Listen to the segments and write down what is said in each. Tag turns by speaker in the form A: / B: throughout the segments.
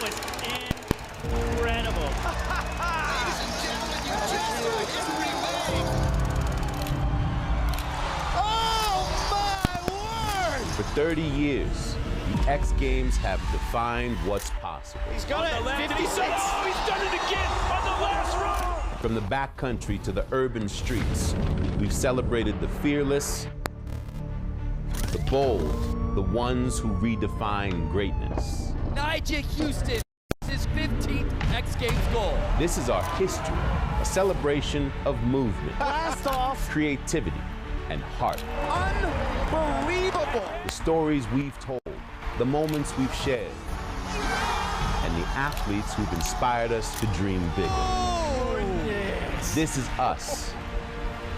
A: was incredible.
B: Ladies and gentlemen, you just saw history made. Oh my word!
C: For 30 years, the X Games have defined what's possible.
A: He's got it. 56. Oh, he's done it again on the last row.
C: From the backcountry to the urban streets, we've celebrated the fearless, the bold, the ones who redefine greatness.
D: Nigel Houston, his 15th X Games goal.
C: This is our history, a celebration of movement,
B: Blast off.
C: creativity, and heart.
B: Unbelievable.
C: The stories we've told, the moments we've shared, and the athletes who've inspired us to dream bigger. This is us,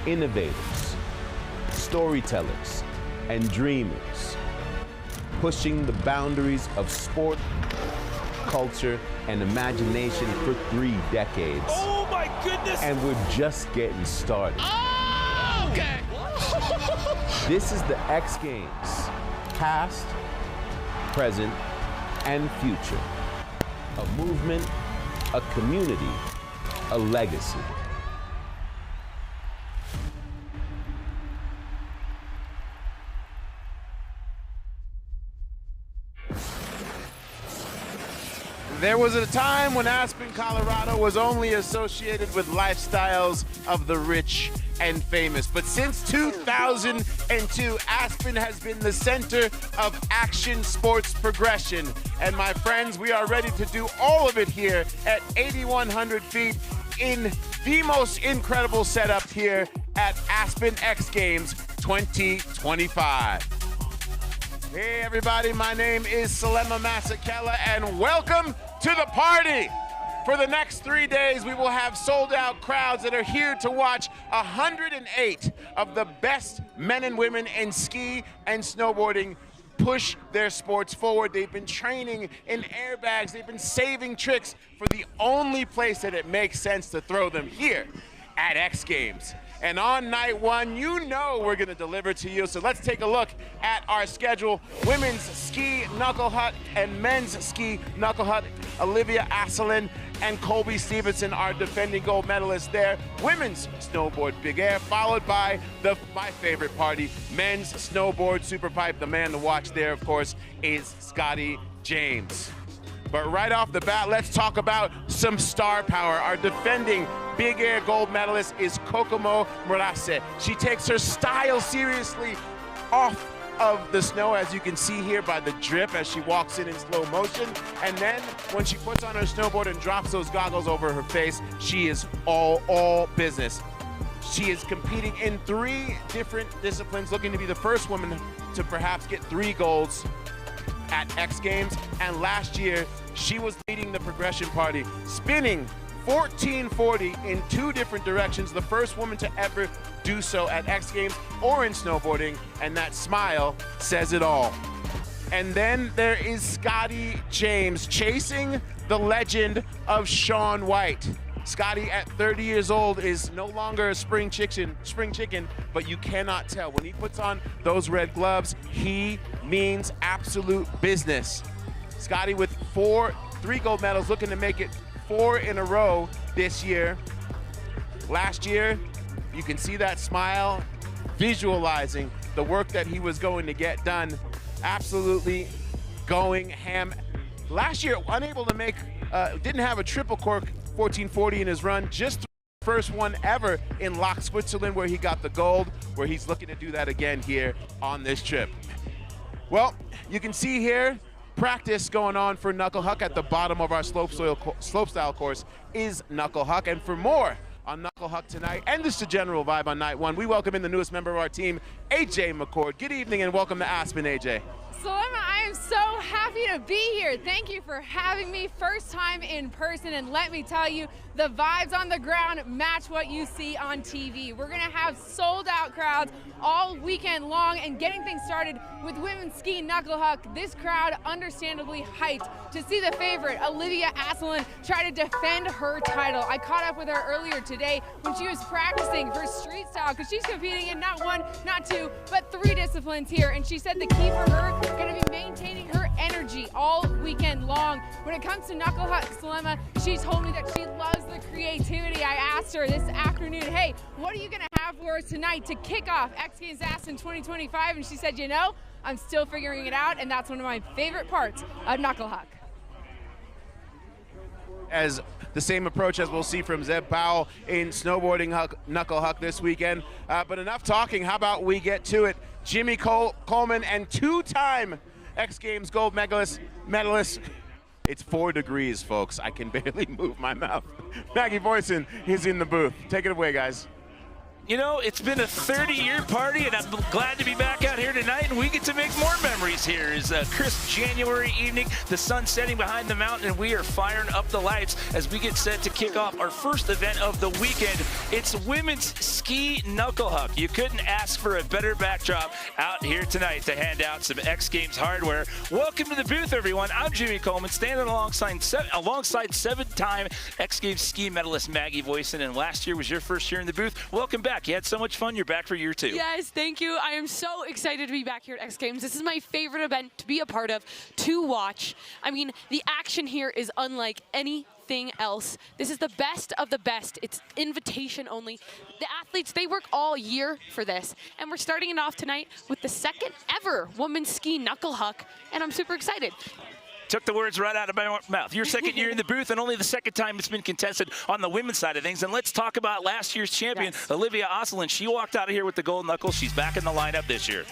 C: innovators, storytellers, and dreamers, pushing the boundaries of sport, culture, and imagination for 3 decades.
A: Oh my goodness!
C: And we're just getting started.
B: Oh, okay.
C: This is the X Games, past, present, and future. A movement, a community, a legacy.
E: There was a time when Aspen, Colorado was only associated with lifestyles of the rich and famous. But since 2002, Aspen has been the center of action sports progression. And my friends, we are ready to do all of it here at 8,100 feet in the most incredible setup here at Aspen X Games 2025. Hey everybody, my name is Salema Masakela and welcome to the party. For the next 3 days, we will have sold out crowds that are here to watch 108 of the best men and women in ski and snowboarding push their sports forward. They've been training in airbags, they've been saving tricks for the only place that it makes sense to throw them here at X Games. And on night one, you know we're gonna deliver to you. So let's take a look at our schedule. Women's ski knuckle hut and men's ski knuckle hut. Olivia Asselin and Colby Stevenson are defending gold medalists there. Women's snowboard big air, followed by my favorite party, men's snowboard superpipe. The man to watch there, of course, is Scotty James. But right off the bat, let's talk about some star power. Our defending big air gold medalist is Kokomo Murase. She takes her style seriously off of the snow, as you can see here by the drip as she walks in slow motion. And then when she puts on her snowboard and drops those goggles over her face, she is all business. She is competing in 3 different disciplines, looking to be the first woman to perhaps get 3 golds at X Games. And last year, she was leading the progression party, spinning 1440 in 2 different directions, the first woman to ever do so at X Games or in snowboarding, and that smile says it all. And then there is Scotty James chasing the legend of Shaun White. Scotty, at 30 years old, is no longer a spring chicken, but you cannot tell. When he puts on those red gloves, he means absolute business. Scotty with 3 gold medals, looking to make it 4 in a row this year. Last year, you can see that smile, visualizing the work that he was going to get done, absolutely going ham. Last year, unable to make, didn't have a triple cork 1440 in his run, just the first one ever in Lach, Switzerland, where he got the gold, where he's looking to do that again here on this trip. Well, you can see here, practice going on for Knuckle Huck. At the bottom of our slopestyle course is Knuckle Huck. And for more on Knuckle Huck tonight, and just a general vibe on night one, we welcome in the newest member of our team, AJ McCord. Good evening and welcome to Aspen, AJ.
F: Salema, I am so happy to be here. Thank you for having me. First time in person, and let me tell you, the vibes on the ground match what you see on TV. We're gonna have sold out crowds all weekend long, and getting things started with women's ski knuckle huck. This crowd understandably hyped to see the favorite, Olivia Asselin, try to defend her title. I caught up with her earlier today when she was practicing for street style, because she's competing in not 1, not 2, but 3 disciplines here, and she said the key for her is gonna be maintaining her energy all weekend long. When it comes to Knuckle Huck's dilemma, she told me that she loves the creativity. I asked her this afternoon, hey, what are you going to have for us tonight to kick off X Games Aspen 2025? And she said, you know, I'm still figuring it out, and that's one of my favorite parts of Knuckle Huck.
E: As the same approach as we'll see from Zeb Powell in snowboarding Knuckle Huck this weekend. But enough talking, how about we get to it? Jimmy Coleman and two-time X Games gold medalist. It's 4 degrees, folks. I can barely move my mouth. Maggie Voisin is in the booth. Take it away, guys.
A: You know, it's been a 30-year party, and I'm glad to be back out here tonight, and we get to make more memories here. It's a crisp January evening, the sun setting behind the mountain, and we are firing up the lights as we get set to kick off our first event of the weekend. It's women's ski Knuckle Huck. You couldn't ask for a better backdrop out here tonight to hand out some X Games hardware. Welcome to the booth, everyone. I'm Jimmy Coleman, standing alongside 7-time X Games ski medalist Maggie Voisin, and last year was your first year in the booth. Welcome back. You had so much fun. You're back for year 2.
G: Yes, thank you. I am so excited to be back here at X Games. This is my favorite event to be a part of, to watch. I mean, the action here is unlike anything else. This is the best of the best. It's invitation only. The athletes, they work all year for this. And we're starting it off tonight with the second ever women's ski Knuckle Huck, and I'm super excited.
A: Took the words right out of my mouth. Your second year in the booth, and only the second time it's been contested on the women's side of things. And let's talk about last year's champion, yes. Olivia Oslin. She walked out of here with the gold knuckle. She's back in the lineup this year.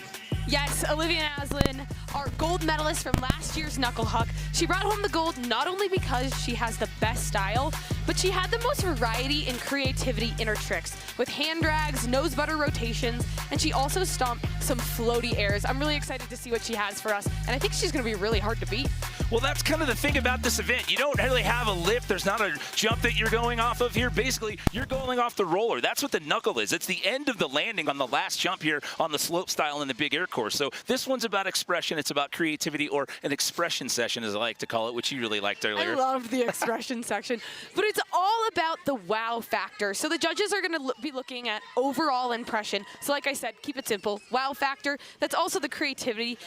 G: Yes, Olivia Oslin, our gold medalist from last year's Knuckle Huck. She brought home the gold not only because she has the best style, but she had the most variety and creativity in her tricks, with hand drags, nose butter rotations, and she also stomped some floaty airs. I'm really excited to see what she has for us, and I think she's going to be really hard to beat.
A: Well, that's kind of the thing about this event. You don't really have a lift. There's not a jump that you're going off of here. Basically, you're going off the roller. That's what the knuckle is. It's the end of the landing on the last jump here on the slope style in the big air course. So this one's about expression. It's about creativity, or an expression session, as I like to call it, which you really liked earlier.
G: I love the expression section. But it's all about the wow factor. So the judges are going to be looking at overall impression. So like I said, keep it simple. Wow factor. That's also the creativity,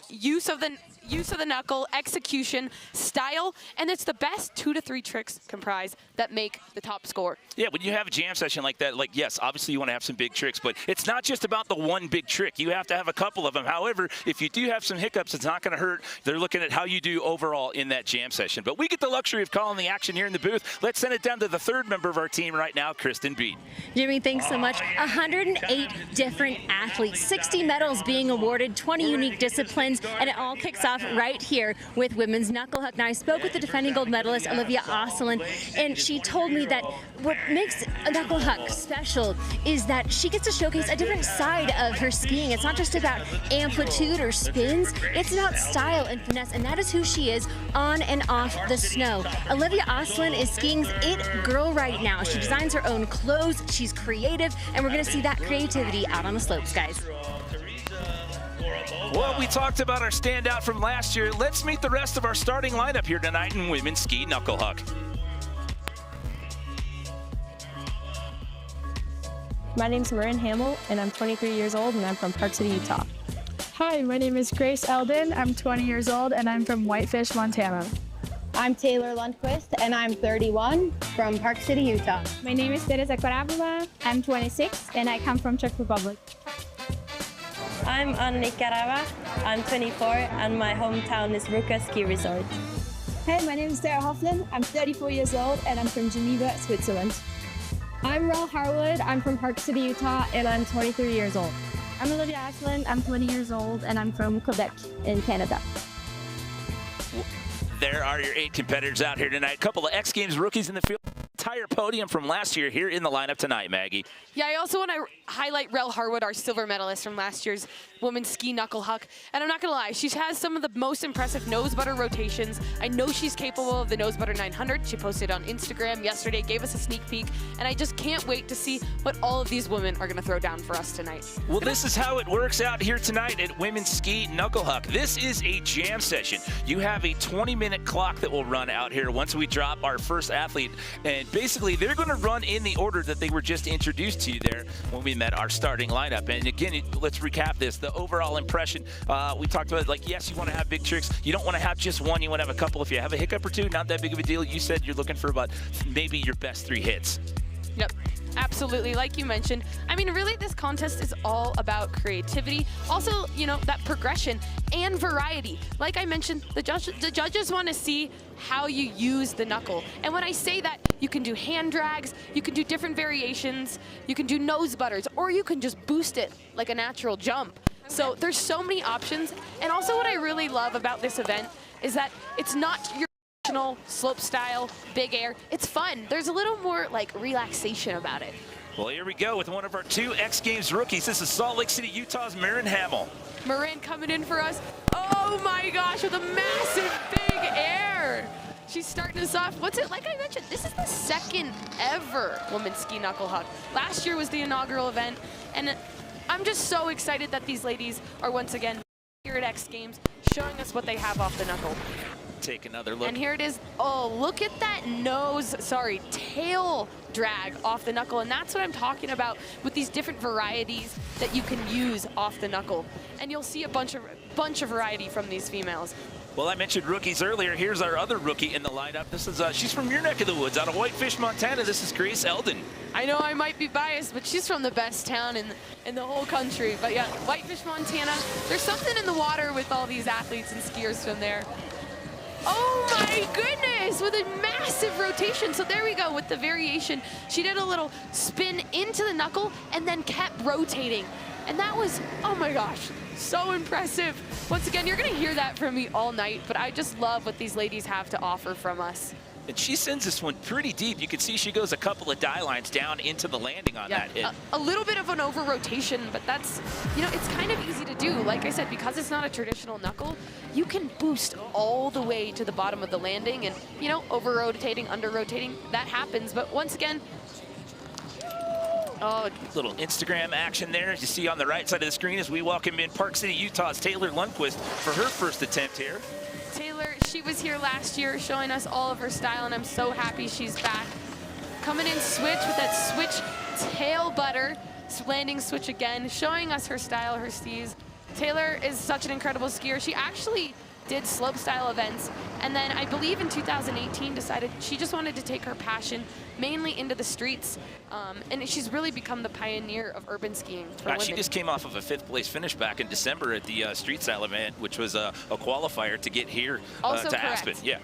G: use of the knuckle, execution, style, and it's the best 2 to 3 tricks comprised that make the top score.
A: Yeah, when you have a jam session like that, like, yes, obviously you want to have some big tricks, but it's not just about the one big trick. You have to have a couple of them. However, if you do have some hiccups, it's not going to hurt. They're looking at how you do overall in that jam session. But we get the luxury of calling the action here in the booth. Let's send it down to the third member of our team right now, Kristen Beat.
H: Jimmy, thanks so much. 108 different athletes, 60 medals being awarded, 20 unique disciplines, and it all kicks off right here with women's Knuckle Huck. Now, I spoke with the defending gold medalist, Olivia Oslin, and she told me that what makes Knuckle Huck special is that she gets to showcase a different side of her skiing. It's not just about amplitude or spins, it's about style and finesse, and that is who she is on and off the snow. Olivia Oslin is skiing's it girl right now. She designs her own clothes, she's creative, and we're going to see that creativity out on the slopes, guys.
A: Well, we talked about our standout from last year. Let's meet the rest of our starting lineup here tonight in women's ski Knuckle Huck.
I: My name's Marin Hamill, and I'm 23 years old, and I'm from Park City, Utah.
J: Hi, my name is Grace Eldon. I'm 20 years old, and I'm from Whitefish, Montana.
K: I'm Taylor Lundquist, and I'm 31 from Park City, Utah.
J: My name is Teresa Corabula. I'm 26, and I come from Czech Republic.
I: I'm Anna Nicaragua. I'm 24, and my hometown is Ruka Ski Resort.
J: Hey, my name is Sarah Hoffman. I'm 34 years old, and I'm from Geneva, Switzerland.
L: I'm Rel Harwood. I'm from Park City, Utah, and I'm 23 years old.
J: I'm Olivia Ashland. I'm 20 years old, and I'm from Quebec in Canada.
A: There are your 8 competitors out here tonight. A couple of X Games rookies in the field. Entire podium from last year here in the lineup tonight, Maggie.
G: Yeah, I also want to highlight Rel Harwood, our silver medalist from last year's women's ski Knuckle Huck. And I'm not going to lie, she has some of the most impressive nose butter rotations. I know she's capable of the nose butter 900. She posted on Instagram yesterday, gave us a sneak peek, and I just can't wait to see what all of these women are going to throw down for us tonight.
A: Well, this is how it works out here tonight at women's ski Knuckle Huck. This is a jam session. You have a 20-minute clock that will run out here once we drop our first athlete. And basically they're going to run in the order that they were just introduced to you there when we met our starting lineup. And again, let's recap this. The overall impression, we talked about, like, yes, you want to have big tricks. You don't want to have just one. You want to have a couple. If you have a hiccup or two, not that big of a deal. You said you're looking for about maybe your best 3 hits.
G: Yep. Absolutely, like you mentioned. I mean, really, this contest is all about creativity. Also, you know, that progression and variety. Like I mentioned, the judges want to see how you use the knuckle. And when I say that, you can do hand drags, you can do different variations, you can do nose butters, or you can just boost it like a natural jump. So there's so many options. And also what I really love about this event is that it's not your slope style, big air. It's fun. There's a little more like relaxation about it.
A: Well, here we go with one of our 2 X Games rookies. This is Salt Lake City, Utah's Marin Hamill.
G: Marin coming in for us. Oh my gosh, with a massive big air. She's starting us off. What's it, like I mentioned, this is the 2nd ever women's ski knuckle huck. Last year was the inaugural event, and I'm just so excited that these ladies are once again here at X Games showing us what they have off the knuckle.
A: Take another look.
G: And here it is. Oh, look at that tail drag off the knuckle. And that's what I'm talking about with these different varieties that you can use off the knuckle. And you'll see a bunch of variety from these females.
A: Well, I mentioned rookies earlier. Here's our other rookie in the lineup. This is she's from your neck of the woods, out of Whitefish, Montana. This is Grace Eldon.
G: I know I might be biased, but she's from the best town in the whole country. But yeah, Whitefish, Montana. There's something in the water with all these athletes and skiers from there. Oh my goodness, with a massive rotation. So there we go with the variation. She did a little spin into the knuckle and then kept rotating. And that was, oh my gosh, so impressive. Once again, you're gonna hear that from me all night, but I just love what these ladies have to offer from us.
A: And she sends this one pretty deep. You can see she goes a couple of die lines down into the landing on that hit.
G: A little bit of an over rotation, but that's, you know, it's kind of easy to do. Like I said, because it's not a traditional knuckle, you can boost all the way to the bottom of the landing and, you know, over rotating, under rotating, that happens. But once again,
A: oh, little Instagram action there, as you see on the right side of the screen as we welcome in Park City, Utah's Taylor Lundquist for her first attempt here.
G: Taylor, she was here last year showing us all of her style, and I'm so happy she's back. Coming in switch with that switch tail butter, landing switch again, showing us her style, her skis. Taylor is such an incredible skier. She actually did slope style events, and then I believe in 2018 decided she just wanted to take her passion mainly into the streets, and she's really become the pioneer of urban skiing for women.
A: She just came off of a 5th place finish back in December at the street style event, which was a qualifier to get here to Aspen. Yeah.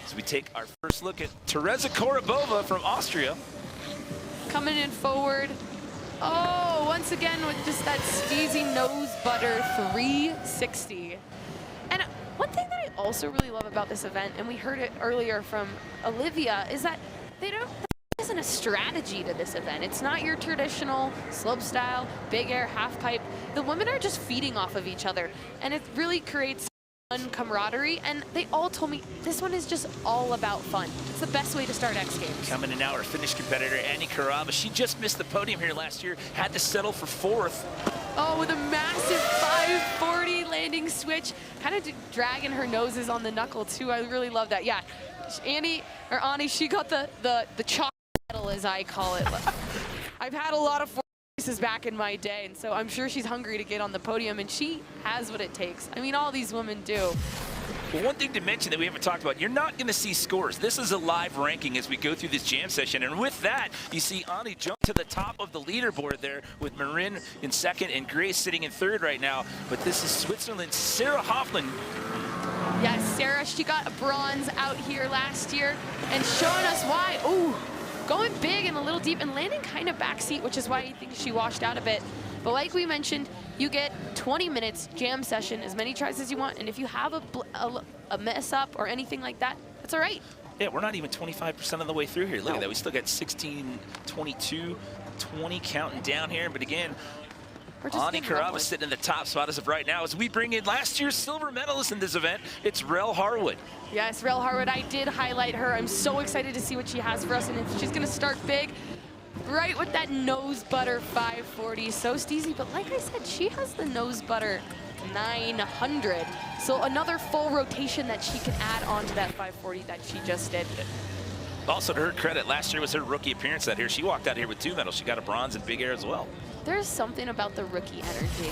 A: So we take our first look at Teresa Korobova from Austria.
G: Coming in forward. Oh, once again with just that steezy nose butter 360. And one thing that I also really love about this event, and we heard it earlier from Olivia, is that there isn't a strategy to this event. It's not your traditional slope style, big air, half pipe. The women are just feeding off of each other, and it really creates fun camaraderie, and they all told me this one is just all about fun. It's the best way to start X Games.
A: Coming in now, our Finnish competitor, Annie Karava. She just missed the podium here last year, had to settle for 4th.
G: Oh, with a massive 540 landing switch, kind of dragging her noses on the knuckle too. I really love that. Yeah, Annie, she got the chalk medal, as I call it. I've had a lot of races back in my day, and so I'm sure she's hungry to get on the podium, and she has what it takes. I mean, all these women do.
A: Well, one thing to mention that we haven't talked about, you're not going to see scores. This is a live ranking as we go through this jam session. And with that, you see Ani jump to the top of the leaderboard there with Marin in 2nd and Grace sitting in 3rd right now. But this is Switzerland's Sarah Hoffman.
G: Yes, Sarah, she got a bronze out here last year and showing us why. Oh, going big and a little deep and landing kind of backseat, which is why I think she washed out a bit. But like we mentioned, you get 20 minutes jam session, as many tries as you want, and if you have a mess up or anything like that, that's all right.
A: Yeah, we're not even 25% of the way through here. Look at that, we still got 16, 22, 20 counting down here. But again, Ani Karava sitting in the top spot as of right now as we bring in last year's silver medalist in this event. It's Rel Harwood.
G: Yes, Rel Harwood, I did highlight her. I'm so excited to see what she has for us, and if she's gonna start big, right with that nose butter 540, so steezy. But like I said, she has the nose butter 900. So another full rotation that she can add on to that 540 that she just did.
A: Also, to her credit, last year was her rookie appearance out here. She walked out here with 2 medals. She got a bronze in big air as well.
G: There's something about the rookie energy.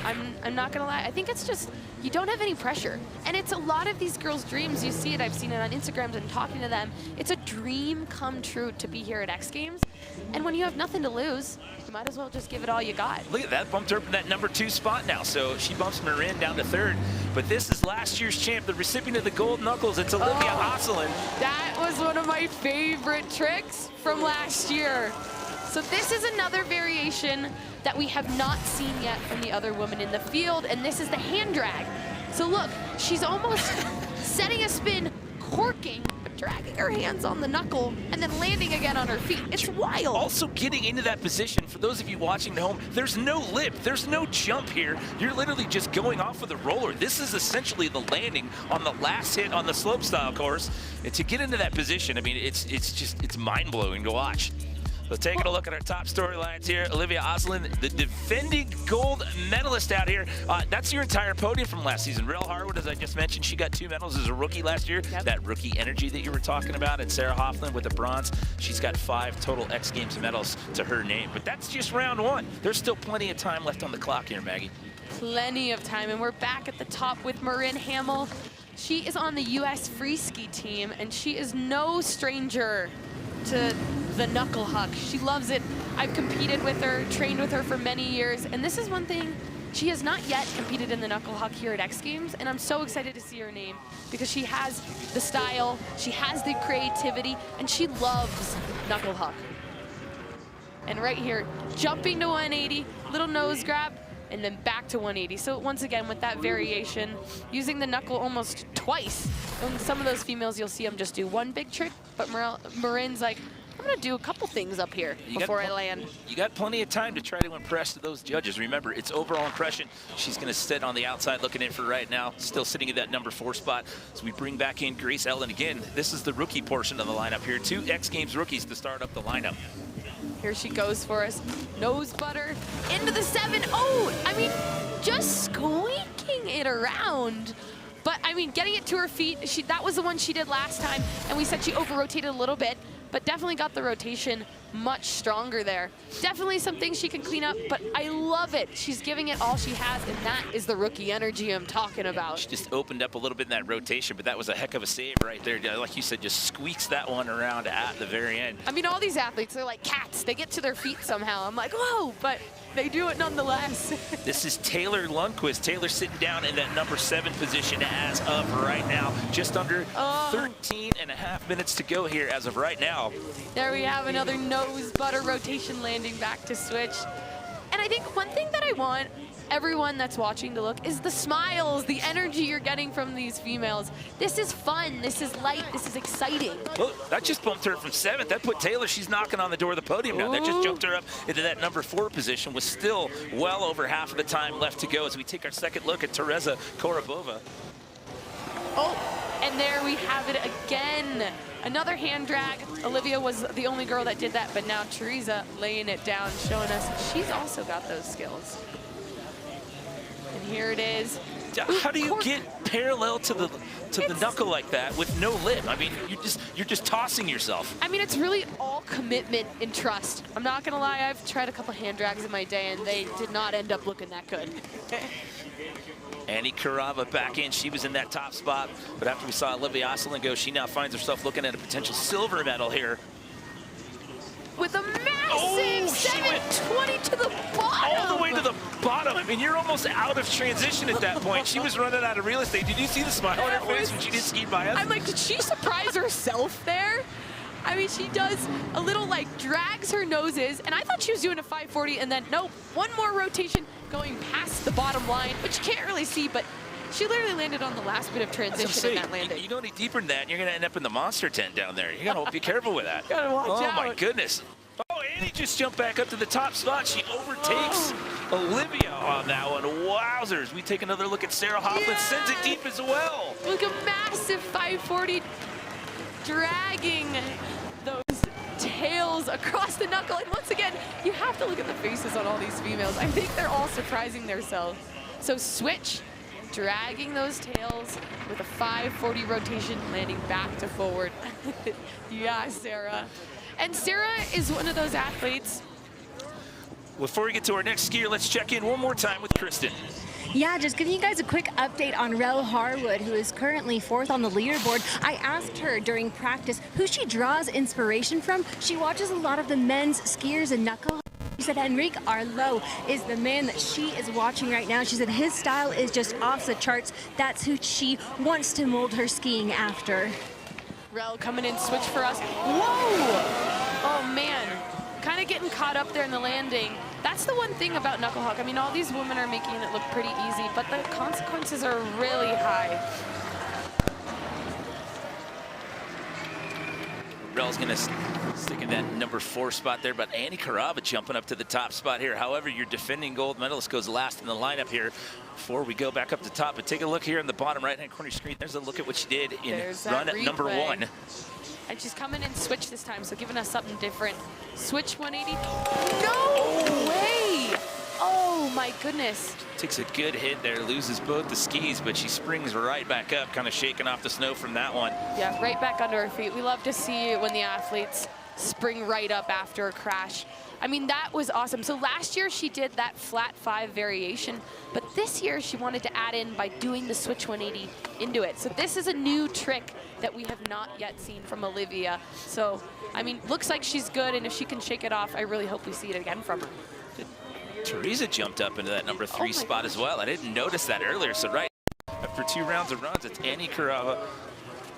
G: I'm not gonna lie. I think it's just, you don't have any pressure. And it's a lot of these girls' dreams. You see it, I've seen it on Instagrams and talking to them. It's a dream come true to be here at X Games. And when you have nothing to lose, you might as well just give it all you got.
A: Look at that, bumped her up in that #2 spot now. So she bumps Marin down to 3rd. But this is last year's champ, the recipient of the gold knuckles. It's Olivia Osselin.
G: That was one of my favorite tricks from last year. So this is another variation that we have not seen yet from the other women in the field, and this is the hand drag. So look, she's almost setting a spin, corking, but dragging her hands on the knuckle, and then landing again on her feet. It's wild.
A: Also getting into that position, for those of you watching at home, there's no lip, there's no jump here. You're literally just going off with a roller. This is essentially the landing on the last hit on the slopestyle course. And to get into that position, I mean, it's mind-blowing to watch. So taking a look at our top storylines here, Olivia Osselin, the defending gold medalist out here. That's your entire podium from last season. Rel Harwood, as I just mentioned, she got 2 medals as a rookie last year. Yep. That rookie energy that you were talking about. And Sarah Hoffman with the bronze. She's got 5 total X Games medals to her name. But that's just round 1. There's still plenty of time left on the clock here, Maggie.
G: Plenty of time, and we're back at the top with Marin Hamill. She is on the US free ski team, and she is no stranger to the knuckle huck. She loves it. I've competed with her, trained with her for many years, and this is one thing, she has not yet competed in the knuckle huck here at X Games, and I'm so excited to see her name because she has the style, she has the creativity, and she loves knuckle huck. And right here, jumping to 180, little nose grab, and then back to 180. So once again, with that variation, using the knuckle almost twice. And some of those females, you'll see them just do one big trick, but Marin's like, I'm gonna do a couple things up here before I land.
A: You got plenty of time to try to impress those judges. Remember, it's overall impression. She's gonna sit on the outside looking in for right now, still sitting at that #4 spot. So we bring back in Grace Ellen again. This is the rookie portion of the lineup here. 2 X Games rookies to start up the lineup.
G: Here she goes for us. Nose butter into the 7. Oh, I mean, just squeaking it around. But I mean, getting it to her feet, that was the one she did last time, and we said she over-rotated a little bit, but definitely got the rotation much stronger there. Definitely some things she can clean up, but I love it. She's giving it all she has, and that is the rookie energy I'm talking about.
A: She just opened up a little bit in that rotation, but that was a heck of a save right there. Like you said, just squeaks that one around at the very end.
G: I mean, all these athletes, they're like cats. They get to their feet somehow. I'm like, whoa, but they do it nonetheless.
A: This is Taylor Lundquist. Taylor sitting down in that #7 position as of right now. Just under 13.5 minutes to go here as of right now.
G: There we have another nose butter rotation landing back to switch. And I think one thing that I want everyone that's watching to look is the smiles, the energy you're getting from these females. This is fun, this is light, this is exciting.
A: Look, that just bumped her from 7th. That put Taylor, she's knocking on the door of the podium now. That just jumped her up into that #4 position with still well over half of the time left to go as we take our second look at Teresa Korobova.
G: Oh, and there we have it again. Another hand drag. Olivia was the only girl that did that, but now Teresa laying it down, showing us she's also got those skills. And here it is.
A: How do you get parallel to the knuckle like that with no lip? I mean, you're just tossing yourself.
G: I mean, it's really all commitment and trust. I'm not gonna lie, I've tried a couple hand drags in my day, and they did not end up looking that good.
A: Annie Karava back in. She was in that top spot, but after we saw Olivia Osselin go, she now finds herself looking at a potential silver medal here.
G: With a massive 720 to the bottom.
A: All the way to the bottom. I mean, you're almost out of transition at that point. She was running out of real estate. Did you see the smile on her face when she did ski by us?
G: I'm like, did she surprise herself there? I mean, she does a little, like, drags her noses, and I thought she was doing a 540, and then, nope, one more rotation going past the bottom line, which you can't really see, but she literally landed on the last bit of transition in that landing.
A: You go any deeper than that, and you're going to end up in the monster tent down there. You got to be careful with that.
G: Gotta watch out.
A: Oh, my goodness. Oh, Annie just jumped back up to the top spot. She overtakes Olivia on that one. Wowzers. We take another look at Sarah Hoffman. Sends it deep as well.
G: Look, a massive 540 dragging those tails across the knuckle. And once again, you have to look at the faces on all these females. I think they're all surprising themselves. So switch, dragging those tails with a 540 rotation, landing back to forward. Yeah, Sarah. And Sarah is one of those athletes.
A: Before we get to our next skier, let's check in one more time with Kristen.
H: Yeah, just giving you guys a quick update on Rel Harwood, who is currently 4th on the leaderboard. I asked her during practice who she draws inspiration from. She watches a lot of the men's skiers in Knuckle. She said Henrik Arlo is the man that she is watching right now. She said his style is just off the charts. That's who she wants to mold her skiing after.
G: Rel coming in switch for us. Whoa! Oh man, kind of getting caught up there in the landing. That's the one thing about Knuckle Huck. I mean, all these women are making it look pretty easy, but the consequences are really high.
A: Rel's going to stick in that number 4 spot there, but Annie Karava jumping up to the top spot here. However, your defending gold medalist goes last in the lineup here. Before we go back up to top, but take a look here in the bottom right-hand corner screen. There's a look at what she did in run at number 1.
G: And she's coming in switch this time, so giving us something different. Switch 180. No way! Oh my goodness.
A: Takes a good hit there, loses both the skis, but she springs right back up, kind of shaking off the snow from that one.
G: Yeah, right back under her feet. We love to see when the athletes spring right up after a crash. I mean, that was awesome. So last year she did that flat 5 variation, but this year she wanted to add in by doing the switch 180 into it. So this is a new trick that we have not yet seen from Olivia. So, I mean, looks like she's good, and if she can shake it off, I really hope we see it again from her.
A: Teresa jumped up into that number 3 spot as well. I didn't notice that earlier. So right after 2 rounds of runs, it's Annie Karava,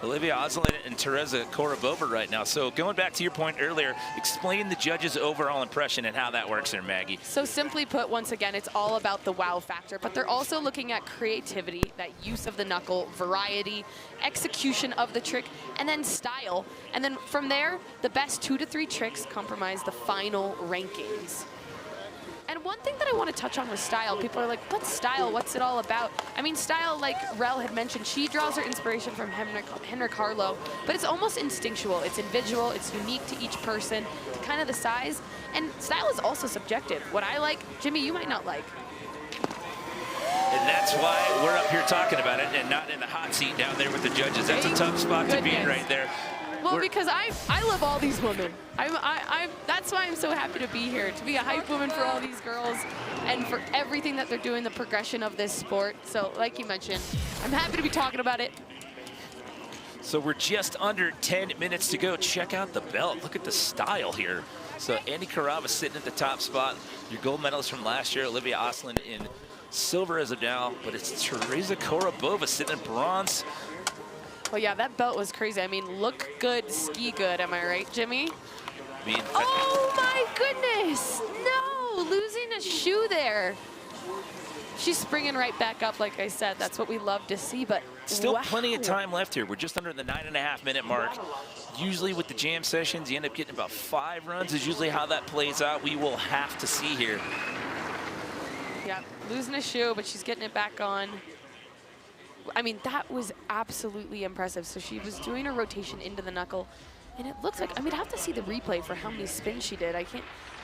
A: Olivia Oslin, and Teresa Korobova right now. So going back to your point earlier, explain the judges' overall impression and how that works there, Maggie.
G: So simply put, once again, it's all about the wow factor, but they're also looking at creativity, that use of the knuckle, variety, execution of the trick, and then style. And then from there, the best 2 to 3 tricks comprise the final rankings. And one thing that I want to touch on with style, people are like, what's style? What's it all about? I mean, style, like Rel had mentioned, she draws her inspiration from Henrik Harlow, but it's almost instinctual. It's individual, it's unique to each person, to kind of the size. And style is also subjective. What I like, Jimmy, you might not like.
A: And that's why we're up here talking about it and not in the hot seat down there with the judges. That's a tough spot to be in right there.
G: Well, because I love all these women. That's why I'm so happy to be here, to be a hype woman for all these girls and for everything that they're doing, the progression of this sport. So like you mentioned, I'm happy to be talking about it.
A: So we're just under 10 minutes to go. Check out the belt. Look at the style here. So Annie Karava sitting at the top spot. Your gold medalist from last year, Olivia Oslin, in silver as of now, but it's Teresa Korobova sitting in bronze.
G: Well, yeah, that belt was crazy. I mean, look good, ski good. Am I right, Jimmy? Oh, my goodness. No, losing a shoe there. She's springing right back up, like I said. That's what we love to see, but
A: still plenty of time left here. We're just under the 9.5-minute mark. Usually with the jam sessions, you end up getting about 5 runs is usually how that plays out. We will have to see here.
G: Yeah, losing a shoe, but she's getting it back on. I mean, that was absolutely impressive. So she was doing a rotation into the knuckle, and it looks like, I mean, I have to see the replay for how many spins she did. I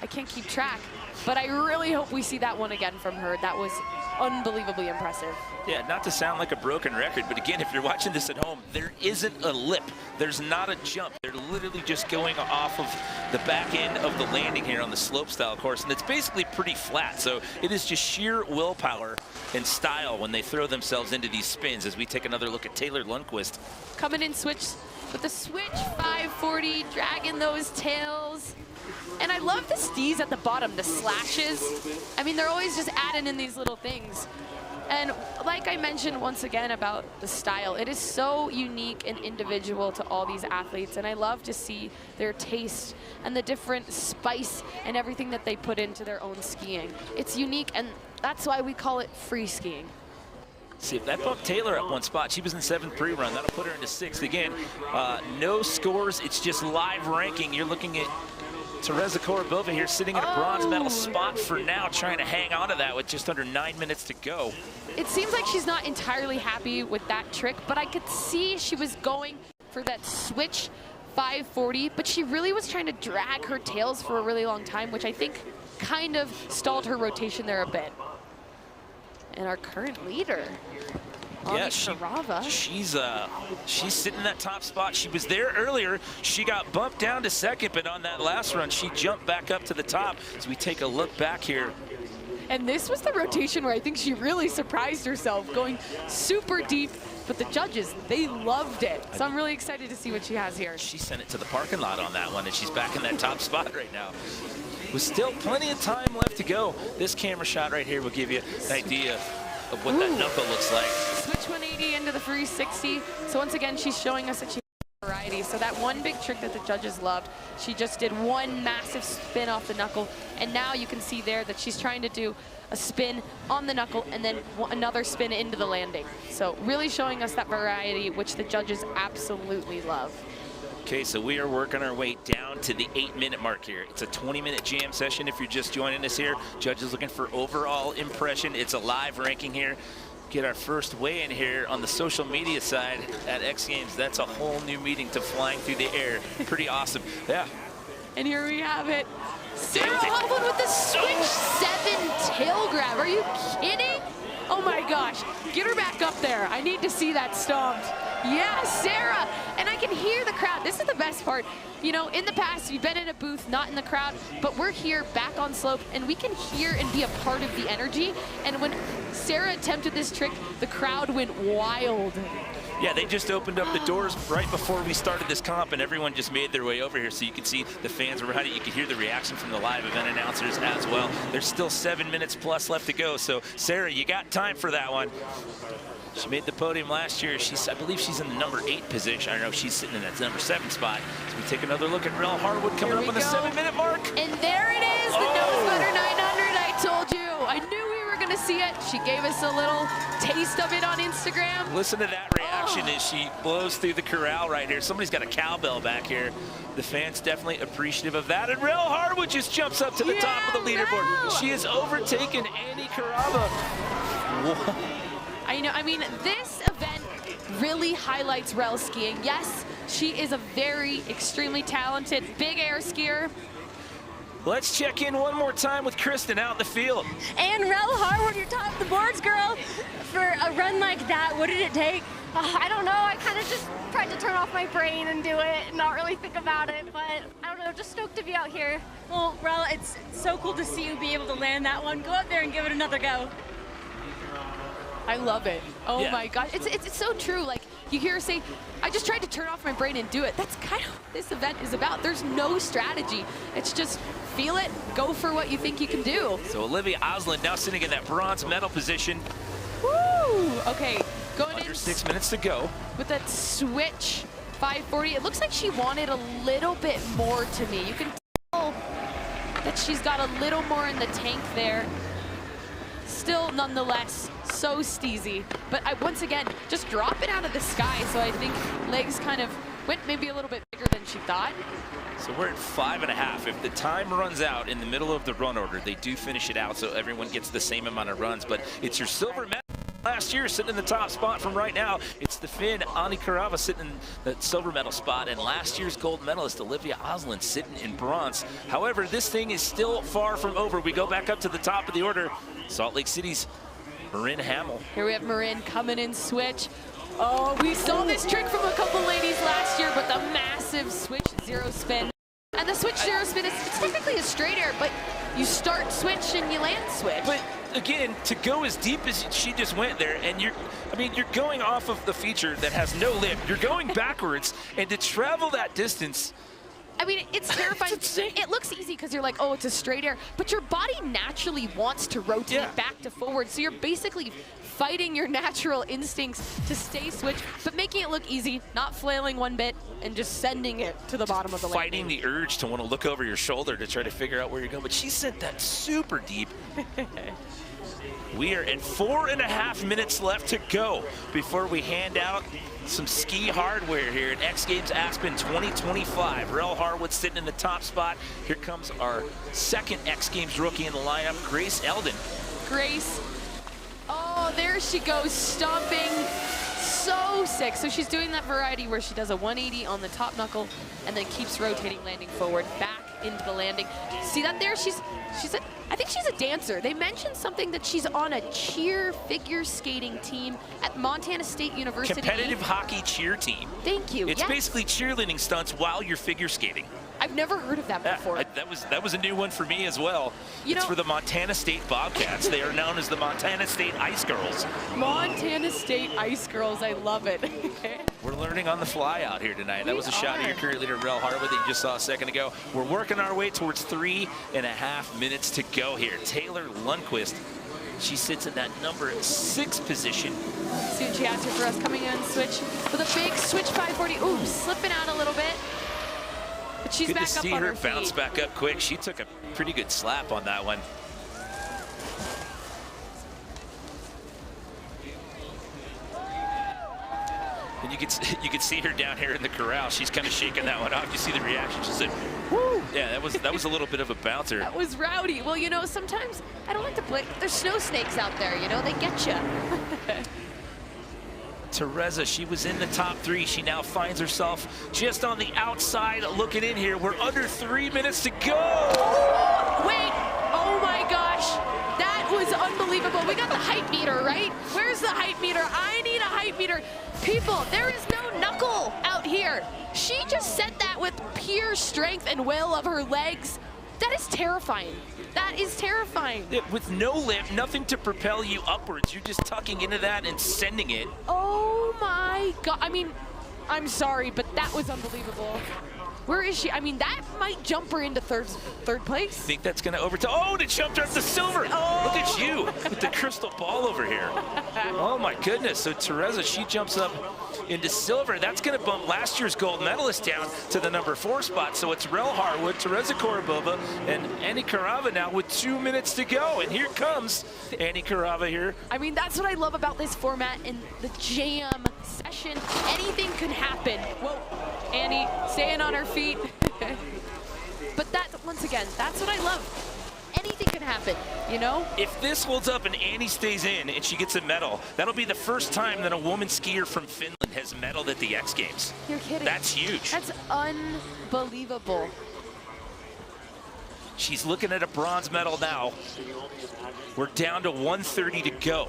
G: can't keep track, but I really hope we see that one again from her. That was unbelievably impressive.
A: Yeah, not to sound like a broken record, but again, if you're watching this at home, there isn't a lip. There's not a jump. They're literally just going off of the back end of the landing here on the slopestyle course, and it's basically pretty flat. So it is just sheer willpower and style when they throw themselves into these spins. As we take another look at Taylor Lundquist.
G: Coming in switch with the switch 540, dragging those tails. And I love the stees at the bottom, the slashes. I mean, they're always just adding in these little things. And like I mentioned once again about the style, it is so unique and individual to all these athletes. And I love to see their taste and the different spice and everything that they put into their own skiing. It's unique, and that's why we call it free skiing.
A: See, if that bumped Taylor up one spot, she was in 7th pre-run. That'll put her into 6th again. No scores, it's just live ranking. You're looking at Teresa Korobova here sitting in a bronze medal spot for now, trying to hang on to that with just under 9 minutes to go.
G: It seems like she's not entirely happy with that trick, but I could see she was going for that switch 540, but she really was trying to drag her tails for a really long time, which I think kind of stalled her rotation there a bit. and our current leader.
A: Yeah,
G: Karava.
A: she's sitting in that top spot. She was there earlier. She got bumped down to second, but on that last run, she jumped back up to the top. As we take a look back here.
G: And this was the rotation where I think she really surprised herself, going super deep. But the judges, they loved it. So I'm really excited to see what she has here.
A: She sent it to the parking lot on that one, and she's back in that top spot right now. With still plenty of time left to go. This camera shot right here will give you an idea of what that knuckle looks like.
G: Switch 180 into the 360. So once again, she's showing us that she has variety. So that one big trick that the judges loved, she just did one massive spin off the knuckle. And now you can see there that she's trying to do a spin on the knuckle and then another spin into the landing. So really showing us that variety, which the judges absolutely love.
A: Okay, so we are working our way down to the 8-minute mark here. It's a 20-minute jam session if you're just joining us here. Judges looking for overall impression. It's a live ranking here. Get our first weigh-in here on the social media side at X Games. That's a whole new meeting to flying through the air. Pretty awesome. Yeah.
G: And here we have it. Sarah Hovland with the switch 7 tail grab. Are you kidding? Oh my gosh. Get her back up there. I need to see that stomped. Yeah, Sarah. And I can hear the crowd. This is the best part. You know, in the past, you've been in a booth, not in the crowd, but we're here back on slope, and we can hear and be a part of the energy. And when Sarah attempted this trick, the crowd went wild.
A: Yeah, they just opened up the doors right before we started this comp, and everyone just made their way over here, so you can see the fans were behind it. You can hear the reaction from the live event announcers as well. There's still 7 minutes plus left to go, so Sarah, you got time for that one. She made the podium last year. I believe she's in the number 8 position. I don't know, she's sitting in that number 7 spot. So we take another look at Rel Harwood coming up on the 7-minute mark.
G: And there it is, the Nose Butter 900. I told you. I knew we were going to see it. She gave us a little taste of it on Instagram.
A: Listen to that reaction as she blows through the corral right here. Somebody's got a cowbell back here. The fans definitely appreciative of that. And Rel Harwood just jumps up to the top of the leaderboard. She has overtaken Annie Karava.
G: I know, I mean, this event really highlights Rel skiing. Yes, she is a very extremely talented big air skier.
A: Let's check in one more time with Kristen out in the field.
H: And Rel Harwood, you're top of the boards, girl. For a run like that, what did it take?
L: I don't know. I kind of just tried to turn off my brain and do it and not really think about it. But I don't know, just stoked to be out here.
H: Well, Rel, it's so cool to see you be able to land that one. Go up there and give it another go.
G: I love it. Oh my God, it's so true. Like you hear her say, I just tried to turn off my brain and do it. That's kind of what this event is about. There's no strategy. It's just feel it, go for what you think you can do.
A: So Olivia Osland now sitting in that bronze medal position.
G: Woo! Okay, going
A: under
G: in
A: 6 minutes to go.
G: With that switch 540, it looks like she wanted a little bit more to me. You can tell that she's got a little more in the tank there. Still, nonetheless, so steezy. But once again, just drop it out of the sky. So I think legs kind of went maybe a little bit bigger than she thought.
A: So we're at 5.5. If the time runs out in the middle of the run order, they do finish it out so everyone gets the same amount of runs. But it's your silver medal last year sitting in the top spot from right now. It's the Finn, Annie Karava, sitting in the silver medal spot, and last year's gold medalist, Olivia Osland, sitting in bronze. However, this thing is still far from over. We go back up to the top of the order. Salt Lake City's Marin Hamill.
G: Here we have Marin coming in switch. Oh, we saw this trick from a couple ladies last year, but the massive switch 0 spin. And the switch 0 spin is technically a straight air, but you start switch and you land switch.
A: But again, to go as deep as she just went there, and you're going off of the feature that has no lip. You're going backwards, and to travel that distance,
G: I mean, it's terrifying. It looks easy because you're like, oh, it's a straight air, but your body naturally wants to rotate back to forward. So you're basically fighting your natural instincts to stay switch, but making it look easy, not flailing one bit, and just sending it to the bottom of the landing.
A: Fighting the urge to want to look over your shoulder to try to figure out where you're going, but she sent that super deep. We are at 4.5 minutes left to go before we hand out some ski hardware here at X Games Aspen 2025. Rel Harwood sitting in the top spot. Here comes our second X Games rookie in the lineup, Grace Eldon.
G: Grace, oh, there she goes, stomping. So sick. So she's doing that variety where she does a 180 on the top knuckle and then keeps rotating, landing forward, back into the landing. See that there? I think she's a dancer. They mentioned something that she's on a cheer figure skating team at Montana State University.
A: Competitive hockey cheer team.
G: Thank you.
A: It's basically cheerleading stunts while you're figure skating.
G: I've never heard of that before.
A: That was a new one for me as well. It's for the Montana State Bobcats. They are known as the Montana State Ice Girls.
G: Montana State Ice Girls, I love it.
A: We're learning on the fly out here tonight. That was a shot of your career leader, Rel Harwood, that you just saw a second ago. We're working our way towards 3.5 minutes to go here. Taylor Lundquist, she sits in that number 6 position.
G: See what she has here for us, coming in switch with a big switch 540. Ooh, slipping out a little bit. But she's
A: good
G: back
A: to
G: up
A: see
G: on
A: her
G: her feet.
A: bounce back up quick. She took a pretty good slap on that one. And you could see her down here in the corral. She's kind of shaking that one off. You see the reaction. She said, "Woo!" Yeah, that was a little bit of a bouncer.
G: That was rowdy. Well, you know, sometimes I don't like to play. There's snow snakes out there. You know, they get you.
A: Teresa, she was in the top 3. She now finds herself just on the outside looking in here. We're under 3 minutes to go.
G: Wait, oh my gosh. That was unbelievable. We got the height meter, right? Where's the height meter? I need a height meter. People, there is no Knuckle out here. She just said that with pure strength and will of her legs. That is terrifying. That is terrifying.
A: With no lip, nothing to propel you upwards. You're just tucking into that and sending it.
G: Oh my God. I mean, I'm sorry, but that was unbelievable. Where is she? I mean, that might jump her into third place.
A: Think that's going to overtake. Oh, it jumped her up to silver.
G: Oh.
A: Look at you with the crystal ball over here. Oh my goodness. So Teresa, she jumps up into silver. That's going to bump last year's gold medalist down to the number 4 spot. So it's Rel Harwood, Teresa Korobova, and Annie Karava now with 2 minutes to go. And here comes Annie Karava here.
G: I mean, that's what I love about this format and the jam session. Anything can happen. Whoa, Annie staying on her feet. But that, once again, that's what I love. Anything can happen, you know?
A: If this holds up and Annie stays in and she gets a medal, that'll be the first time that a woman skier from Finland has medaled at the X Games.
G: You're kidding.
A: That's huge.
G: That's unbelievable.
A: She's looking at a bronze medal now. We're down to 1:30 to go.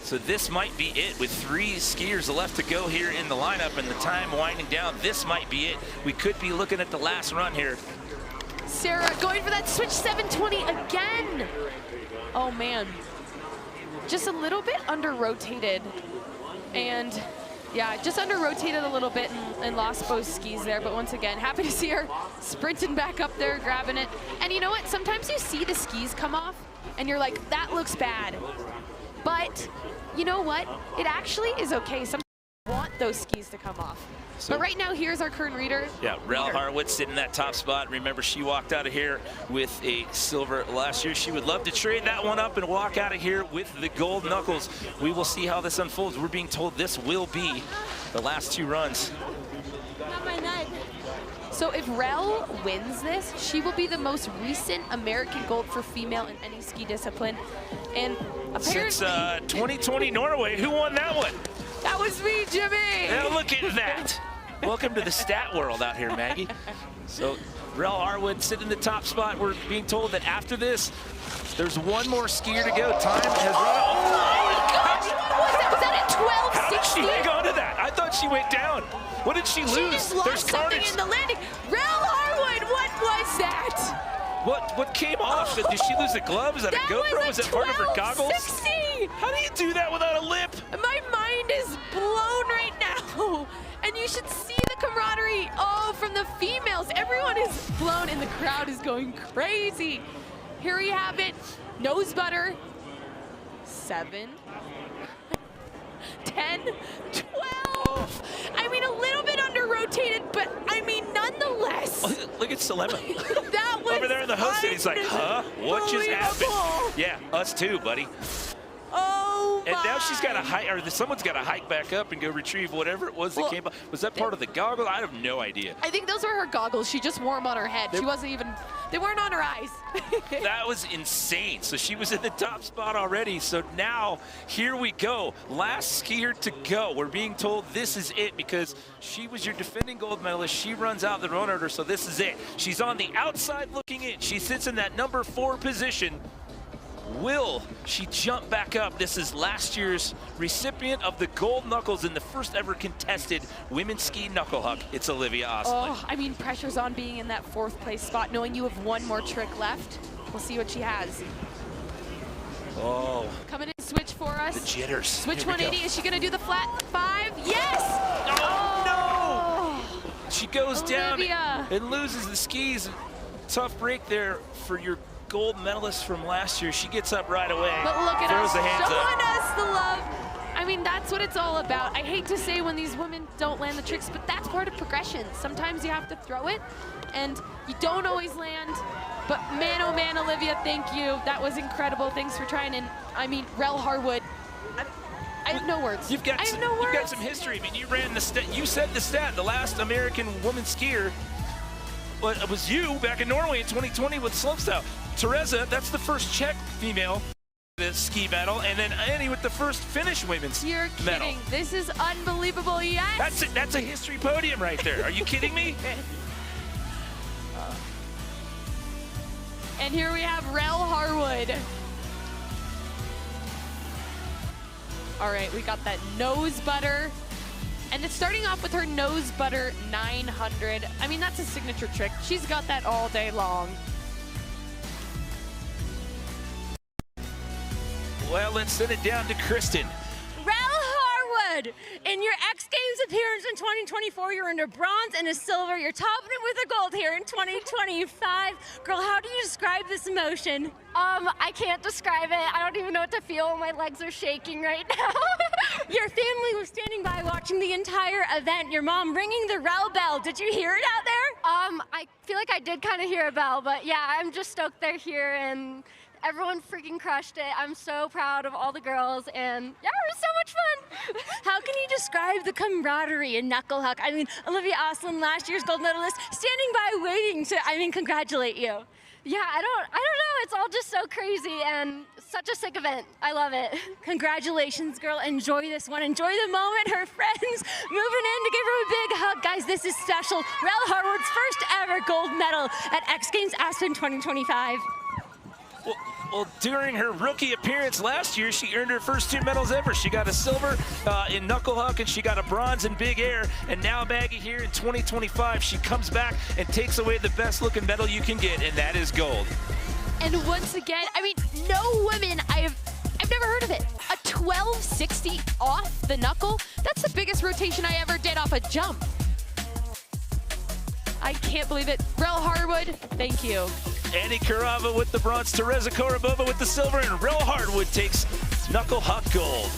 A: So this might be it with 3 skiers left to go here in the lineup and the time winding down. This might be it. We could be looking at the last run here.
G: Sarah going for that switch 720 again. Oh man, just a little bit under-rotated. And yeah, just under-rotated a little bit and lost both skis there. But once again, happy to see her sprinting back up there, grabbing it. And you know what? Sometimes you see the skis come off and you're like, that looks bad. But you know what? It actually is okay. Sometimes you want those skis to come off.
A: So,
G: but right now, here's our current reader.
A: Yeah, Rel Harwood sitting in that top spot. Remember, she walked out of here with a silver last year. She would love to trade that one up and walk out of here with the gold knuckles. We will see how this unfolds. We're being told this will be the last 2 runs.
G: Not my nut. So if Rel wins this, she will be the most recent American gold for female in any ski discipline. And apparently,
A: since 2020 Norway, who won that one?
G: That was me, Jimmy.
A: Now look at that. Welcome to the stat world out here, Maggie. So Rel Harwood sitting in the top spot. We're being told that after this, there's 1 more skier to go. Time has run out.
G: Oh my gosh, what was that? Was that a 1260?
A: How did she hang on to that? I thought she went down. What did she lose?
G: She just lost
A: There's
G: something
A: carnage.
G: in the landing. Rel Harwood, what was that?
A: What came off? Did she lose a glove? Is that a GoPro? Was that part of her goggles?
G: 1260.
A: How do you do that without a lip?
G: My mind is blown right now. And you should see the camaraderie, from the females. Everyone is blown and the crowd is going crazy. Here we have it, nose butter, 7, 10, 12. I mean, a little bit under-rotated, but I mean, nonetheless.
A: Look at Salema.
G: That was
A: over there in the host, and he's like, huh? What just happened? Yeah, us too, buddy.
G: Oh
A: And
G: my.
A: now she's got to hike, or someone's got to hike back up and go retrieve whatever it was that came up. Was that part of the goggle? I have no idea.
G: I think those were her goggles. She just wore them on her head. She wasn't even, they weren't on her eyes.
A: That was insane. So she was in the top spot already. So now, here we go. Last skier to go. We're being told this is it because she was your defending gold medalist. She runs out the run order, so this is it. She's on the outside looking in. She sits in that number 4 position. Will she jump back up? This is last year's recipient of the gold knuckles in the first ever contested women's ski knuckle huck. It's Olivia Ostlund.
G: Oh, I mean, pressure's on being in that 4th place spot, knowing you have one more trick left. We'll see what she has.
A: Oh.
G: Coming in switch for us.
A: The jitters.
G: Switch 180. Is she going to do the flat 5? Yes!
A: Oh, no! She goes
G: Olivia.
A: down and loses the skis. Tough break there for your gold medalist from last year. She gets up right away.
G: But look at
A: throws
G: us
A: the hands
G: showing
A: up.
G: us the love. I mean, that's what it's all about. I hate to say when these women don't land the tricks, but that's part of progression. Sometimes you have to throw it, and you don't always land. But man, oh man, Olivia, thank you. That was incredible. Thanks for trying. And I mean, Rel Harwood, I have no words.
A: You've got
G: I have no words.
A: You've got some history. I mean, you ran the you said the stat. The last American woman skier, well, it was you back in Norway in 2020 with slopestyle. Teresa, that's the first Czech female the ski medal, and then Annie with the first Finnish women's
G: You're
A: medal.
G: kidding. This is unbelievable. Yes.
A: That's a history podium right there. Are you kidding me?
G: And here we have Rel Harwood. All right, we got that nose butter. And it's starting off with her nose butter 900. I mean, that's a signature trick. She's got that all day long.
A: Well, let's send it down to Kristen.
H: Rel Harwood, in your X Games appearance in 2024, you're in a bronze and a silver. You're topping it with a gold here in 2025. Girl, how do you describe this emotion?
L: I can't describe it. I don't even know what to feel. My legs are shaking right now.
H: Your family was standing by watching the entire event. Your mom ringing the Rel bell. Did you hear it out there?
L: I feel like I did kind of hear a bell, but yeah, I'm just stoked they're here and everyone freaking crushed it. I'm so proud of all the girls, and yeah, it was so much fun.
H: How can you describe the camaraderie in Knuckle Huck? I mean, Olivia Ostlund, last year's gold medalist, standing by waiting to, congratulate you.
L: Yeah, I don't know. It's all just so crazy and such a sick event. I love it.
H: Congratulations, girl. Enjoy this one. Enjoy the moment. Her friends moving in to give her a big hug. Guys, this is special. Rel Harwood's first ever gold medal at X Games Aspen 2025.
A: Well, during her rookie appearance last year, she earned her first 2 medals ever. She got a silver in knuckle huck, and she got a bronze in big air. And now, Maggie, here in 2025, she comes back and takes away the best looking medal you can get, and that is gold.
G: And once again, I mean, no women, I've never heard of it. A 1260 off the knuckle? That's the biggest rotation I ever did off a jump. I can't believe it. Rel Harwood, thank you.
A: Annie Karava with the bronze, Teresa Korobova with the silver, and Rel Harwood takes knuckle huck gold.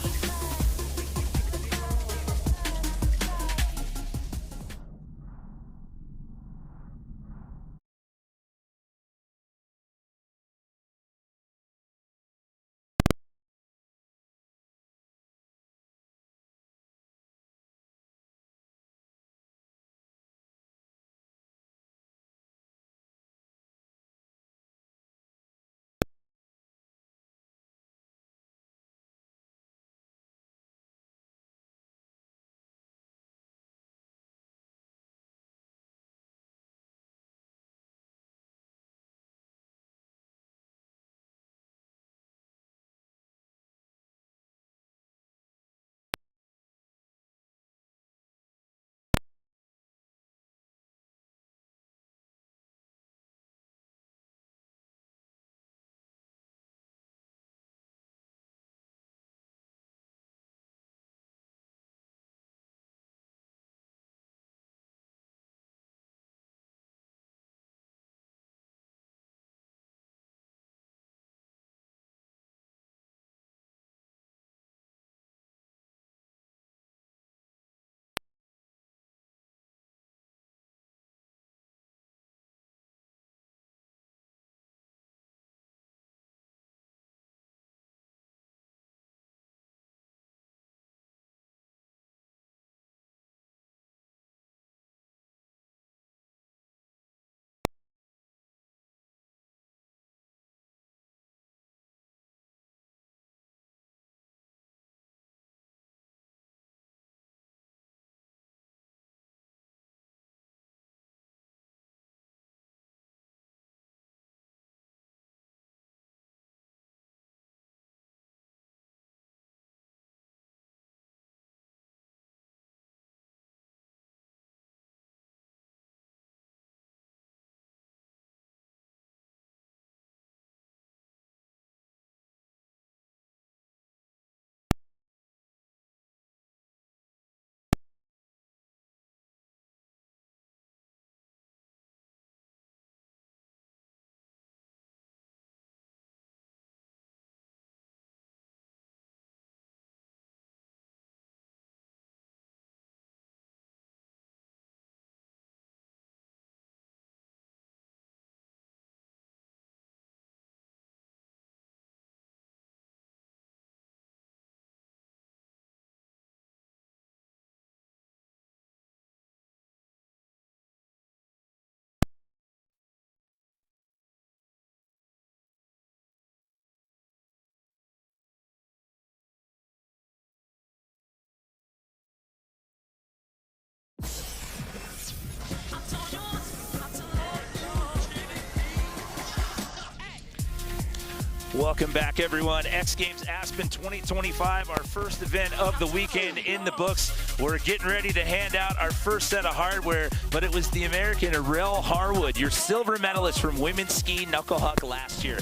A: Welcome back, everyone. X Games Aspen 2025, our first event of the weekend in the books. We're getting ready to hand out our first set of hardware, but it was the American Rel Harwood, your silver medalist from women's ski Knuckle Huck last year,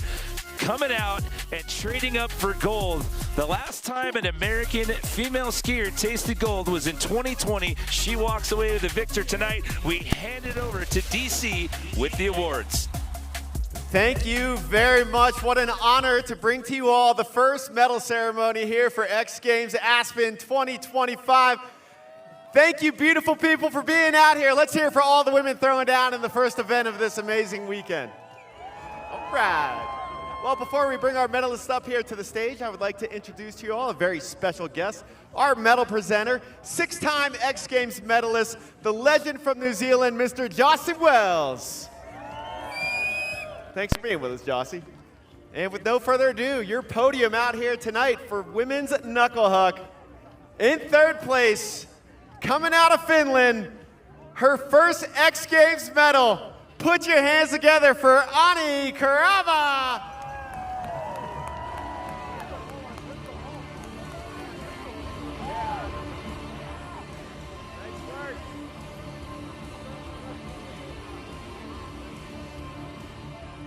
A: coming out and trading up for gold. The last time an American female skier tasted gold was in 2020. She walks away with the victor tonight. We hand it over to DC with the awards.
M: Thank you very much. What an honor to bring to you all the first medal ceremony here for X Games Aspen 2025. Thank you, beautiful people, for being out here. Let's hear it for all the women throwing down in the first event of this amazing weekend. All right. Well, before we bring our medalists up here to the stage, I would like to introduce to you all a very special guest, our medal presenter, 6-time X Games medalist, the legend from New Zealand, Mr. Jossie Wells. Thanks for being with us, Jossie. And with no further ado, your podium out here tonight for women's Knuckle Huck. In third place, coming out of Finland, her first X Games medal. Put your hands together for Ani Karava.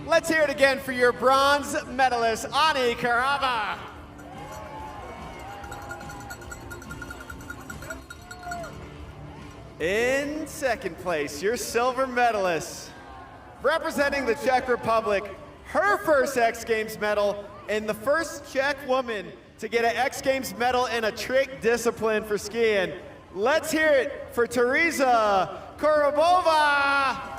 M: Let's hear it again for your bronze medalist, Ani Karava. In second place, your silver medalist, representing the Czech Republic, her first X Games medal, and the first Czech woman to get an X Games medal in a trick discipline for skiing. Let's hear it for Teresa Korobova.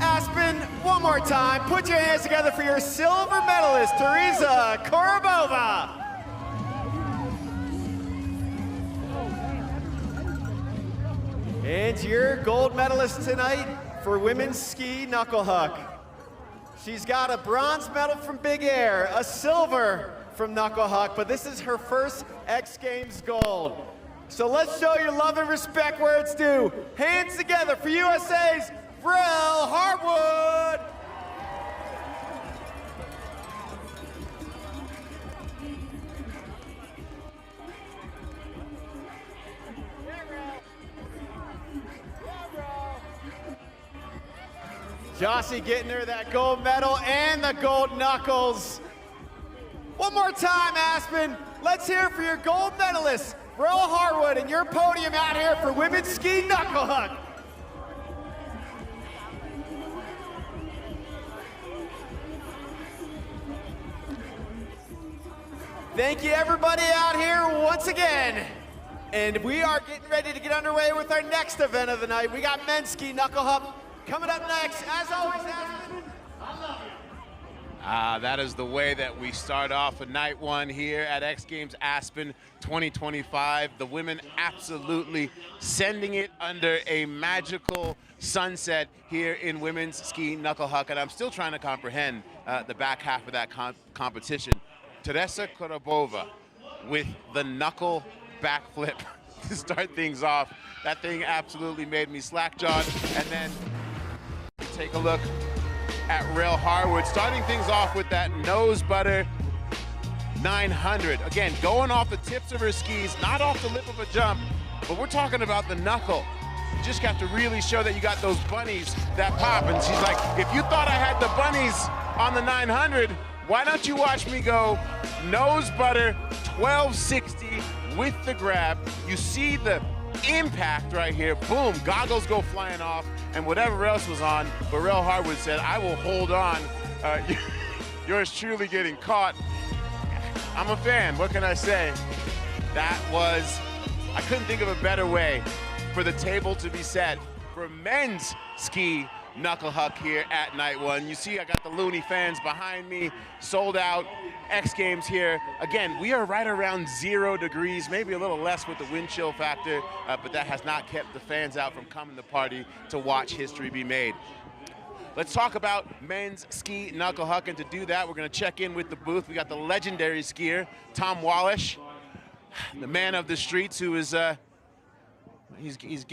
M: Aspen, one more time. Put your hands together for your silver medalist, Teresa Korobova. And your gold medalist tonight for women's ski Knuckle Huck. She's got a bronze medal from Big Air, a silver from Knuckle Huck, but this is her first X Games gold. So let's show your love and respect where it's due. Hands together for USA's Rel Harwood. Jossie getting her that gold medal and the gold knuckles. One more time, Aspen. Let's hear it for your gold medalist, Rel Harwood, and your podium out here for women's ski Knuckle Huck. Thank you, everybody out here once again. And we are getting ready to get underway with our next event of the night. We got men's ski Knuckle Huck coming up next. As always, Aspen, I love you.
E: That is the way that we start off a night one here at X Games Aspen 2025. The women absolutely sending it under a magical sunset here in women's ski Knuckle Huck. And I'm still trying to comprehend the back half of that competition. Teresa Korobova with the knuckle backflip to start things off. That thing absolutely made me slack-jawed. And then take a look at Rel Harwood, starting things off with that nose butter 900. Again, going off the tips of her skis, not off the lip of a jump, but we're talking about the knuckle. You just got to really show that you got those bunnies that pop. And she's like, if you thought I had the bunnies on the 900, why don't you watch me go nose butter 1260 with the grab. You see the impact right here. Boom, goggles go flying off, and whatever else was on, but Rel Harwood said, I will hold on. Yours truly getting caught. I'm a fan, what can I say? That was, I couldn't think of a better way for the table to be set for men's ski Knuckle Huck here at night one. You see I got the Looney fans behind me, sold out X Games here. Again, we are right around 0 degrees, maybe a little less with the wind chill factor, but that has not kept the fans out from coming to party to watch history be made. let's talk about men's ski knuckle huck, and to do that, we're going to check in with the booth. We got the legendary skier, Tom Wallish, the man of the streets, who is he's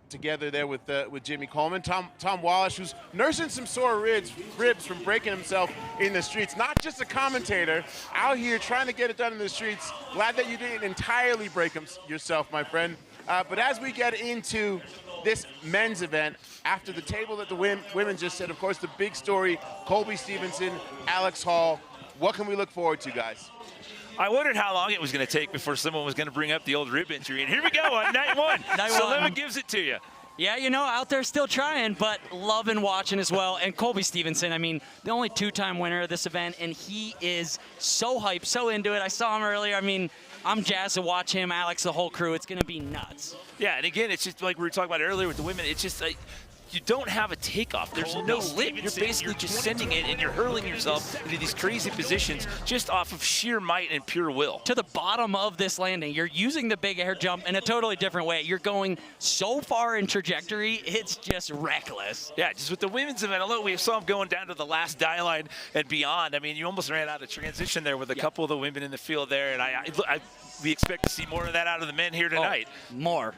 E: together there with Jimmy Coleman. Tom Wallish, who's nursing some sore ribs from breaking himself in the streets. Not just a commentator, out here trying to get it done in the streets. Glad that you didn't entirely break yourself, my friend. But as we get into this men's event, after the table that the women just said, of course, the big story, Colby Stevenson, Alex Hall. What can we look forward to, guys?
A: I wondered how long it was going to take before someone was going to bring up the old rib injury. And here we go on night one. Sullivan gives it to you.
N: Yeah, you know, out there still trying, but loving watching as well. And Colby Stevenson, I mean, the only two-time winner of this event, and he is so hyped, so into it. I saw him earlier. I mean, I'm jazzed to watch him, Alex, the whole crew. It's going to be nuts.
A: Yeah, and again, it's just like we were talking about earlier with the women. It's just like, you don't have a takeoff. There's no lip. You're basically just sending it, and you're hurling yourself into these crazy positions just off of sheer might and pure will.
N: To the bottom of this landing, you're using the big air jump in a totally different way. You're going so far in trajectory, it's just reckless.
A: Yeah, just with the women's event alone, we saw them going down to the last die line and beyond. I mean, you almost ran out of transition there with a couple of the women in the field there, and we expect to see more of that out of the men here tonight.
N: Oh, more.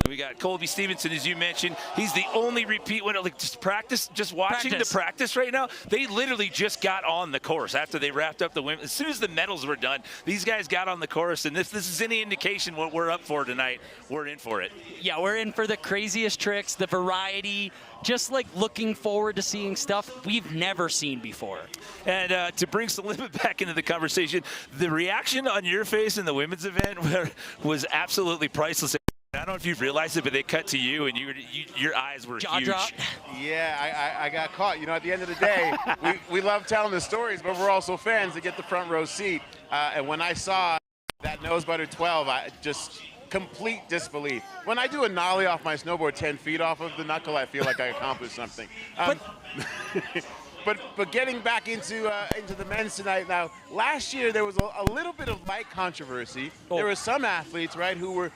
A: We got Colby Stevenson, as you mentioned. He's the only repeat winner. Like, just watching the practice right now, they literally just got on the course after they wrapped up the women. As soon as the medals were done, these guys got on the course, and if this is any indication what we're up for tonight, we're in for it.
N: Yeah, we're in for the craziest tricks, the variety, just like looking forward to seeing stuff we've never seen before.
A: And to bring Sullivan back into the conversation, the reaction on your face in the women's event was absolutely priceless. I don't know if you've realized it, but they cut to you, and your eyes were huge.
N: Drop.
E: Yeah, I got caught. You know, at the end of the day, we love telling the stories, but we're also fans that get the front row seat. And when I saw that nose butter 12, I just complete disbelief. When I do a nollie off my snowboard 10 feet off of the knuckle, I feel like I accomplished something. But getting back into the men's tonight now, last year there was a little bit of light controversy. There were some athletes, right, who were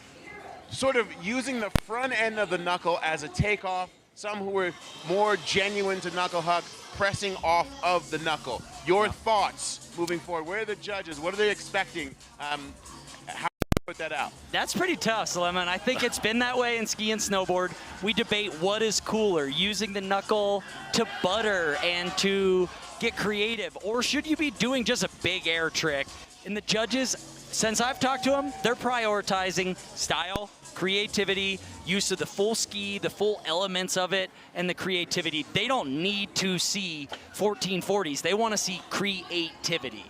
E: sort of using the front end of the knuckle as a takeoff, some who were more genuine to knuckle huck, pressing off of the knuckle. Your thoughts moving forward? Where are the judges? What are they expecting? How do you put that out?
N: That's pretty tough, Suleiman. I think it's been that way in ski and snowboard. We debate what is cooler, using the knuckle to butter and to get creative, or should you be doing just a big air trick? And the judges, since I've talked to them, they're prioritizing style, creativity, use of the full ski, the full elements of it, and the creativity. They don't need to see 1440s. They want to see creativity.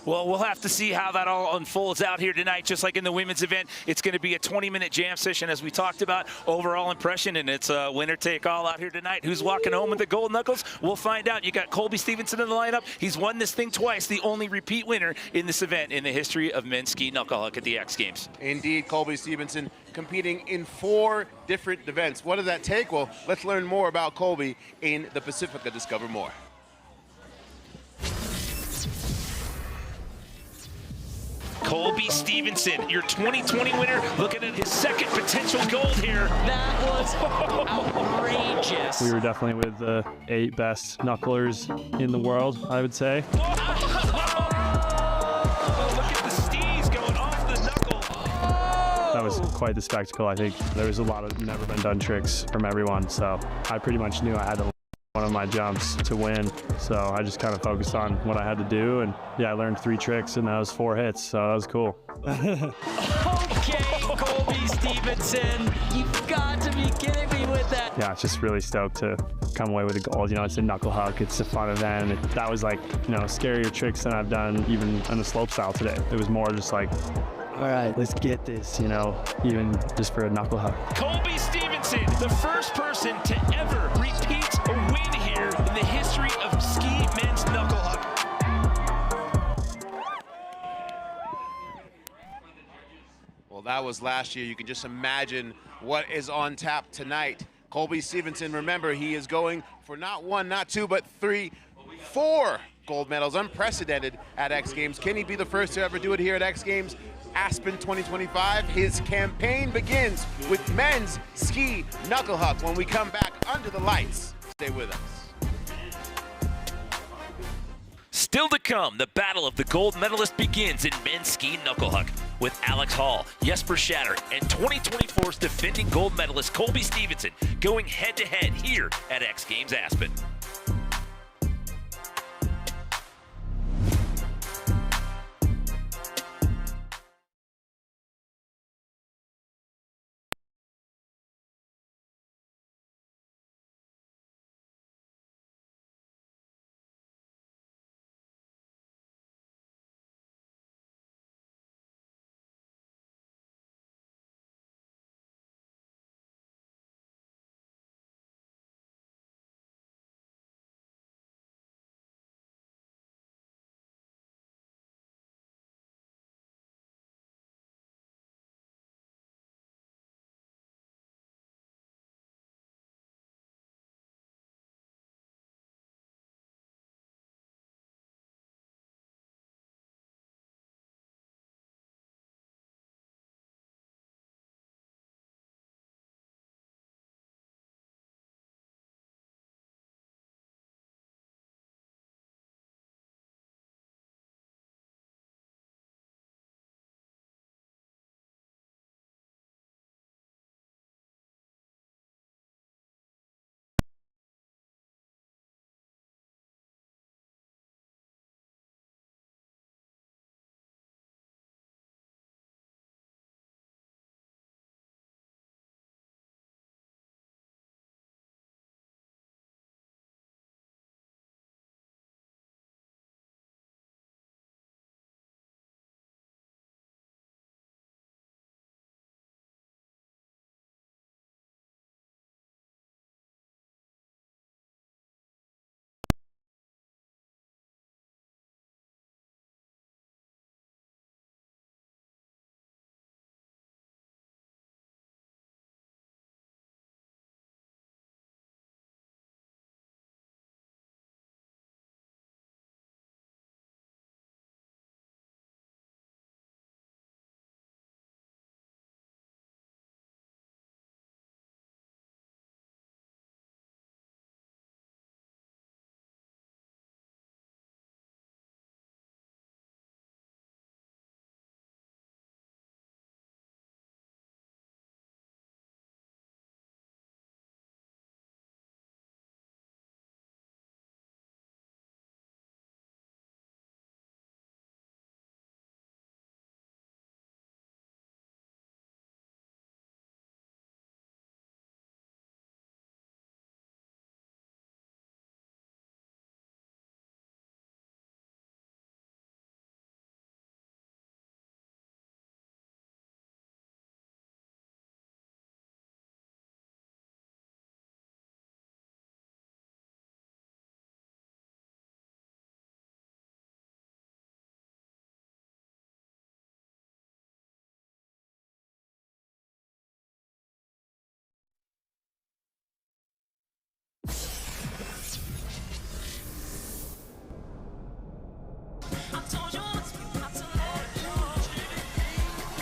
A: Well, we'll have to see how that all unfolds out here tonight. Just like in the women's event, it's going to be a 20-minute jam session, as we talked about. Overall impression, and it's a winner-take-all out here tonight. Who's walking home with the gold knuckles? We'll find out. You got Colby Stevenson in the lineup. He's won this thing twice, the only repeat winner in this event in the history of men's ski knuckle huck at the X Games.
E: Indeed, Colby Stevenson competing in 4 different events. What does that take? Well, let's learn more about Colby in the Pacifica Discover More.
A: Colby Stevenson, your 2020 winner, looking at his second potential gold here.
N: That was outrageous.
O: We were definitely with the 8 best knucklers in the world, I would say.
A: Oh, look at the steez going off the knuckle.
O: That was quite the spectacle. I think there was a lot of never been done tricks from everyone, so I pretty much knew I had to one of my jumps to win, so I just kind of focused on what I had to do, and yeah, I learned 3 tricks, and that was 4 hits, so that was cool.
N: Okay, Colby Stevenson, you've got to be kidding me with that.
O: Yeah, just really stoked to come away with a gold. You know, it's a knuckle huck, it's a fun event. That was like, you know, scarier tricks than I've done even on the slope style today. It was more just like, all right, let's get this, you know, even just for a knuckle huck.
A: Colby Stevenson, the first person to ever repeat a win here in the history of ski men's knuckle huck.
E: Well, that was last year. You can just imagine what is on tap tonight. Colby Stevenson, remember, he is going for not 1, not 2, but 3, 4 gold medals, unprecedented at X Games. Can he be the first to ever do it here at X Games? Aspen 2025. His campaign begins with men's ski knuckle huck when we come back under the lights Stay with us.
A: Still to come, the battle of the gold medalist begins in men's ski knuckle huck with Alex Hall, Jesper Shatter, and 2024's defending gold medalist Colby Stevenson going head-to-head here at X Games Aspen.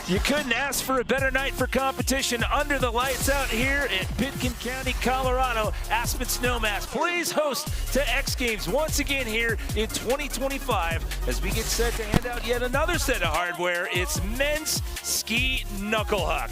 A: You couldn't ask for a better night for competition under the lights out here at Pitkin County, Colorado. Aspen Snowmass plays host to X Games once again here in 2025 as we get set to hand out yet another set of hardware. It's men's ski knuckle huck.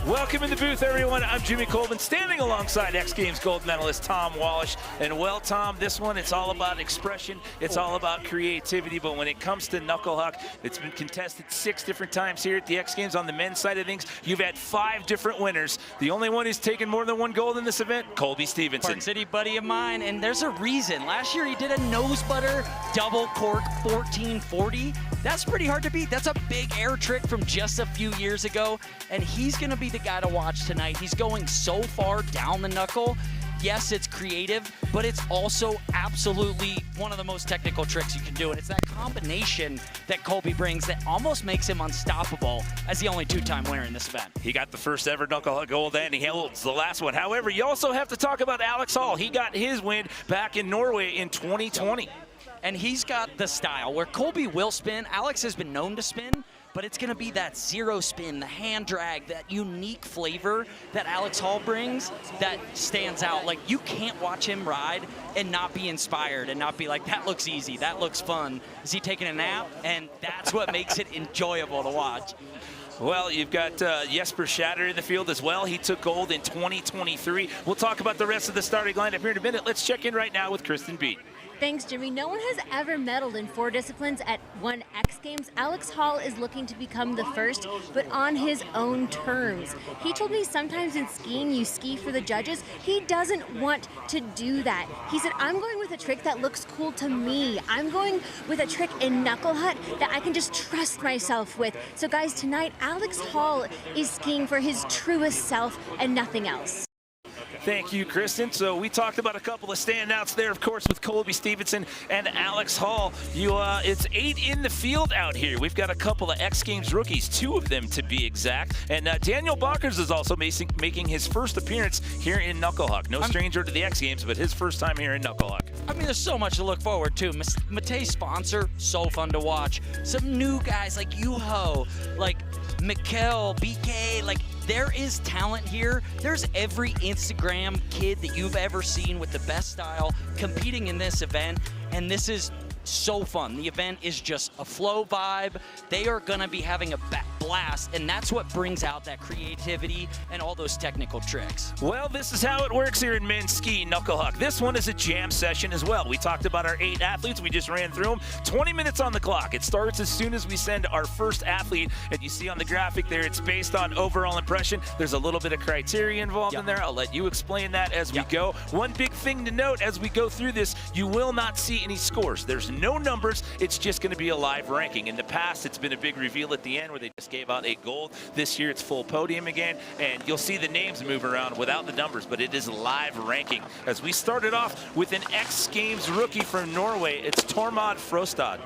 A: Welcome in the booth, everyone. I'm Jimmy Colvin, standing alongside X Games gold medalist Tom Wallish. And well, Tom, this one, it's all about expression. It's all about creativity. But when it comes to knuckle huck, it's been contested 6 different times here at the X Games. On the men's side of things, you've had 5 different winners. The only one who's taken more than 1 gold in this event, Colby Stevenson.
N: Park City buddy of mine, and there's a reason. Last year he did a nose butter double cork 1440. That's pretty hard to beat. That's a big air trick from just a few years ago, and he's gonna be the guy to watch tonight. He's going so far down the knuckle. Yes, it's creative, but it's also absolutely one of the most technical tricks you can do. And it's that combination that Colby brings that almost makes him unstoppable as the only 2-time winner in this event.
A: He got the first ever knuckle huck gold and he holds the last one. However, you also have to talk about Alex Hall. He got his win back in Norway in 2020.
N: And he's got the style where Colby will spin. Alex has been known to spin, but it's gonna be that zero spin, the hand drag, that unique flavor that Alex Hall brings that stands out. Like, you can't watch him ride and not be inspired and not be like, that looks easy, that looks fun. Is he taking a nap? And that's what makes it enjoyable to watch.
A: Well, you've got Jesper Shatter in the field as well. He took gold in 2023. We'll talk about the rest of the starting lineup here in a minute. Let's check in right now with Kristen Beat.
H: Thanks, Jimmy. No one has ever medaled in 4 disciplines at one X Games. Alex Hall is looking to become the first, but on his own terms. He told me sometimes in skiing, you ski for the judges. He doesn't want to do that. He said, I'm going with a trick that looks cool to me. I'm going with a trick in Knuckle Hut that I can just trust myself with. So guys, tonight, Alex Hall is skiing for his truest self and nothing else.
A: Thank you, Kristen. So we talked about a couple of standouts there, of course, with Colby Stevenson and Alex Hall. It's 8 in the field out here. We've got a couple of X Games rookies, 2 of them to be exact. And Daniel Bockers is also making his first appearance here in Knuckle Huck. No stranger to the X Games, but his first time here in Knuckle Huck.
N: I mean, there's so much to look forward to. Matei's sponsor, so fun to watch. Some new guys like Yuho, like Mikkel, BK, like, there is talent here. There's every Instagram kid that you've ever seen with the best style competing in this event, and this is so fun. The event is just a flow vibe. They are gonna be having a blast, and that's what brings out that creativity and all those technical tricks.
A: Well, this is how it works here in men's ski Knuckle Huck. This one is a jam session as well. We talked about our 8 athletes. We just ran through them. 20 minutes on the clock. It starts as soon as we send our first athlete, and you see on the graphic there, it's based on overall impression. There's a little bit of criteria involved in there. I'll let you explain that as we go. One big thing to note as we go through this, you will not see any scores. There's no numbers. It's just going to be a live ranking. In the past, it's been a big reveal at the end where they just gave out 8 gold. This year, it's full podium again, and you'll see the names move around without the numbers, but it is live ranking. As we started off with an X Games rookie from Norway, it's Tormod Frostad.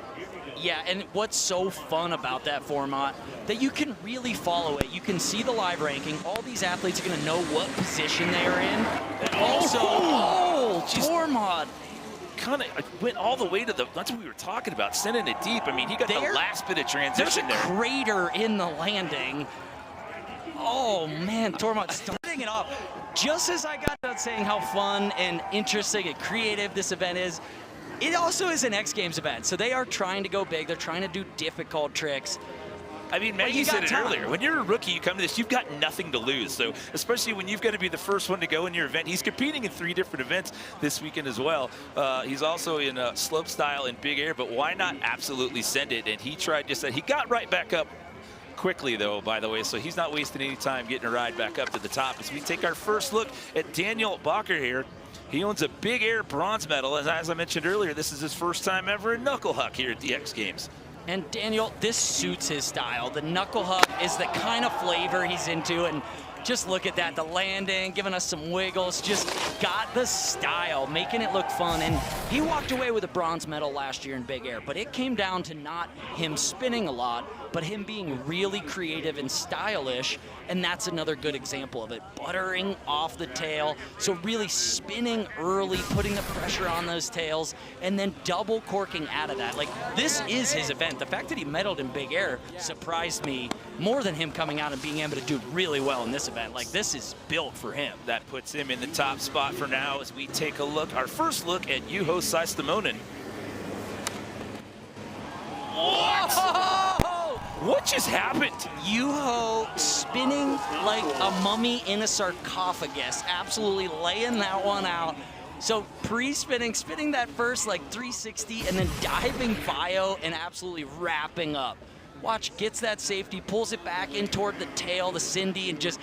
N: Yeah, and what's so fun about that format, that you can really follow it. You can see the live ranking. All these athletes are going to know what position they are in. And also, Tormod
A: kind of went all the way to the, that's what we were talking about, sending it deep. I mean, he got the last bit of transition there.
N: There's a crater in the landing. Oh man, Tormod starting it off. Just as I got done saying how fun and interesting and creative this event is, it also is an X Games event. So they are trying to go big. They're trying to do difficult tricks.
A: I mean, Maggie said it earlier. When you're a rookie, you come to this, you've got nothing to lose. So especially when you've got to be the first one to go in your event. He's competing in 3 different events this weekend as well. He's also in slope style and big air, but why not absolutely send it? And he tried just that. He got right back up quickly, though, by the way, so he's not wasting any time getting a ride back up to the top. As we take our first look at Daniel Bocker here, he owns a big air bronze medal. As I mentioned earlier, this is his first time ever in Knuckle Huck here at the X Games.
N: And Daniel, this suits his style. The Knuckle Huck is the kind of flavor he's into, and just look at that, the landing, giving us some wiggles, just got the style, making it look fun. And he walked away with a bronze medal last year in big air, but it came down to not him spinning a lot, but him being really creative and stylish, and that's another good example of it. Buttering off the tail, so really spinning early, putting the pressure on those tails, and then double corking out of that. Like, this is his event. The fact that he medaled in big air surprised me more than him coming out and being able to do really well in this event. Like, this is built for him.
A: That puts him in the top spot for now as we take a look, our first look at Juho Saistamonen.
N: What?
A: What just happened?
N: Juho spinning like a mummy in a sarcophagus, absolutely laying that one out. So pre-spinning, spinning that first like 360 and then diving bio and absolutely wrapping up. Watch, gets that safety, pulls it back in toward the tail, the Cindy, and just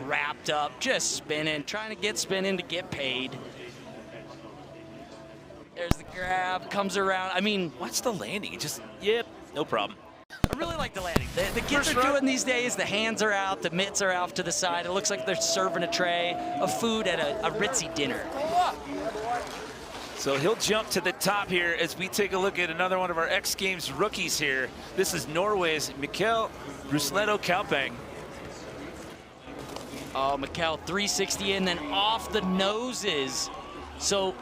N: wrapped up, just spinning, trying to get spinning to get paid. There's the grab, comes around. I mean,
A: what's the landing? Just, yep, no problem.
N: I really like the landing. The kids are doing these days, the hands are out, the mitts are off to the side. It looks like they're serving a tray of food at a ritzy dinner.
A: So he'll jump to the top here as we take a look at another one of our X Games rookies here. This is Norway's Mikkel Rusleto Kaupang.
N: Oh, Mikkel 360 and then off the noses. So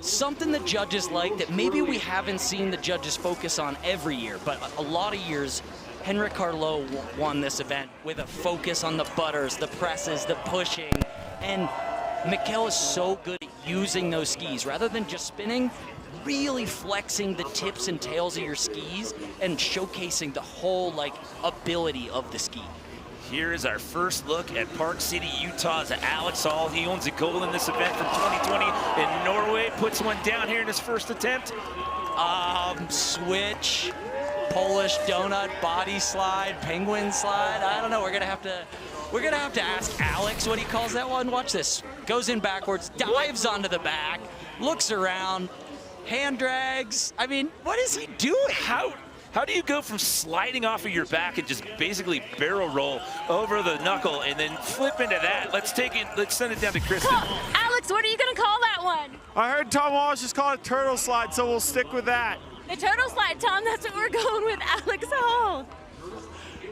N: something the judges like that maybe we haven't seen the judges focus on every year, but a lot of years, Henrik Carlo won this event with a focus on the butters, the presses, the pushing, and Mikkel is so good at using those skis. Rather than just spinning, really flexing the tips and tails of your skis and showcasing the whole ability of the ski.
A: Here is our first look at Park City, Utah's Alex Hall. He owns a goal in this event from 2020 in Norway. Puts one down here in his first attempt.
N: Switch, Polish donut, body slide, penguin slide. I don't know. We're gonna have to ask Alex what he calls that one. Watch this. Goes in backwards, dives onto the back, looks around, hand drags. I mean, what is he doing?
A: How do you go from sliding off of your back and just basically barrel roll over the knuckle and then flip into that? Let's send it down to Kristen.
H: Alex, what are you going to call that one?
O: I heard Tom Walsh just call it turtle slide, so we'll stick with that.
H: The turtle slide, Tom. That's what we're going with, Alex Hall.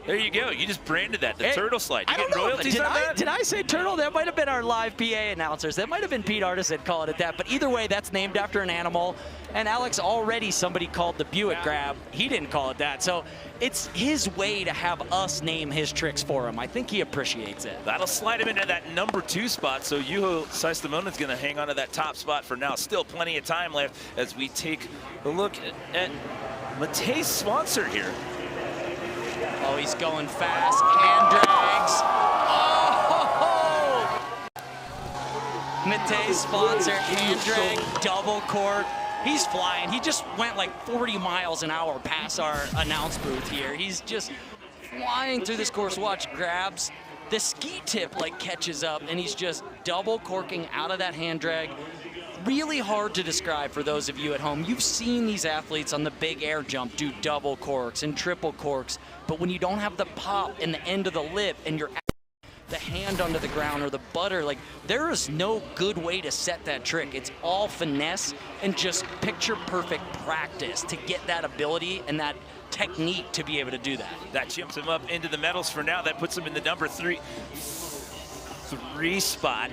A: There you go. You just branded that, the turtle slide. You
N: I don't
A: getting
N: know.
A: royalties on that?
N: Did I say turtle? That might have been our live PA announcers. That might have been Pete Artisan calling it that. But either way, that's named after an animal. And Alex, already somebody called the Buick grab. He didn't call it that. So it's his way to have us name his tricks for him. I think he appreciates it.
A: That'll slide him into that #2 spot. So Juho Saistamona's going to hang on to that top spot for now. Still plenty of time left as we take a look at Matej's sponsor here.
N: Oh, he's going fast. Hand drags. Oh! Matej's sponsor, hand drag, double cork. He's flying. He just went like 40 miles an hour past our announce booth here. He's just flying through this course. Watch, grabs. The ski tip catches up, and he's just double corking out of that hand drag. Really hard to describe for those of you at home. You've seen these athletes on the big air jump do double corks and triple corks, but when you don't have the pop in the end of the lip and you're the hand onto the ground or the butter, there is no good way to set that trick. It's all finesse and just picture perfect practice to get that ability and that technique to be able to do that.
A: That jumps him up into the medals for now. That puts him in the #3 spot.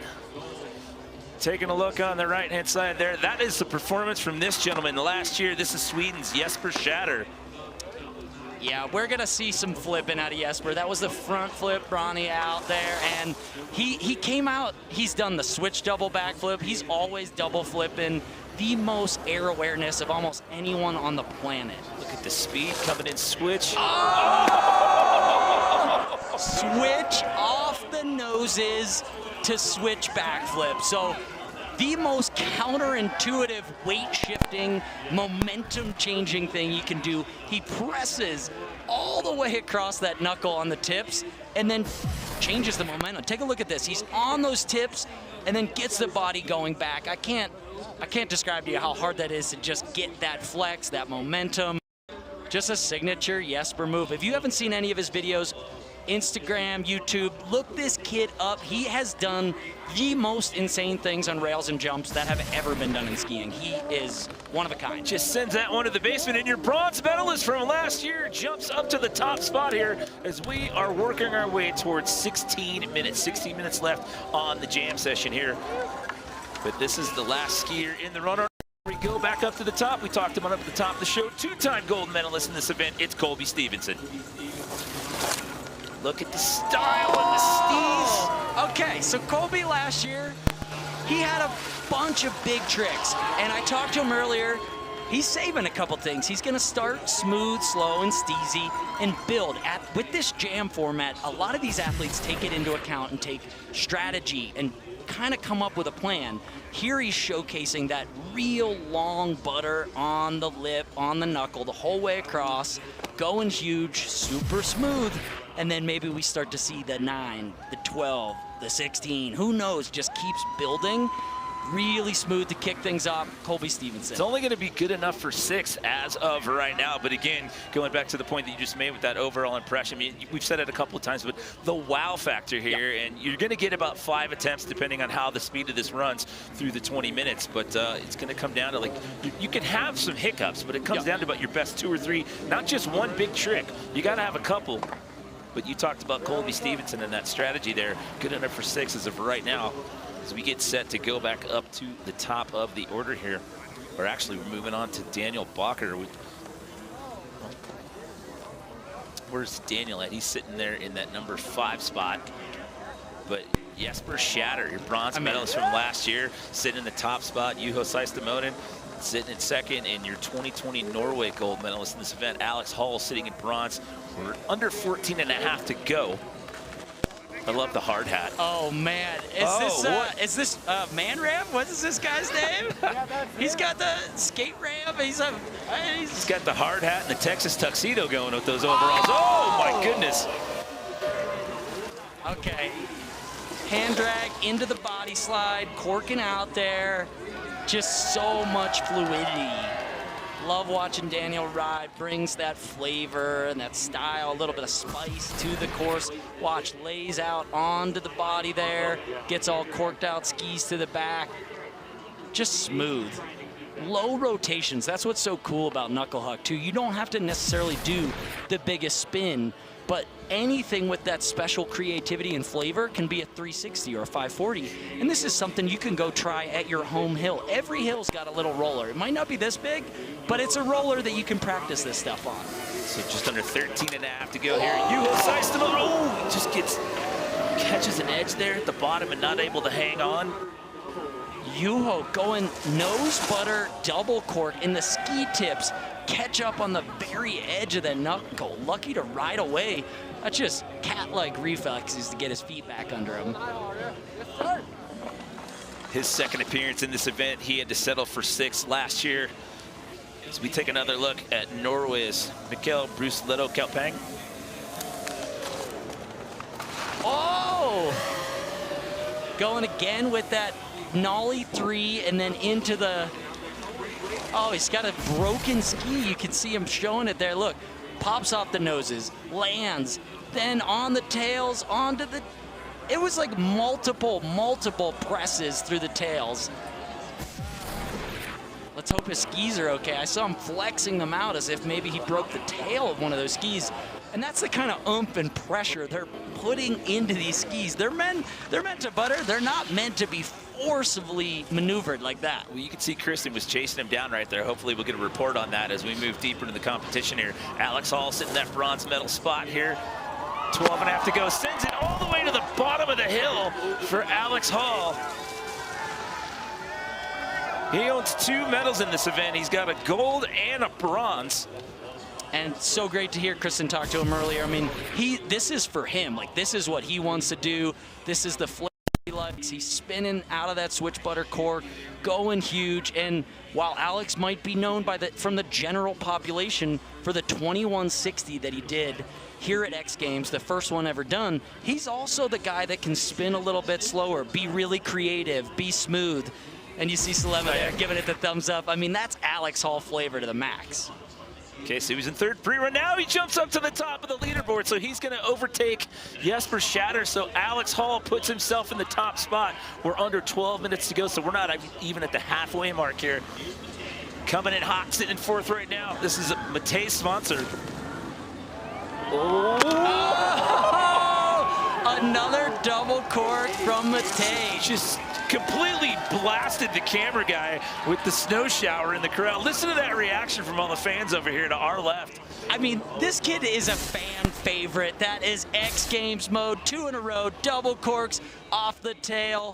A: Taking a look on the right-hand side there. That is the performance from this gentleman last year. This is Sweden's Jesper Shatter.
N: Yeah, we're gonna see some flipping out of Jesper. That was the front flip, Bronny out there, and he came out, he's done the switch double backflip. He's always double flipping. The most air awareness of almost anyone on the planet.
A: Look at the speed coming in switch.
N: Oh! Switch off the noses to switch backflip. So the most counterintuitive weight shifting, momentum changing thing you can do. He presses all the way across that knuckle on the tips and then changes the momentum. Take a look at this. He's on those tips and then gets the body going back. I can't describe to you how hard that is to just get that flex, that momentum. Just a signature Jesper move. If you haven't seen any of his videos, Instagram, YouTube, look this kid up. He has done the most insane things on rails and jumps that have ever been done in skiing. He is one of a kind.
A: Just sends that one to the basement, and your bronze medalist from last year jumps up to the top spot here as we are working our way towards 16 minutes. 16 minutes left on the jam session here. But this is the last skier in the runner. We go back up to the top. We talked about up at the top of the show. Two-time gold medalist in this event. It's Colby Stevenson. Look at the style of the skis.
N: Okay, so Colby last year, he had a bunch of big tricks. And I talked to him earlier. He's saving a couple things. He's going to start smooth, slow, and steezy and build. With this jam format, a lot of these athletes take it into account and take strategy and kind of come up with a plan. Here he's showcasing that real long butter on the lip, on the knuckle, the whole way across, going huge, super smooth. And then maybe we start to see the 9, the 12, the 16, who knows, just keeps building. Really smooth to kick things off, Colby Stevenson.
A: It's only going to be good enough for 6 as of right now. But again, going back to the point that you just made with that overall impression, I mean, we've said it a couple of times, but the wow factor here, and you're going to get about 5 attempts depending on how the speed of this runs through the 20 minutes. But it's going to come down to, you can have some hiccups, but it comes down to about your best 2 or 3, not just one big trick. You got to have a couple. But you talked about Colby Stevenson and that strategy there. Good enough for 6 as of right now. As we get set to go back up to the top of the order here. We're actually moving on to Daniel Bacher. Where's Daniel at? He's sitting there in that number 5 spot. But Jesper Shatter, your bronze medalist from last year, sitting in the top spot. Juho Seistamonen sitting in second, and your 2020 Norway gold medalist in this event, Alex Hall, sitting in bronze. We're under 14 and a half to go. I love the hard hat.
N: Oh man, is this Man Ram? What is this guy's name? He's got the skate ramp. He's
A: got the hard hat and the Texas tuxedo going with those overalls. Oh my goodness.
N: Okay, hand drag into the body slide, corking out there. Just so much fluidity. Love watching Daniel ride, brings that flavor and that style, a little bit of spice to the course. Watch, lays out onto the body there, gets all corked out, skis to the back. Just smooth. Low rotations, that's what's so cool about Knuckle Huck too. You don't have to necessarily do the biggest spin, but anything with that special creativity and flavor can be a 360 or a 540. And this is something you can go try at your home hill. Every hill's got a little roller. It might not be this big, but it's a roller that you can practice this stuff on.
A: So just under 13 and a half to go here. Juho Seistamonen, oh, he just catches an edge there at the bottom and not able to hang on.
N: Juho going nose butter double cork in the ski tips. Catch up on the very edge of the knuckle. Lucky to ride away. That's just cat-like reflexes to get his feet back under him.
A: His second appearance in this event, he had to settle for 6th last year. As we take another look at Norway's Mikkel Bruce-Leto Kaupang.
N: Oh! Going again with that nollie 3 and then into the... Oh, he's got a broken ski. You can see him showing it there. Look, pops off the noses, lands, then on the tails, onto the... It was like multiple presses through the tails. Let's hope his skis are okay. I saw him flexing them out as if maybe he broke the tail of one of those skis. And that's the kind of oomph and pressure they're putting into these skis. They're meant to butter. They're not meant to be forcibly maneuvered like that.
A: Well, you can see Kristen was chasing him down right there. Hopefully we'll get a report on that as we move deeper into the competition here. Alex Hall sitting in that bronze medal spot here. 12 and a half to go. Sends it all the way to the bottom of the hill for Alex Hall. He owns 2 medals in this event. He's got a gold and a bronze.
N: And so great to hear Kristen talk to him earlier. I mean, this is for him. Like, this is what he wants to do. This is the flavor he likes. He's spinning out of that switch butter cork, going huge. And while Alex might be known from the general population for the 2160 that he did here at X Games, the first one ever done, he's also the guy that can spin a little bit slower, be really creative, be smooth. And you see Salema there giving it the thumbs up. I mean, that's Alex Hall flavor to the max.
A: Okay, so he's in 3rd pre-run. Now he jumps up to the top of the leaderboard, so he's going to overtake Jesper Shatter. So Alex Hall puts himself in the top spot. We're under 12 minutes to go, so we're not even at the halfway mark here. Coming in hot, sitting in 4th right now. This is Matej Svanser.
N: Oh! Another double cork from Matej.
A: Just completely blasted the camera guy with the snow shower in the crowd. Listen to that reaction from all the fans over here to our left.
N: I mean, this kid is a fan favorite. That is X Games mode, 2 in a row, double corks off the tail.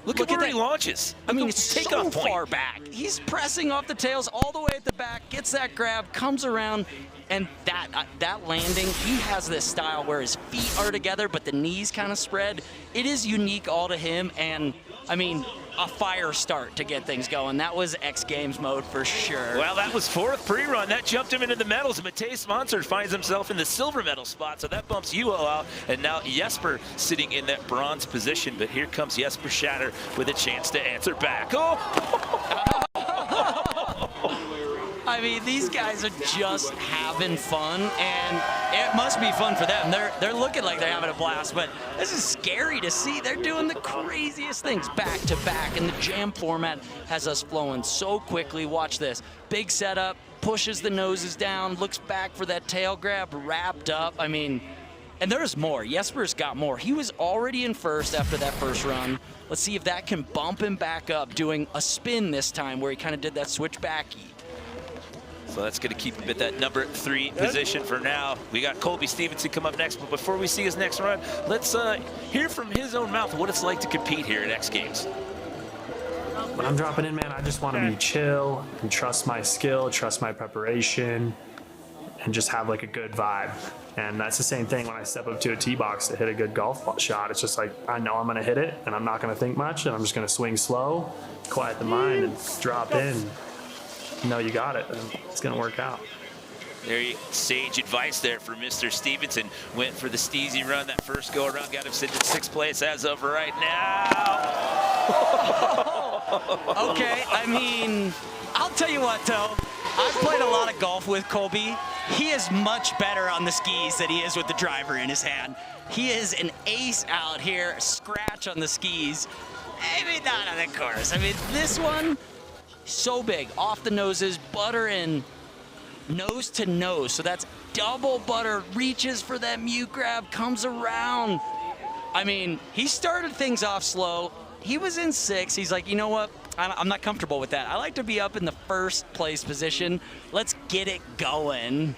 A: Look at where he launches.
N: I mean, it's so far back. He's pressing off the tails all the way at the back, gets that grab, comes around, and that landing, he has this style where his feet are together, but the knees kind of spread. It is unique all to him, and I mean, a fire start to get things going. That was X Games mode for sure.
A: Well, that was 4th pre-run. That jumped him into the medals. Matej Svanser finds himself in the silver medal spot, so that bumps Juho out. And now Jesper sitting in that bronze position. But here comes Jesper Shatter with a chance to answer back. Oh!
N: I mean, these guys are just having fun, and it must be fun for them. They're looking like they're having a blast, but this is scary to see. They're doing the craziest things back to back, and the jam format has us flowing so quickly. Watch this. Big setup, pushes the noses down, looks back for that tail grab, wrapped up. I mean, And there's more. Jesper's got more. He was already in first after that first run. Let's see if that can bump him back up, doing a spin this time where he kind of did that switchbacky.
A: So that's going to keep him at that number 3 position for now. We got Colby Stevenson come up next, but before we see his next run, let's hear from his own mouth what it's like to compete here at X Games.
O: When I'm dropping in, man, I just want to be chill and trust my skill, trust my preparation, and just have like a good vibe. And that's the same thing when I step up to a tee box to hit a good golf shot. It's just like, I know I'm going to hit it, and I'm not going to think much, and I'm just going to swing slow, quiet the mind, and drop in. You know you got it, and it's going to work out.
A: Very sage advice there for Mr. Stevenson. Went for the steezy run that first go around, got him sitting in 6th place as of right now.
N: Okay, I mean, I'll tell you what, though. I've played a lot of golf with Colby. He is much better on the skis than he is with the driver in his hand. He is an ace out here, scratch on the skis. Maybe not on the course. I mean, this one, so big, off the noses, butter in, nose to nose. So that's double butter, reaches for that mute grab, comes around. I mean, he started things off slow. He was in 6th. He's like, you know what? I'm not comfortable with that. I like to be up in the 1st place position. Let's get it going.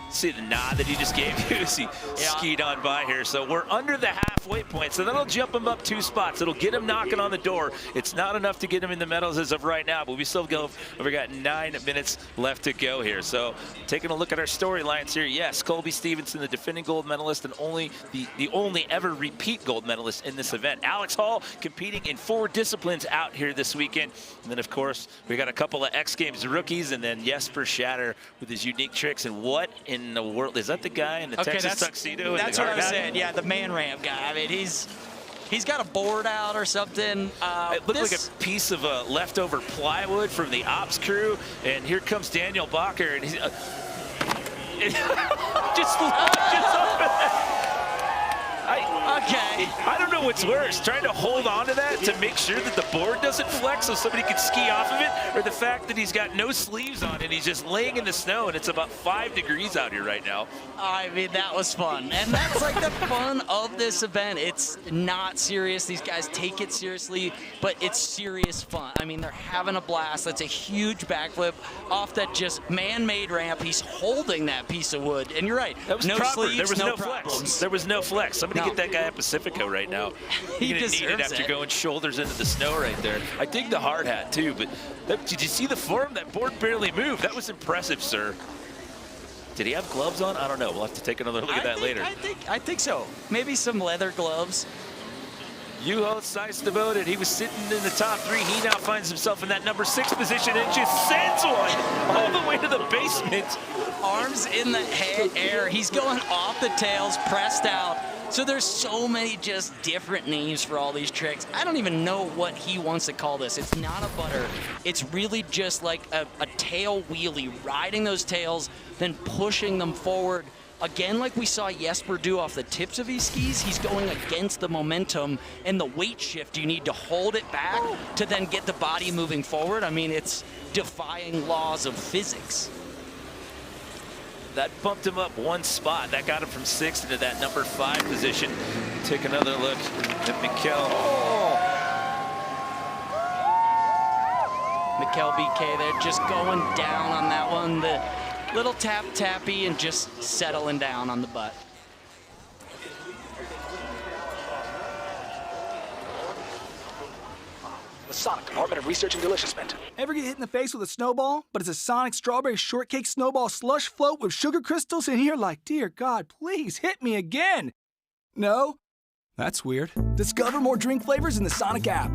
A: See the nod that he just gave you as he skied on by here. So we're under the halfway point, so that'll jump him up 2 spots. It'll get him knocking on the door. It's not enough to get him in the medals as of right now, but we still go. We got 9 minutes left to go here. So taking a look at our storylines here, yes, Colby Stevenson, the defending gold medalist and the only ever repeat gold medalist in this event. Alex Hall competing in 4 disciplines out here this weekend. And then, of course, we got a couple of X Games rookies, and then Jesper Shatter with his unique tricks. And what in the world is that? The guy in the Texas tuxedo?
N: That's what I was saying. Yeah, the man ramp guy. I mean, he's got a board out or something.
A: It looked like a piece of leftover plywood from the ops crew. And here comes Daniel Bacher, and he's just lunges over I don't know what's worse, trying to hold on to that to make sure that the board doesn't flex so somebody can ski off of it, or the fact that he's got no sleeves on and he's just laying in the snow, and it's about 5 degrees out here right now.
N: I mean, that was fun. And that's like the fun of this event. It's not serious. These guys take it seriously, but it's serious fun. I mean, they're having a blast. That's a huge backflip off that just man-made ramp. He's holding that piece of wood. And you're right.
A: That was
N: no
A: proper.
N: sleeves,
A: There was no
N: problems.
A: flex. There was no flex. Somebody get that guy a Pacifico right now.
N: He
A: You're gonna need it after going shoulders into the snow right there. I dig the hard hat too, but did you see the form? That board barely moved. That was impressive, sir. Did he have gloves on? I don't know. We'll have to take another look at that later.
N: I think so. Maybe some leather gloves.
A: Juho Seist-Devoted, he was sitting in the top 3. He now finds himself in that number 6 position and just sends one all the way to the basement.
N: Arms in the air. He's going off the tails, pressed out. So there's so many just different names for all these tricks. I don't even know what he wants to call this. It's not a butter. It's really just like a tail wheelie, riding those tails, then pushing them forward. Again, like we saw Jesper do off the tips of his skis, he's going against the momentum and the weight shift you need to hold it back to then get the body moving forward. I mean, it's defying laws of physics.
A: That bumped him up 1 spot. That got him from 6th into that number 5 position. Take another look at Mikkel.
N: Mikkel BK there just going down on that one. The little tap-tappy and just settling down on the butt.
P: The Sonic Department of Research and Deliciousment. Ever get hit in the face with a snowball, but it's a Sonic strawberry shortcake snowball slush float with sugar crystals, and you're like, dear God, please hit me again? No? That's weird. Discover more drink flavors in the Sonic app.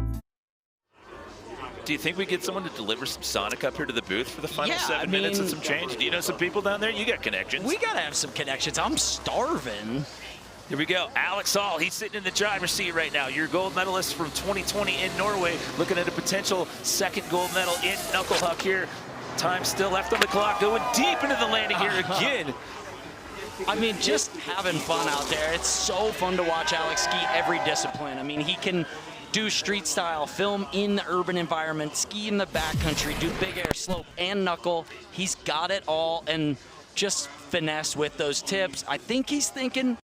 A: Do you think we get someone to deliver some Sonic up here to the booth for the final 7 minutes and some change? Do you know some people down there? You got connections.
N: We got to have some connections. I'm starving.
A: Here we go. Alex Hall, he's sitting in the driver's seat right now. Your gold medalist from 2020 in Norway, looking at a potential 2nd gold medal in Knuckle Huck here. Time still left on the clock, going deep into the landing here again.
N: I mean, just having fun out there. It's so fun to watch Alex ski every discipline. I mean, he can do street style, film in the urban environment, ski in the backcountry, do big air, slope, and knuckle. He's got it all, and just finesse with those tips. I think he's thinking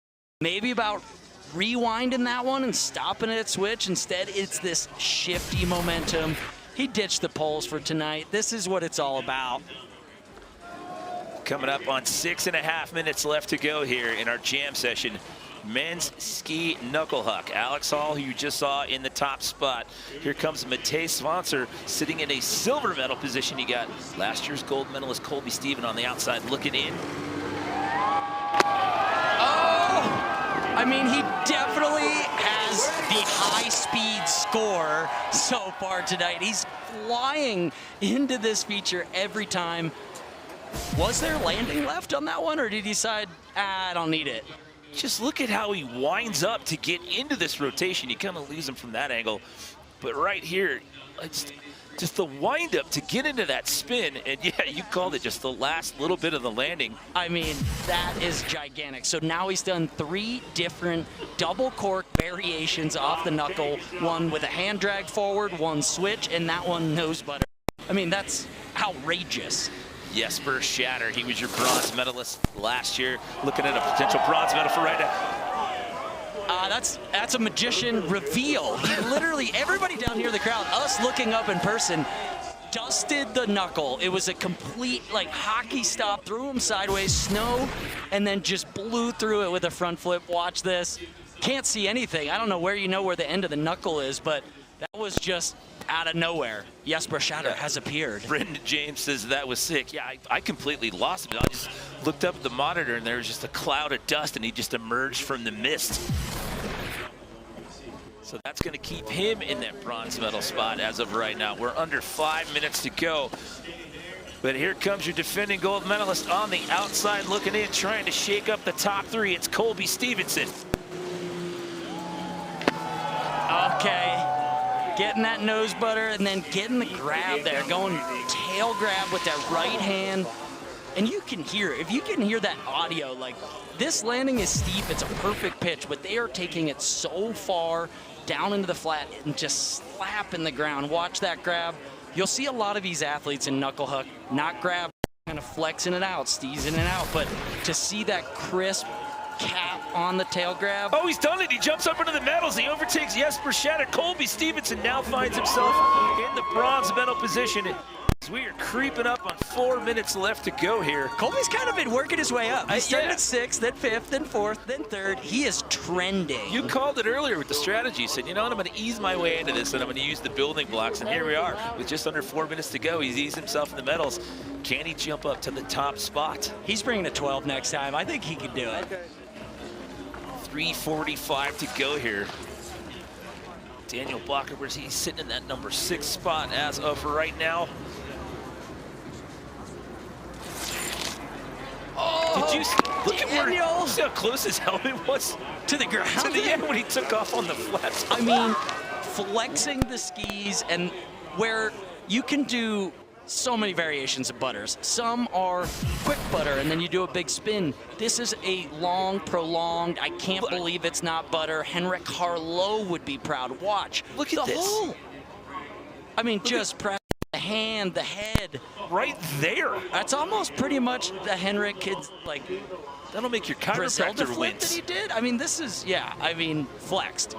N: maybe about rewinding that one and stopping it at switch. Instead, it's this shifty momentum. He ditched the poles for tonight. This is what it's all about.
A: Coming up on 6.5 minutes left to go here in our jam session. Men's ski knuckle huck. Alex Hall, who you just saw in the top spot. Here comes Matej Svancer sitting in a silver medal position. You got last year's gold medalist Colby Steven on the outside looking in.
N: I mean, he definitely has the high-speed score so far tonight. He's flying into this feature every time. Was there landing left on that one, or did he decide, I don't need it?
A: Just look at how he winds up to get into this rotation. You kind of lose him from that angle. But right here, it's just the wind up to get into that spin. And yeah, you called it, just the last little bit of the landing.
N: I mean, that is gigantic. So now he's done 3 different double cork variations off the knuckle. One with a hand drag forward, one switch, and that one nose butter. I mean, that's outrageous.
A: Jesper Shatter, he was your bronze medalist last year. Looking at a potential bronze medal for right now.
N: That's a magician reveal. He literally, everybody down here in the crowd, us looking up in person, dusted the knuckle. It was a complete like hockey stop, threw him sideways, snow, and then just blew through it with a front flip. Watch this. Can't see anything. I don't know where the end of the knuckle is, but that was just out of nowhere. Jesper Shatter has appeared.
A: Brendan James says that was sick. Yeah, I completely lost it. I just looked up at the monitor and there was just a cloud of dust and he just emerged from the mist. So that's going to keep him in that bronze medal spot as of right now. We're under 5 minutes to go. But here comes your defending gold medalist on the outside looking in, trying to shake up the top 3. It's Colby Stevenson.
N: Okay. Getting that nose butter and then getting the grab there, going tail grab with that right hand. And you can hear, if you can hear that audio, like this landing is steep, it's a perfect pitch, but they are taking it so far down into the flat and just slapping the ground. Watch that grab. You'll see a lot of these athletes in knuckle huck not grab, kind of flexing it out, steezing it out, but to see that crisp cap on the tail grab.
A: Oh, he's done it. He jumps up into the medals. He overtakes Jesper Shatter. Colby Stevenson now finds himself in the bronze medal position. We are creeping up on 4 minutes left to go here.
N: Colby's kind of been working his way up. He started at 6th, then 5th, then 4th, then 3rd. He is trending.
A: You called it earlier with the strategy. You said, you know what, I'm going to ease my way into this and I'm going to use the building blocks. And here we are with just under 4 minutes to go. He's eased himself in the medals. Can he jump up to the top spot?
N: He's bringing a 12 next time. I think he can do it.
A: 3:45 to go here. Daniel Blocker, he's sitting in that number 6 spot as of right now.
N: Oh,
A: did you look at where, see how close his helmet was
N: to the ground?
A: To the end when he took off on the flats.
N: I mean, flexing the skis, and where you can do so many variations of butters. Some are quick butter, and then you do a big spin. This is a long, prolonged, I can't believe it's not butter. Henrik Harlow would be proud. Watch.
A: Look at this.
N: I mean, just press the hand, the head.
A: Right there.
N: That's almost pretty much the Henrik kid's, like,
A: that'll make your chiropractor
N: flip
A: wince.
N: that he did. I mean, this is, yeah, I mean, flexed.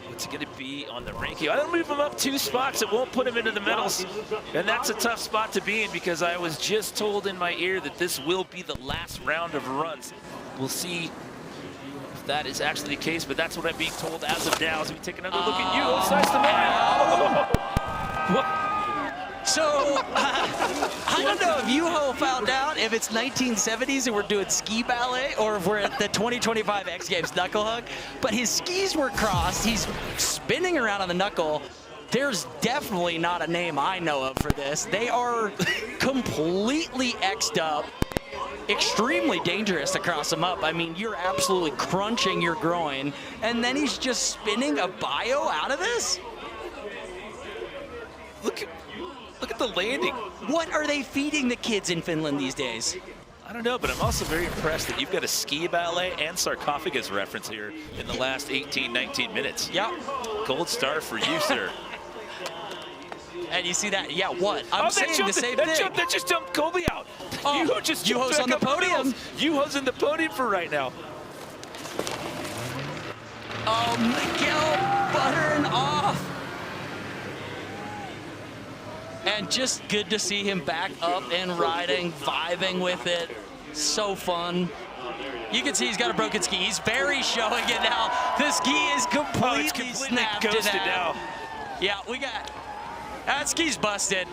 A: What's it going to be on the ranking? I don't move him up 2 spots. It won't put him into the medals. And that's a tough spot to be in because I was just told in my ear that this will be the last round of runs. We'll see if that is actually the case, but that's what I'm being told as of now. As we take another look at you. Oh, size to
N: What? So, I don't know if you found out if it's 1970s and we're doing ski ballet or if we're at the 2025 X Games knuckle huck, but his skis were crossed. He's spinning around on the knuckle. There's definitely not a name I know of for this. They are completely X'd up, extremely dangerous to cross them up. I mean, you're absolutely crunching your groin, and then he's just spinning a bio out of this?
A: Look at the landing.
N: What are they feeding the kids in Finland these days?
A: I don't know, but I'm also very impressed that you've got a ski ballet and sarcophagus reference here in the last 18, 19 minutes.
N: Yeah.
A: Gold star for you, sir.
N: And you see that? Yeah, what? I'm saying the same thing.
A: That just jumped Colby out.
N: Oh,
A: Yuho just
N: Yuho's on the podium.
A: Yuho's in the podium for right now.
N: Oh, Miguel buttering off. And just good to see him back up and riding, vibing with it. So fun. You can see he's got a broken ski. He's very showing it now. The ski is completely snapped
A: ghosted
N: now. Yeah, that ski's busted.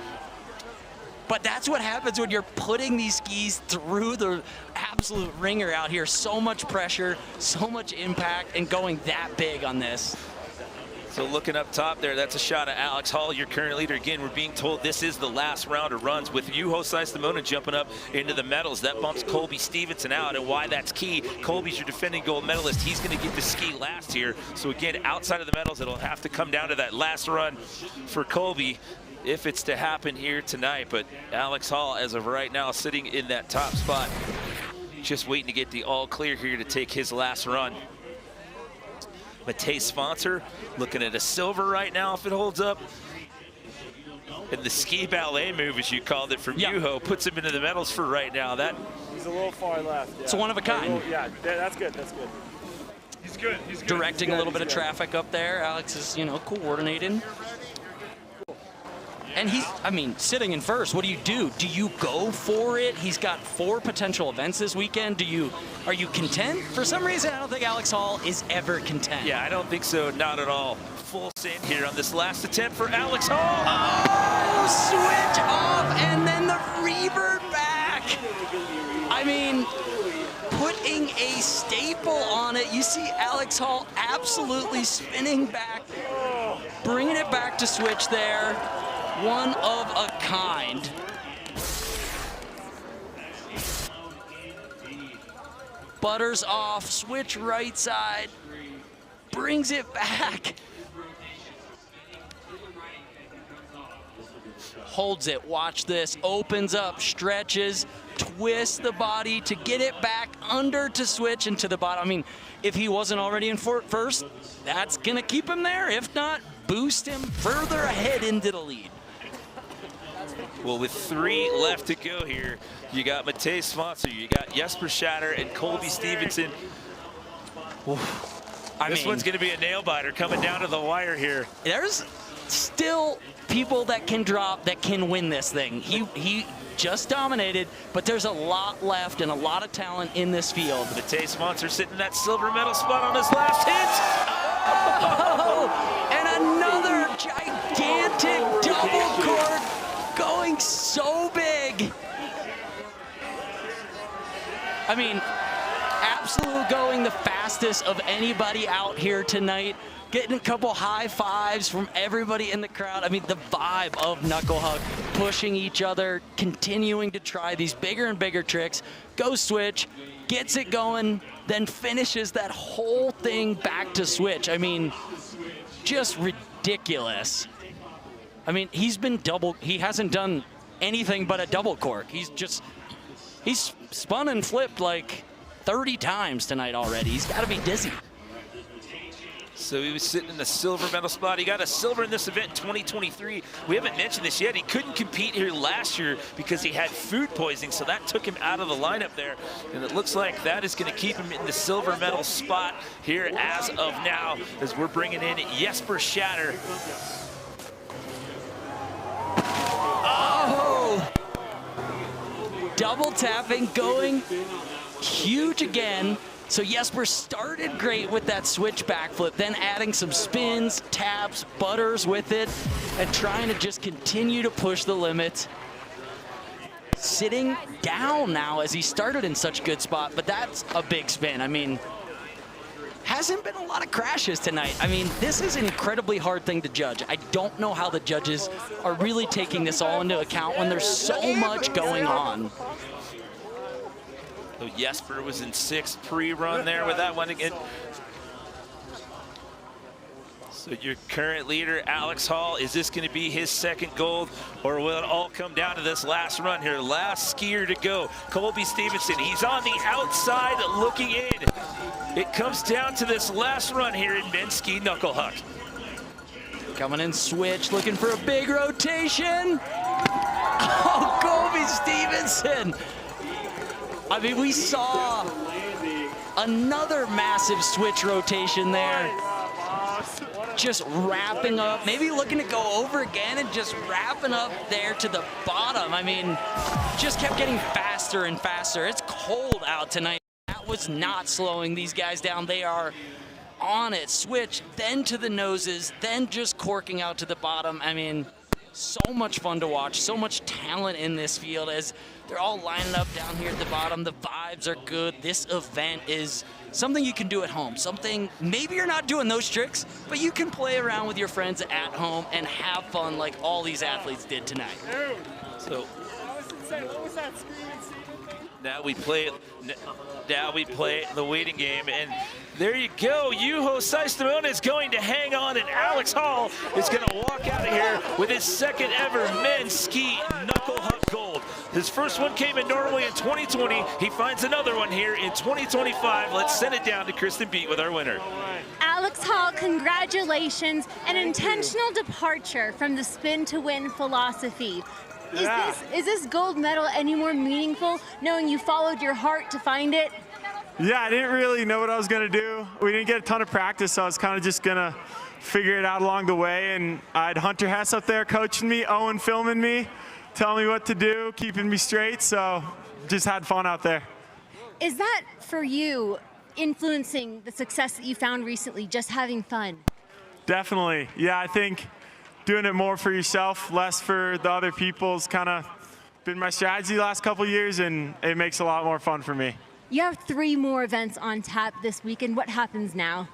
N: But that's what happens when you're putting these skis through the absolute ringer out here. So much pressure, so much impact, and going that big on this.
A: So looking up top there, that's a shot of Alex Hall, your current leader. Again, we're being told this is the last round of runs with Yuho Saistamona jumping up into the medals. That bumps Colby Stevenson out, and why that's key, Colby's your defending gold medalist. He's going to get the ski last here. So again, outside of the medals, it'll have to come down to that last run for Colby if it's to happen here tonight. But Alex Hall, as of right now, sitting in that top spot, just waiting to get the all clear here to take his last run. Matej Sponsor looking at a silver right now if it holds up. And the ski ballet move, as you called it, from Yuho puts him into the medals for right now.
Q: He's a little far left. Yeah.
N: It's one of a kind.
Q: Yeah, that's good. That's good. He's good. He's good.
N: Directing a little bit of traffic up there. Alex is, coordinating. And he's, sitting in first, what do? Do you go for it? He's got 4 potential events this weekend. Are you content? For some reason, I don't think Alex Hall is ever content.
A: Yeah, I don't think so, not at all. Full send here on this last attempt for Alex Hall.
N: Oh, switch off, and then the revert back. Putting a staple on it. You see Alex Hall absolutely spinning back, bringing it back to switch there. One of a kind. Butters off, switch right side, brings it back. Holds it, watch this, opens up, stretches, twists the body to get it back under to switch into the bottom. If he wasn't already in first, that's gonna keep him there. If not, boost him further ahead into the lead.
A: Well, with 3 left to go here, you got Matej Sponsor, you got Jesper Shatter, and Colby Stevenson. This one's going to be a nail biter coming down to the wire here.
N: There's still people that can drop, that can win this thing. He just dominated, but there's a lot left and a lot of talent in this field.
A: Matej Sponsor sitting in that silver medal spot on his last hit.
N: Oh, and another gigantic double cork. Going so big. Absolute going the fastest of anybody out here tonight. Getting a couple high fives from everybody in the crowd. The vibe of Knuckle Huck, pushing each other, continuing to try these bigger and bigger tricks. Goes switch, gets it going, then finishes that whole thing back to switch. Just ridiculous. He hasn't done anything but a double cork. He's spun and flipped like 30 times tonight already. He's got to be dizzy.
A: So he was sitting in the silver medal spot. He got a silver in this event in 2023. We haven't mentioned this yet. He couldn't compete here last year because he had food poisoning, so that took him out of the lineup there. And it looks like that is going to keep him in the silver medal spot here as of now, as we're bringing in Jesper Shatter.
N: Oh! Double tapping, going huge again. So Jesper started great with that switch backflip, then adding some spins, taps, butters with it, and trying to just continue to push the limits. Sitting down now as he started in such a good spot, but that's a big spin. Hasn't been a lot of crashes tonight. This is an incredibly hard thing to judge. I don't know how the judges are really taking this all into account when there's so much going on.
A: So Jesper was in 6th pre-run there with that one again. So your current leader, Alex Hall, is this going to be his 2nd gold, or will it all come down to this last run here? Last skier to go, Colby Stevenson. He's on the outside looking in. It comes down to this last run here in men's ski Knuckle Huck.
N: Coming in switch, looking for a big rotation. Oh, Colby Stevenson I mean, we saw another massive switch rotation there. Just wrapping up, maybe looking to go over again and just wrapping up there to the bottom. I mean, just kept getting faster and faster. It's cold out tonight. That was not slowing these guys down. They are on it. Switch, then to the noses, then just corking out to the bottom. I mean, so much fun to watch, so much talent in this field as they're all lining up down here at the bottom. The vibes are good. This event is something you can do at home. Something, maybe you're not doing those tricks, but you can play around with your friends at home and have fun like all these athletes did tonight.
A: So
Q: What was that screaming secret thing?
A: now we play the waiting game, and there you go. Juho Saistamona is going to hang on, and Alex Hall is going to walk out of here with his second ever men's ski Knuckle Huck gold. His first one came in Norway in 2020. He finds another one here in 2025. Let's send it down to Kristen Beat with our winner.
H: Alex Hall, congratulations. An intentional departure from the spin to win philosophy. Is this gold medal any more meaningful knowing you followed your heart to find it?
R: Yeah, I didn't really know what I was going to do. We didn't get a ton of practice, so I was kind of just going to figure it out along the way. And I had Hunter Hess up there coaching me, Owen filming me, telling me what to do, keeping me straight. So just had fun out there.
H: Is that, for you, influencing the success that you found recently, just having fun?
R: Definitely. Yeah, I think doing it more for yourself, less for the other people's kind of been my strategy the last couple years, and it makes a lot more fun for me.
H: You have 3 more events on tap this weekend. What happens now?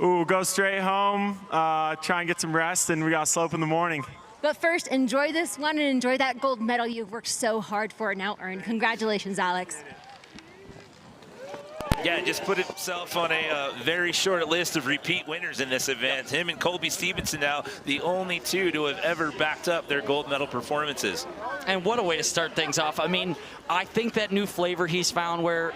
R: Ooh, go straight home, try and get some rest, and we got slope in the morning.
H: But first, enjoy this one and enjoy that gold medal you've worked so hard for and now earned. Congratulations, Alex.
A: Yeah, just put himself on a very short list of repeat winners in this event. Him and Colby Stevenson now the only 2 to have ever backed up their gold medal performances.
N: And what a way to start things off. I mean, I think that new flavor he's found where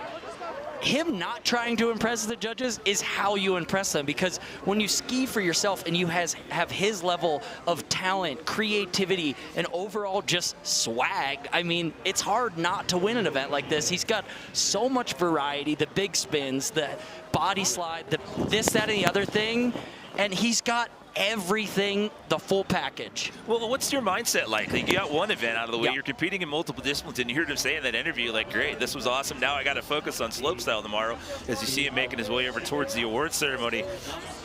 N: him not trying to impress the judges is how you impress them, because when you ski for yourself and you have his level of talent, creativity, and overall just swag, I mean, it's hard not to win an event like this. He's got so much variety, the big spins, the body slide, the this, that, and the other thing, and he's got everything, the full package.
A: Well, what's your mindset like? Like, you got one event out of the way, you're competing in multiple disciplines, and you heard him say in that interview, like, great, this was awesome, now I got to focus on slopestyle tomorrow, as you see him making his way over towards the awards ceremony.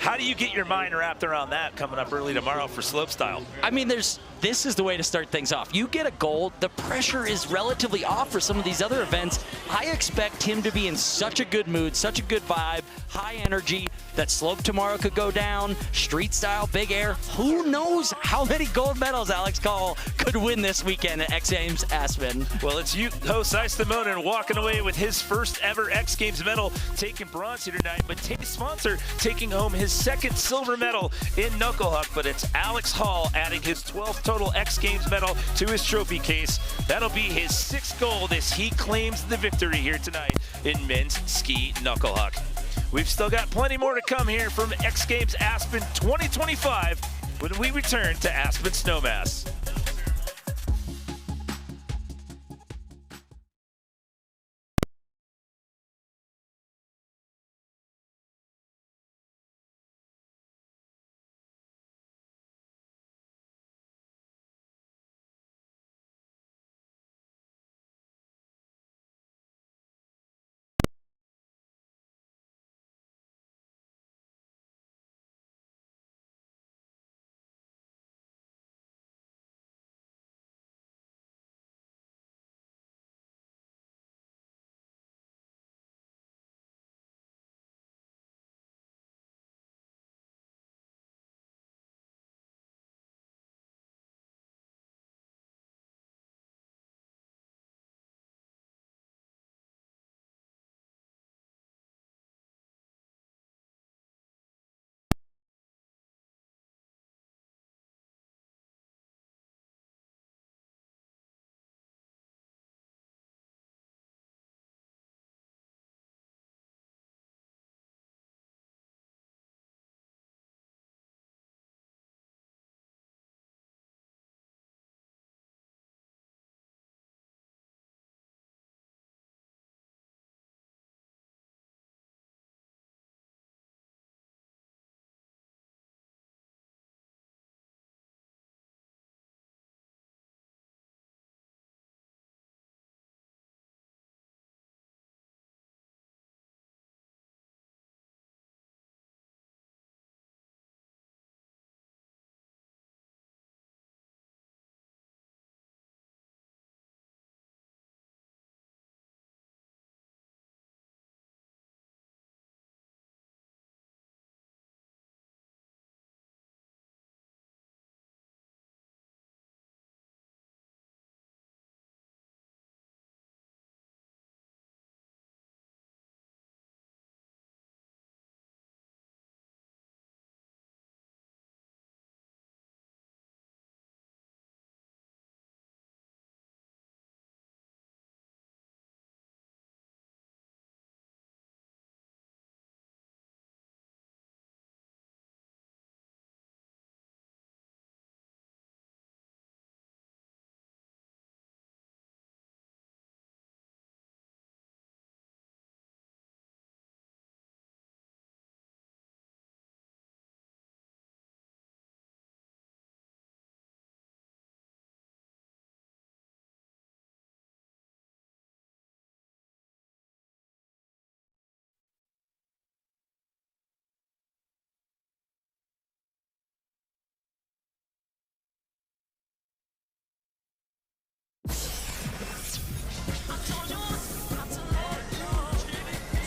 A: How do you get your mind wrapped around that coming up early tomorrow for slopestyle?
N: I mean, this is the way to start things off. You get a gold, the pressure is relatively off for some of these other events. I expect him to be in such a good mood, such a good vibe, high energy, that slope tomorrow could go down, street style, big air. Who knows how many gold medals Alex Hall could win this weekend at XGames Aspen.
A: Well, it's Juho Saistamona walking away with his first ever X Games medal, taking bronze here tonight, but today's sponsor taking home his second silver medal in Knuckle Huck, but it's Alex Hall adding his 12th total X Games medal to his trophy case. That'll be his 6th gold as he claims the victory here tonight in men's ski Knuckle Huck. We've still got plenty more to come here from X Games Aspen 2025 when we return to Aspen Snowmass.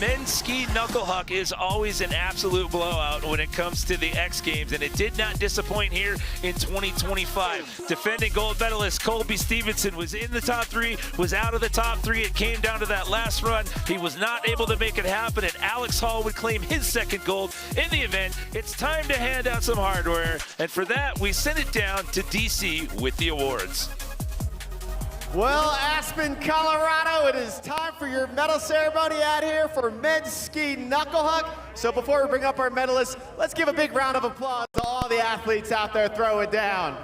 A: men's ski knuckle huck is always an absolute blowout when it comes to the X Games, and it did not disappoint here in 2025. Defending gold medalist Colby Stevenson was in the top 3, was out of the top 3. It came down to that last run. He was not able to make it happen, and Alex Hall would claim his second gold in the event. It's time to hand out some hardware, and for that, we send it down to DC with the awards.
M: Well, Aspen, Colorado, it is time for your medal ceremony out here for men's ski knuckle huck. So before we bring up our medalists, let's give a big round of applause to all the athletes out there throwing down.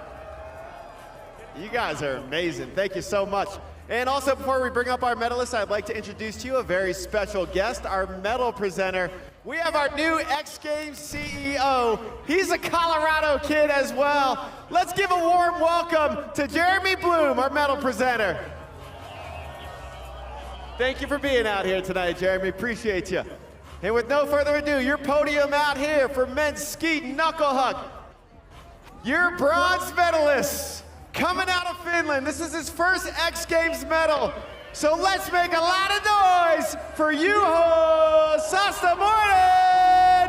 M: You guys are amazing. Thank you so much. And also, before we bring up our medalists, I'd like to introduce to you a very special guest, our medal presenter. We have our new X Games CEO. He's a Colorado kid as well. Let's give a warm welcome to Jeremy Bloom, our medal presenter. Thank you for being out here tonight, Jeremy. Appreciate you. And with no further ado, your podium out here for men's ski knuckle huck. Your bronze medalist coming out of Finland. This is his first X Games medal. So let's make a lot of noise for Juho Saastamoinen!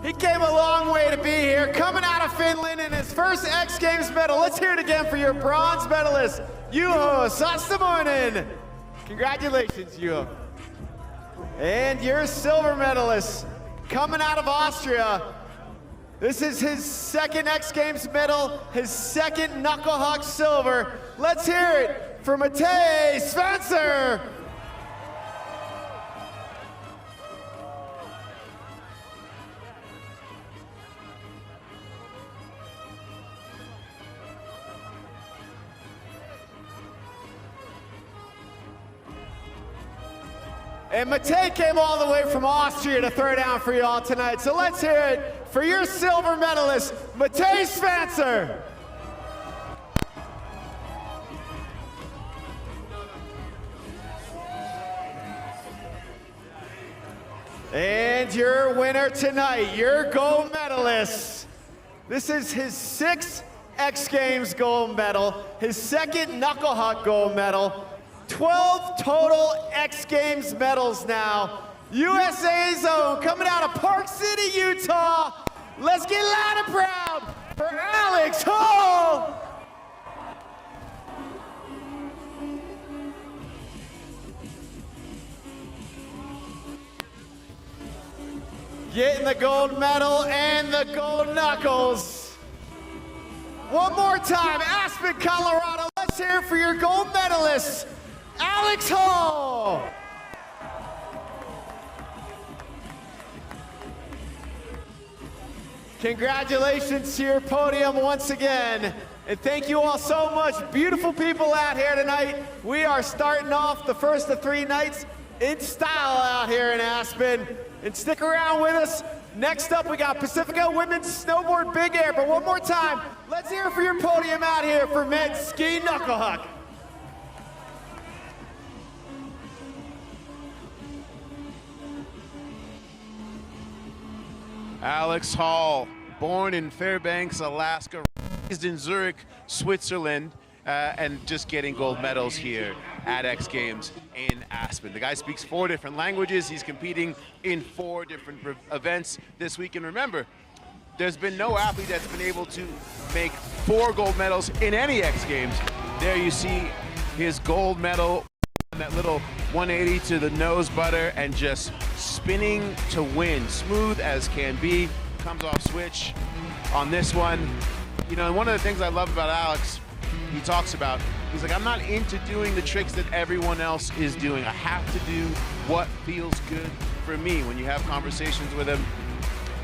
M: He came a long way to be here, coming out of Finland in his first X Games medal. Let's hear it again for your bronze medalist, Juho Saastamoinen. Congratulations, Juho. And your silver medalist, coming out of Austria. This is his second X Games medal, his second knuckle huck silver. Let's hear it for Matej Spencer. And Matej came all the way from Austria to throw down for y'all tonight. So let's hear it for your silver medalist, Matej Spencer. And your winner tonight, your gold medalist. This is his 6th X Games gold medal, his 2nd knuckle huck gold medal, 12 total X Games medals now. USA's own, coming out of Park City, Utah. Let's get loud and proud for Alex Hall. Getting the gold medal and the gold knuckles. One more time, Aspen, Colorado. Let's hear it for your gold medalist, Alex Hall. Congratulations to your podium once again. And thank you all so much. Beautiful people out here tonight. We are starting off the first of 3 nights in style out here in Aspen. And stick around with us. Next up, we got Pacifica Women's Snowboard Big Air. But one more time, let's hear it for your podium out here for men's ski knuckle huck.
E: Alex Hall, born in Fairbanks, Alaska, raised in Zurich, Switzerland, and just getting gold medals here at X Games in Aspen. The guy speaks 4 different languages. He's competing in 4 different events this week. And remember, there's been no athlete that's been able to make 4 gold medals in any X Games. There you see his gold medal, that little 180 to the nose butter and just spinning to win. Smooth as can be, comes off switch on this one. You know, and one of the things I love about Alex, he talks about, he's like, I'm not into doing the tricks that everyone else is doing. I have to do what feels good for me. When you have conversations with him,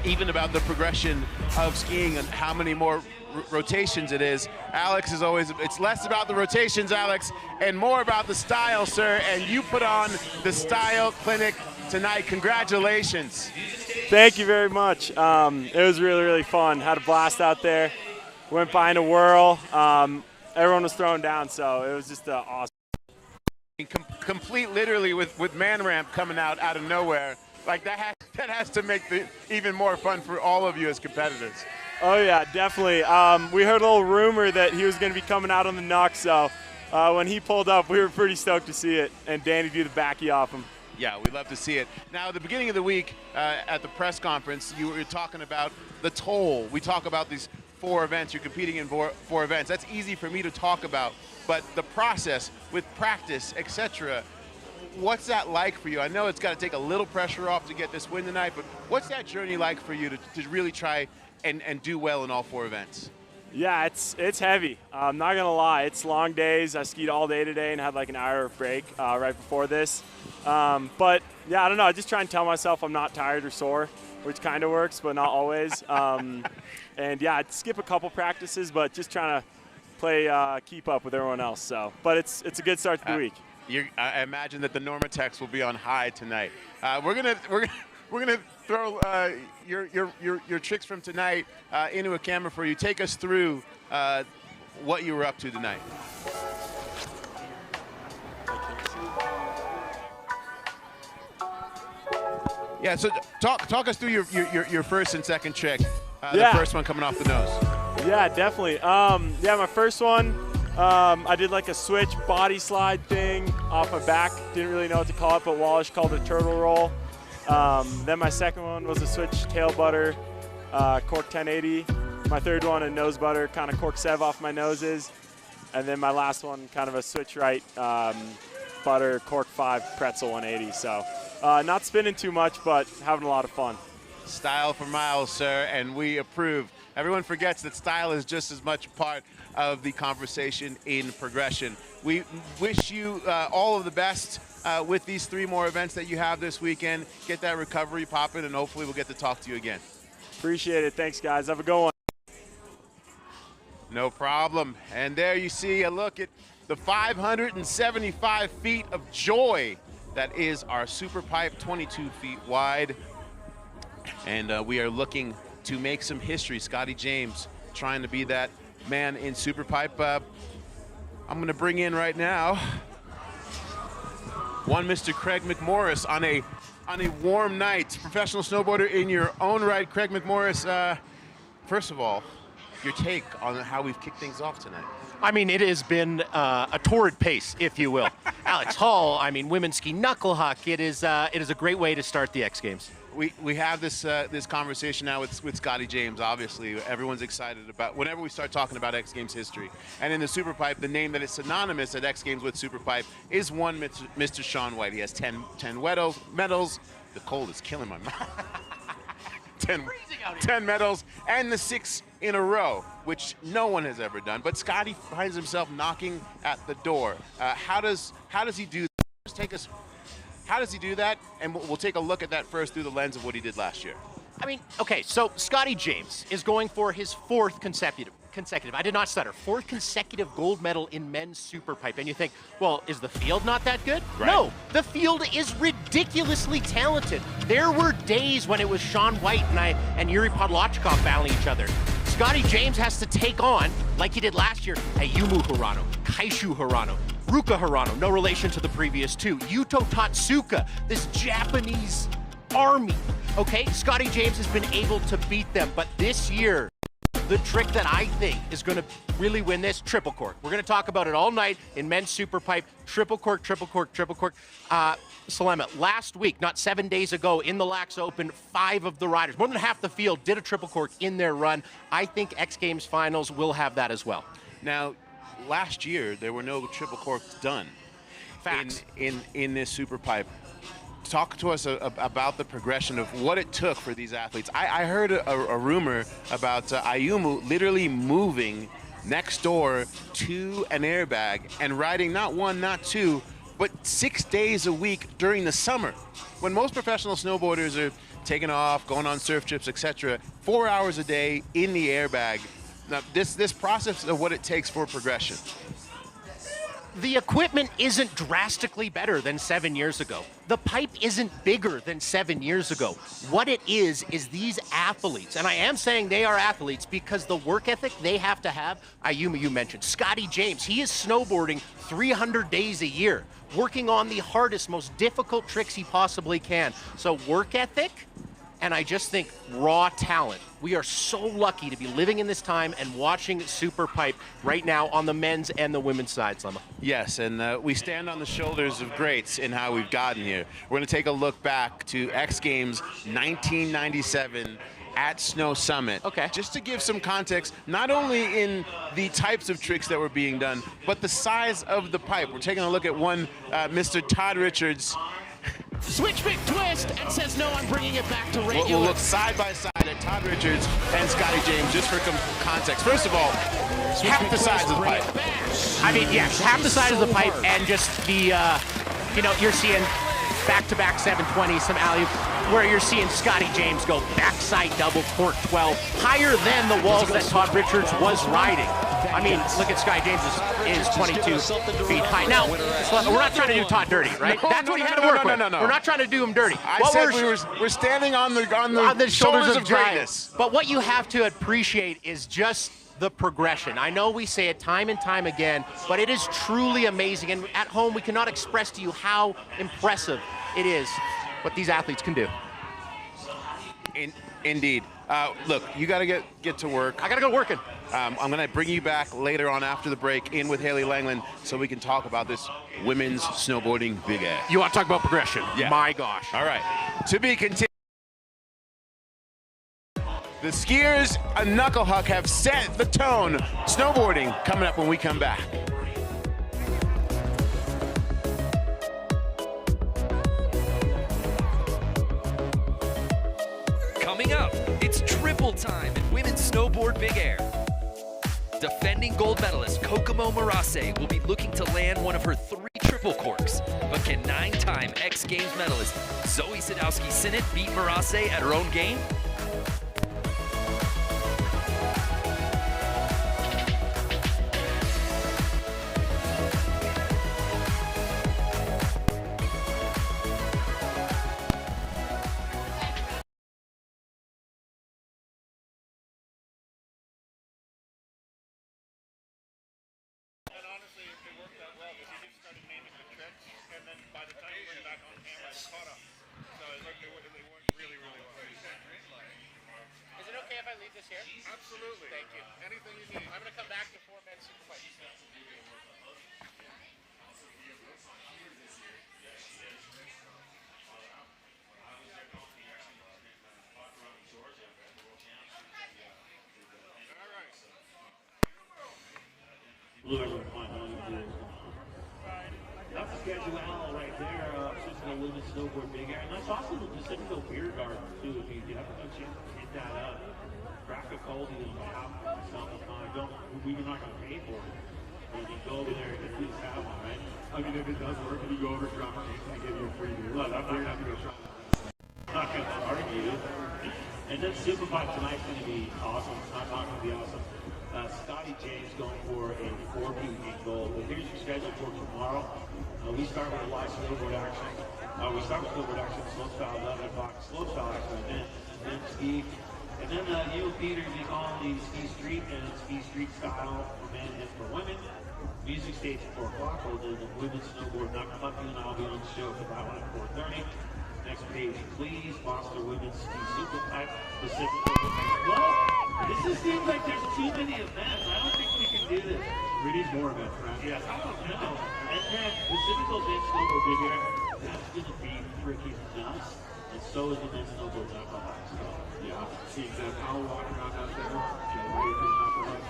E: even about the progression of skiing and how many more rotations it is, Alex is always, it's less about the rotations, Alex, and more about the style, sir. And you put on the style clinic tonight. Congratulations.
R: Thank you very much. It was really, really fun. Had a blast out there. Went behind a whirl. Everyone was throwing down, so it was just awesome.
E: Complete literally with man ramp coming out of nowhere. Like that has to make it even more fun for all of you as competitors.
R: Oh yeah, definitely. We heard a little rumor that he was going to be coming out on the Knuck, so when he pulled up, we were pretty stoked to see it, and Danny do the backy off him.
E: Yeah, we love to see it. Now, at the beginning of the week at the press conference, you were talking about the toll. We talk about these 4 events. You're competing in 4 events. That's easy for me to talk about, but the process with practice, etc., what's that like for you? I know it's got to take a little pressure off to get this win tonight, but what's that journey like for you to really try and do well in all 4 events?
R: Yeah, it's heavy. I'm not gonna lie, it's long days. I skied all day today and had like an hour of break right before this. But yeah, I don't know. I just try and tell myself I'm not tired or sore, which kind of works, but not always. And yeah, I'd skip a couple practices, but just trying to play keep up with everyone else. So, but it's a good start to the week.
E: I imagine that the Normatex will be on high tonight. We're gonna throw your tricks from tonight into a camera for you. Take us through what you were up to tonight. Yeah, so talk us through your first and second trick. The first one coming off the nose.
R: Yeah, definitely. Yeah, my first one, I did like a switch body slide thing off my back. Didn't really know what to call it, but Wallish called it a turtle roll. Then my second one was a switch tail butter, cork 1080. My third one, a nose butter, kind of cork 7 off my noses. And then my last one, kind of a switch right butter, cork 5, pretzel 180. So not spinning too much, but having a lot of fun.
E: Style for miles, sir, and we approve. Everyone forgets that style is just as much a part of the conversation in progression. We wish you all of the best with these 3 more events that you have this weekend. Get that recovery popping, and hopefully we'll get to talk to you again.
R: Appreciate it. Thanks, guys. Have a good one.
E: No problem. And there you see a look at the 575 feet of joy that is our Superpipe, 22 feet wide. And we are looking to make some history. Scotty James trying to be that man in Superpipe. I'm going to bring in right now one Mr. Craig McMorris on a warm night. Professional snowboarder in your own right. Craig McMorris, first of all, your take on how we've kicked things off tonight.
S: I mean, it has been a torrid pace, if you will. Alex Hall, I mean, women's ski knuckle huck. It is a great way to start the X Games.
E: We have this conversation now with Scotty James. Obviously, everyone's excited about whenever we start talking about X Games history. And in the Superpipe, the name that is synonymous at X Games with Superpipe is one Mr. Sean White. He has 10 medals. The cold is killing my mouth. 10 medals and the 6 in a row, which no one has ever done. But Scotty finds himself knocking at the door. How does he do that? How does he do that? And we'll take a look at that first through the lens of what he did last year.
S: I mean, okay, so Scotty James is going for his 4th consecutive, I did not stutter, 4th consecutive gold medal in men's Superpipe. And you think, well, is the field not that good? Right. No, the field is ridiculously talented. There were days when it was Sean White and Yuri Podlochkov battling each other. Scotty James has to take on, like he did last year, Ayumu Hirano, Kaishu Hirano, Ruka Hirano, no relation to the previous 2, Yuto Tatsuka, this Japanese army. Okay, Scotty James has been able to beat them, but this year, the trick that I think is going to really win this, triple cork. We're going to talk about it all night in men's Superpipe, triple cork, triple cork, triple cork. Salema, last week, not 7 days ago, in the Lax Open, 5 of the riders, more than half the field, did a triple cork in their run. I think X Games finals will have that as well.
E: Now, last year, there were no triple corks done.
S: Facts.
E: In this Superpipe. Talk to us about the progression of what it took for these athletes. I heard a rumor about Ayumu literally moving next door to an airbag and riding not 1, not 2, but 6 days a week during the summer. When most professional snowboarders are taking off, going on surf trips, etc., 4 hours a day in the airbag. Now, this process of what it takes for progression.
S: The equipment isn't drastically better than 7 years ago. The pipe isn't bigger than 7 years ago. What it is these athletes, and I am saying they are athletes because the work ethic they have to have, Ayumu, you mentioned, Scotty James, he is snowboarding 300 days a year, working on the hardest, most difficult tricks he possibly can. So work ethic, and I just think raw talent We are so lucky to be living in this time and watching Superpipe right now on the men's and the women's side, Slema.
E: Yes, and we stand on the shoulders of greats in how we've gotten here. We're going to take a look back to X Games 1997 at Snow Summit.
S: Okay.
E: Just to give some context, not only in the types of tricks that were being done, but the size of the pipe. We're taking a look at one, Mr. Todd Richards.
S: Switch big twist and says no, I'm bringing it back to regular.
E: We'll look side by side at Todd Richards and Scotty James just for context. First of all, half the size of the pipe.
S: I mean, yes, half the size of the pipe and just the, you know, you're seeing back-to-back 720, some alley where you're seeing Scotty James go backside double cork 12, higher than the walls that Todd Richards was riding. I mean, look at Scotty James is 22 feet high. Now, we're not trying to do Todd dirty, right? That's what he had to work with. We're not trying to do him dirty.
E: I said we're standing on the shoulders of greatness.
S: But what you have to appreciate is just the progression. I know we say it time and time again, but it is truly amazing. And at home, we cannot express to you how impressive it is what these athletes can do.
E: Indeed. Look, you got to get to work.
S: I got to go working.
E: I'm going to bring you back later on after the break in with Haley Langland so we can talk about this women's snowboarding big air.
S: You want to talk about progression?
E: Yeah.
S: My gosh.
E: All right. To be continued. The skiers and Knuckle Huck have set the tone. Snowboarding coming up when we come back.
T: Coming up, it's triple time in women's snowboard big air. Defending gold medalist Kokomo Marase will be looking to land one of her 3 triple corks. But can 9-time X Games medalist Zoe Sadowski-Sinnott beat Marase at her own game?
E: Absolutely. Thank you. Anything you need.
S: I'm going to come back to 4 men's Superpipe.
U: That's the schedule right there, just in the women's snowboard big air. And that's also the Pacific Beer Garden, too. If you have a chance to hit that up, crack a cold on behalf of myself and we're not going to pay for it. But if you go over there and at least have one, right? I mean, if it does work and you go over to drop our names and give you a free beer, well, I'm very happy to go try that. I'm not going to argue. And then Superpipe tonight's going to be awesome. It's not going to be awesome. Scotty James going for a 4-peat gold. But here's your schedule for tomorrow. We start with a live snowboard action. We start with snowboard action, slope style, 11 o'clock, slope style action, and then ski. And then you and Peter be calling the ski street and ski street style for men and for women. Music stage at 4 o'clock. We'll do the women's snowboard. Knuckle Huck and I'll be on the show for that one at 4:30. Next page, please. Monster Women's Ski Superpipe. Pacific. What? This just seems like there's too many events. I don't think we can do this. We need more events, right? Yes, I don't know. And then Pacific Men's Snowboard Big Air, that's going to be freaking nuts. And so is the men's snowboard Knuckle Huck. So, yeah, seeing that Powell walking around out there, getting ready for the Knuckle Huck.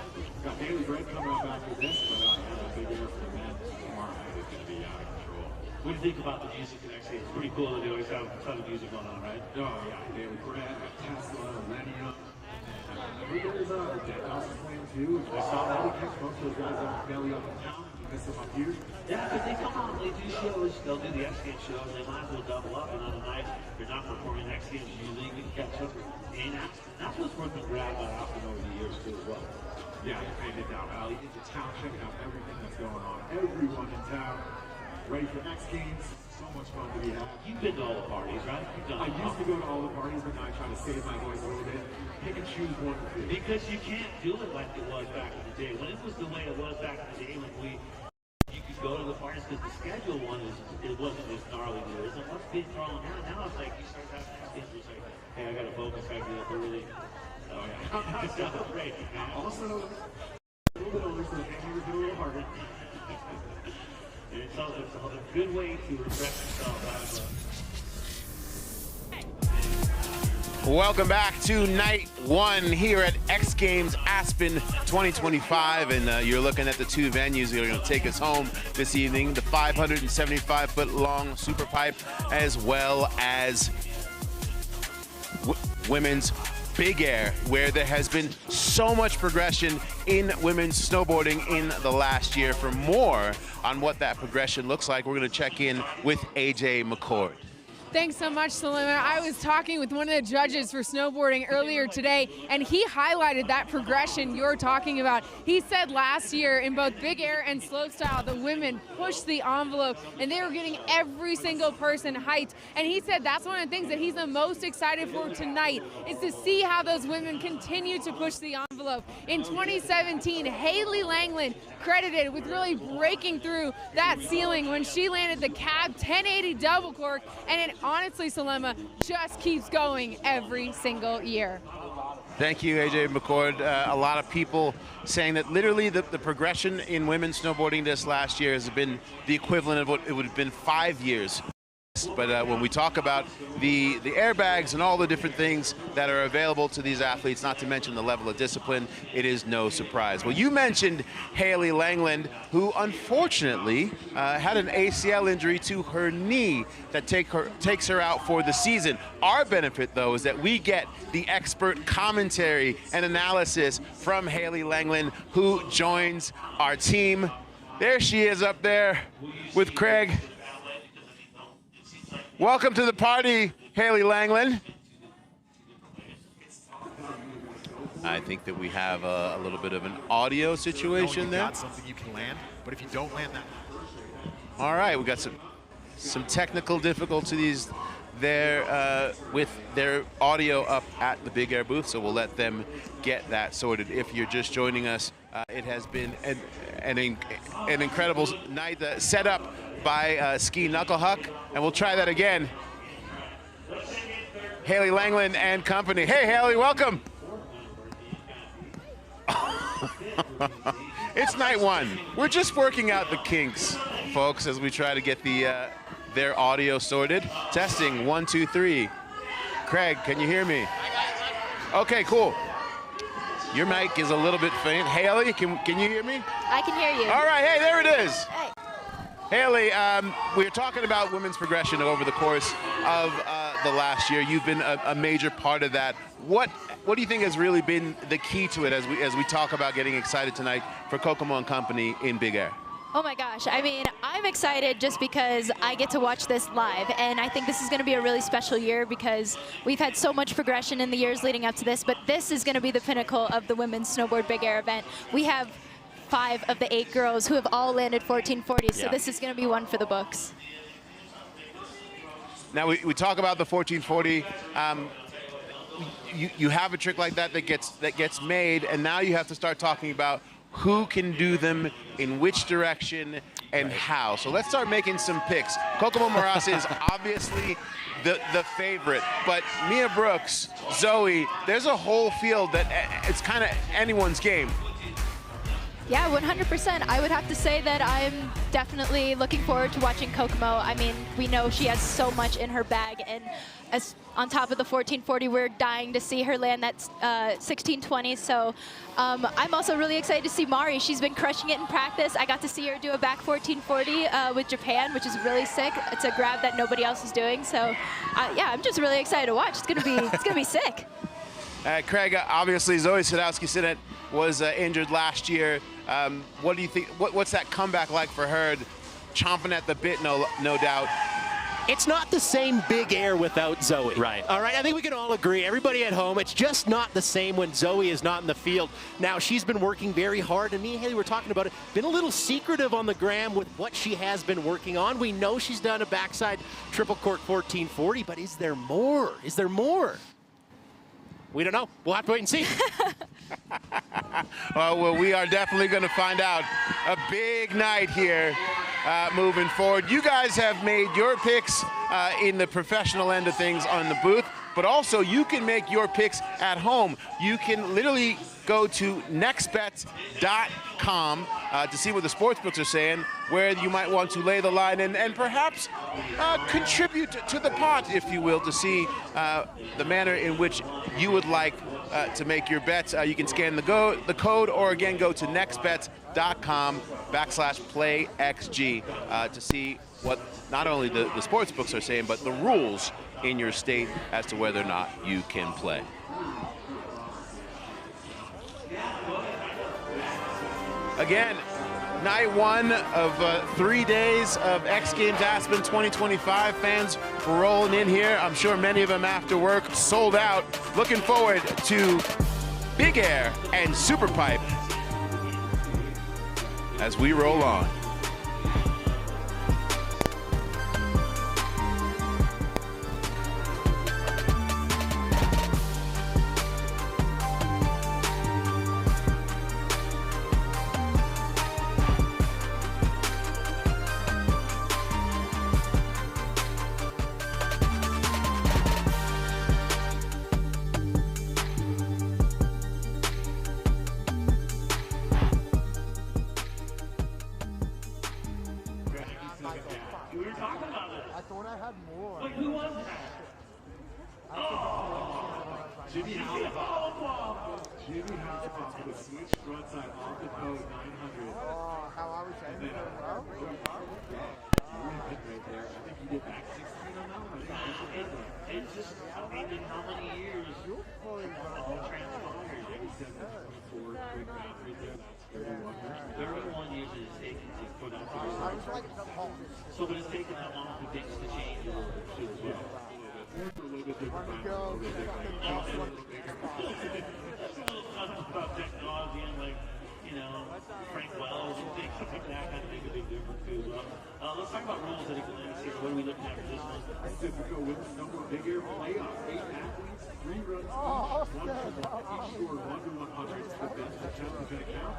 U: Got Daily Break coming up after this, but that big air for the men tomorrow night is going to be out of control. What do you think about the music the next day? It's pretty cool that they always have a ton of music going on, right? Oh, yeah. Daily Bread, Tesla, Millennium. Everybody's Dead House is playing too. I saw that. We catch most of those guys up belly up in town. You miss them up here. Yeah, because they come on, they do shows. They'll do the XGames shows. They might as well double up. And on the night they're not performing XGames, usually you can catch up with Aspen. That's what's worth the grab by Aspen over the years too as well. Yeah, you made it down valley into town, checking out everything that's going on. Everyone in town. Ready for X Games. So much fun to be had. You've been to all the parties, right? I used to go to all the parties, but now I try to save my voice a little bit. Pick and choose one or two. Because you can't do it like it was back in the day. When it was the way it was back in the day, when you could go to the parties, because the schedule one it wasn't as gnarly as it is. And what's being thrown now? Now it's like you start having things, it's like, hey, I got to focus, I got to get up early. Right. Also, a little bit older, so maybe we're doing a little harder. It's a good way to refresh yourself out of
E: Welcome back to night one here at X Games Aspen 2025, and you're looking at the two venues that are going to take us home this evening: the 575-foot long Superpipe, as well as women's Big Air, where there has been so much progression in women's snowboarding in the last year. For more on what that progression looks like, we're going to check in with AJ McCord.
F: Thanks so much, Salima. I was talking with one of the judges for snowboarding earlier today, and he highlighted that progression you're talking about. He said last year in both Big Air and Slopestyle, the women pushed the envelope, and they were getting every single person height. And he said that's one of the things that he's the most excited for tonight, is to see how those women continue to push the envelope. In 2017, Haley Langland credited with really breaking through that ceiling when she landed the cab 1080 double cork, and it honestly, Salima, just keeps going every single year.
E: Thank you, AJ McCord. A lot of people saying that literally the progression in women's snowboarding this last year has been the equivalent of what it would have been 5 years. But when we talk about the airbags and all the different things that are available to these athletes, not to mention the level of discipline, it is no surprise. Well, you mentioned Haley Langland, who unfortunately had an ACL injury to her knee that takes her out for the season. Our benefit, though, is that we get the expert commentary and analysis from Haley Langland, who joins our team. There she is up there with Craig. Welcome to the party, Haley Langland. I think that we have a little bit of an audio situation there.
D: Got something you can land, but if you don't land that.
E: All right, we got some technical difficulties there with their audio up at the Big Air booth, so we'll let them get that sorted. If you're just joining us, it has been an incredible night set up by Ski Knuckle Huck, and we'll try that again. Haley Langland and company. Hey, Haley, welcome. It's night one. We're just working out the kinks, folks, as we try to get their audio sorted. Testing, 1, 2, 3. Craig, can you hear me? Okay, cool. Your mic is a little bit faint. Haley, can you hear me?
V: I can hear you.
E: All right, hey, there it is.
V: Hey.
E: Haley, we're talking about women's progression over the course of the last year. You've been a major part of that. What do you think has really been the key to it as we talk about getting excited tonight for Kokomo and company in Big Air?
V: Oh my gosh, I mean, I'm excited just because I get to watch this live, and I think this is going to be a really special year because we've had so much progression in the years leading up to this, but this is going to be the pinnacle of the women's snowboard Big Air event. We have 5 of the 8 girls who have all landed 1440s, so this is going to be one for the books.
E: Now, we talk about the 1440. You have a trick like that gets made, and now you have to start talking about who can do them, in which direction, and how. So let's start making some picks. Kokomo Morass is obviously the favorite, but Mia Brooks, Zoe, there's a whole field that it's kind of anyone's game.
V: Yeah, 100%. I would have to say that I'm definitely looking forward to watching Kokomo. I mean, we know she has so much in her bag, and as on top of the 1440, we're dying to see her land that 1620. So I'm also really excited to see Mari. She's been crushing it in practice. I got to see her do a back 1440 with Japan, which is really sick. It's a grab that nobody else is doing. So yeah, I'm just really excited to watch. It's gonna be sick.
E: Craig, obviously Zoe Sadowski-Sinnott was injured last year. What do you think? What's that comeback like for her? Chomping at the bit, no doubt.
W: It's not the same Big Air without Zoe. Right. All right, I think we can all agree, everybody at home, it's just not the same when Zoe is not in the field. Now, she's been working very hard, and me and Haley were talking about it, been a little secretive on the gram with what she has been working on. We know she's done a backside triple cork 1440, but is there more? Is there more? We don't know. We'll have to wait and see.
E: Well, we are definitely going to find out. A big night here moving forward. You guys have made your picks in the professional end of things on the booth. but also you can make your picks at home. You can literally go to nextbets.com to see what the sportsbooks are saying, where you might want to lay the line and perhaps contribute to the pot, if you will, to see the manner in which you would like to make your bets. You can scan the code, or again, go to nextbets.com/playxg to see what not only the sportsbooks are saying, but the rules in your state as to whether or not you can play. Again, night one of 3 days of X Games Aspen 2025. Fans rolling in here. I'm sure many of them after work, sold out. Looking forward to Big Air and Superpipe as we roll on.
U: So, but it's taken that long for things to change a little bit too as well. A little bit different. About technology and like, you know, Frank Wells and things like that kind of make a big difference too as well. Let's talk about rules at a glance here. What are we looking at for this one?
B: Typical with the Snowboard Big Air playoff. 8 athletes, 3 runs each. 1 to 1. Each scored 1 to 100. The best attempt is going to count.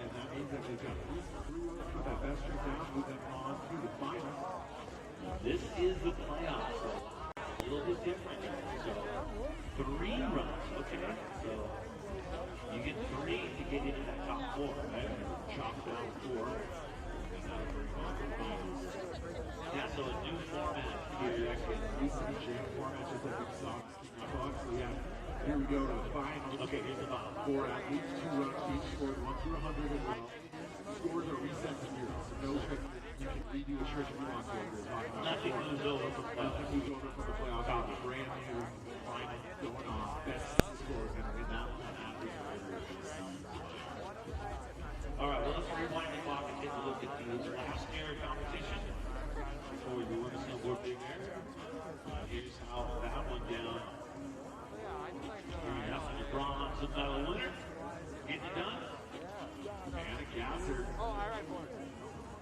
B: And that means that they've got 3 runs for that best trip down, move them on to the final.
U: This is the playoffs, so a little bit different. So 3 runs, okay? So you get 3 to get into that top 4, right? Chop down 4. Yeah, so a new format here.
B: Used to be jam format, just like we saw in So yeah, here we go to the final.
U: Okay, here's the final.
B: 4 athletes, 2 runs each, scored 1 through 100 as well. Scores are reset to 0, so no trick. You can redo a trick if you want to.
U: Nothing moves over from the playoff.
B: Nothing moves over from the playoff. Brand new final going on. Best scores going to win that one.
U: All right, well, let's rewind the clock and take a look at the last year competition before you win the Snowboard Big Air. Here's how that went down. Here you have the bronze medal winner. Getting it done.
B: And a gasser.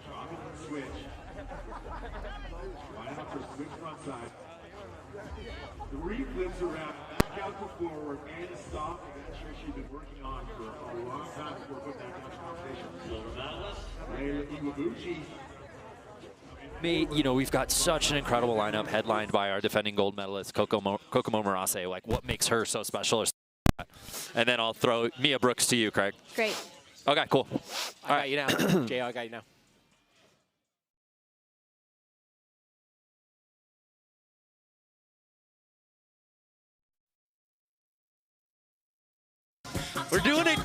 B: Dropping the switch. Line up for switch front side. 3 flips around, back out to forward, and stop. And that's sure she's been working on for a long time before putting that down to competition.
U: Silver medalist.
B: Layla Iwabuchi.
N: You know, we've got such an incredible lineup headlined by our defending gold medalist, Kokomo Marase. Like, what makes her so special? And then I'll throw Mia Brooks to you, Craig.
V: Great.
N: Okay, cool.
W: I got you now. Jay, I got you now.
N: We're doing it.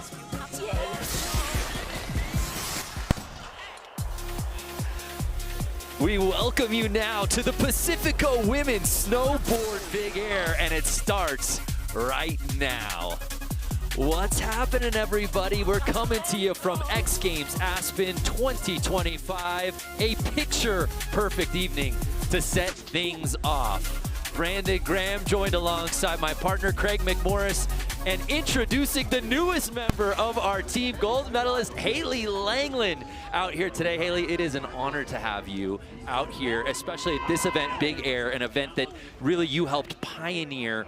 N: We welcome you now to the Pacifico Women's Snowboard Big Air, and it starts right now. What's happening, everybody? We're coming to you from X Games Aspen 2025, a picture-perfect evening to set things off. Brandon Graham joined alongside my partner, Craig McMorris, and introducing the newest member of our team, gold medalist Haley Langland, out here today. Haley, it is an honor to have you out here, especially at this event, Big Air, an event that really you helped pioneer.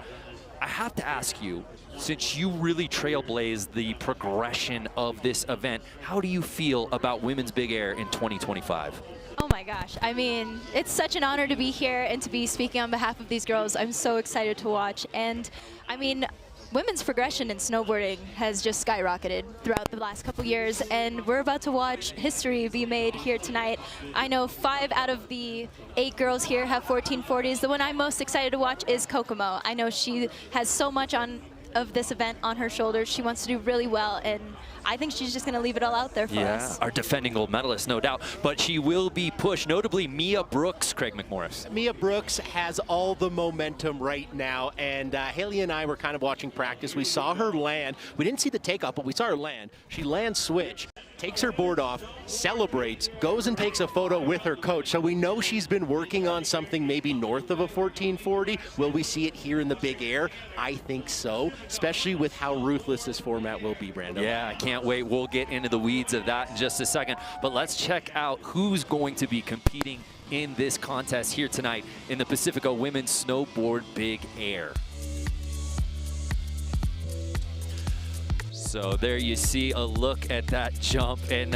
N: I have to ask you, since you really trailblazed the progression of this event, how do you feel about women's big air in 2025?
V: Oh my gosh, I mean, it's such an honor to be here and to be speaking on behalf of these girls. I'm so excited to watch. And I mean, women's progression in snowboarding has just skyrocketed throughout the last couple years, and we're about to watch history be made here tonight. I know 5 out of the 8 girls here have 1440s. The one I'm most excited to watch is Kokomo. I know she has so much of this event on her shoulders. She wants to do really well, and I think she's just going to leave it all out there for us.
N: Our defending gold medalist, no doubt. But she will be pushed, notably Mia Brooks, Craig McMorris.
W: Mia Brooks has all the momentum right now, and Haley and I were kind of watching practice. We saw her land. We didn't see the takeoff, but we saw her land. She lands switch, takes her board off, celebrates, goes and takes a photo with her coach. So we know she's been working on something maybe north of a 1440. Will we see it here in the big air? I think so, especially with how ruthless this format will be, Brando.
N: Yeah, I can't wait. We'll get into the weeds of that in just a second. But let's check out who's going to be competing in this contest here tonight in the Pacifico Women's Snowboard Big Air. So there you see a look at that jump, and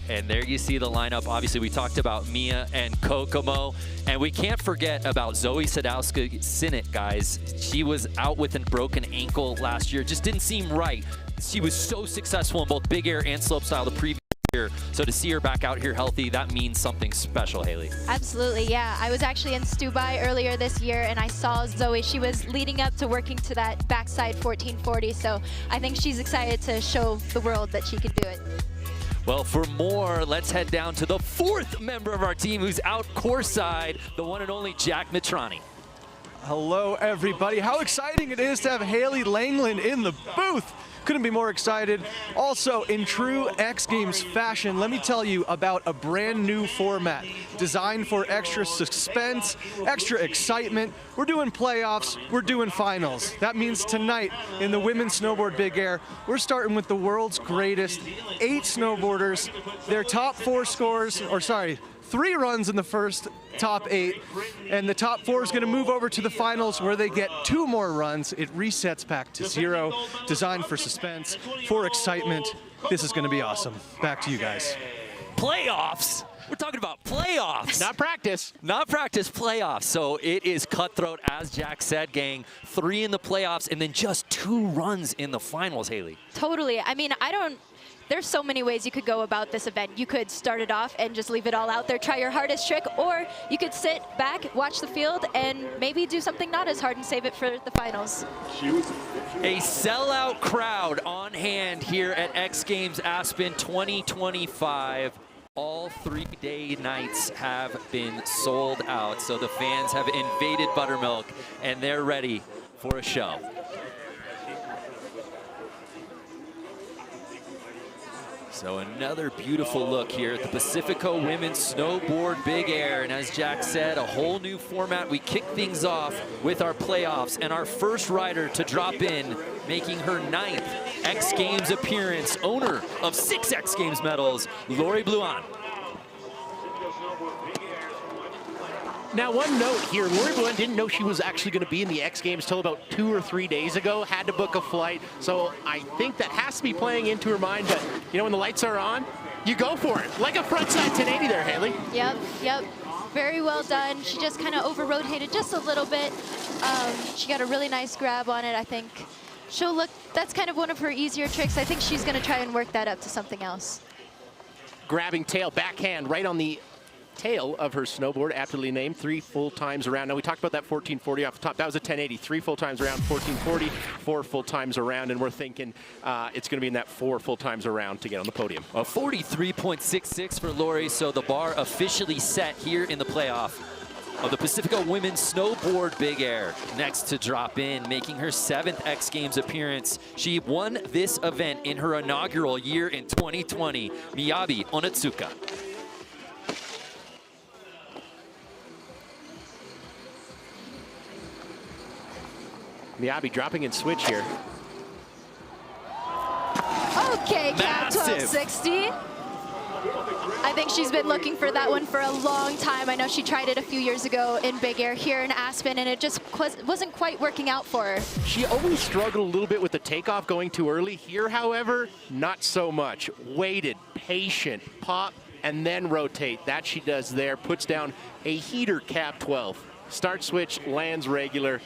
N: there you see the lineup. Obviously, we talked about Mia and Kokomo, and we can't forget about Zoe Sadowska-Sinnott, guys. She was out with a broken ankle last year. Just didn't seem right. She was so successful in both big air and slopestyle the previous year. So to see her back out here healthy, that means something special, Haley.
V: Absolutely, yeah. I was actually in Stubai earlier this year, and I saw Zoe. She was leading up to working to that backside 1440, so I think she's excited to show the world that she can do it.
N: Well, for more, let's head down to the 4th member of our team who's out courtside, the one and only Jack Mitrani.
C: Hello, everybody. How exciting it is to have Haley Langland in the booth. Couldn't be more excited. Also, in true X Games fashion, let me tell you about a brand new format designed for extra suspense, extra excitement. We're doing playoffs, we're doing finals. That means tonight in the Women's Snowboard Big Air, we're starting with the world's greatest 8 snowboarders. Their top 4 scores, or sorry, 3 runs in the first top 8, and the top 4 is going to move over to the finals where they get 2 more runs. It resets back to 0, designed for suspense, for excitement. This is going to be awesome. Back to you guys.
N: Playoffs? We're talking about playoffs.
W: Not practice.
N: Not practice, playoffs. So it is cutthroat, as Jack said, gang. 3 in the playoffs and then just 2 runs in the finals, Haley.
V: Totally. I mean, there's so many ways you could go about this event. You could start it off and just leave it all out there, try your hardest trick, or you could sit back, watch the field, and maybe do something not as hard and save it for the finals.
N: A sellout crowd on hand here at X Games Aspen 2025. All 3-day nights have been sold out, so the fans have invaded Buttermilk, and they're ready for a show. So another beautiful look here at the Pacifico Women's Snowboard Big Air. And as Jack said, a whole new format. We kick things off with our playoffs, and our first rider to drop in, making her 9th X Games appearance, owner of 6 X Games medals, Lori Bluan.
W: Now, one note here, Lori Bluan didn't know she was actually going to be in the X Games till about 2 or 3 days ago, had to book a flight, so I think that has to be playing into her mind, but, you know, when the lights are on, you go for it. Like a frontside 1080 there, Haley.
V: Yep. Very well done. She just kind of over-rotated just a little bit. She got a really nice grab on it, I think. She'll look, that's kind of one of her easier tricks. I think she's going to try and work that up to something else.
W: Grabbing tail, backhand, right on the tail of her snowboard, aptly named, 3 full times around. Now, we talked about that 1440 off the top. That was a 1080, 3 full times around, 1440, 4 full times around, and we're thinking it's going to be in that 4 full times around to get on the podium.
N: A 43.66 for Lori, so the bar officially set here in the playoff of the Pacifico Women's Snowboard Big Air. Next to drop in, making her 7th X Games appearance. She won this event in her inaugural year in 2020, Miyabi Onitsuka.
W: Miyabi dropping in switch here.
V: Okay, cap 1260. I think she's been looking for that one for a long time. I know she tried it a few years ago in Big Air here in Aspen, and it just wasn't quite working out for her.
W: She always struggled a little bit with the takeoff going too early. Here, however, not so much. Waited, patient, pop, and then rotate. That she does there. Puts down a heater cap 12. Start switch, lands regular.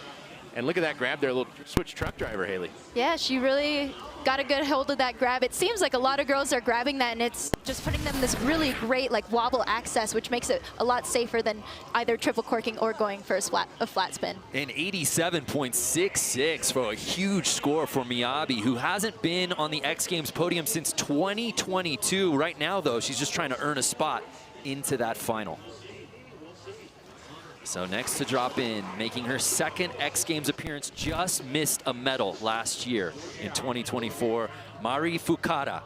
W: And look at that grab there, a little switch truck driver, Haley.
V: Yeah, she really got a good hold of that grab. It seems like a lot of girls are grabbing that, and it's just putting them this really great like wobble access, which makes it a lot safer than either triple corking or going for a flat spin.
T: An 87.66 for a huge score for Miyabi, who hasn't been on the X Games podium since 2022. Right now, though, she's just trying to earn a spot into that final. So next to drop in, making her second X Games appearance, just missed a medal last year in 2024, Mari Fukada.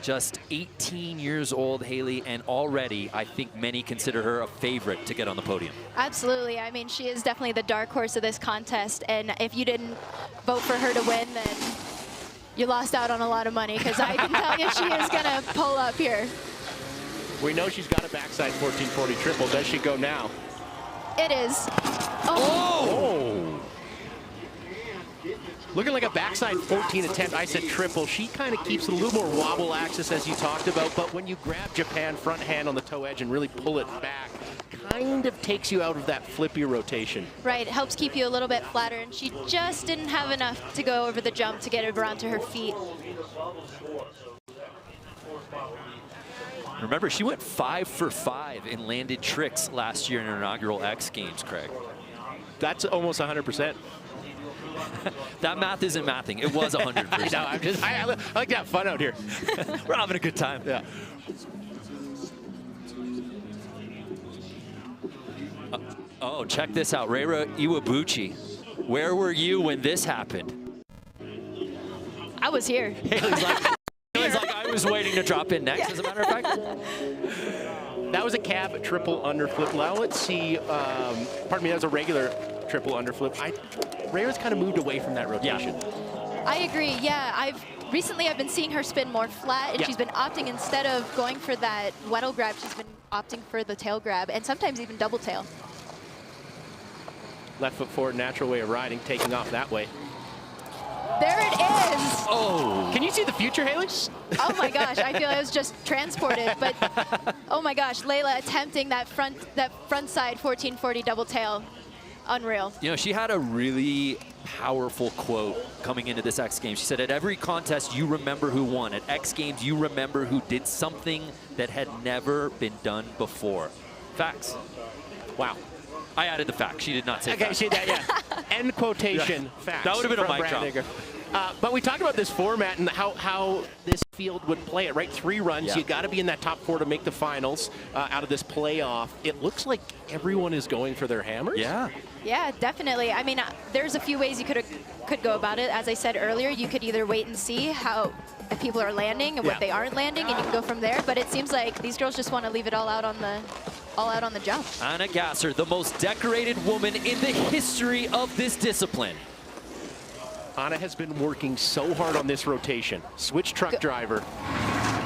T: Just 18 years old, Haley, and already I think many consider her a favorite to get on the podium.
V: Absolutely. I mean, she is definitely the dark horse of this contest, and if you didn't vote for her to win, then you lost out on a lot of money, because I can tell you she is going to pull up here.
W: We know she's got a backside 1440 triple. Does she go now?
V: It is.
W: Oh! Looking like a backside 14 attempt. I said triple. She kind of keeps a little more wobble axis, as you talked about, but when you grab Japan front hand on the toe edge and really pull it back, kind of takes you out of that flippy rotation.
V: Right, it helps keep you a little bit flatter, and she just didn't have enough to go over the jump to get it around to her feet.
T: Remember, she went 5 for 5 in landed tricks last year in her inaugural X Games, Craig.
W: That's almost 100%.
T: That math isn't mathing. It was 100%.
W: No, I like to have fun out here.
T: We're having a good time.
W: Yeah.
T: Oh, check this out. Reira Iwabuchi. Where were you when this happened?
V: I was here.
T: Haley's like, I was waiting to drop in next, as a matter of fact.
W: That was a cab triple underflip. Now let's see, pardon me, that was a regular triple underflip. Reira's kind of moved away from that rotation.
V: Yeah. I agree, yeah. Recently I've been seeing her spin more flat, and she's been opting, instead of going for that Weddle grab, she's been opting for the tail grab, and sometimes even double tail.
W: Left foot forward, natural way of riding, taking off that way.
V: There it is.
W: Oh. Can you see the future, Haley?
V: Oh my gosh, I feel I was just transported, but oh my gosh, Layla attempting that front side 1440 double tail. Unreal.
T: You know, she had a really powerful quote coming into this X Games. She said, at every contest, you remember who won. At X Games, you remember who did something that had never been done before. Facts.
W: Wow.
T: I added the fact. She did not say
W: okay,
T: facts.
W: See that, yeah. End quotation,
T: yeah.
W: facts.
T: That would have been a mic drop.
W: But we talked about this format and how this field would play it, right? 3 runs.
T: Yeah.
W: You got to be in that top 4 to make the finals out of this playoff. It looks like everyone is going for their hammers.
T: Yeah.
V: Yeah, definitely. I mean, there's a few ways you could go about it. As I said earlier, you could either wait and see how if people are landing and what they aren't landing, and you can go from there. But it seems like these girls just want to leave it all out on the jump.
T: Anna Gasser, the most decorated woman in the history of this discipline.
W: Anna has been working so hard on this rotation. Switch truck driver,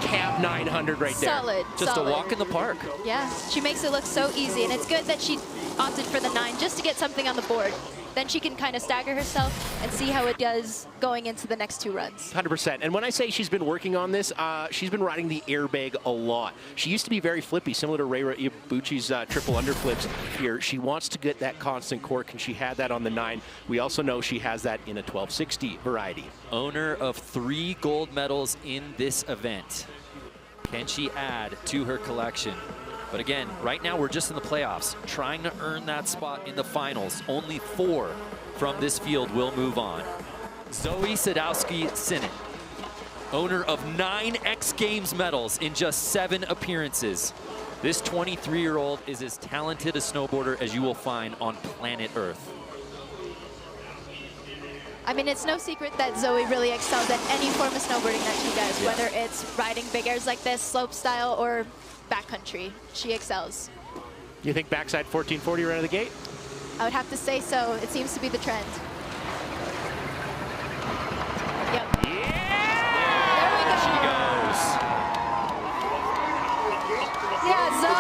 W: cab 900 right there.
V: Solid.
T: Just a walk in the park.
V: Yeah, she makes it look so easy, and it's good that she opted for the 9 just to get something on the board. Then she can kind of stagger herself and see how it does going into the next 2 runs.
W: 100%. And when I say she's been working on this, she's been riding the airbag a lot. She used to be very flippy, similar to Reira Iwabuchi's triple underflips here. She wants to get that constant cork, and she had that on the 9. We also know she has that in a 1260 variety.
T: Owner of 3 gold medals in this event. Can she add to her collection? But again, right now we're just in the playoffs, trying to earn that spot in the finals. Only 4 from this field will move on. Zoe Sadowski-Sinnott, owner of 9 X Games medals in just 7 appearances. This 23-year-old is as talented a snowboarder as you will find on planet Earth.
V: I mean, it's no secret that Zoe really excels at any form of snowboarding that she does, whether it's riding big airs like this, slope style, or backcountry. She excels.
W: You think backside 1440 right out of the gate?
V: I would have to say so. It seems to be the trend. Yep.
T: Yeah! There we go. She goes.
F: Yeah, Zoe.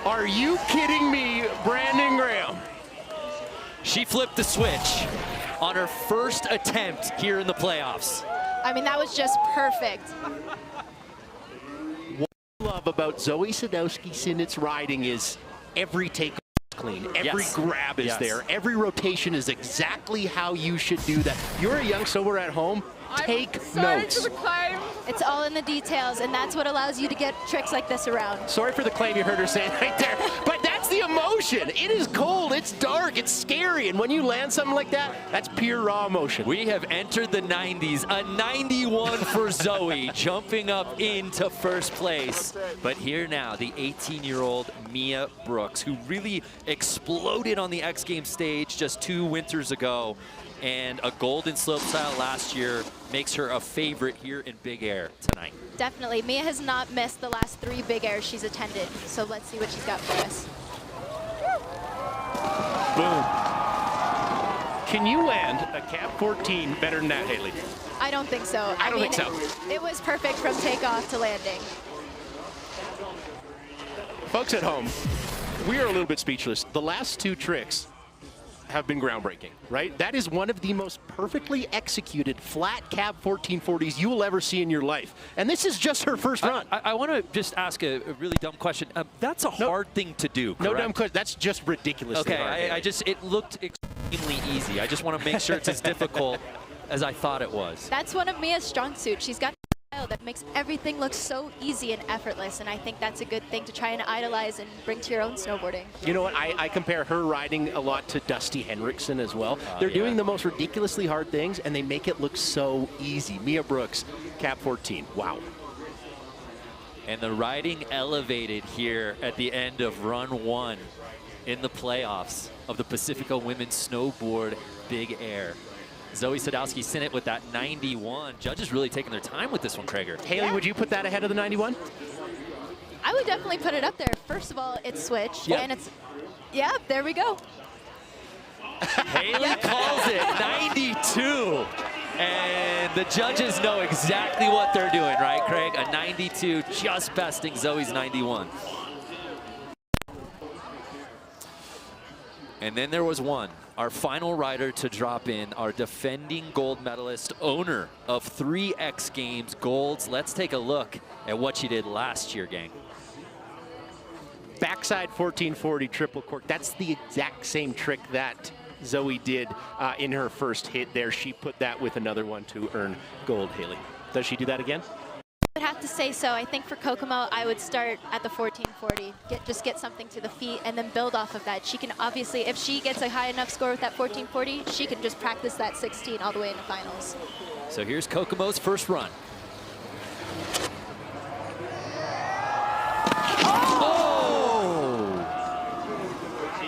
W: Are you kidding me, Brandon Graham?
N: She flipped the switch on her first attempt here in the playoffs.
V: I mean, that was just perfect.
W: What I love about Zoe Sadowski-Sinnott's riding is every take is clean, every grab is there, every rotation is exactly how you should do that. You're a young snowboarder at home, take notes.
V: It's all in the details, and that's what allows you to get tricks like this around.
W: Sorry for the claim you heard her say right there, but that's the emotion. It is cold, it's dark, it's scary, and when you land something like that, that's pure raw emotion.
N: We have entered the 90s, a 91 for Zoe, jumping up into first place. But here now, the 18-year-old Mia Brooks, who really exploded on the X Games stage just 2 winters ago, and a golden slopestyle last year makes her a favorite here in Big Air tonight.
V: Definitely. Mia has not missed the last 3 Big Airs she's attended, so let's see what she's got for us.
W: Boom. Can you land a cap 14 better than that, Haley?
V: I don't think so.
W: I don't think so.
V: It was perfect from takeoff to landing.
W: Folks at home, we are a little bit speechless. The last 2 tricks have been groundbreaking, right? That is one of the most perfectly executed flat cab 1440s you will ever see in your life. And this is just her first run.
N: I want to just ask a really dumb question. That's a hard thing to do, correct?
W: No dumb question. That's just ridiculously hard.
N: Okay, it looked extremely easy. I just want to make sure it's as difficult as I thought it was.
V: That's one of Mia's strong suits. She's got style that makes everything look so easy and effortless, and I think that's a good thing to try and idolize and bring to your own snowboarding.
W: You know what? I compare her riding a lot to Dusty Henriksen as well. They're doing the most ridiculously hard things, and they make it look so easy. Mia Brooks, cap 14. Wow.
N: And the riding elevated here at the end of run 1 in the playoffs of the Pacifica Women's Snowboard Big Air. Zoe Sadowski-Sinnott with that 91. Judges really taking their time with this one, Krager.
W: Haley, would you put that ahead of the 91?
V: I would definitely put it up there. First of all, it's switched, and it's, there we go.
N: Haley calls it 92. And the judges know exactly what they're doing, right, Craig? A 92, just besting Zoe's 91. And then there was one, our final rider to drop in, our defending gold medalist, owner of 3 X Games golds. Let's take a look at what she did last year, gang.
W: Backside 1440 triple cork. That's the exact same trick that Zoe did in her first hit there. She put that with another one to earn gold, Haley. Does she do that again?
V: I would have to say so. I think for Kokomo, I would start at the 1440, just get something to the feet, and then build off of that. She can obviously, if she gets a high enough score with that 1440, she can just practice that 16 all the way into finals.
N: So here's Kokomo's first run.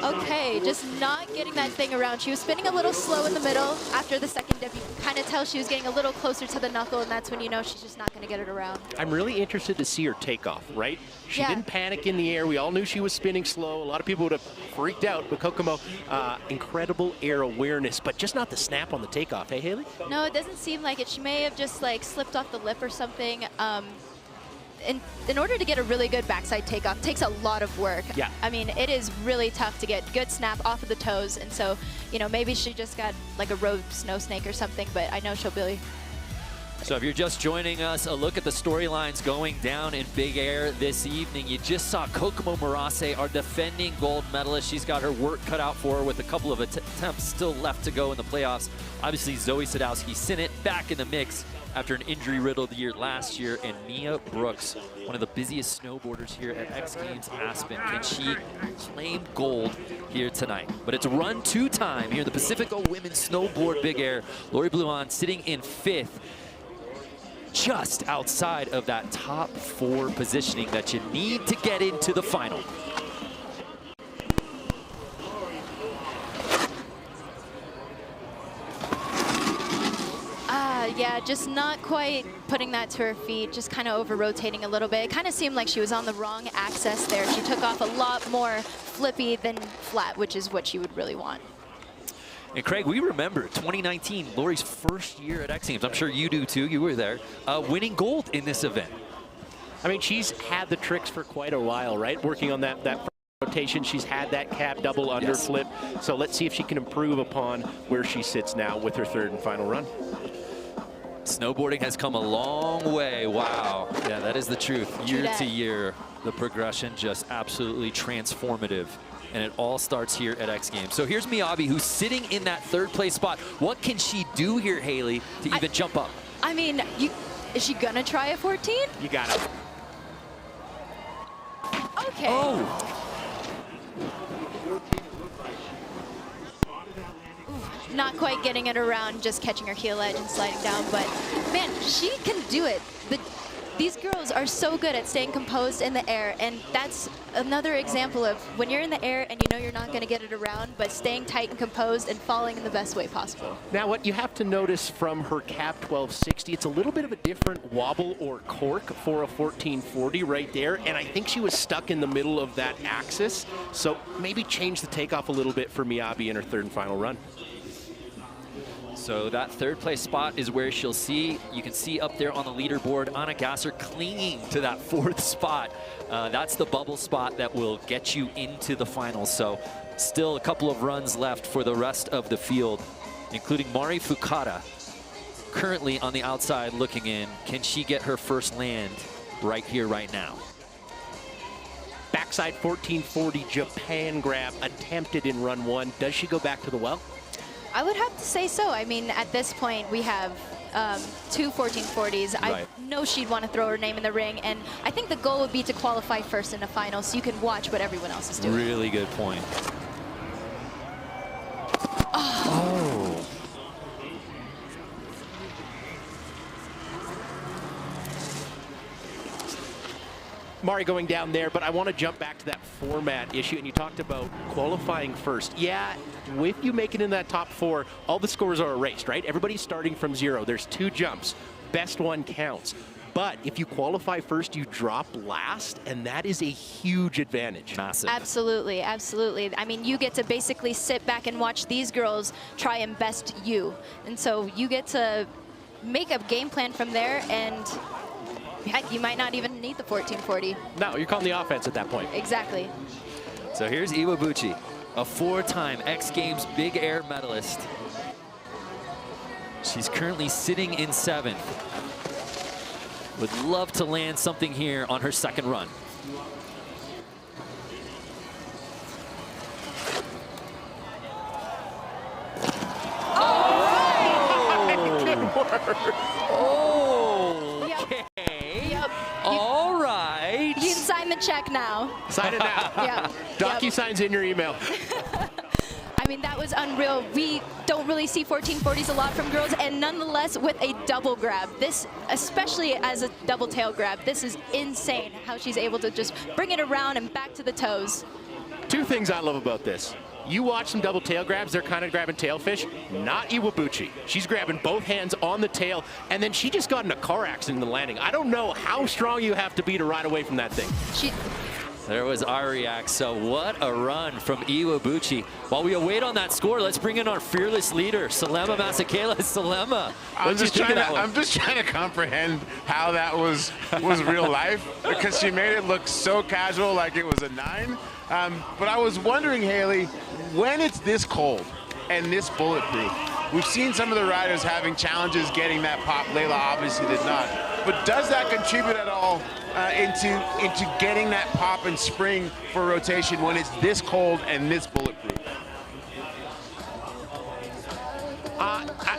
V: Okay, just not getting that thing around. She was spinning a little slow in the middle. After the second dip, you can kind of tell she was getting a little closer to the knuckle, and that's when you know she's just not going to get it around.
W: I'm really interested to see her take off, right? She didn't panic in the air. We all knew she was spinning slow. A lot of people would have freaked out, but Kokomo, incredible air awareness, but just not the snap on the takeoff. Hey, Haley?
V: No, it doesn't seem like it. She may have just like slipped off the lip or something. In order to get a really good backside takeoff, takes a lot of work.
W: Yeah.
V: I mean, it is really tough to get good snap off of the toes, and so, you know, maybe she just got like a road snow snake or something, but I know she'll be.
N: So if you're just joining us, a look at the storylines going down in Big Air this evening. You just saw Kokomo Marase, our defending gold medalist. She's got her work cut out for her with a couple of attempts still left to go in the playoffs. Obviously, Zoe Sadowski-Sinnott back in the mix after an injury-riddled year last year, and Mia Brooks, one of the busiest snowboarders here at X Games Aspen. Can she claim gold here tonight? But it's run 2 time here in the Pacifica Women's Snowboard Big Air. Lori Bluhan sitting in 5th, just outside of that top 4 positioning that you need to get into the final.
V: Yeah, just not quite putting that to her feet, just kind of over-rotating a little bit. It kind of seemed like she was on the wrong axis there. She took off a lot more flippy than flat, which is what she would really want.
N: And Craig, we remember 2019, Lori's first year at X Games. I'm sure you do too, you were there, winning gold in this event.
W: I mean, she's had the tricks for quite a while, right? Working on that rotation. She's had that cab double under flip. So let's see if she can improve upon where she sits now with her third and final run.
T: Snowboarding has come a long way. Wow. Yeah, that is the truth. Year to year, the progression just absolutely transformative. And it all starts here at X Games. So here's Miyabi, who's sitting in that third place spot. What can she do here, Haley, to even jump up?
V: I mean, is she gonna try a 14?
W: You got it.
V: Okay.
T: Oh.
V: Not quite getting it around, just catching her heel edge and sliding down, but man, she can do it. These girls are so good at staying composed in the air, and that's another example of when you're in the air and you know you're not going to get it around, but staying tight and composed and falling in the best way possible.
W: Now, what you have to notice from her cap 1260, it's a little bit of a different wobble or cork for a 1440 right there, and I think she was stuck in the middle of that axis, so maybe change the takeoff a little bit for Miyabi in her third and final run.
T: So that third place spot is where she'll see, you can see up there on the leaderboard, Anna Gasser clinging to that fourth spot. That's the bubble spot that will get you into the finals. So still a couple of runs left for the rest of the field, including Mari Fukada, currently on the outside looking in. Can she get her first land right here, right now?
W: Backside 1440 Japan grab attempted in run one. Does she go back to the well?
V: I would have to say so. I mean, at this point, we have two 1440s. I know she'd want to throw her name in the ring, and I think the goal would be to qualify first in a final so you can watch what everyone else is doing.
T: Really good point.
V: Oh.
W: Mari going down there, but I want to jump back to that format issue, and you talked about qualifying first. Yeah, with you making in that top four, all the scores are erased, right? Everybody's starting from zero. There's two jumps. Best one counts. But if you qualify first, you drop last, and that is a huge advantage.
T: Massive.
V: Absolutely, absolutely. I mean, you get to basically sit back and watch these girls try and best you. And so you get to make a game plan from there, and heck, you might not even need the 1440.
W: No, you're calling the offense at that point.
V: Exactly.
T: So here's Iwabuchi, a four-time X Games Big Air medalist. She's currently sitting in seventh. Would love to land something here on her second run. All right.
V: You can sign the check now.
W: Sign it now.
V: Yeah.
W: DocuSign's in your email.
V: I mean, that was unreal. We don't really see 1440s a lot from girls, and nonetheless with a double grab. This, especially as a double tail grab, this is insane how she's able to just bring it around and back to the toes.
W: Two things I love about this. You watch some double tail grabs, they're kind of grabbing tailfish. Not Iwabuchi. She's grabbing both hands on the tail, and then she just got in a car accident in the landing. I don't know how strong you have to be to ride away from that thing.
T: There was our react. So what a run from Iwabuchi. While we await on that score, let's bring in our fearless leader, Salema Masekela. Salema,
E: I'm just trying to comprehend how that was real life, because she made it look so casual, like it was a 9. But I was wondering, Haley, when it's this cold and this bulletproof, we've seen some of the riders having challenges getting that pop. Layla obviously did not. But does that contribute at all into getting that pop and spring for rotation when it's this cold and this bulletproof?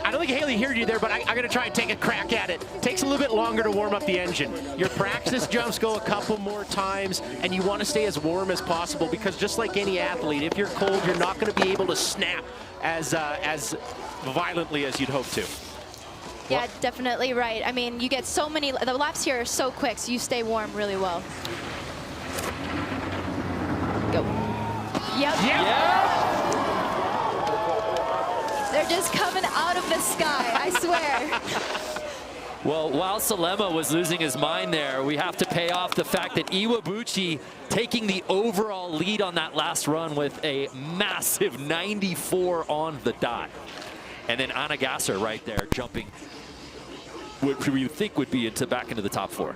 W: I don't think Haley heard you there, but I'm going to try and take a crack at it. Takes a little bit longer to warm up the engine. Your practice jumps go a couple more times, and you want to stay as warm as possible, because just like any athlete, if you're cold, you're not going to be able to snap as violently as you'd hope to.
V: Yeah, definitely right. I mean, you get so many, the laps here are so quick, so you stay warm really well. Go. Yep.
T: Yeah.
V: They're just coming out of the sky, I swear.
T: Well, while Salema was losing his mind there, we have to pay off the fact that Iwabuchi taking the overall lead on that last run with a massive 94 on the dot. And then Anna Gasser right there jumping what we think would be back into the top 4.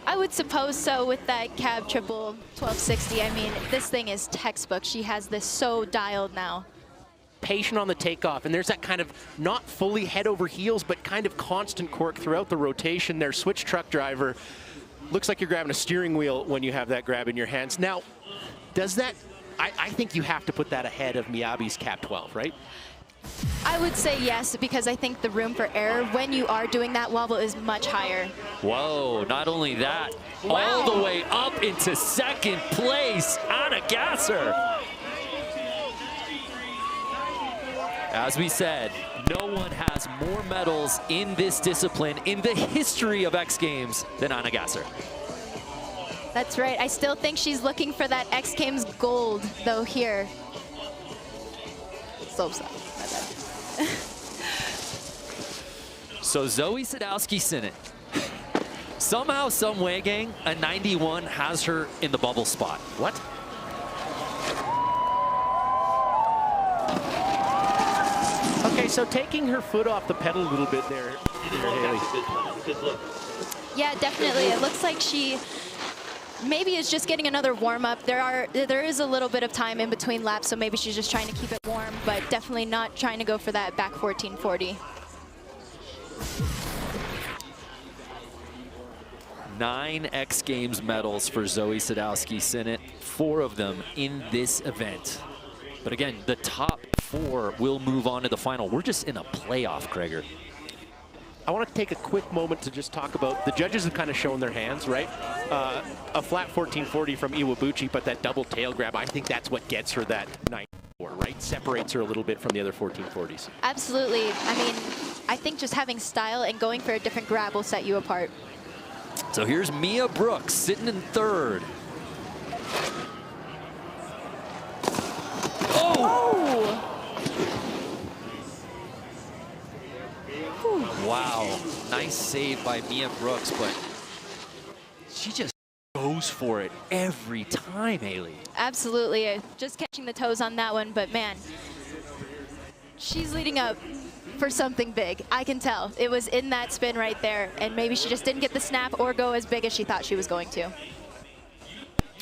V: I would suppose so with that cab triple 1260. I mean, this thing is textbook. She has this so dialed now.
W: Patient on the takeoff, and there's that kind of not fully head over heels, but kind of constant cork throughout the rotation there. Switch truck driver. Looks like you're grabbing a steering wheel when you have that grab in your hands. Now, does that, I think you have to put that ahead of Miyabi's Cap 12, right?
V: I would say yes, because I think the room for error when you are doing that wobble is much higher.
I: Whoa, not only that, all the way up into second place, Anna Gasser. As we said, no one has more medals in this discipline in the history of X Games than Anna Gasser.
V: That's right. I still think she's looking for that X Games gold, though, here. So sad.
I: So Zoe Sadowski-Sinnott, somehow, some way, gang, a 91 has her in the bubble spot. What?
W: Okay, so taking her foot off the pedal a little bit there, Haley.
V: Yeah, definitely. It looks like she maybe is just getting another warm-up. There is a little bit of time in between laps, so maybe she's just trying to keep it warm, but definitely not trying to go for that back 1440.
I: 9 X Games medals for Zoe Sadowski-Sinnott, 4 of them in this event. But again, the top 4 will move on to the final. We're just in a playoff, Krager.
W: I want to take a quick moment to just talk about, the judges have kind of shown their hands, right? A flat 1440 from Iwabuchi, but that double tail grab, I think that's what gets her that 94, right? Separates her a little bit from the other 1440s.
V: Absolutely. I mean, I think just having style and going for a different grab will set you apart.
I: So here's Mia Brooks sitting in 3rd. Oh! Wow, nice save by Mia Brooks, but she just goes for it every time, Haley.
V: Absolutely. Just catching the toes on that one, but man, she's leading up for something big. I can tell. It was in that spin right there, and maybe she just didn't get the snap or go as big as she thought she was going to.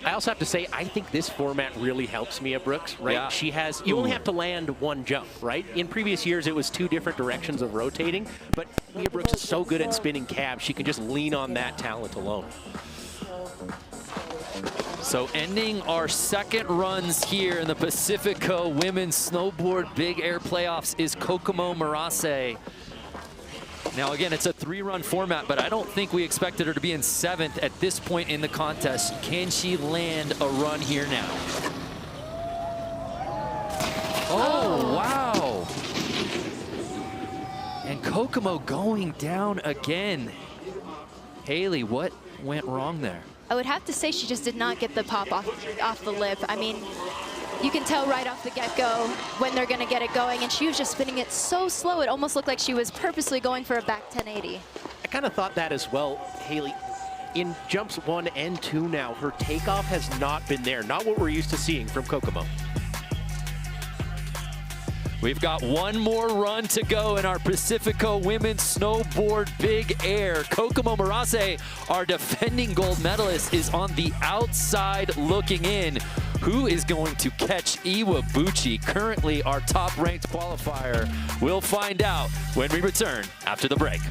W: I also have to say, I think this format really helps Mia Brooks, right?
I: Yeah.
W: She has, you only have to land one jump, right? In previous years, it was 2 different directions of rotating, but Mia Brooks is so good at spinning cabs, she can just lean on that talent alone.
I: So ending our second runs here in the Pacifico Women's Snowboard Big Air Playoffs is Kokomo Murase. Now again, it's a 3-run format, but I don't think we expected her to be in 7th at this point in the contest. Can she land a run here now? Oh, wow. And Kokomo going down again. Haley, what went wrong there?
V: I would have to say she just did not get the pop off the lip. I mean, you can tell right off the get-go when they're going to get it going, and she was just spinning it so slow, it almost looked like she was purposely going for a back 1080.
W: I kind of thought that as well, Haley. In jumps 1 and 2 now, her takeoff has not been there. Not what we're used to seeing from Kokomo.
I: We've got one more run to go in our Pacifico Women's Snowboard Big Air. Kokomo Murase, our defending gold medalist, is on the outside looking in. Who is going to catch Iwabuchi, currently our top-ranked qualifier? We'll find out when we return after the break.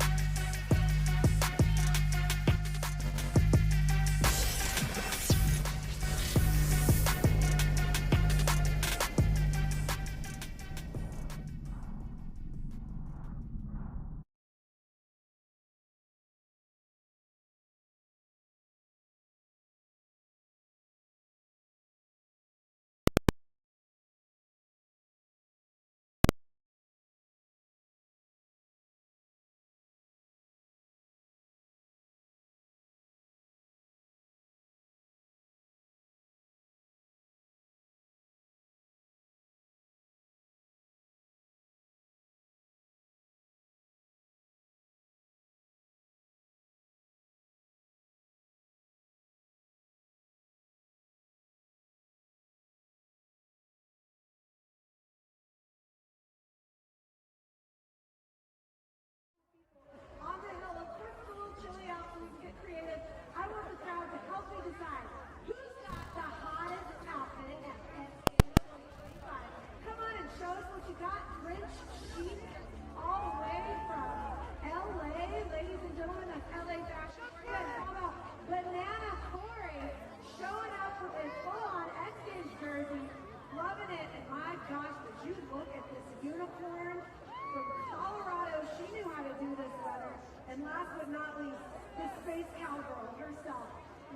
J: herself.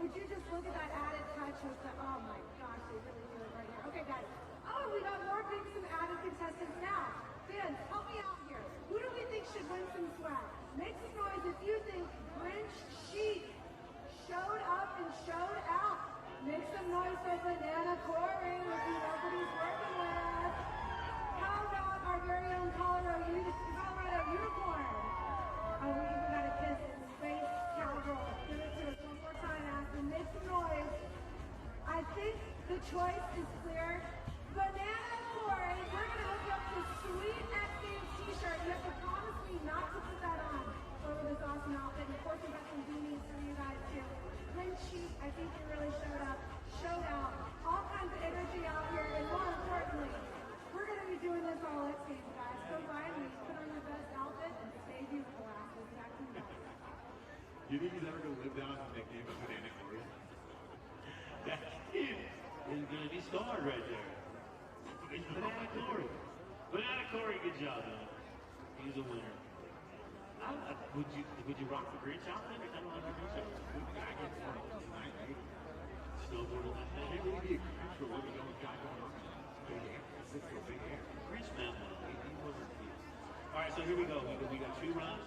J: Would you just look at that added touch with the, oh my gosh, they really do it right here. Okay, guys. Oh, we got more big, some added contestants now. Fans, help me out here. Who do we think should win some swag? Make some noise if you think Grinch Chic showed up and showed out. Make some noise for Banana Corey, if you know what he's working with. How about our very own Colorado Unicorn? Oh, we even got a kiss in Space Cowgirl. Give it to us one more time, Aspen. Make some noise. I think the choice is clear. Banana Corey, we're going to hook you up with a sweet XGames t-shirt. You have to promise me not to put that on over this awesome outfit. And of course, we've got some beanies for you guys too. Grinch Chic, I think you really showed up, showed out. All kinds of energy out here. And more importantly, we're going to be doing this all XGames, guys. Go by me, put on your best outfit, and stay beautiful, Aspen. Back to you.
B: You think he's ever going to live down to the nickname of Banana Corey? That kid is going to be scarred right there. It's Banana Corey. Banana Corey, good job, man. He's a winner. Would you rock the Grinch outfit? I don't like the Grinch outfit. Snowboard on that thing. Maybe we'd be a Grinch for what we know with guy going on. Big air. Big air. Grinch man, he wasn't cute. All right, so here we go. We got 2 runs.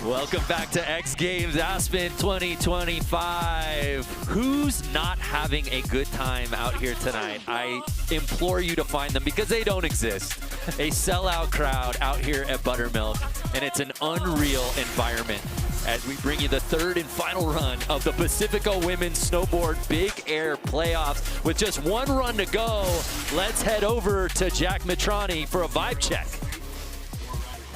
I: Welcome back to X Games Aspen 2025. Who's not having a good time out here tonight? I implore you to find them because they don't exist. A sellout crowd out here at Buttermilk, and it's an unreal environment as we bring you the 3rd and final run of the Pacifico Women's Snowboard Big Air Playoffs. With just 1 run to go, let's head over to Jack Matrani for a vibe check.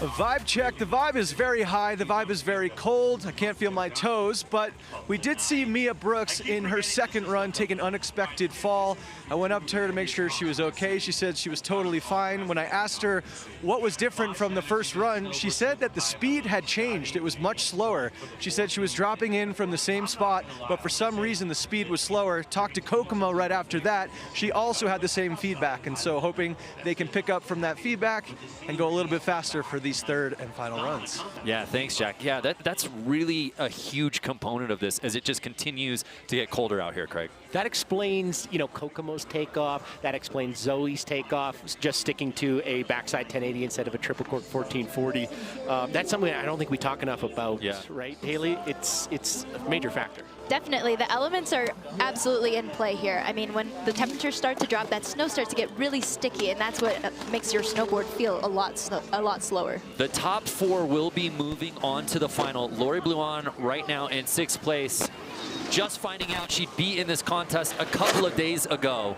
C: A vibe check. The vibe is very high. The vibe is very cold. I can't feel my toes, but we did see Mia Brooks in her 2nd run take an unexpected fall. I went up to her to make sure she was okay. She said she was totally fine. When I asked her what was different from the first run, she said that the speed had changed. It was much slower. She said she was dropping in from the same spot, but for some reason the speed was slower. Talked to Kokomo right after that. She also had the same feedback, and so hoping they can pick up from that feedback and go a little bit faster for these 3rd and final runs.
I: Yeah, thanks, Jack. Yeah, that's really a huge component of this as it just continues to get colder out here, Craig.
W: That explains, you know, Kokomo's takeoff. That explains Zoe's takeoff, just sticking to a backside 1080 instead of a triple cork 1440. That's something I don't think we talk enough about, right, Haley? It's a major factor.
V: Definitely, the elements are absolutely in play here. I mean, when the temperatures start to drop, that snow starts to get really sticky, and that's what makes your snowboard feel a lot slower.
I: The top 4 will be moving on to the final. Lori Bluon right now in 6th place, just finding out she'd be in this contest a couple of days ago.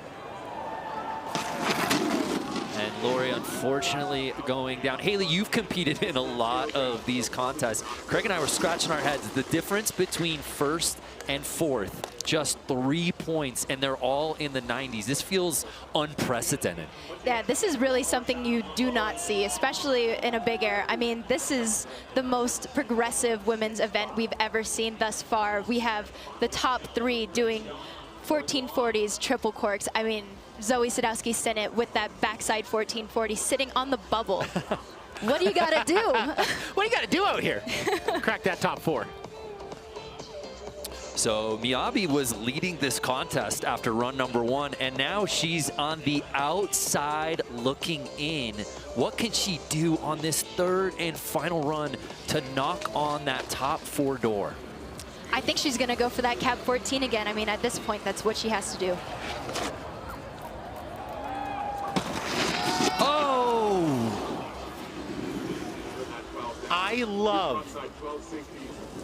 I: And Lori, unfortunately, going down. Haley, you've competed in a lot of these contests. Craig and I were scratching our heads. The difference between 1st and 4th, just 3 points, and they're all in the 90s. This feels unprecedented.
V: Yeah, this is really something you do not see, especially in a big air. I mean, this is the most progressive women's event we've ever seen thus far. We have the top 3 doing 1440s, triple corks. I mean, Zoe Sadowski-Sinnott with that backside 1440 sitting on the bubble. What do you got to do?
W: What do you got to do out here? Crack that top 4.
I: So Miyabi was leading this contest after run number 1, and now she's on the outside looking in. What can she do on this 3rd and final run to knock on that top 4 door?
V: I think she's going to go for that cab 14 again. I mean, at this point, that's what she has to do.
W: Oh! I love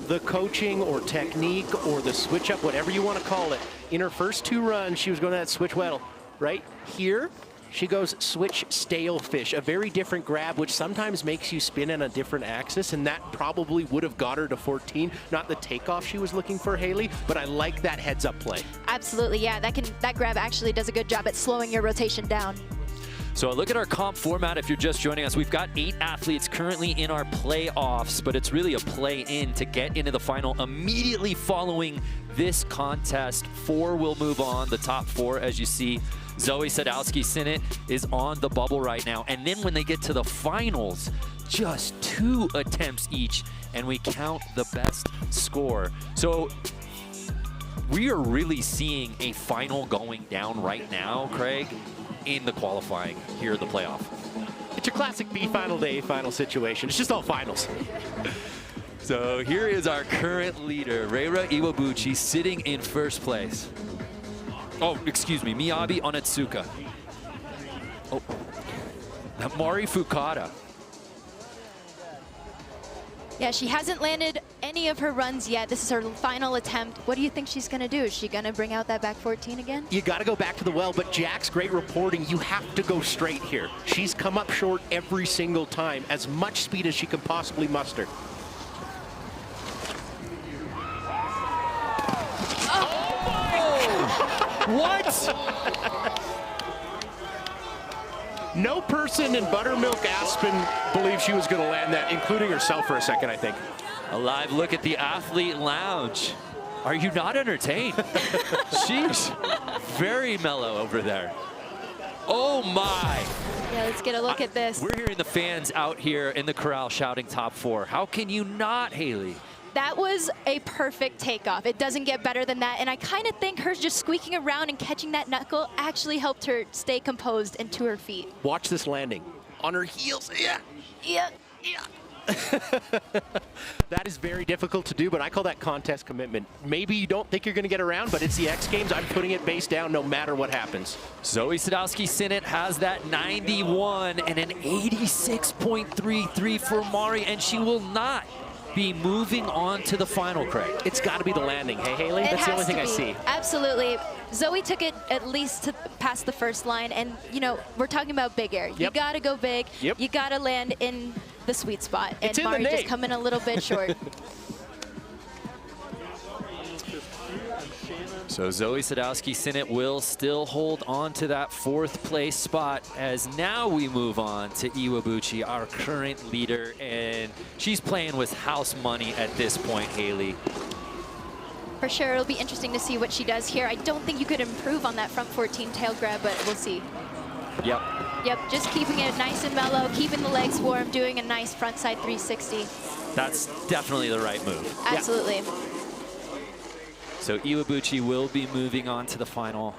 W: the coaching or technique or the switch up, whatever you want to call it. In her first 2 runs, she was going to that switch wettle. Right here, she goes switch stale fish, a very different grab, which sometimes makes you spin on a different axis, and that probably would have got her to 14. Not the takeoff she was looking for, Haley, but I like that heads up play.
V: Absolutely, yeah. That grab actually does a good job at slowing your rotation down.
I: So look at our comp format if you're just joining us. We've got 8 athletes currently in our playoffs, but it's really a play-in to get into the final. Immediately following this contest, 4 will move on, the top 4, as you see. Zoe Sadowski-Sinnott is on the bubble right now. And then when they get to the finals, just 2 attempts each, and we count the best score. So we are really seeing a final going down right now, Craig, in the qualifying here in the playoff.
W: It's your classic B final to A final situation. It's just all finals.
I: So here is our current leader, Reira Iwabuchi, sitting in first place. Oh, excuse me, Miyabi Onitsuka. Oh, Mari Fukada.
V: Yeah, she hasn't landed any of her runs yet. This is her final attempt. What do you think she's going to do? Is she going to bring out that back 14 again?
W: You got to go back to the well, but Jack's great reporting. You have to go straight here. She's come up short every single time, as much speed as she can possibly muster.
I: What?
W: No person in Buttermilk Aspen believed she was going to land that, including herself for a second, I think.
I: A live look at the athlete lounge. Are you not entertained? She's very mellow over there. Oh my.
V: Yeah, let's get a look at this.
I: We're hearing the fans out here in the corral shouting top 4. How can you not, Haley?
V: That was a perfect takeoff. It doesn't get better than that. And I kind of think her just squeaking around and catching that knuckle actually helped her stay composed and to her feet.
W: Watch this landing. On her heels. Yeah.
V: Yeah.
W: That is very difficult to do, but I call that contest commitment. Maybe you don't think you're going to get around, but it's the X Games. I'm putting it base down no matter what happens.
I: Zoe Sadowski-Sinnott has that 91 and an 86.33 for Mari, and she will not be moving on to the final, Craig.
W: It's got to be the landing. Hey, Haley, that's the only thing I see.
V: Absolutely. Zoe took it at least to past the first line, and you know, we're talking about big air. You got to go big. You got to land in the sweet spot, and Mari just coming a little bit short.
I: So Zoe Sadowski-Sinnott will still hold on to that 4th place spot, as now we move on to Iwabuchi, our current leader, and she's playing with house money at this point, Haley.
V: For sure, it'll be interesting to see what she does here. I don't think you could improve on that front 14 tail grab, but we'll see.
I: Yep.
V: Yep, just keeping it nice and mellow, keeping the legs warm, doing a nice frontside 360.
I: That's definitely the right move.
V: Absolutely.
I: Yeah. So Iwabuchi will be moving on to the final.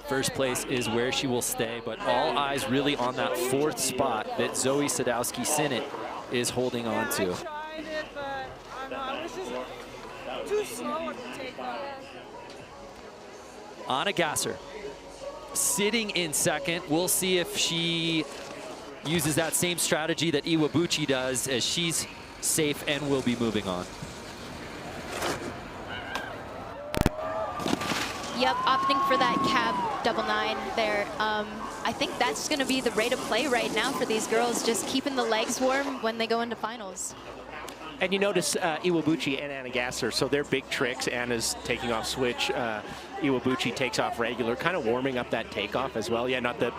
I: First place is where she will stay, but all eyes really on that 4th spot that Zoe Sadowski-Sinnott is holding on to.
Q: I tried it, but I was just too slow at the takeoff.
I: Anna Gasser sitting in 2nd. We'll see if she uses that same strategy that Iwabuchi does, as she's safe and will be moving on.
V: Yep, opting for that cab 99 there. I think that's going to be the rate of play right now for these girls, just keeping the legs warm when they go into finals.
W: And you notice Iwabuchi and Anna Gasser, so they're big tricks. Anna's taking off switch. Iwabuchi takes off regular, kind of warming up that takeoff as well. Yeah, not the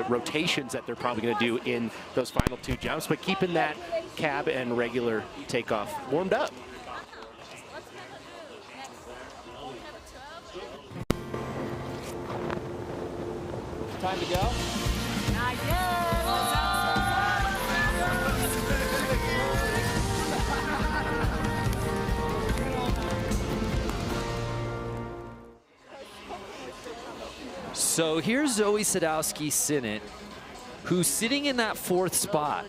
W: rotations that they're probably going to do in those final 2 jumps, but keeping that cab and regular takeoff warmed up.
Q: Time to go? Not yet.
I: So here's Zoe Sadowski-Sinnott, who's sitting in that 4th spot.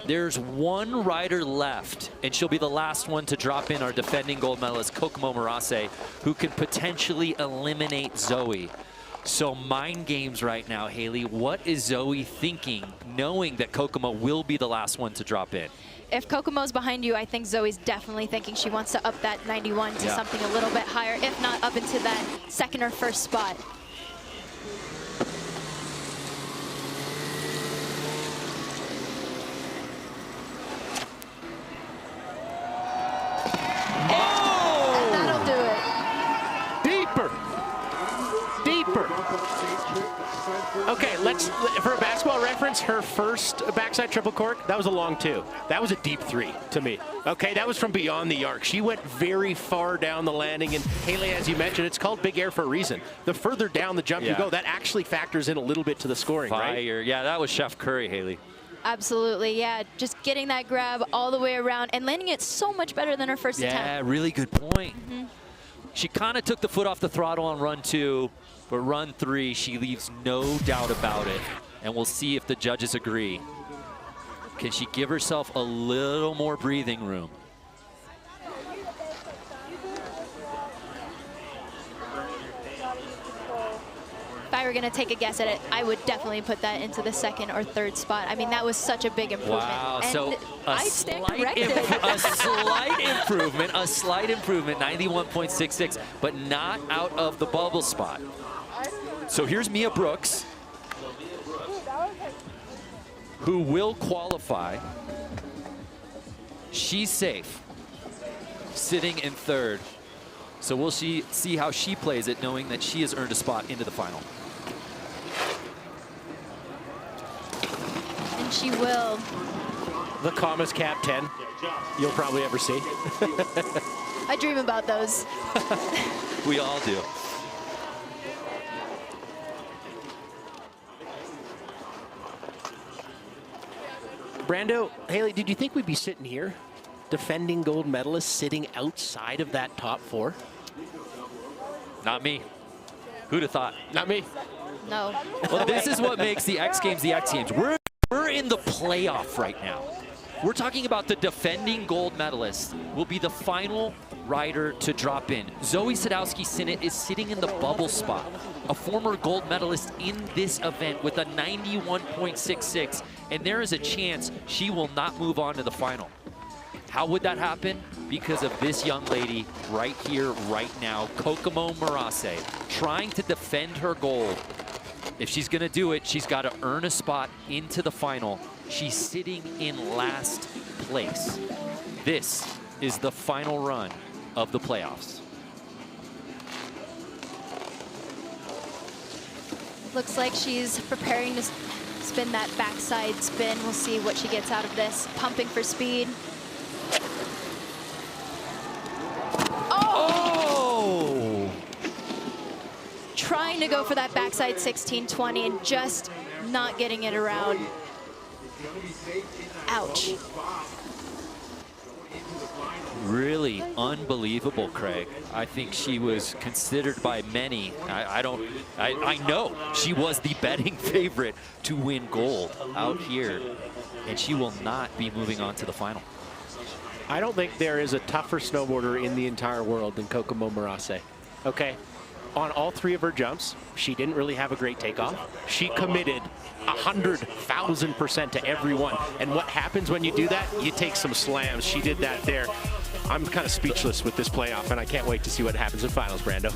I: There's 1 rider left, and she'll be the last one to drop in, our defending gold medalist, Kokomo Murase, who can potentially eliminate Zoe. So mind games right now, Haley. What is Zoe thinking, knowing that Kokomo will be the last one to drop in?
V: If Kokomo's behind you, I think Zoe's definitely thinking she wants to up that 91 to something a little bit higher, if not up into that 2nd or 1st spot.
W: Okay, for a basketball reference, her first backside triple cork, that was a long 2. That was a deep 3 to me. Okay, that was from beyond the arc. She went very far down the landing, and Haley, as you mentioned, it's called big air for a reason. The further down the jump you go, that actually factors in a little bit to the scoring, right?
I: Yeah, that was Chef Curry, Haley.
V: Absolutely, yeah. Just getting that grab all the way around and landing it so much better than her first attempt.
I: Yeah, really good point. She kind of took the foot off the throttle on run 2, but run 3, she leaves no doubt about it. And we'll see if the judges agree. Can she give herself a little more breathing room?
V: If I were going to take a guess at it, I would definitely put that into the 2nd or 3rd spot. I mean, that was such a big improvement.
I: Wow,
V: and
I: so
V: I stand corrected.
I: a slight improvement, 91.66, but not out of the bubble spot. So here's Mia Brooks, who will qualify. She's safe, sitting in 3rd. So we'll see how she plays it, knowing that she has earned a spot into the final.
V: And she will.
W: The calmest cap 10 you'll probably ever see.
V: I dream about those.
I: We all do.
W: Brando, Haley, did you think we'd be sitting here, defending gold medalists sitting outside of that top 4?
I: Not me. Who'd have thought?
W: Not me.
V: No.
I: Well, this is what makes the X Games the X Games. We're in the playoff right now. We're talking about the defending gold medalist will be the final rider to drop in. Zoe Sadowski-Sinnott is sitting in the bubble spot, a former gold medalist in this event with a 91.66, and there is a chance she will not move on to the final. How would that happen? Because of this young lady right here, right now, Kokomo Murase, trying to defend her gold. If she's gonna do it, she's gotta earn a spot into the final. She's sitting in last place. This is the final run of the playoffs.
V: Looks like she's preparing to spin that backside spin. We'll see what she gets out of this. Pumping for speed.
I: Oh!
V: Trying to go for that backside 1620 and just not getting it around. Ouch.
I: Really unbelievable, Craig. I think she was considered by many. I know she was the betting favorite to win gold out here, and she will not be moving on to the final.
W: I don't think there is a tougher snowboarder in the entire world than Kokomo Murase. Okay, on all 3 of her jumps, she didn't really have a great takeoff. She committed 100,000% to every one. And what happens when you do that? You take some slams. She did that there. I'm kind of speechless with this playoff, and I can't wait to see what happens in finals, Brando.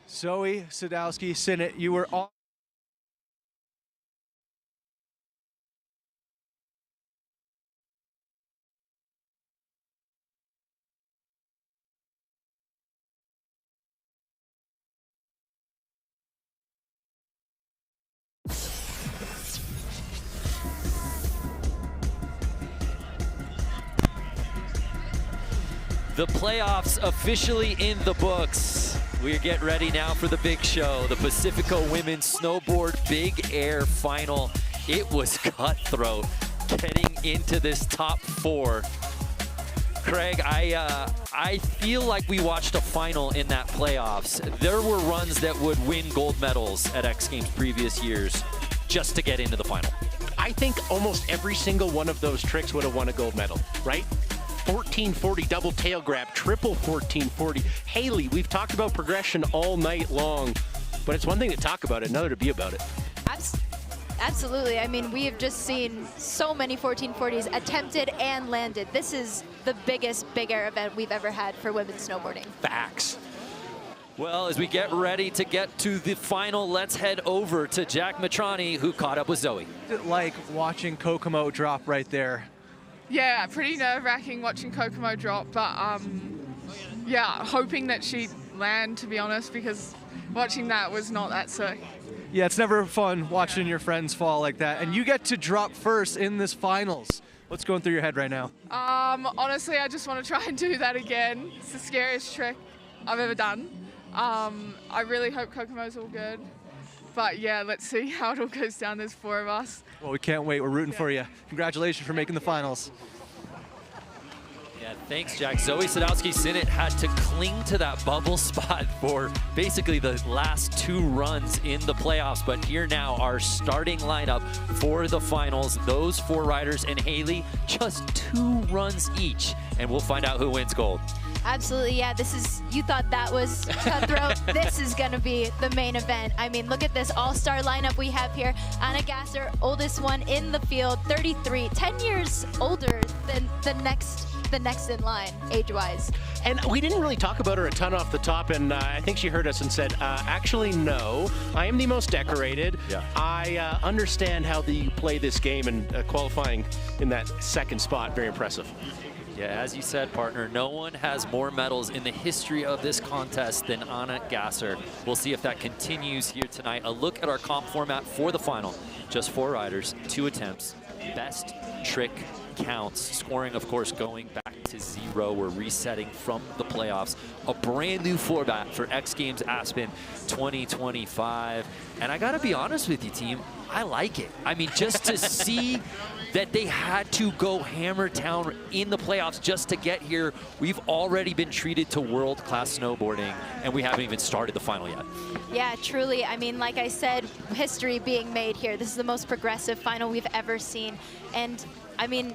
C: Zoe Sadowski-Sinnott, you were on.
I: The playoffs officially in the books. We get ready now for the big show, the Pacifico Women's Snowboard Big Air Final. It was cutthroat getting into this top 4. Craig, I feel like we watched a final in that playoffs. There were runs that would win gold medals at X Games previous years just to get into the final.
W: I think almost every single one of those tricks would have won a gold medal, right? 1440 double tail grab, triple 1440. Haley, we've talked about progression all night long, but it's one thing to talk about it, another to be about it.
V: Absolutely. I mean, we have just seen so many 1440s attempted and landed. This is the biggest big air event we've ever had for women's snowboarding.
I: Facts. Well, as we get ready to get to the final, let's head over to Jack Matrani, who caught up with Zoe.
C: What's it like watching Kokomo drop right there?
G: Yeah, pretty nerve-wracking watching Kokomo drop, but yeah, hoping that she'd land, to be honest, because watching that was not that sick.
C: Yeah, it's never fun watching your friends fall like that, and you get to drop first in this finals. What's going through your head right now?
G: Honestly, I just want to try and do that again. It's the scariest trick I've ever done. I really hope Kokomo's all good. But yeah, let's see how it all goes down. There's 4 of us.
C: Well, we can't wait. We're rooting for you. Congratulations for making the finals.
I: Yeah, thanks, Jack. Zoe Sadowski-Sinnott had to cling to that bubble spot for basically the last 2 runs in the playoffs. But here now, our starting lineup for the finals. Those 4 riders and Haley, just 2 runs each. And we'll find out who wins gold.
V: Absolutely, yeah. You thought that was cutthroat. This is going to be the main event. I mean, look at this all-star lineup we have here. Anna Gasser, oldest one in the field, 33, 10 years older than the next in line, age-wise.
W: And we didn't really talk about her a ton off the top, and I think she heard us and said, actually, no, I am the most decorated. Yeah. I understand how you play this game, and qualifying in that 2nd spot, very impressive.
I: Yeah, as you said, partner, no one has more medals in the history of this contest than Anna Gasser. We'll see if that continues here tonight. A look at our comp format for the final. Just 4 riders, 2 attempts. Best trick counts. Scoring, of course, going back to 0. We're resetting from the playoffs. A brand new format for X Games Aspen 2025. And I gotta be honest with you, team, I like it. I mean, just to see that they had to go hammer town in the playoffs just to get here. We've already been treated to world-class snowboarding, and we haven't even started the final yet.
V: Yeah, truly. I mean, like I said, history being made here. This is the most progressive final we've ever seen. And, I mean,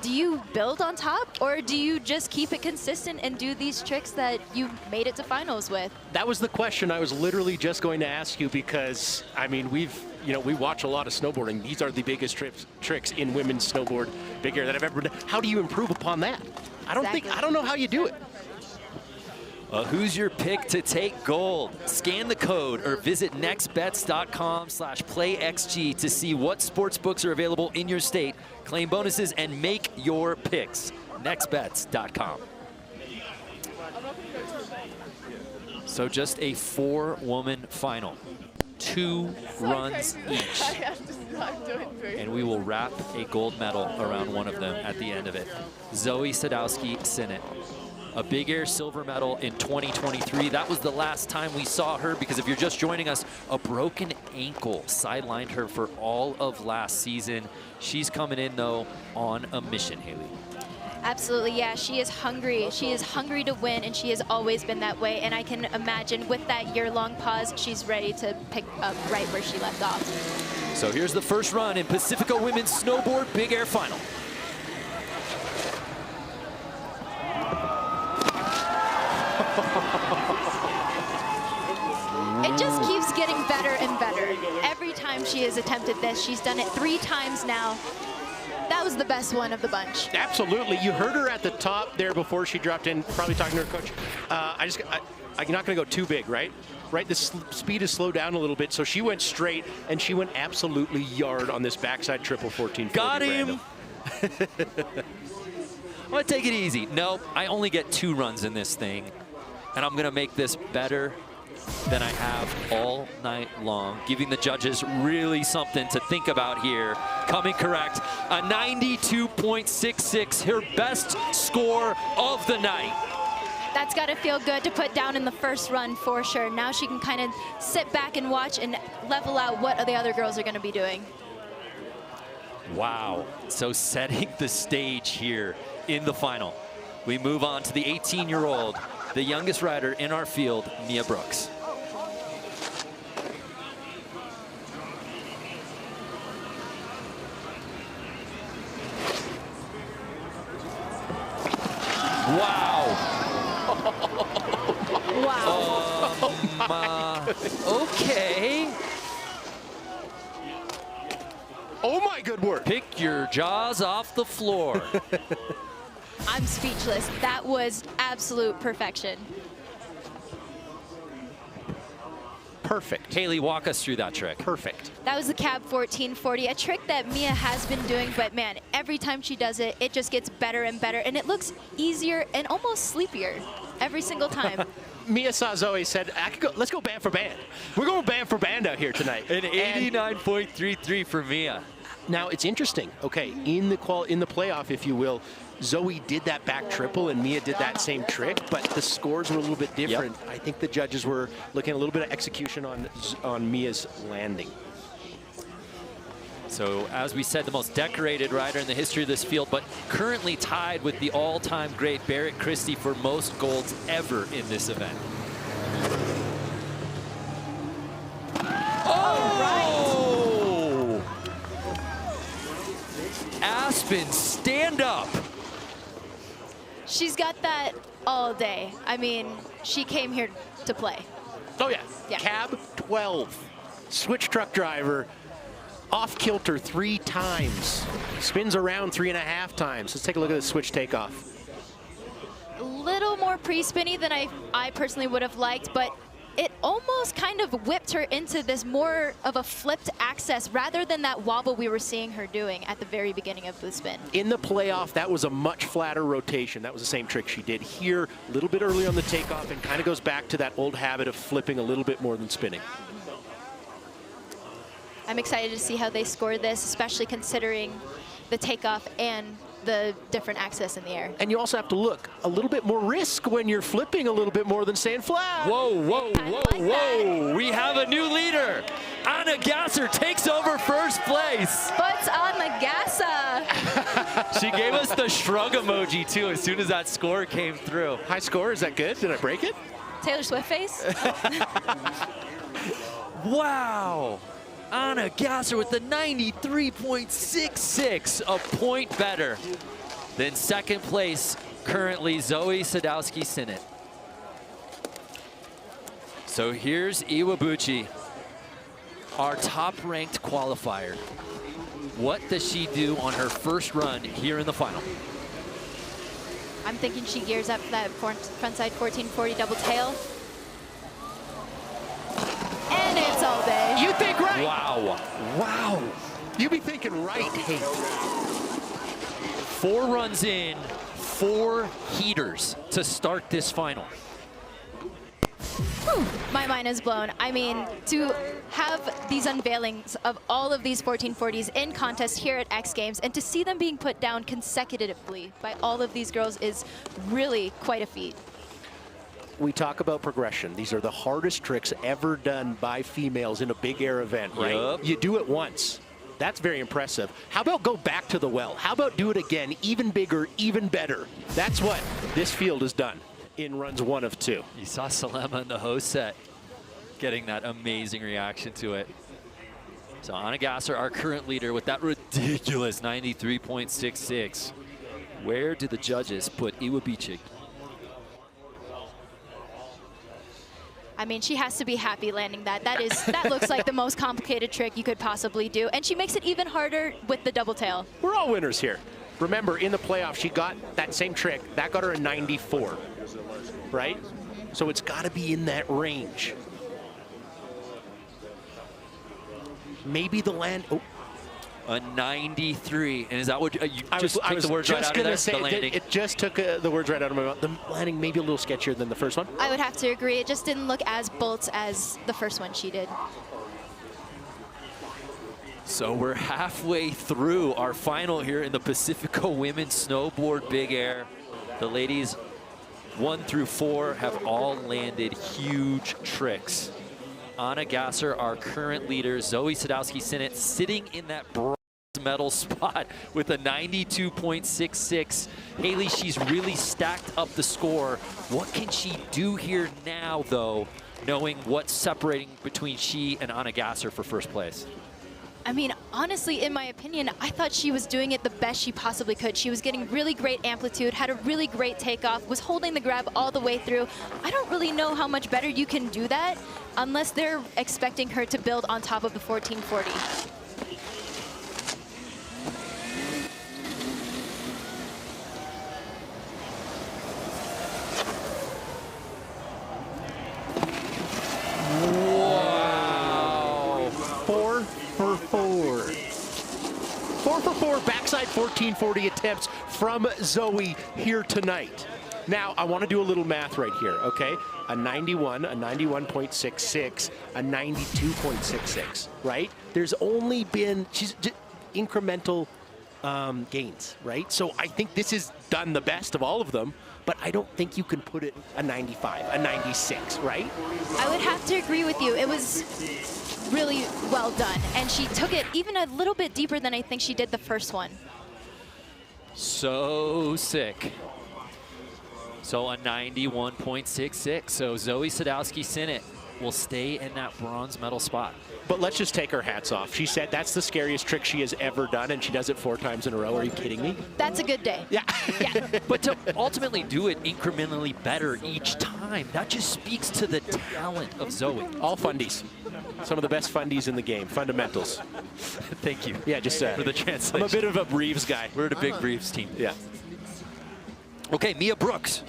V: do you build on top, or do you just keep it consistent and do these tricks that you made it to finals with?
W: That was the question I was literally just going to ask you, because, I mean, we watch a lot of snowboarding. These are the biggest tricks in women's snowboard big air that I've ever done. How do you improve upon that? I don't know how you do it.
I: Who's your pick to take gold? Scan the code or visit nextbets.com/playxg to see what sportsbooks are available in your state. Claim bonuses and make your picks. Nextbets.com. So just a 4-woman final. 2 runs each. And we will wrap a gold medal around one of them at the end of it. Zoe Sadowski-Sinnott. A big air silver medal in 2023. That was the last time we saw her, because if you're just joining us, a broken ankle sidelined her for all of last season. She's coming in, though, on a mission, Haley.
V: Absolutely, yeah. She is hungry. She is hungry to win, and she has always been that way. And I can imagine with that year-long pause, she's ready to pick up right where she left off.
I: So here's the first run in Pacifico Women's Snowboard Big Air Final.
V: It just keeps getting better and better. Every time she has attempted this, she's done it 3 times now. That was the best one of the bunch.
W: Absolutely. You heard her at the top there before she dropped in, probably talking to her coach. I'm not going to go too big, right? Right, the speed is slowed down a little bit, so she went straight, and she went absolutely yard on this backside triple 1440.
I: Got him. I'm going to take it easy. Nope, I only get 2 runs in this thing, and I'm going to make this better than I have all night long, giving the judges really something to think about here. Coming correct, a 92.66, her best score of the night.
V: That's got to feel good to put down in the first run for sure. Now she can kind of sit back and watch and level out what the other girls are going to be doing.
I: Wow, so setting the stage here in the final. We move on to the 18-year-old, the youngest rider in our field, Mia Brooks. Wow.
V: Wow.
I: Okay.
W: Oh my good work.
I: Pick your jaws off the floor.
V: I'm speechless. That was absolute perfection.
W: Perfect.
I: Haley, walk us through that trick.
W: Perfect.
V: That was the cab 1440, a trick that Mia has been doing, but man, every time she does it, it just gets better and better, and it looks easier and almost sleepier every single time.
W: Mia saw Zoe, said, let's go band for band. We're going band for band out here tonight.
I: An 89.33 for Mia.
W: Now, it's interesting. Okay, in the playoff, if you will, Zoe did that back triple and Mia did that same trick, but the scores were a little bit different. Yep. I think the judges were looking at a little bit of execution on Mia's landing.
I: So, as we said, the most decorated rider in the history of this field, but currently tied with the all-time great Barrett Christie for most golds ever in this event. Oh! Aspen, stand up.
V: She's got that all day. I mean, she came here to play.
W: Oh, yeah. Cab 12. Switch truck driver. Off kilter 3 times. Spins around 3.5 times. Let's take a look at the switch takeoff.
V: A little more pre-spinny than I personally would have liked, but it almost kind of whipped her into this more of a flipped access rather than that wobble we were seeing her doing at the very beginning of the spin.
W: In the playoff, that was a much flatter rotation. That was the same trick she did here a little bit early on the takeoff and kind of goes back to that old habit of flipping a little bit more than spinning.
V: I'm excited to see how they score this, especially considering the takeoff and the different access in the air.
W: And you also have to look a little bit more risk when you're flipping a little bit more than staying flat.
I: Whoa, whoa, whoa, whoa. We have a new leader. Anna Gasser takes over first place.
V: Butts on the Gassa.
I: She gave us the shrug emoji too as soon as that score came through.
W: High score, is that good? Did I break it?
V: Taylor Swift face.
I: Wow. Anna Gasser with the 93.66, a point better than second place, currently Zoe Sadowski-Sinnott. So here's Iwabuchi, our top-ranked qualifier. What does she do on her first run here in the final?
V: I'm thinking she gears up for that frontside 1440 double tail. And it's all day.
W: You think right.
I: Wow. Wow.
W: You be thinking right, hey.
I: 4 runs in, 4 heaters to start this final.
V: Whew, my mind is blown. I mean, to have these unveilings of all of these 1440s in contest here at X Games and to see them being put down consecutively by all of these girls is really quite a feat.
W: We talk about progression. These are the hardest tricks ever done by females in a big air event, right?
I: Yep.
W: You do it once. That's very impressive. How about go back to the well? How about do it again, even bigger, even better? That's what this field has done in runs 1 of 2.
I: You saw Salema in the host set getting that amazing reaction to it. So Anna Gasser, our current leader, with that ridiculous 93.66. Where do the judges put Iwabuchi?
V: I mean, she has to be happy landing that. That looks like the most complicated trick you could possibly do, and she makes it even harder with the double tail.
W: We're all winners here. Remember, in the playoff, she got that same trick. That got her a 94, right? So it's got to be in that range. Maybe the land. Oh.
I: A 93, and is that what you just took
W: I was
I: the words right
W: just
I: out of
W: gonna
I: there?
W: say
I: The landing.
W: it just took the words right out of my mouth. The landing maybe a little sketchier than the first one.
V: I would have to agree. It just didn't look as bolts as the first one she did.
I: So we're halfway through our final here in the Pacifico Women's Snowboard Big Air. The ladies 1 through 4 have all landed huge tricks. Anna Gasser, our current leader, Zoe Sadowski-Sinnott sitting in that bronze medal spot with a 92.66. Haley, she's really stacked up the score. What can she do here now, though, knowing what's separating between she and Anna Gasser for first place?
V: I mean, honestly, in my opinion, I thought she was doing it the best she possibly could. She was getting really great amplitude, had a really great takeoff, was holding the grab all the way through. I don't really know how much better you can do that unless they're expecting her to build on top of the 1440.
W: Wow. 4 for 4. 4 for 4 backside 1440 attempts from Zoe here tonight. Now, I want to do a little math right here, okay? A 91, a 91.66, a 92.66, right? There's only been incremental gains, right? So I think this is done the best of all of them, but I don't think you can put it a 95, a 96, right?
V: I would have to agree with you. It was really well done, and she took it even a little bit deeper than I think she did the first one.
I: So sick. So a 91.66. So Zoe Sadowski-Sinnott will stay in that bronze medal spot.
W: But let's just take her hats off. She said that's the scariest trick she has ever done, and she does it 4 times in a row. Are you kidding me?
V: That's a good day.
W: Yeah.
I: But to ultimately do it incrementally better each time, that just speaks to the talent of Zoe.
W: All fundies. Some of the best fundies in the game. Fundamentals.
I: Thank you.
W: Yeah, just
I: for the translation.
W: I'm a bit of a Reeves guy.
I: We're the big Reeves team.
W: Yeah.
I: Okay, Mia Brooks.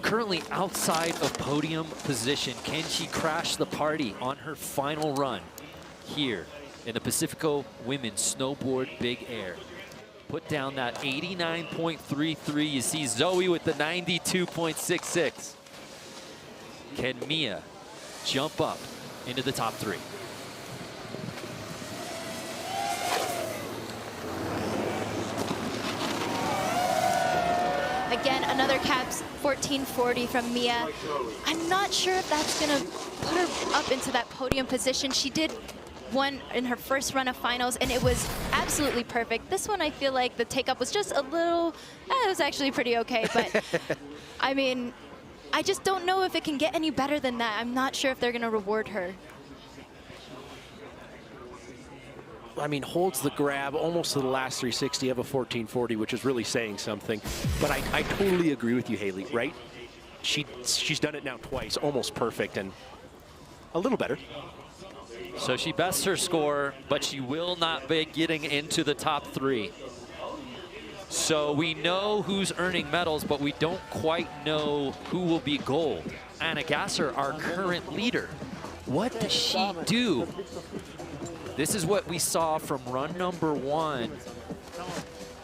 I: Currently outside of podium position. Can she crash the party on her final run here in the Pacifico Women's Snowboard Big Air? Put down that 89.33. You see Zoe with the 92.66. Can Mia jump up into the top 3?
V: Again, another caps 1440 from Mia. I'm not sure if that's going to put her up into that podium position. She did one in her first run of finals, and it was absolutely perfect. This one, I feel like the take-up was just a little, it was actually pretty okay, but I mean, I just don't know if it can get any better than that. I'm not sure if they're going to reward her.
W: I mean, holds the grab almost to the last 360 of a 1440, which is really saying something. But I totally agree with you, Haley, right? She's done it now twice, almost perfect, and a little better.
I: So she bests her score, but she will not be getting into the top 3. So we know who's earning medals, but we don't quite know who will be gold. Anna Gasser, our current leader. What does she do? This is what we saw from run number 1.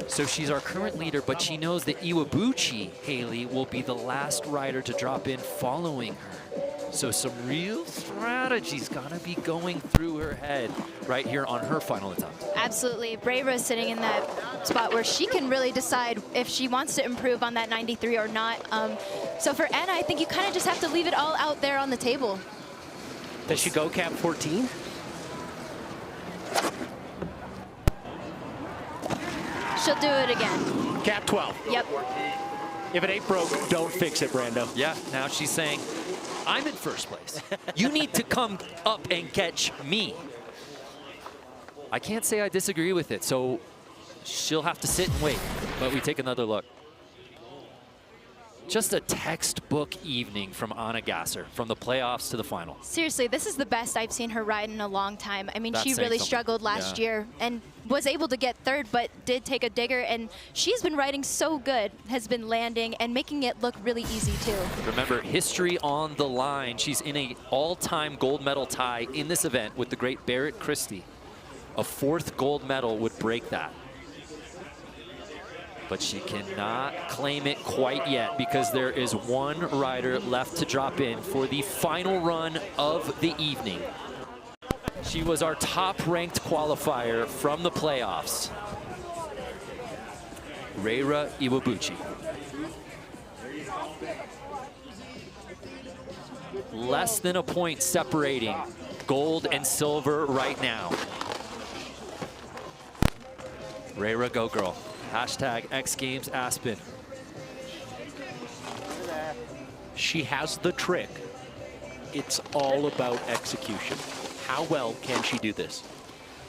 I: So she's our current leader, but she knows that Iwabuchi, Haley, will be the last rider to drop in following her. So some real strategies gotta be going through her head right here on her final attempt.
V: Absolutely. Brayra is sitting in that spot where she can really decide if she wants to improve on that 93 or not. So for Anna, I think you kind of just have to leave it all out there on the table.
W: Does she go cap 14?
V: She'll do it again.
W: Cap 12.
V: Yep.
W: If it ain't broke, don't fix it, Brando.
I: Yeah, now she's saying, I'm in first place. You need to come up and catch me. I can't say I disagree with it, so she'll have to sit and wait. But we take another look. Just a textbook evening from Anna Gasser, from the playoffs to the final.
V: Seriously, this is the best I've seen her ride in a long time. I mean,
I: That's
V: she
I: saying
V: really
I: something.
V: struggled last
I: Yeah.
V: year and was able to get third, but did take a digger, and she's been riding so good, has been landing and making it look really easy too.
I: Remember, history on the line. She's in an all-time gold medal tie in this event with the great Barrett Christie. A fourth gold medal would break that. But she cannot claim it quite yet because there is one rider left to drop in for the final run of the evening. She was our top-ranked qualifier from the playoffs. Reira Iwabuchi. Less than a point separating gold and silver right now. Reira, go girl. Hashtag XGames Aspen.
W: She has the trick. It's all about execution. How well can she do this?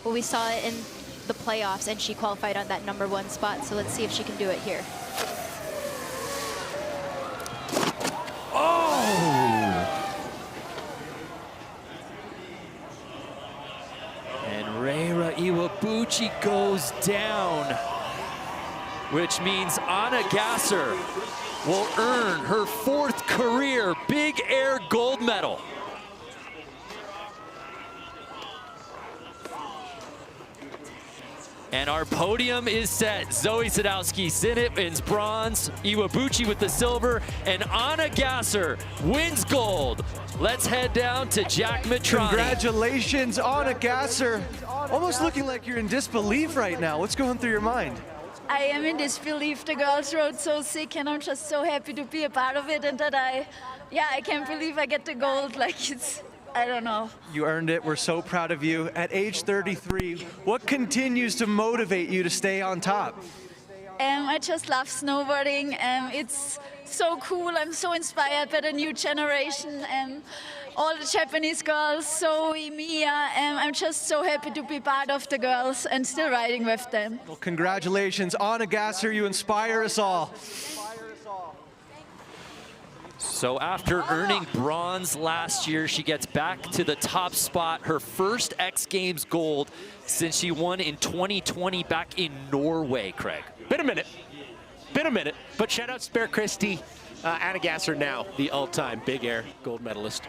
V: Well, we saw it in the playoffs, and she qualified on that #1 spot, so let's see if she can do it here.
I: And Reira Iwabuchi goes down, which means Anna Gasser will earn her 4th career Big Air gold medal. And our podium is set. Zoe Sadowski Sinnott wins bronze, Iwabuchi with the silver, and Anna Gasser wins gold. Let's head down to Jack Matrani.
C: Congratulations, Anna Gasser. Almost looking like you're in disbelief right now. What's going through your mind?
K: I am in disbelief. The girls rode so sick, and I'm just so happy to be a part of it, and that I can't believe I get the gold. Like, it's, I don't know.
C: You earned it. We're so proud of you. At age 33, what continues to motivate you to stay on top?
K: I just love snowboarding. It's so cool. I'm so inspired by the new generation. All the Japanese girls, Zoe, Mia. I'm just so happy to be part of the girls and still riding with them.
C: Well, congratulations, Anna Gasser. You inspire us all.
I: So after earning bronze last year, she gets back to the top spot, her first X Games gold since she won in 2020 back in Norway, Craig.
W: Been a minute, but shout out to Barrett Christie, Anna Gasser now, the all-time Big Air gold medalist.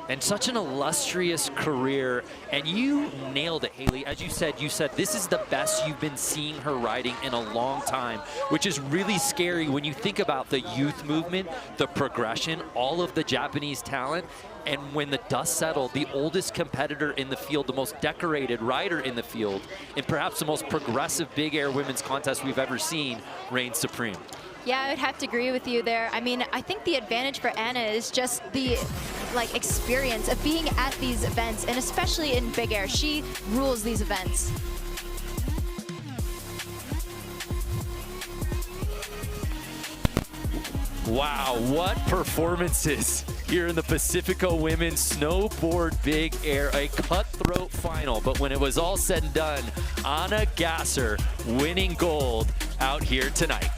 I: And such an illustrious career, and you nailed it, Haley. As you said this is the best you've been seeing her riding in a long time, which is really scary when you think about the youth movement, the progression, all of the Japanese talent. And when the dust settled, the oldest competitor in the field, the most decorated rider in the field, and perhaps the most progressive Big Air women's contest we've ever seen, reigns supreme.
V: Yeah, I would have to agree with you there. I mean, I think the advantage for Anna is just the experience of being at these events, and especially in Big Air. She rules these events.
I: Wow, what performances here in the Pacifico Women's Snowboard Big Air, a cutthroat final. But when it was all said and done, Anna Gasser winning gold out here tonight.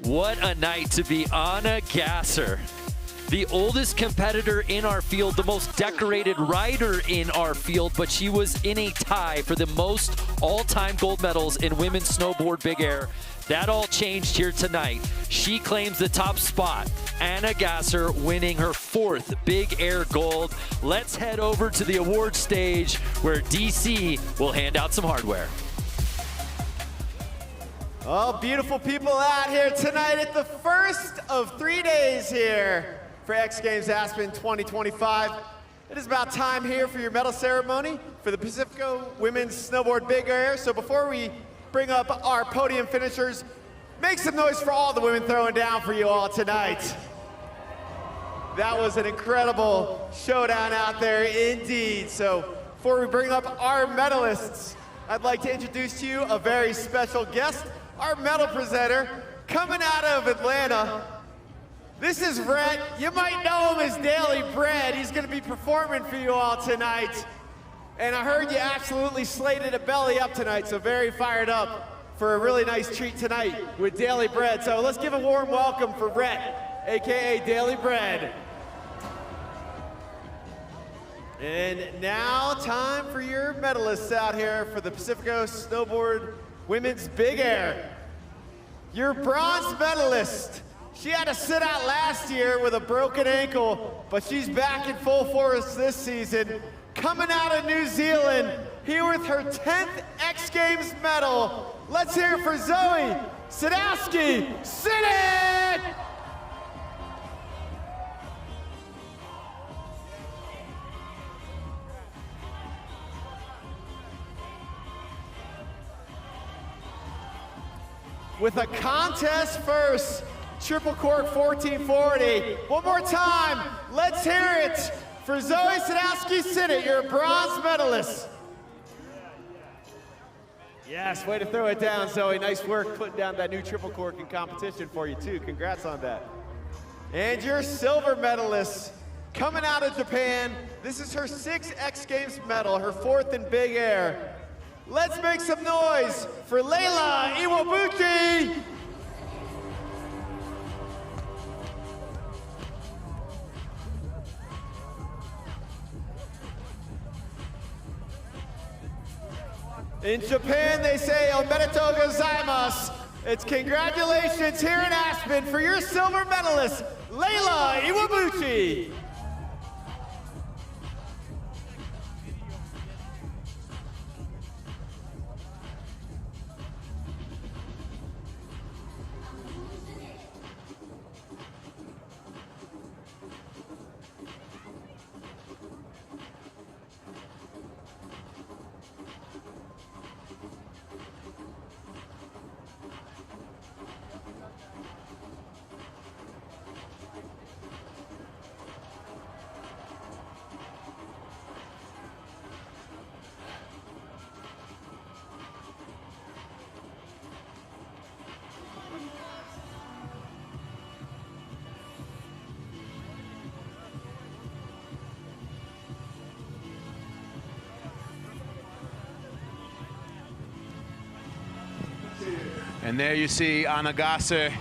I: What a night to be Anna Gasser, the oldest competitor in our field, the most decorated rider in our field, but she was in a tie for the most all-time gold medals in women's snowboard big air. That all changed here tonight. She claims the top spot. Anna Gasser winning her 4th big air gold. Let's head over to the award stage where DC will hand out some hardware.
M: Oh, beautiful people out here tonight at the first of 3 days here for X Games Aspen 2025. It is about time here for your medal ceremony for the Pacifico Women's Snowboard Big Air. So before we bring up our podium finishers, make some noise for all the women throwing down for you all tonight. That was an incredible showdown out there indeed. So before we bring up our medalists, I'd like to introduce to you a very special guest, our medal presenter, coming out of Atlanta. This is Rhett. You might know him as Daily Bread. He's going to be performing for you all tonight. And I heard you absolutely slated a belly up tonight, so very fired up for a really nice treat tonight with Daily Bread. So let's give a warm welcome for Rhett, AKA Daily Bread. And now time for your medalists out here for the Pacifico Snowboard Women's Big Air. Your bronze medalist. She had to sit out last year with a broken ankle, but she's back in full force this season. Coming out of New Zealand, here with her 10th X Games medal. Let's hear it for Zoe Sadowski. Sit it! With a contest first, triple cork 1440. One more time, let's hear it for Zoe Sadowski Sinnott, your bronze medalist. Yes, way to throw it down, Zoe. Nice work putting down that new triple cork in competition for you too. Congrats on that. And your silver medalist, coming out of Japan. This is her 6th X Games medal, her 4th in big air. Let's make some noise for Layla Iwabuchi. In Japan, they say omedetou gozaimasu. It's congratulations here in Aspen for your silver medalist, Layla Iwabuchi.
E: And there you see Anna Gasser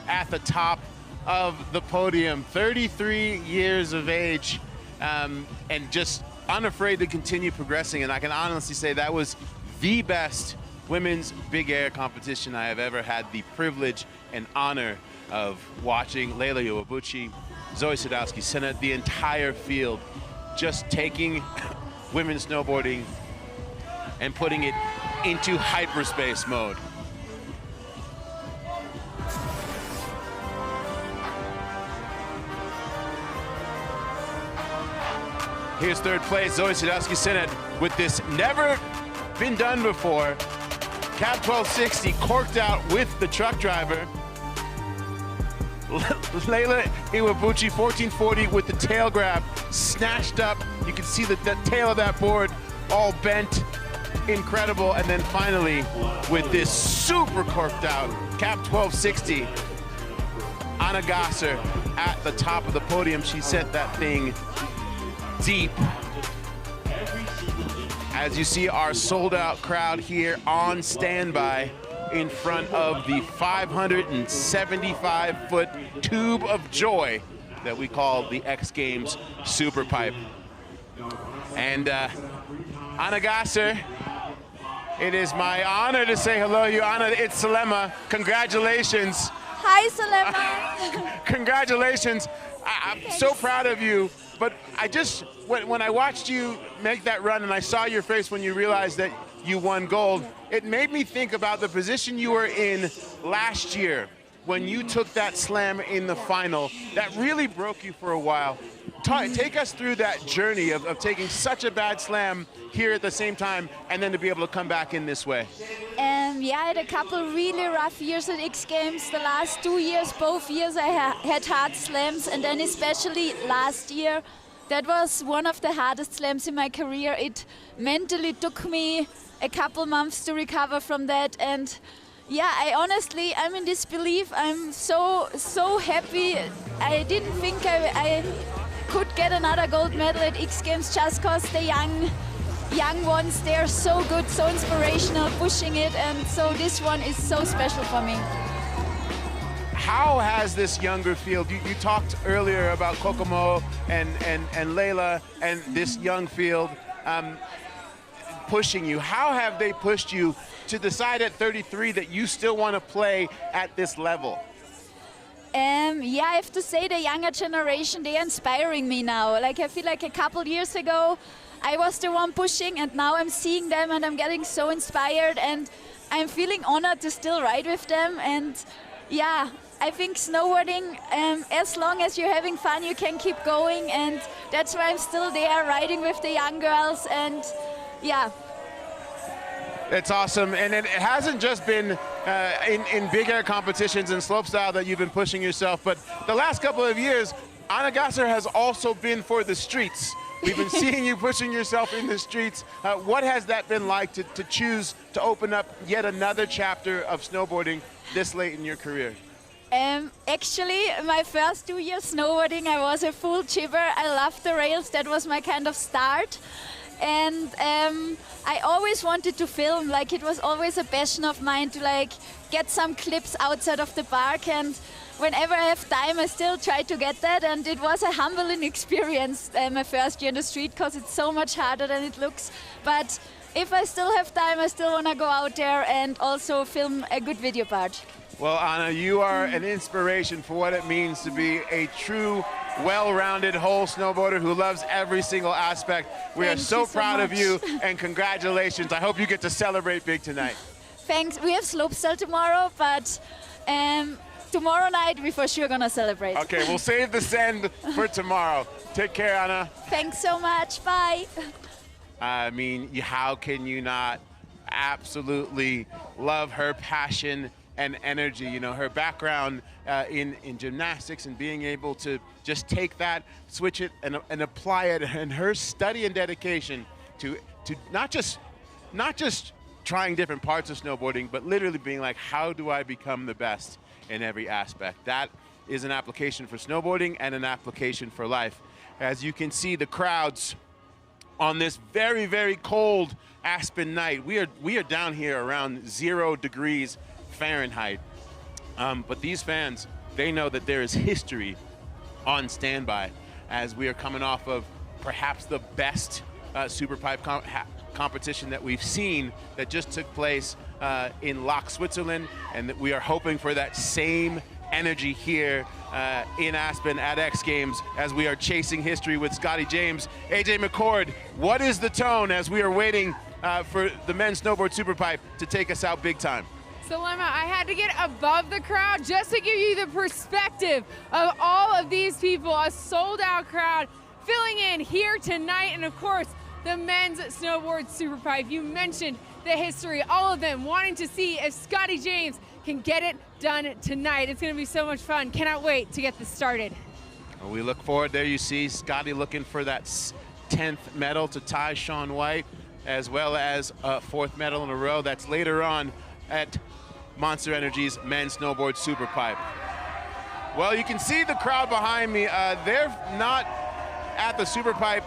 E: at the top of the podium, 33 years of age, and just unafraid to continue progressing. And I can honestly say that was the best women's big air competition I have ever had the privilege and honor of watching. Layla Iwabuchi, Zoe Sadowski Sinnott, the entire field, just taking women's snowboarding and putting it into hyperspace mode. Here's 3rd place, Zoe Sadowski Sinnott, with this never been done before. Cab 1260 corked out with the truck driver. Layla Iwabuchi 1440 with the tail grab, snatched up. You can see the tail of that board all bent. Incredible. And then finally, with this super corked out Cab 1260, Anna Gasser at the top of the podium. She sent that thing deep. As you see our sold out crowd here on standby, in front of the 575-foot tube of joy that we call the X Games Superpipe. And Anna Gasser, it is my honor to say hello to you. Anna, it's Salema. Congratulations.
K: Hi, Salema.
E: Congratulations. I'm so proud of you. But I just, when I watched you make that run and I saw your face when you realized that you won gold, it made me think about the position you were in last year when you took that slam in the final. That really broke you for a while. Take us through that journey of taking such a bad slam here at the same time and then to be able to come back in this way.
K: Yeah, I had a couple really rough years at X Games. The last 2 years, both years I had hard slams, and then especially last year, that was one of the hardest slams in my career. It mentally took me a couple months to recover from that, and yeah, I'm in disbelief. I'm so happy. I didn't think I could get another gold medal at X Games just because the young ones, they're so good, so inspirational, pushing it, and so this one is so special for me.
E: How has this younger field, you talked earlier about Kokomo and Layla and this young field pushing you. How have they pushed you to decide at 33 that you still want to play at this level?
K: Yeah, I have to say the younger generation, they're inspiring me now. Like, I feel like a couple years ago, I was the one pushing, and now I'm seeing them and I'm getting so inspired, and I'm feeling honored to still ride with them. And yeah, I think snowboarding, as long as you're having fun, you can keep going, and that's why I'm still there riding with the young girls, and yeah.
E: It's awesome, and it hasn't just been in big air competitions and slopestyle that you've been pushing yourself, but the last couple of years, Anna Gasser has also been for the streets. We've been seeing you pushing yourself in the streets. What has that been like to choose to open up yet another chapter of snowboarding this late in your career?
K: Actually, my first 2 years snowboarding, I was a full chipper. I loved the rails. That was my kind of start. And I always wanted to film. Like, it was always a passion of mine to like get some clips outside of the park, and whenever I have time, I still try to get that, and it was a humbling experience my first year in the street, because it's so much harder than it looks. But if I still have time, I still want to go out there and also film a good video part.
E: Well, Anna, you are an inspiration for what it means to be a true, well-rounded whole snowboarder who loves every single aspect. We are so proud of you, and congratulations. I hope you get to celebrate big tonight.
K: Thanks. We have slopestyle tomorrow, but tomorrow night we're for sure gonna celebrate.
E: Okay, we'll save the send for tomorrow. Take care, Anna.
K: Thanks so much. Bye.
E: I mean, how can you not absolutely love her passion and energy? You know, her background in gymnastics and being able to just take that, switch it, and apply it, and her study and dedication to not just trying different parts of snowboarding, but literally being like, how do I become the best in every aspect? That is an application for snowboarding and an application for life. As you can see, the crowds on this very, very cold Aspen night. We are down here around 0 degrees Fahrenheit. But these fans, they know that there is history on standby as we are coming off of perhaps the best Superpipe competition that we've seen that just took place in Lach, Switzerland, and that we are hoping for that same energy here in Aspen at X Games as we are chasing history with Scotty James. AJ McCord, what is the tone as we are waiting for the men's snowboard Superpipe to take us out big time?
F: Salema, I had to get above the crowd just to give you the perspective of all of these people, a sold-out crowd filling in here tonight, and of course, the men's snowboard Superpipe. You mentioned the history, all of them wanting to see if Scotty James can get it done tonight. It's going to be so much fun. Cannot wait to get this started.
E: Well, we look forward. There you see Scotty looking for that 10th medal to tie Sean White, as well as a 4th medal in a row. That's later on at Monster Energy's men's snowboard Superpipe. Well, you can see the crowd behind me. They're not at the Superpipe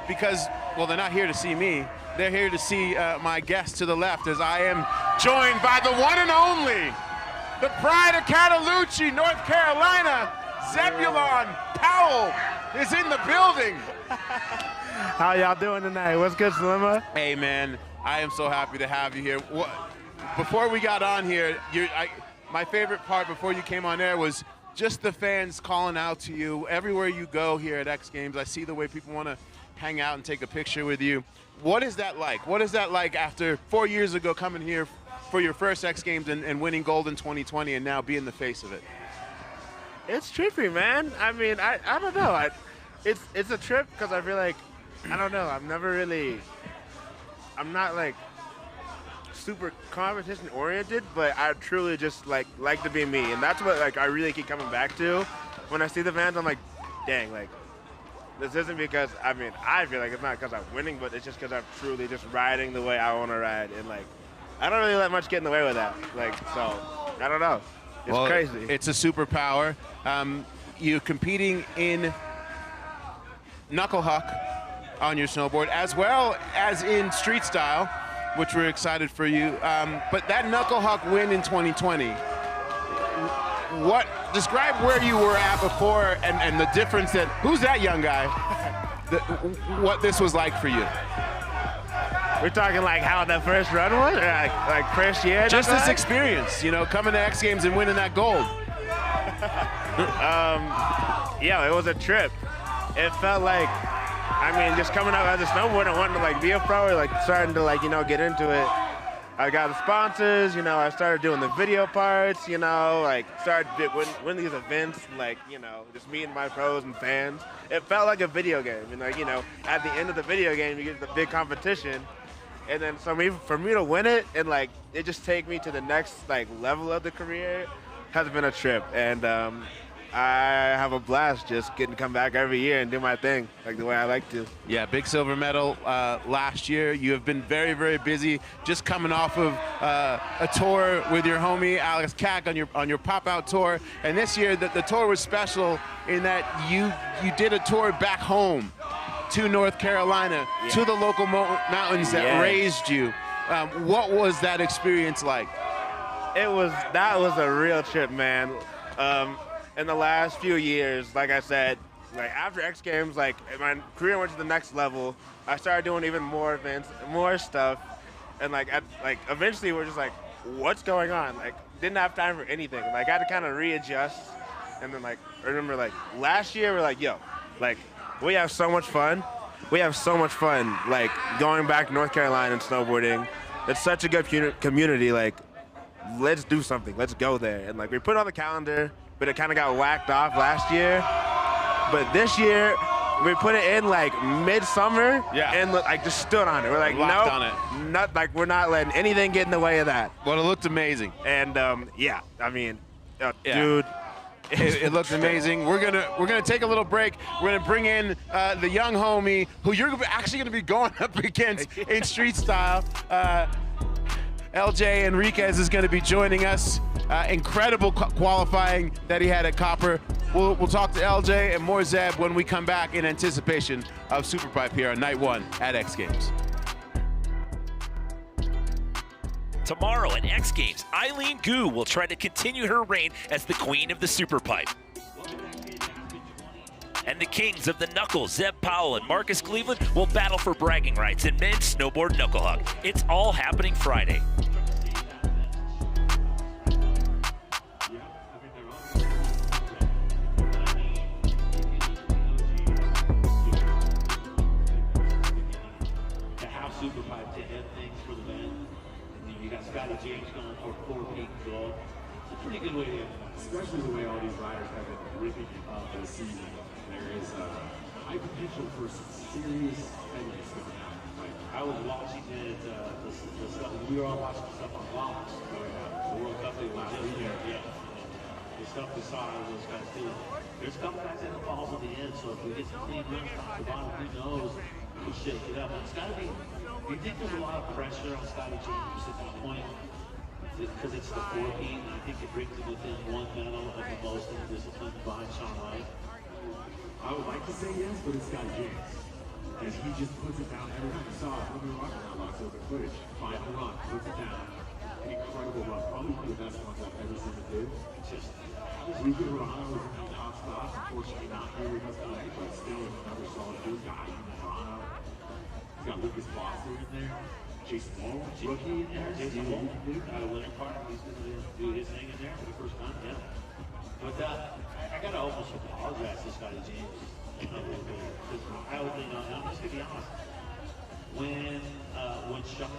E: because, well, they're not here to see me. They're here to see my guest to the left, as I am joined by the one and only, the pride of Cataloochee, North Carolina, Zebulon Powell is in the building.
L: How y'all doing tonight? What's good, Slimma?
E: Hey, man, I am so happy to have you here. Before we got on here, my favorite part before you came on air was just the fans calling out to you. Everywhere you go here at X Games, I see the way people want to hang out and take a picture with you. What is that like? What is that like after 4 years ago coming here for your first X Games and winning gold in 2020 and now being the face of it?
L: It's trippy, man. I mean, I don't know. It's a trip because I feel like, I don't know, I'm not like super competition oriented, but I truly just like to be me. And that's what like I really keep coming back to. When I see the fans, I'm like, dang, like, this isn't because, I mean, I feel like it's not because I'm winning, but it's just because I'm truly just riding the way I want to ride. And, like, I don't really let much get in the way with that. Like, so, I don't know. It's crazy.
E: It's a superpower. You're competing in Knuckle Huck on your snowboard, as well as in street style, which we're excited for you. But that Knuckle Huck win in 2020, describe where you were at before and the difference that, who's that young guy? What this was like for you.
L: We're talking like how the first run was, or like first year?
E: Just this experience, you know, coming to X Games and winning that gold.
L: Yeah, it was a trip. It felt like, I mean, just coming out as a snowboarder and wanting to like be a pro, or like starting to like, you know, get into it. I got the sponsors, you know, I started doing the video parts, you know, like started winning these events, like, you know, just meeting my pros and fans. It felt like a video game. And like, you know, at the end of the video game, you get the big competition. And then for me to win it and like, it just take me to the next like level of the career has been a trip. And I have a blast just getting to come back every year and do my thing like the way I like to.
E: Yeah, big silver medal last year. You have been very, very busy, just coming off of a tour with your homie Alex Cack on your pop-out tour. And this year, the tour was special in that you did a tour back home to North Carolina, to the local mountains that raised you. What was that experience like?
L: That was a real trip, man. In the last few years, like I said, like after X Games, like my career went to the next level. I started doing even more events, more stuff, and like eventually we're just like, what's going on? Like didn't have time for anything. Like I had to kind of readjust, and then like I remember like last year we're like, yo, like we have so much fun. We have so much fun, like going back to North Carolina and snowboarding. It's such a good community. Like let's do something. Let's go there. And like we put it on the calendar, but it kind of got whacked off last year. But this year, we put it in like midsummer, and like just stood on it. We're like,
E: locked
L: nope,
E: on it.
L: We're not letting anything get in the way of that.
E: Well, it looked amazing.
L: And yeah, I mean, dude.
E: It looks amazing. We're gonna take a little break. We're gonna bring in the young homie who you're actually gonna be going up against in street style. LJ Enriquez is gonna be joining us. Incredible qualifying that he had at Copper. We'll talk to LJ and more Zeb when we come back in anticipation of Superpipe here on night one at X Games.
A: Tomorrow at X Games, Eileen Gu will try to continue her reign as the queen of the Superpipe. And the kings of the Knuckle, Zeb Powell and Marcus Cleveland, will battle for bragging rights in men's snowboard knuckle huck. It's all happening Friday.
U: Superpipe to end things for the men. And you got Scotty James going for 4-peak gold. It's a pretty good way to end, especially the way all these riders have been ripping up this season. There is high potential for some serious headwinds coming out. Like, I was watching it, the stuff, we were all watching the stuff on Vlogs going out. The World Cup they last year, the stuff we saw those guys do. There's a couple guys that falls at the end, so if we get some clean runs off the bottom, who knows? We'll shake it up. It's got to be. You think there's a lot of pressure on Scotty James at that point because it's the 4-peat, and I think it brings him within one medal of the most in the discipline behind Sean Wright.
B: I would like to say yes, but it's Scotty James. As he just puts it down every time. You saw it when we were watching that October footage. Final run, puts it down. incredible run, probably one of the best ones I've ever seen him do. It's just, Luca Verano was in the top spot, unfortunately not here with us today, but still another solid dude. Got him in Verano. He's got Lucas Foster in there. Jason Wall, rookie in there.
U: Jason Wall, out of Winter Park. He's going to do his thing in there for the first time, yeah. But I got to almost apologize to Scotty James. Because I was, I'm just going to be honest. When Sean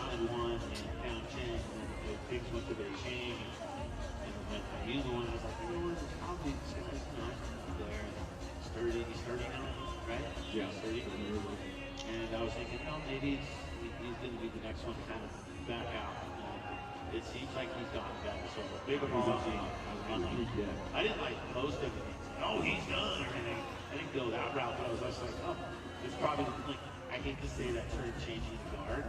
U: had won and Pound Chen, and the pigs went to Beijing, and when Amila won, I was like, you know what, I'll be this guy's there. He's 30 now, right?
B: Yeah.
U: He's 30. And I was thinking, maybe he's going to be the next one to kind of back out. It seems like he's gone back. So a big apology. I didn't like most of it. Oh, he's done or anything. I didn't go that route, but I was just like, it's probably like, I hate to say that term, changing guard,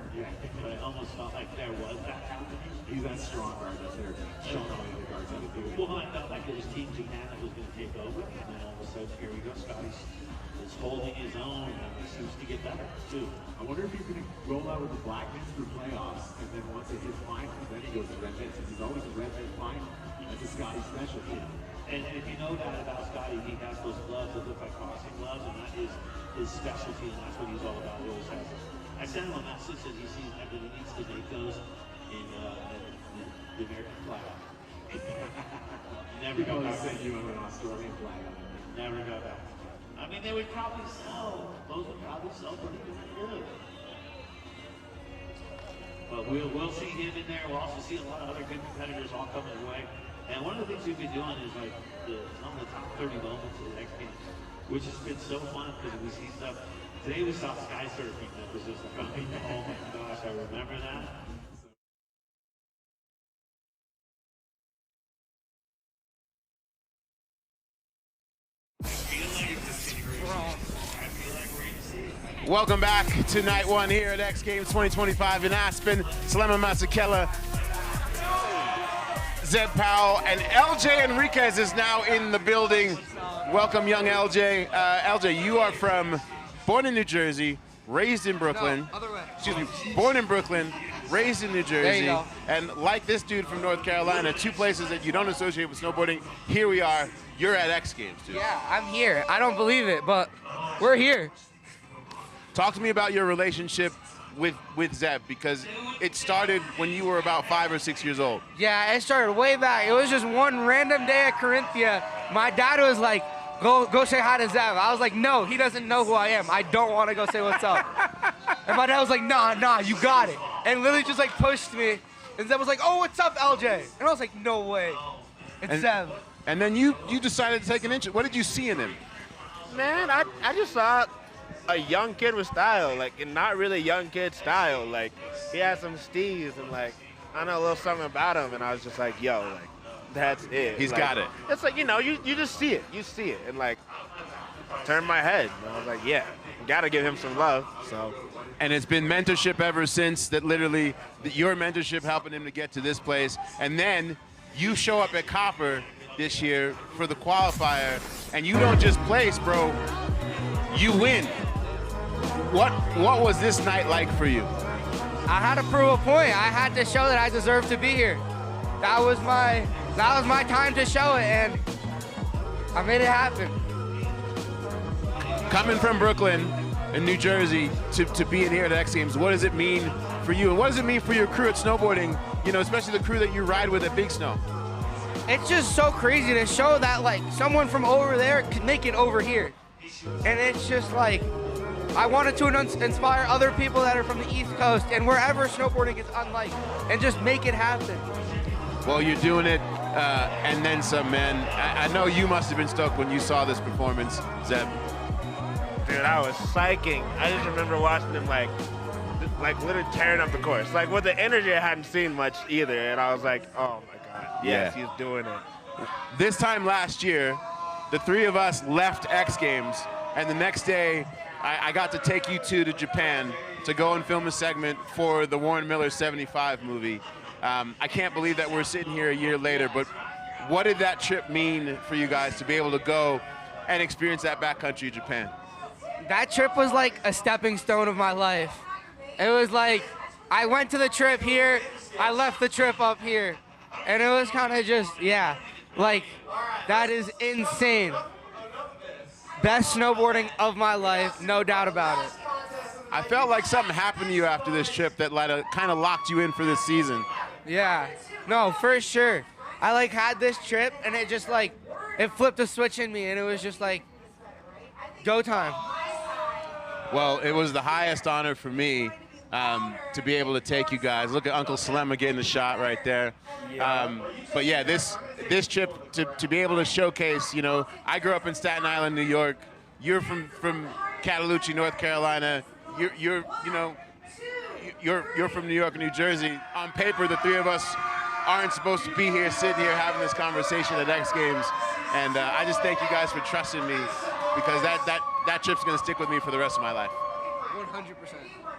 U: but I almost felt like there was that happening.
B: He's that strong guard that's there showing all the other guards how to do it.
U: Well, I felt like it was Team Japan that was going to take over, and then all of a sudden, here we go, Scotty is holding his own, and he seems to get better, too.
B: I wonder if he's going to roll out with the Black Mints through playoffs, and then once it hits finals, then he goes to Red Mints. He's always a Red Mint final. That's a Scotty specialty.
U: And if you know that about Scotty, he has those gloves that look like boxing gloves, and that is his specialty, and that's what he's all about. He always has it. I sent him a message that he sees that he needs to make those in the American flag. Never got back.
B: Sent you an Australian flag on it.
U: Never got back. I mean, they would probably sell. Those would probably sell pretty good. But we'll see him in there. We'll also see a lot of other good competitors all coming his way. And one of the things we've been doing is like some of the top 30 moments of the XGames, which has been so fun because we see stuff. Today we saw sky surfing that was just like, oh my gosh, I remember that.
E: Welcome back to night one here at X Games 2025 in Aspen. Salema Masekela, Zeb Powell, and LJ Enriquez is now in the building. Welcome, young LJ. LJ, you are born in New Jersey, raised in Brooklyn.
H: No, other way.
E: Excuse me, born in Brooklyn, raised in New Jersey.
H: There you go.
E: And like this dude from North Carolina, two places that you don't associate with snowboarding. Here we are. You're at X Games, dude.
H: Yeah, I'm here. I don't believe it, but we're here.
E: Talk to me about your relationship with Zeb, because it started when you were about 5 or 6 years old.
H: Yeah, it started way back. It was just one random day at Corinthia. My dad was like, go say hi to Zeb. I was like, no, he doesn't know who I am. I don't want to go say what's up. And my dad was like, nah, you got it. And literally just like pushed me. And Zeb was like, oh, what's up, LJ? And I was like, no way. It's Zeb.
E: And then you decided to take an interest. What did you see in him?
L: Man, I just saw a young kid with style, like, and not really young kid style. Like, he had some steez and, like, I know a little something about him, and I was just like, yo, like, that's it.
E: He's
L: like,
E: got it.
L: It's like, you know, you just see it. You see it. And, like, turned my head. And I was like, yeah, gotta give him some love, so.
E: And it's been mentorship ever since, that literally your mentorship helping him to get to this place. And then you show up at Copper this year for the qualifier, and you don't just place, bro, you win. What was this night like for you?
H: I had to prove a point. I had to show that I deserved to be here. That was my time to show it, and I made it happen.
E: Coming from Brooklyn and New Jersey to being here at X Games, what does it mean for you, and what does it mean for your crew at snowboarding, you know, especially the crew that you ride with at Big Snow?
H: It's just so crazy to show that, like, someone from over there could make it over here. And it's just like, I wanted to inspire other people that are from the East Coast and wherever snowboarding is unlike, and just make it happen.
E: Well, you're doing it, and then some, man. I know you must have been stoked when you saw this performance, Zeb.
L: Dude, I was psyching. I just remember watching him, like literally tearing up the course. Like, with the energy, I hadn't seen much either, and I was like, oh my God, yes, he's doing it.
E: This time last year, the three of us left X Games, and the next day, I got to take you two to Japan to go and film a segment for the Warren Miller 75 movie. I can't believe that we're sitting here a year later, but what did that trip mean for you guys to be able to go and experience that backcountry Japan?
H: That trip was like a stepping stone of my life. It was like, I went to the trip here, I left the trip up here, and it was kind of just, yeah, like, that is insane. Best snowboarding of my life, no doubt about it.
E: I felt like something happened to you after this trip that kind of locked you in for this season.
H: Yeah, no, for sure. I like had this trip, and it just like, it flipped a switch in me, and it was just like, go time.
E: Well, it was the highest honor for me to be able to take you guys. Look at Uncle Salema getting the shot right there. But yeah, this trip to be able to showcase, you know, I grew up in Staten Island, New York. You're from Cataloochee, North Carolina. You're from New York and New Jersey. On paper, the three of us aren't supposed to be here, sitting here having this conversation at X Games. And I just thank you guys for trusting me, because that trip's gonna stick with me for the rest of my life.
H: 100%.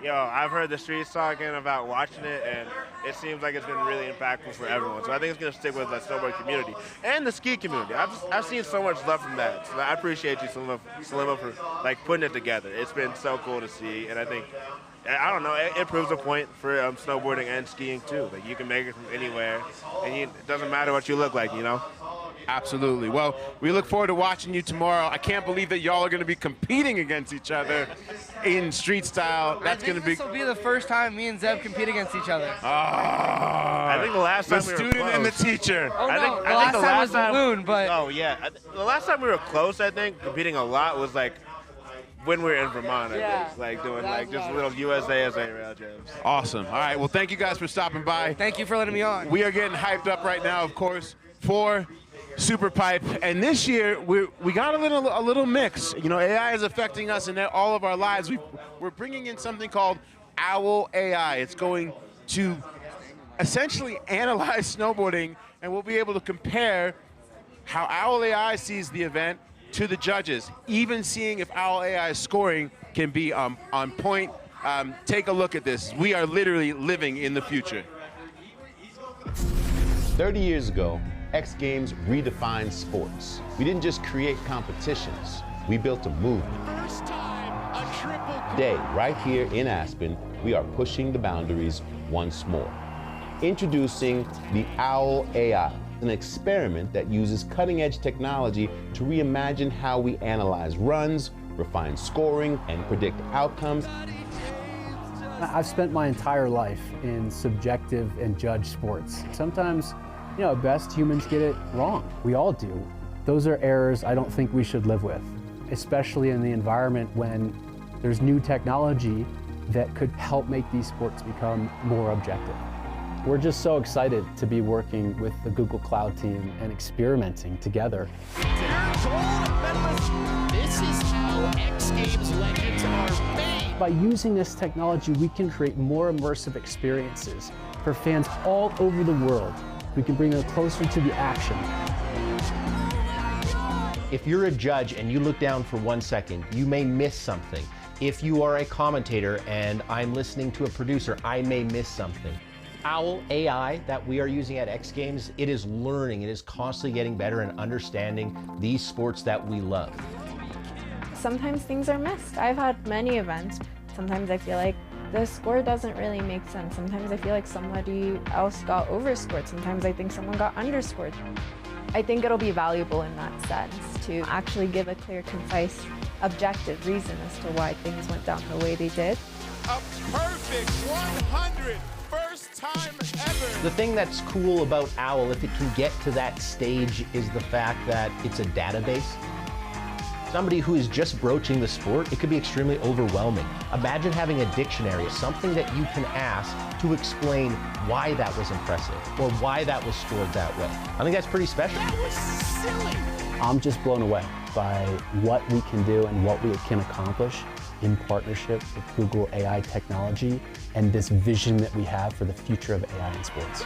L: Yo, I've heard the streets talking about watching it, and it seems like it's been really impactful for everyone. So I think it's going to stick with the snowboard community and the ski community. I've seen so much love from that. So I appreciate you, Salema, for like putting it together. It's been so cool to see, and I think, I don't know, it proves a point for snowboarding and skiing too. Like, you can make it from anywhere, and it doesn't matter what you look like, you know?
E: Absolutely. Well, we look forward to watching you tomorrow. I can't believe that y'all are going to be competing against each other in street style. That's going to be.
H: This will be the first time me and Zeb compete against each other.
L: I think the last time
E: the
L: we were
E: student
L: close.
E: and the teacher.
H: Oh,
L: I
H: no,
L: think
H: the last time was
L: time,
H: Balloon, but.
L: Oh, yeah. The last time we were close, I think, competing a lot was like when we were in Vermont, I think. Like doing like just little USA rail jams.
E: Awesome. All right. Well, thank you guys for stopping by.
H: Thank you for letting me on.
E: We are getting hyped up right now, of course, for Superpipe, and this year we got a little mix. You know, AI is affecting us in all of our lives. We're bringing in something called Owl AI. It's going to essentially analyze snowboarding, and we'll be able to compare how Owl AI sees the event to the judges, even seeing if Owl AI's scoring can be on point. Take a look at this. We are literally living in the future.
O: 30 years ago, X Games redefined sports. We didn't just create competitions, we built a movement.
W: First time, a triple.
O: Today, right here in Aspen, we are pushing the boundaries once more. Introducing the Owl AI, an experiment that uses cutting-edge technology to reimagine how we analyze runs, refine scoring, and predict outcomes.
P: I've spent my entire life in subjective and judged sports. Sometimes, you know, at best, humans get it wrong. We all do. Those are errors I don't think we should live with, especially in the environment when there's new technology that could help make these sports become more objective. We're just so excited to be working with the Google Cloud team and experimenting together.
W: This is how X Games legends are made.
P: By using this technology, we can create more immersive experiences for fans all over the world. We can bring them closer to the action.
W: If you're a judge and you look down for 1 second, you may miss something. If you are a commentator and I'm listening to a producer, I may miss something. Owl AI that we are using at X Games, it is learning, it is constantly getting better and understanding these sports that we love.
R: Sometimes things are missed. I've had many events. Sometimes I feel like the score doesn't really make sense. Sometimes I feel like somebody else got overscored. Sometimes I think someone got underscored. I think it'll be valuable in that sense to actually give a clear, concise, objective reason as to why things went down the way they did.
E: A perfect 100, first time ever.
W: The thing that's cool about Owl, if it can get to that stage, is the fact that it's a database. Somebody who is just broaching the sport, it could be extremely overwhelming. Imagine having a dictionary, something that you can ask to explain why that was impressive or why that was scored that way. I think that's pretty special. That was silly.
P: I'm just blown away by what we can do and what we can accomplish in partnership with Google AI technology and this vision that we have for the future of AI in sports.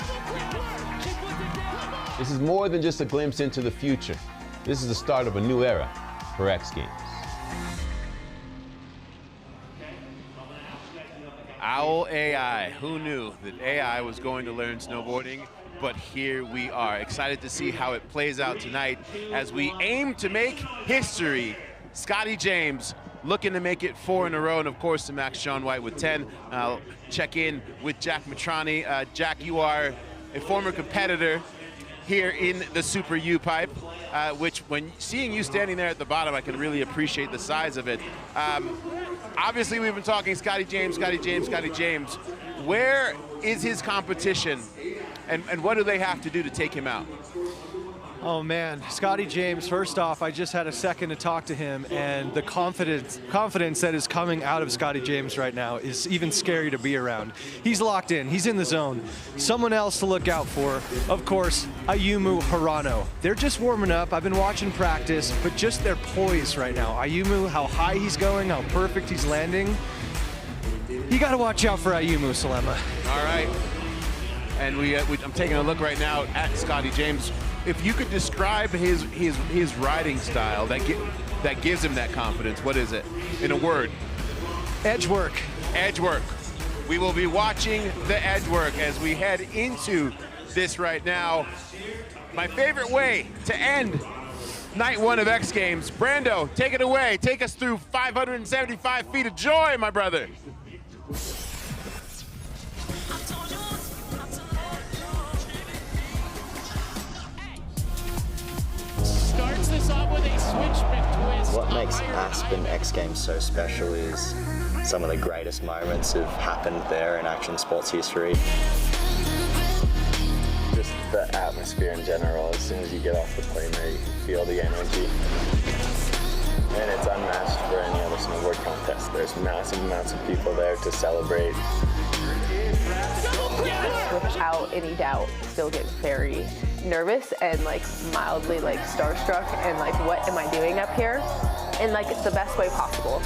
O: This is more than just a glimpse into the future. This is the start of a new era for X Games.
E: Owl AI. Who knew that AI was going to learn snowboarding? But here we are, excited to see how it plays out tonight as we aim to make history. Scotty James looking to make it 4 in a row, and of course to Max John White with 10. I'll check in with Jack Matrani. Jack, you are a former competitor here in the Super U-Pipe, which when seeing you standing there at the bottom, I can really appreciate the size of it. Obviously, we've been talking Scotty James, Scotty James, Scotty James. Where is his competition, and what do they have to do to take him out?
C: Oh man, Scotty James, first off, I just had a second to talk to him, and the confidence that is coming out of Scotty James right now is even scary to be around. He's locked in, he's in the zone. Someone else to look out for, of course, Ayumu Hirano. They're just warming up. I've been watching practice, but just their poise right now. Ayumu, how high he's going, how perfect he's landing. You gotta watch out for Ayumu, Salema.
E: All right, and I'm taking a look right now at Scotty James. If you could describe his riding style that gives him that confidence, what is it? In a word.
C: Edge work.
E: Edge work. We will be watching the edge work as we head into this right now. My favorite way to end night 1 of X Games. Brando, take it away. Take us through 575 feet of joy, my brother.
W: Starts this off with a switch twist.
D: What makes Aspen X Games so special is some of the greatest moments have happened there in action sports history. Just the atmosphere in general, as soon as you get off the plane there, you can feel the energy. And it's unmatched for any other snowboard contest. There's massive amounts of people there to celebrate.
N: Without any doubt, still get very nervous and like mildly like starstruck and like what am I doing up here? And like it's the best way possible.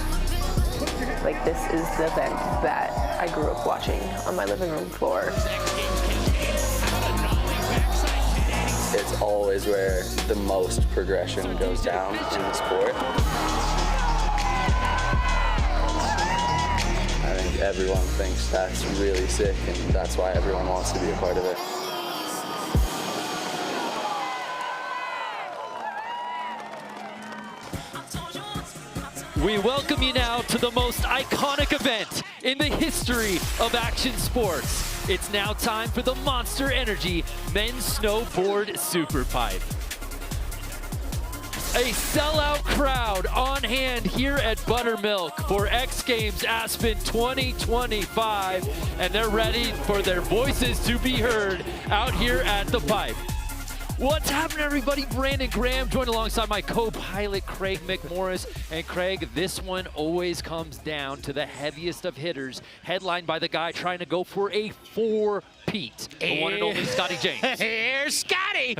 N: Like this is the event that I grew up watching on my living room floor.
D: It's always where the most progression goes down in the sport. I think everyone thinks that's really sick, and that's why everyone wants to be a part of it.
I: We welcome you now to the most iconic event in the history of action sports. It's now time for the Monster Energy Men's Snowboard Superpipe. A sellout crowd on hand here at Buttermilk for X Games Aspen 2025, and they're ready for their voices to be heard out here at the pipe. What's happening, everybody? Brandon Graham joined alongside my co-pilot Craig McMorris. And Craig, this one always comes down to the heaviest of hitters, headlined by the guy trying to go for a 4-peat, the one and only Scotty James.
W: Here's Scotty!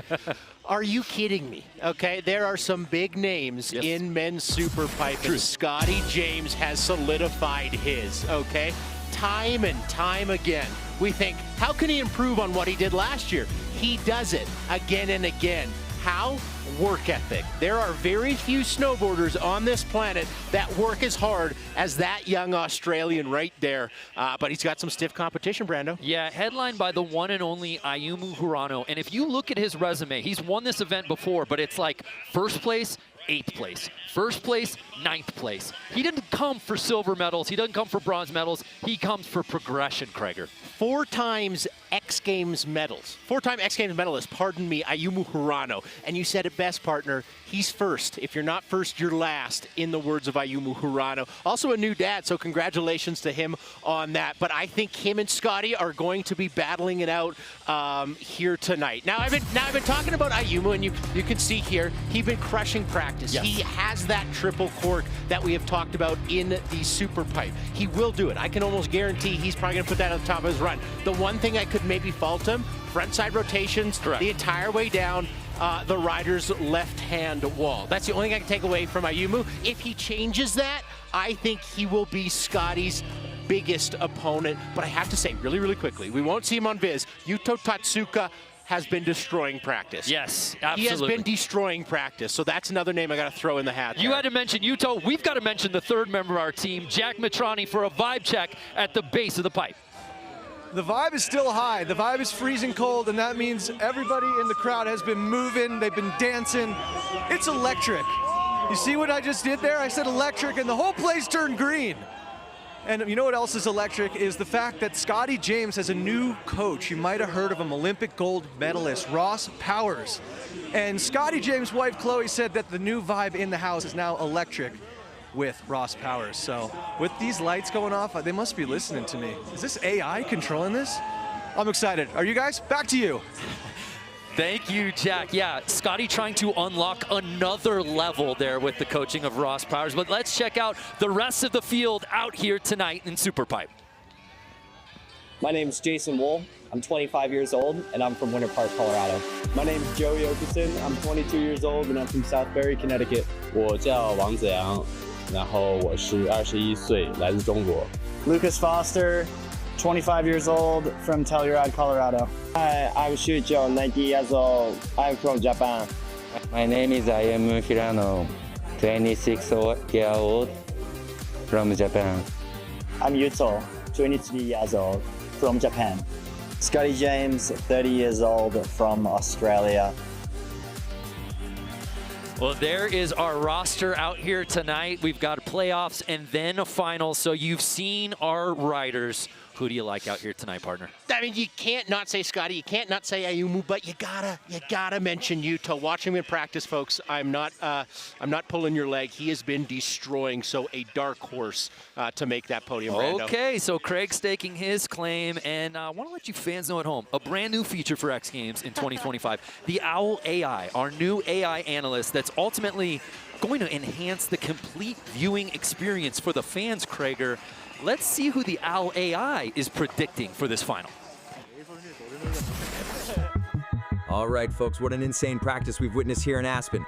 W: Are you kidding me? Okay, there are some big names in men's Superpipe, and Scotty James has solidified his, okay? Time and time again, we think, how can he improve on what he did last year? He does it again and again. How? Work ethic. There are very few snowboarders on this planet that work as hard as that young Australian right there. But he's got some stiff competition, Brando.
I: Yeah, headlined by the one and only Ayumu Hirano. And if you look at his resume, he's won this event before, but it's like first place, 8th place. First place, 9th place. He didn't come for silver medals. He doesn't come for bronze medals. He comes for progression, Craiger.
W: 4 times X Games medals. 4-time X Games medalist, pardon me, Ayumu Hirano. And you said it best, partner. He's first. If you're not first, you're last, in the words of Ayumu Hirano. Also a new dad, so congratulations to him on that. But I think him and Scotty are going to be battling it out here tonight. Now I've been talking about Ayumu, and you can see here, he's been crushing practice. Yes. He has that triple cork that we have talked about in the Superpipe. He will do it. I can almost guarantee he's probably going to put that on the top of his run. The one thing I could maybe fault him, front side rotations, the entire way down the rider's left-hand wall. That's the only thing I can take away from Ayumu. If he changes that, I think he will be Scotty's biggest opponent. But I have to say, really, really quickly, we won't see him on Viz. Yuto Tatsuka has been destroying practice.
I: Yes, absolutely.
W: He has been destroying practice, so that's another name I got to throw in the hat.
I: You had to mention Yuto. We've got to mention the third member of our team, Jack Matrani, for a vibe check at the base of the pipe.
C: The vibe is still high. The vibe is freezing cold, and that means everybody in the crowd has been moving. They've been dancing. It's electric. You see what I just did there? I said electric and the whole place turned green. And you know what else is electric is the fact that Scotty James has a new coach. You might have heard of him, Olympic gold medalist, Ross Powers. And Scotty James' wife, Chloe, said that the new vibe in the house is now electric with Ross Powers. So with these lights going off, they must be listening to me. Is this AI controlling this? I'm excited. Are you guys? Back to you.
I: Thank you, Jack. Yeah, Scotty trying to unlock another level there with the coaching of Ross Powers. But let's check out the rest of the field out here tonight in Superpipe.
J: My name is Jason Wool. I'm 25 years old, and I'm from Winter Park, Colorado. My name is Joey Okerson. I'm 22 years old, and I'm from Southbury, Connecticut.
S: 我叫王子阳，然后我是21岁，来自中国。
J: Lucas Foster, 25 years old, from Telluride, Colorado.
T: Hi, I'm Shu Jo, 90 years old. I'm from Japan.
X: My name is Ayumu Hirano, 26 years old, from Japan.
T: I'm Yuto, 23 years old, from Japan. Scotty James, 30 years old, from Australia.
I: Well, there is our roster out here tonight. We've got playoffs and then a final. So you've seen our riders. Who do you like out here tonight, partner?
W: I mean, you can't not say Scotty, you can't not say Ayumu, but you gotta mention Yuto. Watching him in practice, folks, I'm not pulling your leg. He has been destroying, so a dark horse to make that podium.
I: Okay, so Craig staking his claim, and I want to let you fans know at home, a brand new feature for X Games in 2025, the Owl AI, our new AI analyst that's ultimately going to enhance the complete viewing experience for the fans, Craiger. Let's see who the Owl AI is predicting for this final.
Y: All right, folks, what an insane practice we've witnessed here in Aspen.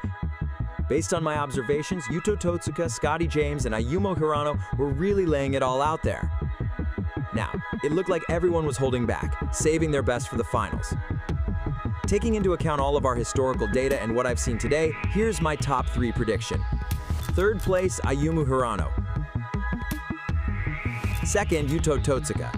Y: Based on my observations, Yuto Totsuka, Scotty James, and Ayumu Hirano were really laying it all out there. Now, it looked like everyone was holding back, saving their best for the finals. Taking into account all of our historical data and what I've seen today, here's my top 3 prediction. Third place, Ayumu Hirano. Second, Yuto Totsuka.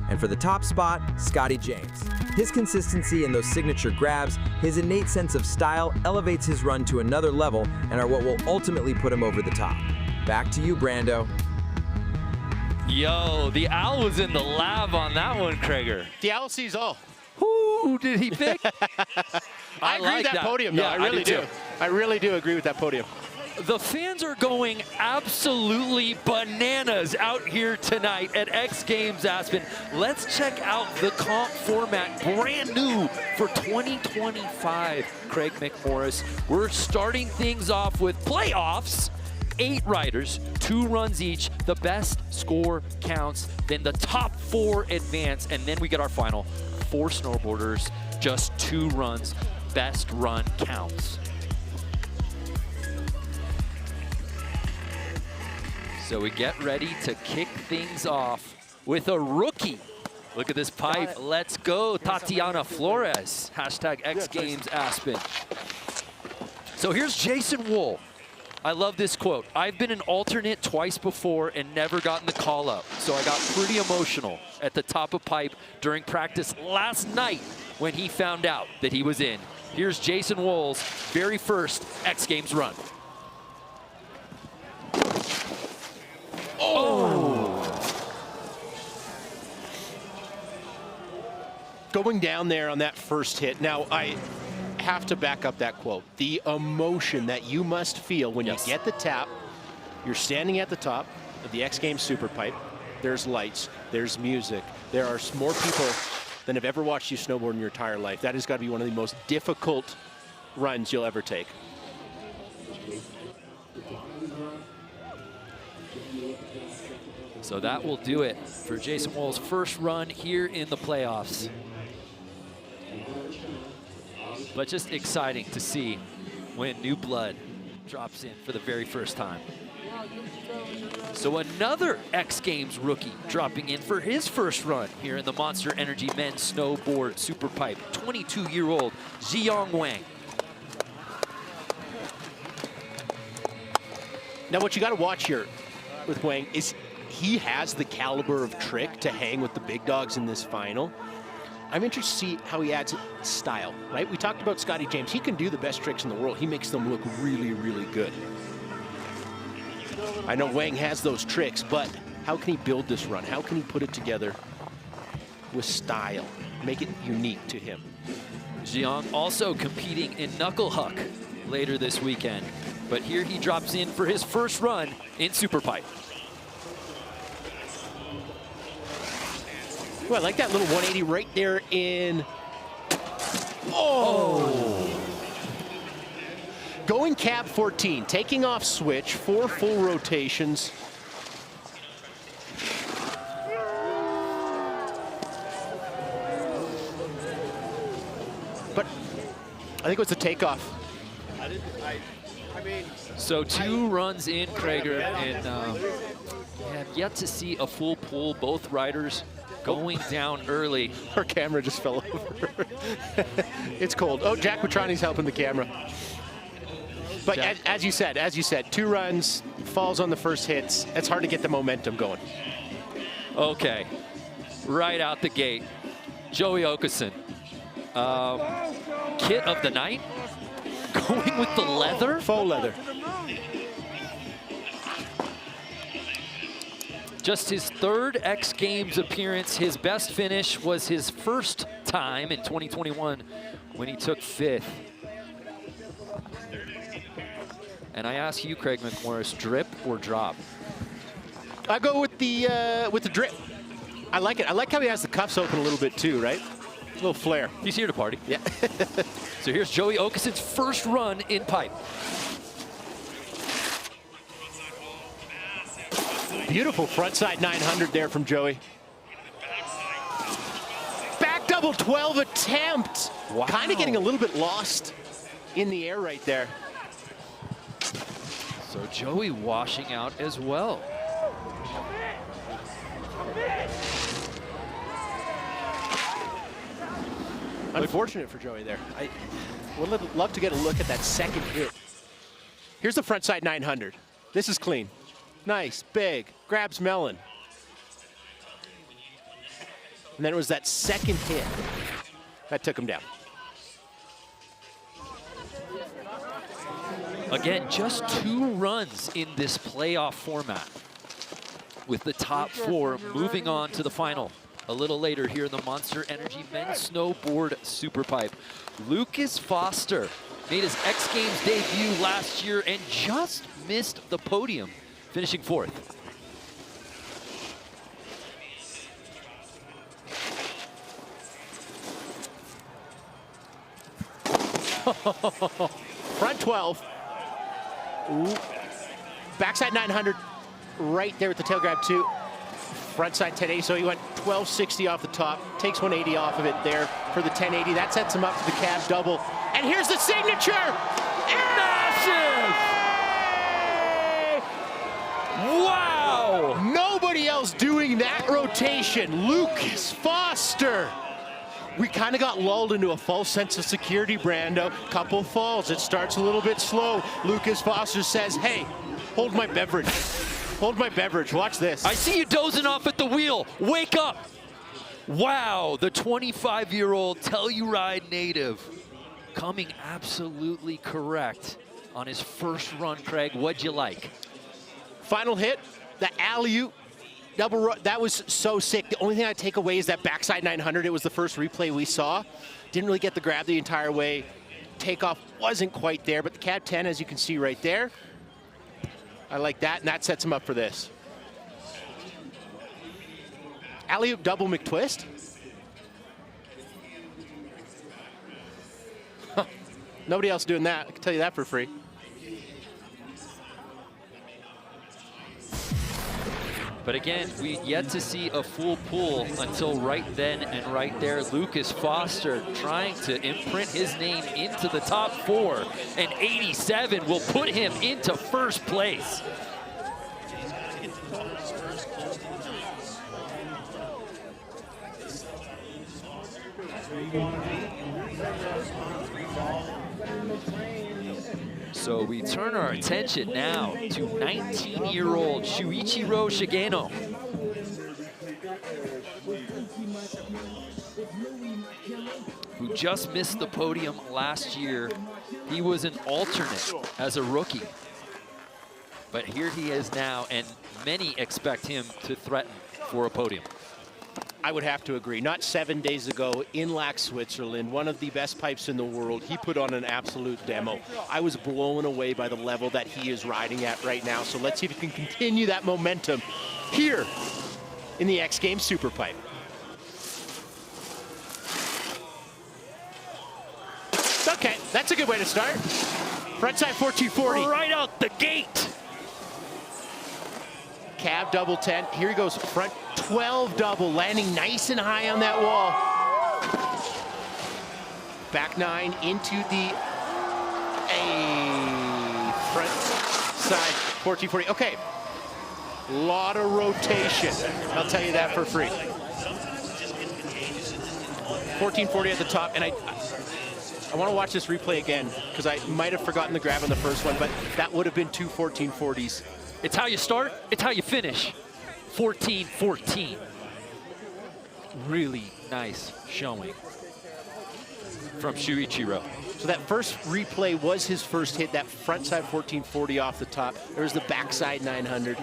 Y: And for the top spot, Scotty James. His consistency and those signature grabs, his innate sense of style elevates his run to another level and are what will ultimately put him over the top. Back to you, Brando.
I: Yo, the Owl was in the lab on that one, Craiger.
W: The Owl sees all.
I: Who did he pick?
W: I agree with that podium, though.
I: Yeah,
W: I really do. I really do agree with that podium.
I: The fans are going absolutely bananas out here tonight at X Games Aspen. Let's check out the comp format, brand new for 2025, Craig McMorris. We're starting things off with playoffs. 8 riders, 2 runs each. The best score counts. Then the top 4 advance, and then we get our final. 4 snowboarders, just 2 runs. Best run counts. So we get ready to kick things off with a rookie. Look at this pipe. Let's go, Tatiana Flores. Hashtag X Games Aspen. So here's Jason Wool. I love this quote. I've been an alternate twice before and never gotten the call up. So I got pretty emotional at the top of pipe during practice last night when he found out that he was in. Here's Jason Wool's very first X Games run.
W: Oh! Going down there on that first hit. Now, I have to back up that quote. The emotion that you must feel when you get the tap, you're standing at the top of the X Games Superpipe. There's lights, there's music. There are more people than have ever watched you snowboard in your entire life. That has got to be one of the most difficult runs you'll ever take.
I: So that will do it for Jason Wool's first run here in the playoffs. But just exciting to see when new blood drops in for the very first time. So another X Games rookie dropping in for his first run here in the Monster Energy Men's Snowboard Superpipe, 22-year-old Ziyong Wang.
W: Now what you got to watch here with Wang is he has the caliber of trick to hang with the big dogs in this final. I'm interested to see how he adds style, right? We talked about Scotty James. He can do the best tricks in the world. He makes them look really, really good. I know Wang has those tricks, but how can he build this run? How can he put it together with style, make it unique to him?
I: Jiang also competing in Knuckle Huck later this weekend, but here he drops in for his first run in Superpipe.
W: Ooh, I like that little 180 right there in. Oh! Going cab 14, taking off switch, 4 full rotations. But I think it was the takeoff.
I: So 2 runs in, Krager, and have yet to see a full pull. Both riders going down early.
W: Our camera just fell over. It's cold. Oh, Jack Petrani's helping the camera. But as you said, 2 runs, falls on the first hits. It's hard to get the momentum going.
I: Okay, right out the gate, Joey Okeson. Kit of the night, going with the leather.
W: Faux leather.
I: Just his 3rd X Games appearance. His best finish was his first time in 2021 when he took 5th. And I ask you, Craig McMorris, drip or drop?
W: I go with the drip. I like it. I like how he has the cuffs open a little bit too, right? A little flair.
I: He's here to party.
W: Yeah.
I: So here's Joey Okeson's first run in pipe.
W: Beautiful frontside 900 there from Joey. Back double 12 attempt. Wow. Kind of getting a little bit lost in the air right there.
I: So Joey washing out as well.
W: Unfortunate for Joey there. I would love to get a look at that second hit. Here's the frontside 900. This is clean. Nice, big, grabs melon. And then it was that second hit that took him down.
I: Again, just 2 runs in this playoff format, with the top 4 moving on to the final a little later here in the Monster Energy Men's Snowboard Superpipe. Lucas Foster made his X Games debut last year and just missed the podium, finishing 4th.
W: Front 12. Ooh. Backside 900 right there with the tail grab too. Frontside 1080, so he went 1260 off the top, takes 180 off of it there for the 1080. That sets him up for the cab double. And here's the signature!
I: Massive! Wow!
W: Nobody else doing that rotation. Lucas Foster. We kind of got lulled into a false sense of security, Brando. Couple falls, it starts a little bit slow. Lucas Foster says, hey, hold my beverage. Hold my beverage, watch this.
I: I see you dozing off at the wheel. Wake up. Wow, the 25-year-old Telluride native coming absolutely correct on his first run, Craig. What'd you like?
W: Final hit, the alley-oop. Double run, that was so sick. The only thing I take away is that backside 900. It was the first replay we saw. Didn't really get the grab the entire way. Takeoff wasn't quite there, but the cab 10, as you can see right there. I like that, and that sets him up for this. Alley-oop double McTwist. Huh. Nobody else doing that. I can tell you that for free.
I: But again, we yet to see a full pull until right then and right there. Lucas Foster trying to imprint his name into the top 4, and 87 will put him into first place. So we turn our attention now to 19-year-old Shuichiro Shigeno. just missed the podium last year. He was an alternate as a rookie. But here he is now, and many expect him to threaten for a podium.
W: I would have to agree. Not 7 days ago in Lac, Switzerland, one of the best pipes in the world, he put on an absolute demo. I was blown away by the level that he is riding at right now. So let's see if he can continue that momentum here in the X Games Superpipe. Okay, that's a good way to start. Frontside 1440.
I: Right out the gate.
W: Cab double 10. Here he goes, front 12 double, landing nice and high on that wall. Back 9 into the front side 1440. Okay, lot of rotation. I'll tell you that for free. 1440 at the top, and I want to watch this replay again because I might have forgotten the grab on the first one, but that would have been two 1440s.
I: It's how you start, it's how you finish. 14-14. Really nice showing from Shuichiro.
W: So that first replay was his first hit, that frontside 1440 off the top. There's the backside 900.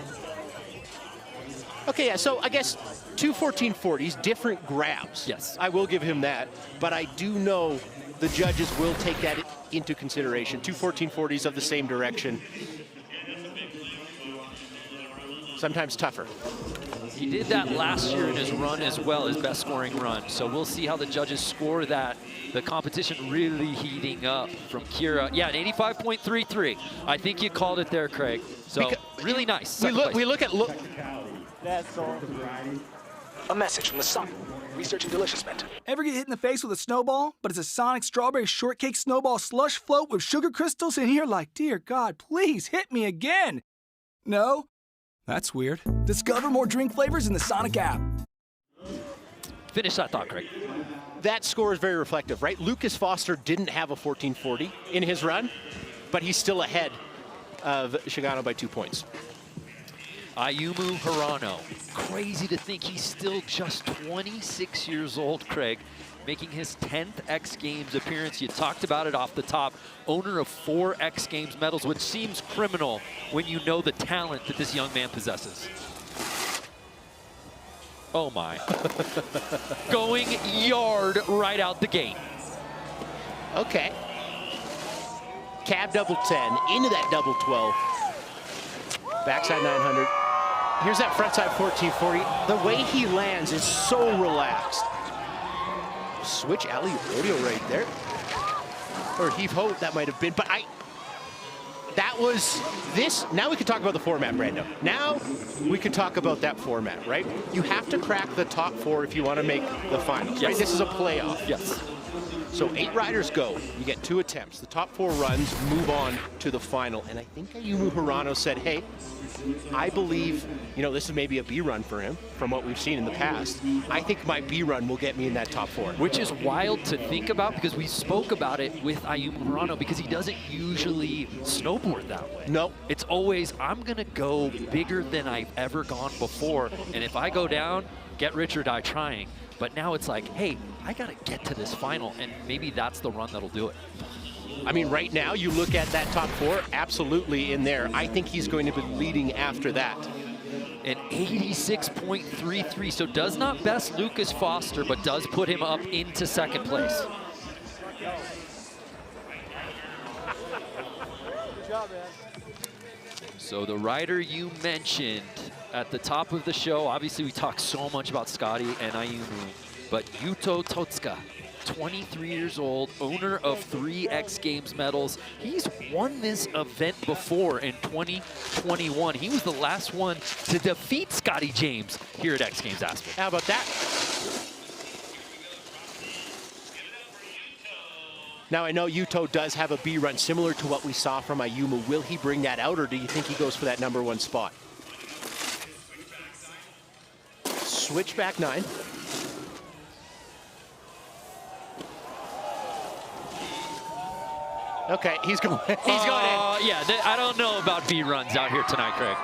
W: Okay, yeah, so I guess two 1440s, different grabs.
I: Yes.
W: I will give him that, but I do know the judges will take that into consideration. Two 1440s of the same direction. Sometimes tougher.
I: He did that last year in his run as well, his best scoring run. So we'll see how the judges score that. The competition really heating up from Kira. Yeah, an 85.33. I think you called it there, Craig. So really nice.
W: We look at
G: A message from the Sun. Researching delicious mint. Ever get hit in the face with a snowball, but it's a Sonic strawberry shortcake snowball slush float with sugar crystals in here like, dear God, please hit me again? No? That's weird. Discover more drink flavors in the Sonic app.
I: Finish that thought, Craig.
W: That score is very reflective, right? Lucas Foster didn't have a 1440 in his run, but he's still ahead of Shigano by 2 points.
I: Ayumu Hirano. Crazy to think he's still just 26 years old, Craig, making his 10th X Games appearance. You talked about it off the top. Owner of 4 X Games medals, which seems criminal when you know the talent that this young man possesses. Oh my. Going yard right out the gate.
W: Okay. Cab double 10 into that double 12. Backside 900. Here's that frontside 1440. The way he lands is so relaxed. Switch alley rodeo right there. Or heave ho, that might have been, but that was this. Now we can talk about the format, Brando. Now we can talk about that format, right? You have to crack the top 4 if you want to make the finals, right? This is a playoff.
I: Yes.
W: So 8 riders go. You get 2 attempts. The top 4 runs move on to the final. And I think Ayumu Hirano said, hey, I believe, this is maybe a B run for him from what we've seen in the past. I think my B run will get me in that top 4.
I: Which is wild to think about because we spoke about it with Ayumu Hirano because he doesn't usually snowboard that way.
W: No.
I: It's always, I'm going to go bigger than I've ever gone before. And if I go down, get rich or die trying. But now it's like, hey, I got to get to this final, and maybe that's the run that'll do it.
W: I mean, right now, you look at that top 4, absolutely in there. I think he's going to be leading after that.
I: An 86.33, so does not best Lucas Foster, but does put him up into second place.
C: Good job, man.
I: So the rider you mentioned at the top of the show, obviously we talk so much about Scotty and Ayumu, but Yuto Totsuka, 23 years old, owner of 3 X Games medals. He's won this event before in 2021. He was the last one to defeat Scotty James here at X Games Aspen.
W: How about that? Now, I know Yuto does have a B run similar to what we saw from Ayumu. Will he bring that out, or do you think he goes for that #1 spot? Switch back 9. Okay, he's going in.
I: Yeah, I don't know about B runs out here tonight, Craig.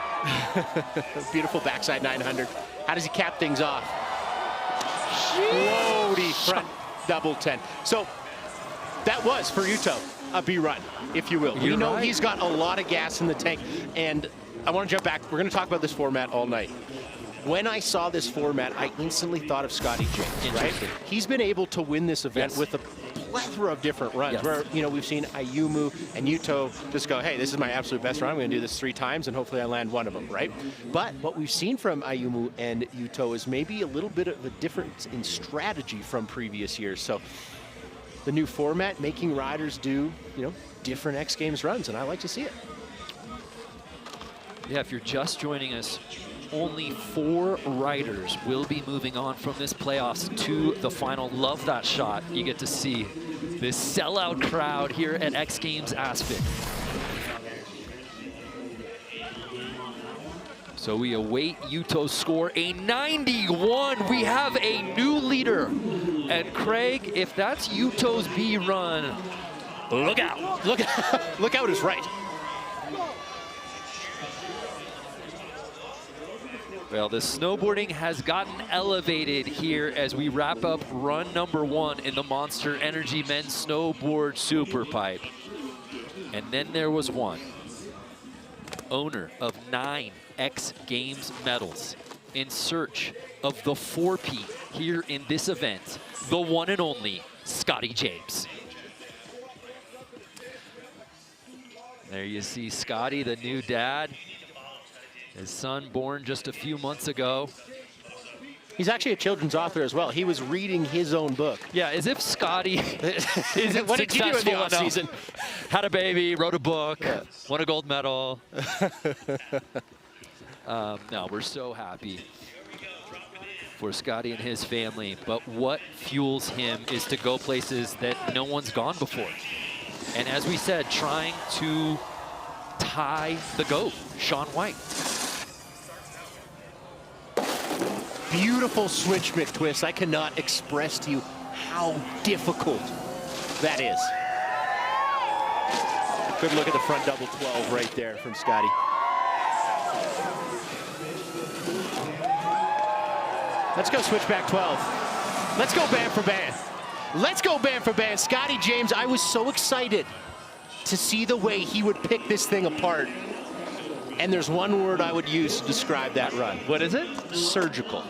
W: Beautiful backside 900. How does he cap things off? Floaty front double 10. So That was, for Yuto, a B run, if you will. We know he's got a lot of gas in the tank. And I want to jump back. We're going to talk about this format all night. When I saw this format, I instantly thought of Scotty James, right? He's been able to win this event with a plethora of different runs where, you know, we've seen Ayumu and Yuto just go, hey, this is my absolute best run. I'm going to do this 3 times and hopefully I land one of them, right? But what we've seen from Ayumu and Yuto is maybe a little bit of a difference in strategy from previous years. So the new format making riders do, you know, different X Games runs, and I like to see it.
I: Yeah, if you're just joining us, only 4 riders will be moving on from this playoffs to the final. Love that shot. You get to see this sellout crowd here at X Games Aspen. So we await Yuto's score, a 91. We have a new leader. And Craig, if that's Yuto's B run, look out.
W: Look out is right.
I: Well, the snowboarding has gotten elevated here as we wrap up run number 1 in the Monster Energy Men's Snowboard Superpipe. And then there was one, owner of 9 X Games medals, in search of the 4-peat here in this event, the one and only Scotty James. There you see Scotty, the new dad. His son born just a few months ago.
W: He's actually a children's author as well. He was reading his own book.
I: Yeah, as if Scotty isn't
W: what did you do in the
I: off
W: offseason?
I: Had a baby, wrote a book, won a gold medal. No, we're so happy for Scotty and his family. But what fuels him is to go places that no one's gone before. And as we said, trying to tie the GOAT, Shaun White.
W: Beautiful switch McTwist. I cannot express to you how difficult that is. Good look at the front double 12 right there from Scotty. Let's go switchback 12. Let's go band for band. Let's go band for band. Scotty James, I was so excited to see the way he would pick this thing apart. And there's one word I would use to describe that run.
I: What is it?
W: Surgical.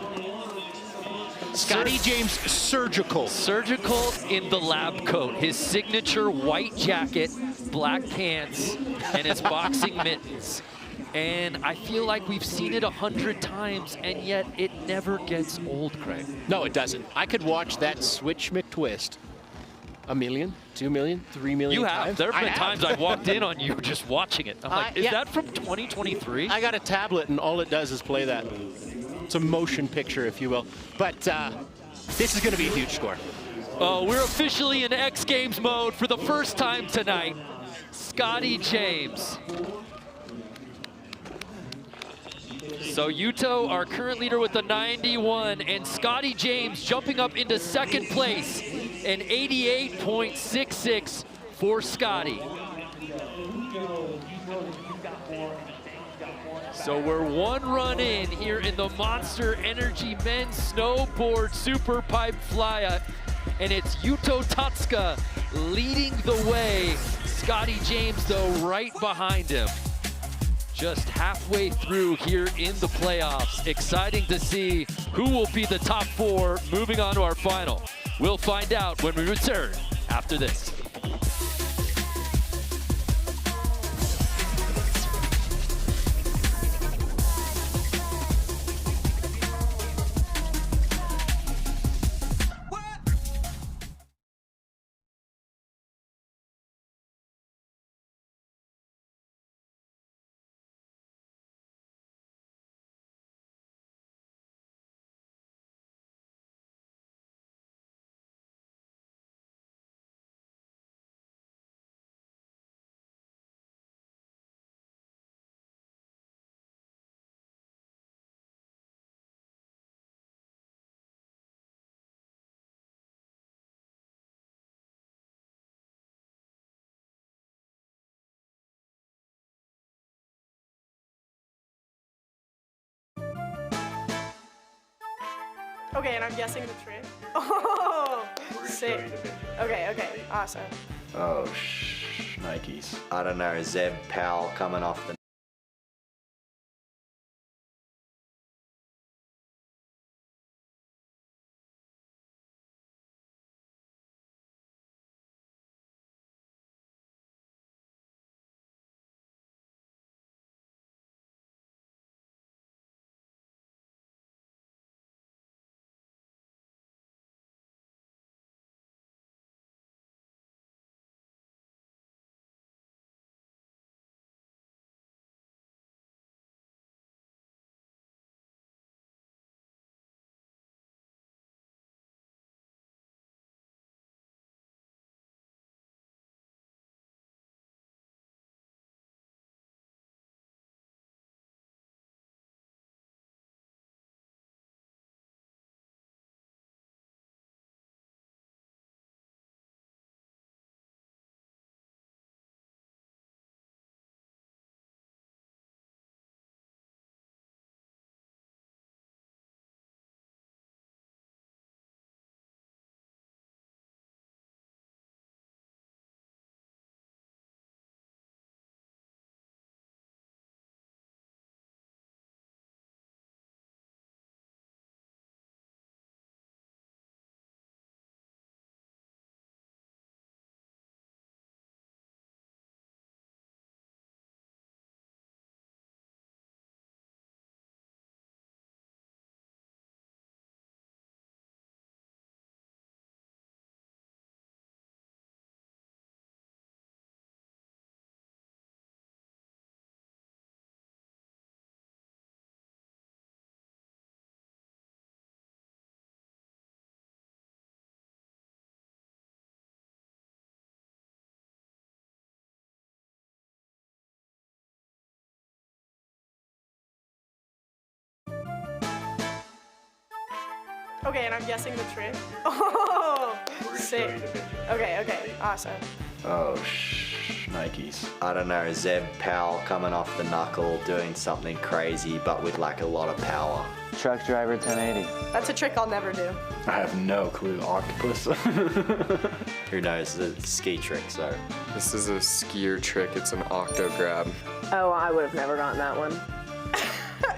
W: Scotty James, surgical.
I: Surgical in the lab coat. His signature white jacket, black pants, and his boxing mittens. And I feel like we've seen it 100 times, and yet it never gets old, Craig.
W: No, it doesn't. I could watch that switch McTwist 1 million, 2 million, 3 million
I: You have.
W: times.
I: There have been times I've walked in on you just watching it. I'm like, is that from 2023?
W: I got a tablet, and all it does is play that. It's a motion picture, if you will. But this is going to be a huge score.
I: Oh, we're officially in X Games mode for the first time tonight. Scotty James. So Yuto, our current leader with the 91, and Scotty James jumping up into second place, an 88.66 for Scotty. So we're 1 run in here in the Monster Energy Men's Snowboard Superpipe Flyout, and it's Yuto Tatsuka leading the way. Scotty James, though, right behind him. Just halfway through here in the playoffs. Exciting to see who will be the top 4 moving on to our final. We'll find out when we return after this.
F: Okay, and I'm guessing the trick. Oh! Sick. Okay, awesome.
K: Oh, Nikes. I don't know, Zeb Powell coming off the
F: Okay, and I'm guessing the trick. Oh, sick. Okay, awesome.
K: Oh, Nikes. I don't know, Zeb Powell coming off the knuckle doing something crazy but with like a lot of power.
J: Truck driver 1080.
F: That's a trick I'll never do.
K: I have no clue. Octopus. Who knows? It's a ski trick, so.
M: This is a skier trick. It's an octo grab.
N: Oh, I would have never gotten that one.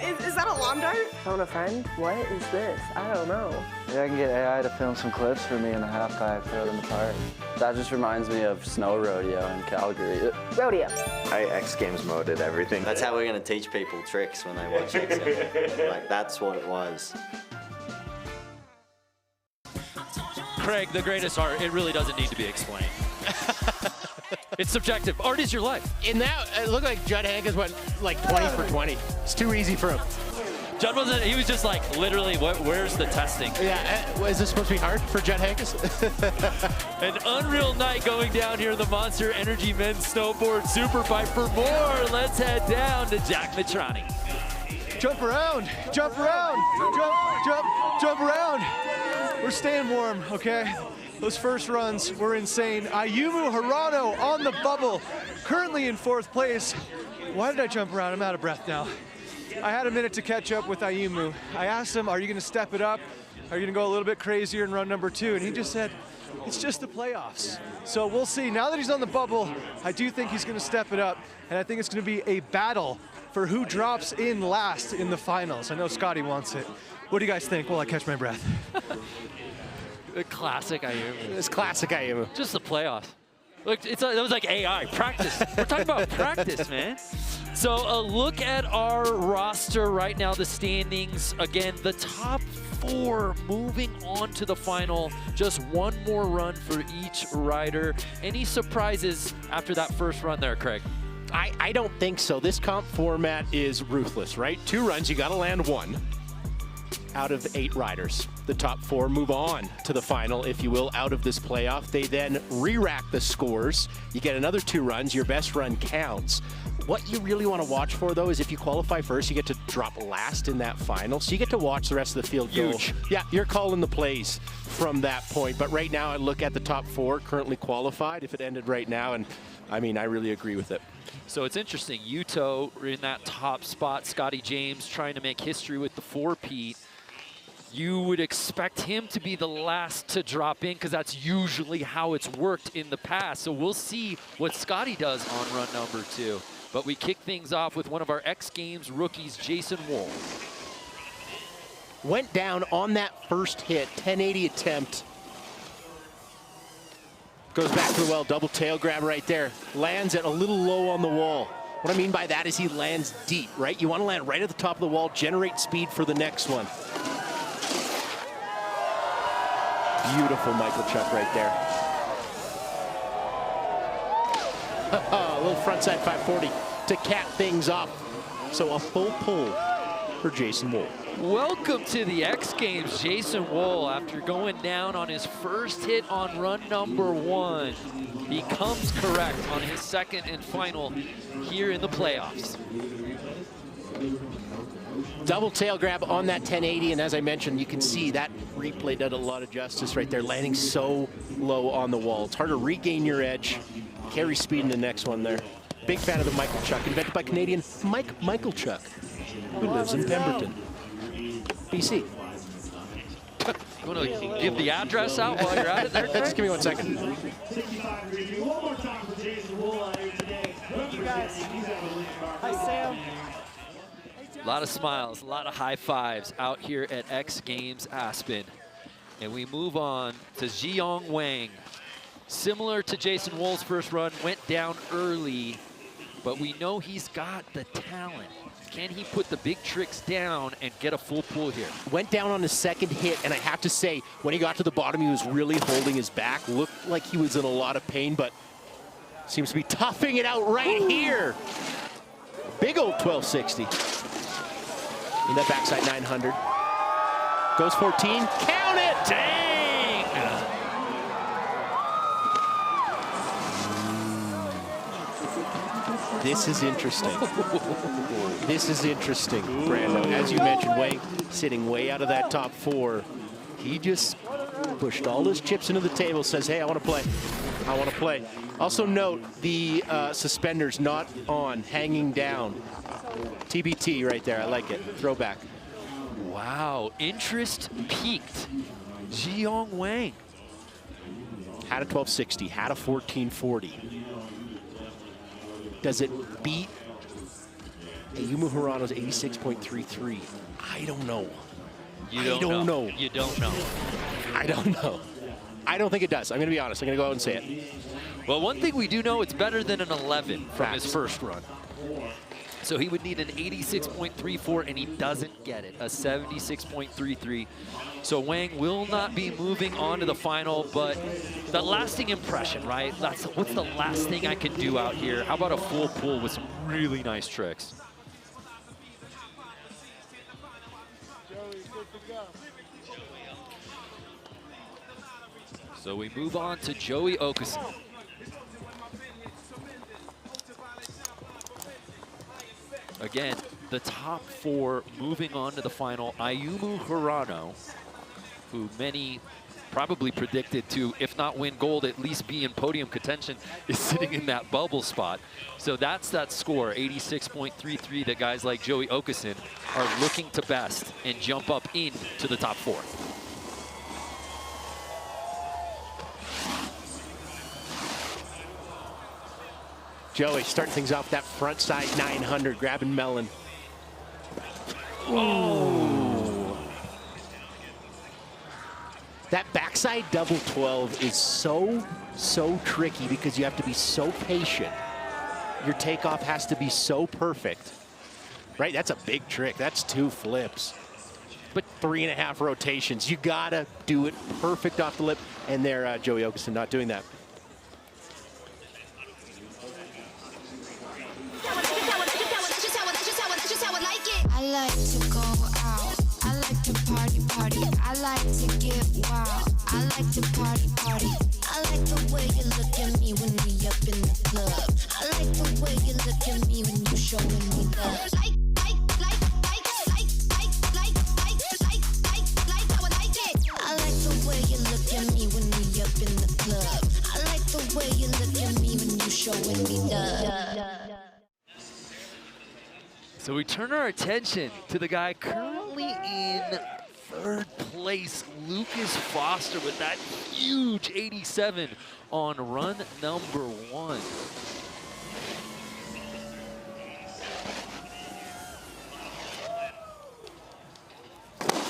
F: Is that a lawn dart?
N: Phone a friend? What is this? I don't know.
J: Maybe I can get AI to film some clips for me in the half pipe, throw it in the park. That just reminds me of snow rodeo in Calgary.
N: Rodeo.
K: I XGames moded everything. That's how we're going to teach people tricks when they watch XGames. Like, that's what it was.
I: Craig, the greatest art, it really doesn't need to be explained. It's subjective. Art is your life.
W: In that, it looked like Judd Hankins went like 20 for 20. It's too easy for him.
I: Judd wasn't, he was just like, literally, where's the testing?
W: Yeah, is this supposed to be hard for Judd Hankins?
I: An unreal night going down here in the Monster Energy Men's Snowboard Superpipe. For more, let's head down to Jack Mitrani.
C: Jump around, jump around, jump around. We're staying warm, okay? Those first runs were insane. Ayumu Hirano on the bubble, currently in 4th place. Why did I jump around? I'm out of breath now. I had a minute to catch up with Ayumu. I asked him, are you gonna step it up? Are you gonna go a little bit crazier in run number 2? And he just said, it's just the playoffs. So we'll see. Now that he's on the bubble, I do think he's gonna step it up. And I think it's gonna be a battle for who drops in last in the finals. I know Scotty wants it. What do you guys think while I catch my breath?
I: Classic Ayumu.
W: It's classic Ayumu.
I: Just the playoffs. Look, that was like AI, practice. We're talking about practice, man. So a look at our roster right now, the standings. Again, the top 4 moving on to the final. Just one more run for each rider. Any surprises after that first run there, Craig?
W: I don't think so. This comp format is ruthless, right? 2 runs, you gotta land 1 out of 8 riders. The top 4 move on to the final, if you will, out of this playoff. They then re-rack the scores. You get another 2 runs. Your best run counts. What you really want to watch for, though, is if you qualify first, you get to drop last in that final. So you get to watch the rest of the field go.
I: Huge.
W: Yeah, you're calling the plays from that point. But right now, I look at the top 4 currently qualified. If it ended right now, and I mean, I really agree with it.
I: So it's interesting. Yuto in that top spot. Scotty James trying to make history with the 4-peat. You would expect him to be the last to drop in because that's usually how it's worked in the past. So we'll see what Scotty does on run number 2. But we kick things off with one of our X Games rookies, Jason Wool.
W: Went down on that first hit, 1080 attempt. Goes back to the well, double tail grab right there. Lands it a little low on the wall. What I mean by that is he lands deep, right? You want to land right at the top of the wall, generate speed for the next one. Beautiful Michael Chuck right there. A little frontside 540 to cap things off. So a full pull for Jason Wool.
I: Welcome to the X Games, Jason Wool. After going down on his first hit on run number 1, he comes correct on his second and final here in the playoffs.
W: Double tail grab on that 1080, and as I mentioned, you can see that replay did a lot of justice right there, landing so low on the wall. It's hard to regain your edge, carry speed in the next one there. Big fan of the Michael Chuck, invented by Canadian Mike Michalchuk, who lives in Pemberton, BC.
I: You want to give the address out while you're at it there,
W: Just give me 1 second.
F: Thank you guys. Hi, Sam.
I: A lot of smiles, a lot of high fives out here at X Games Aspen. And we move on to Zhiyong Wang. Similar to Jason Wool's first run, went down early, but we know he's got the talent. Can he put the big tricks down and get a full pull here?
W: Went down on his second hit, and I have to say, when he got to the bottom, he was really holding his back. Looked like he was in a lot of pain, but seems to be toughing it out right here. Big old 1260. In that backside 900. Goes 14, count it!
I: Dang!
W: This is interesting. This is interesting, Brando. As you mentioned, Wang sitting way out of that top 4. He just pushed all his chips into the table, says, hey, I want to play. I want to play. Also note the suspenders not on, hanging down. TBT right there, I like it. Throwback.
I: Wow, interest peaked. Zhiyong Wang.
W: Had a 1260, had a 1440. Does it beat Ayumu Hirano's 86.33? I don't know.
I: You don't know. You don't know.
W: I don't know. I don't think it does. I'm going to be honest. I'm going to go out and say it.
I: Well, one thing we do know, it's better than an 11 from his first run. So he would need an 86.34, and he doesn't get it, a 76.33. So Wang will not be moving on to the final, but the lasting impression, right? What's the last thing I can do out here? How about a full pull with some really nice tricks? So we move on to Joey Okusin. Again, the top 4 moving on to the final. Ayumu Hirano, who many probably predicted to, if not win gold, at least be in podium contention, is sitting in that bubble spot. So that's that score, 86.33, that guys like Joey Okusin are looking to best and jump up into the top 4.
W: Joey starting things off that front side 900, grabbing melon. Ooh. That backside double 12 is so tricky because you have to be so patient. Your takeoff has to be so perfect. Right, that's a big trick. That's 2 flips. But 3.5 rotations. You gotta do it perfect off the lip. And there, Joey Okusin not doing that.
A: I like to go out. I like to party. I like to get wild. I like to party. I like the way you look at me when we up in the club. I like the way you look at me when you showing me love. I like the way you look at me when we up in the club. I like the way you look at me when you showing me love.
I: So we turn our attention to the guy currently in third place, Lucas Foster with that huge 87 on run number 1.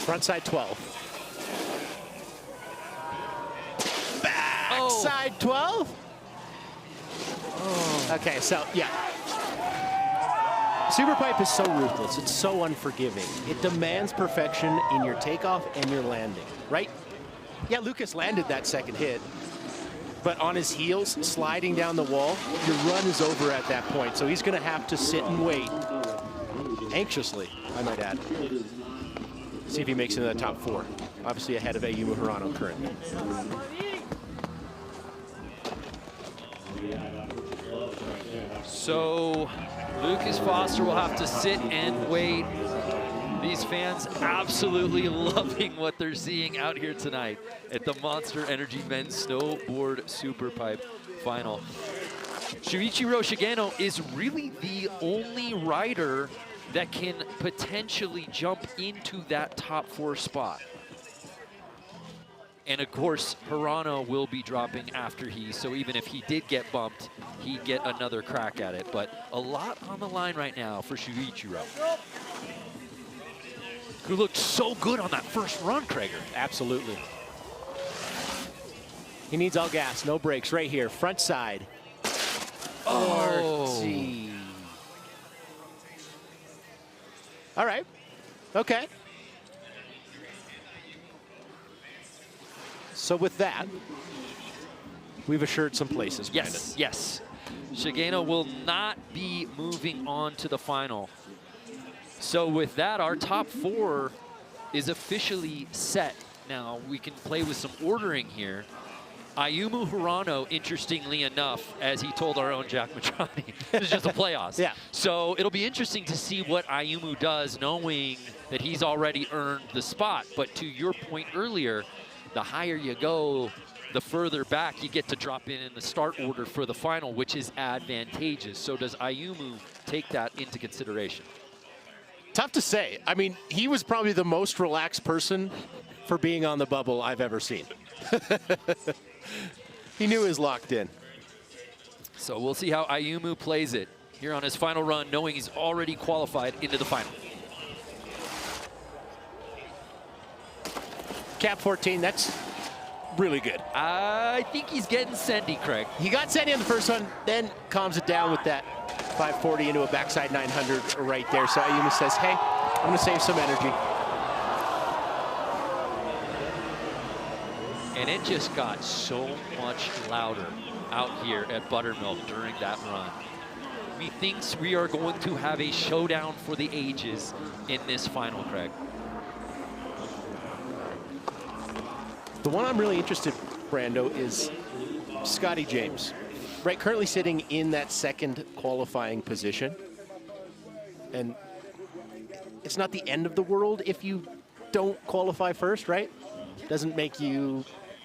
W: Frontside 12. Backside 12? Oh. Okay, so yeah. Superpipe is so ruthless. It's so unforgiving. It demands perfection in your takeoff and your landing, right? Yeah, Lucas landed that second hit, but on his heels, sliding down the wall, your run is over at that point. So he's going to have to sit and wait, anxiously, I might add. See if he makes it into the top 4. Obviously ahead of Ayumu Hirano currently.
I: So Lucas Foster will have to sit and wait. These fans absolutely loving what they're seeing out here tonight at the Monster Energy Men's Snowboard Superpipe Final. Shuichiro Shigeno is really the only rider that can potentially jump into that top 4 spot. And of course, Hirano will be dropping after he, so even if he did get bumped, he'd get another crack at it. But a lot on the line right now for Shuichiro, who looked so good on that first run, Krager.
W: Absolutely. He needs all gas, no brakes, right here, front side.
I: Oh.
W: RT. All right, okay. So with that, we've assured some places, Brandon.
I: Yes, yes. Shigeno will not be moving on to the final. So with that, our top 4 is officially set. Now we can play with some ordering here. Ayumu Hirano, interestingly enough, as he told our own Jack Matrani, this is just a playoffs.
W: Yeah.
I: So it'll be interesting to see what Ayumu does, knowing that he's already earned the spot. But to your point earlier, the higher you go, the further back you get to drop in the start order for the final, which is advantageous. So does Ayumu take that into consideration?
W: Tough to say. I mean, he was probably the most relaxed person for being on the bubble I've ever seen. He knew he was locked in.
I: So we'll see how Ayumu plays it here on his final run, knowing he's already qualified into the final.
W: Cap 14, that's really good.
I: I think he's getting Sendy, Craig.
W: He got Sendy on the first one, then calms it down with that 540 into a backside 900 right there. So Ayumu says, hey, I'm gonna save some energy.
I: And it just got so much louder out here at Buttermilk during that run. Methinks we are going to have a showdown for the ages in this final, Craig.
W: The one I'm really interested, Brando, is Scotty James. Right, currently sitting in that second qualifying position. And it's not the end of the world if you don't qualify first, right? Doesn't make you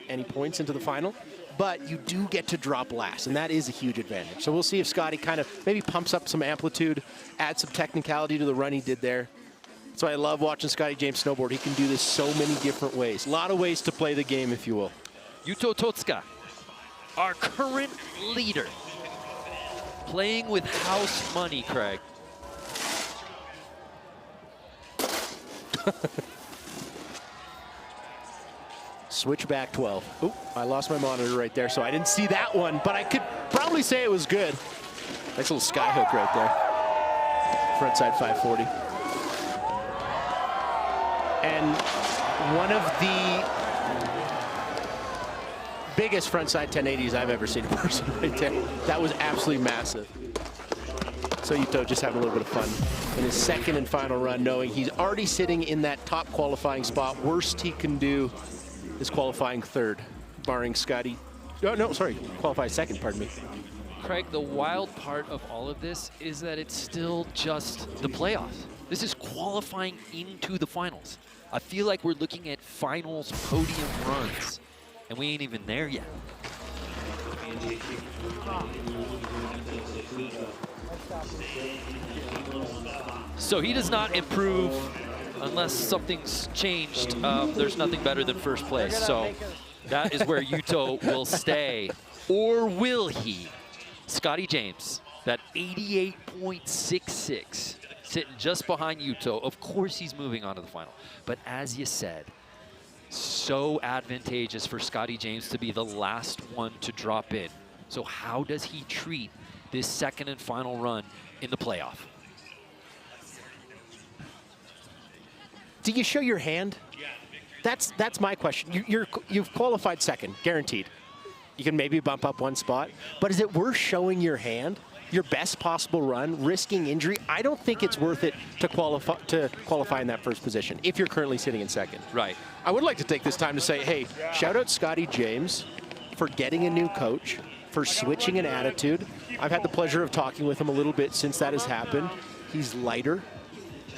W: any points into the final, but you do get to drop last, and that is a huge advantage. So we'll see if Scotty kind of maybe pumps up some amplitude, adds some technicality to the run he did there. That's why I love watching Scotty James snowboard. He can do this so many different ways. A lot of ways to play the game, if you will.
I: Yuto Totsuka, our current leader, playing with house money, Craig.
W: Switchback 12. Oop, I lost my monitor right there, so I didn't see that one, but I could probably say it was good. Nice little sky hook right there. Frontside 540. And one of the biggest frontside 1080s I've ever seen in person right there. That was absolutely massive. So Yuto just having a little bit of fun in his second and final run, knowing he's already sitting in that top qualifying spot. Worst he can do is qualifying third, barring Scotty. Oh, no, sorry, qualify second, pardon me.
I: Craig, the wild part of all of this is that it's still just the playoffs. This is qualifying into the finals. I feel like we're looking at finals podium runs, and we ain't even there yet. So he does not improve unless something's changed, there's nothing better than first place. So that is where Yuto will stay. Or will he? Scotty James, that 88.66, sitting just behind Yuto. Of course he's moving on to the final. But as you said, so advantageous for Scotty James to be the last one to drop in. So how does he treat this second and final run in the playoff?
W: Do you show your hand? That's my question. You've qualified second, guaranteed. You can maybe bump up one spot, but is it worth showing your hand, your best possible run, risking injury? I don't think it's worth it to qualify in that first position if you're currently sitting in second.
I: Right.
W: I would like to take this time to say, hey, shout out Scotty James for getting a new coach, for switching an attitude. I've had the pleasure of talking with him a little bit since that has happened. He's lighter.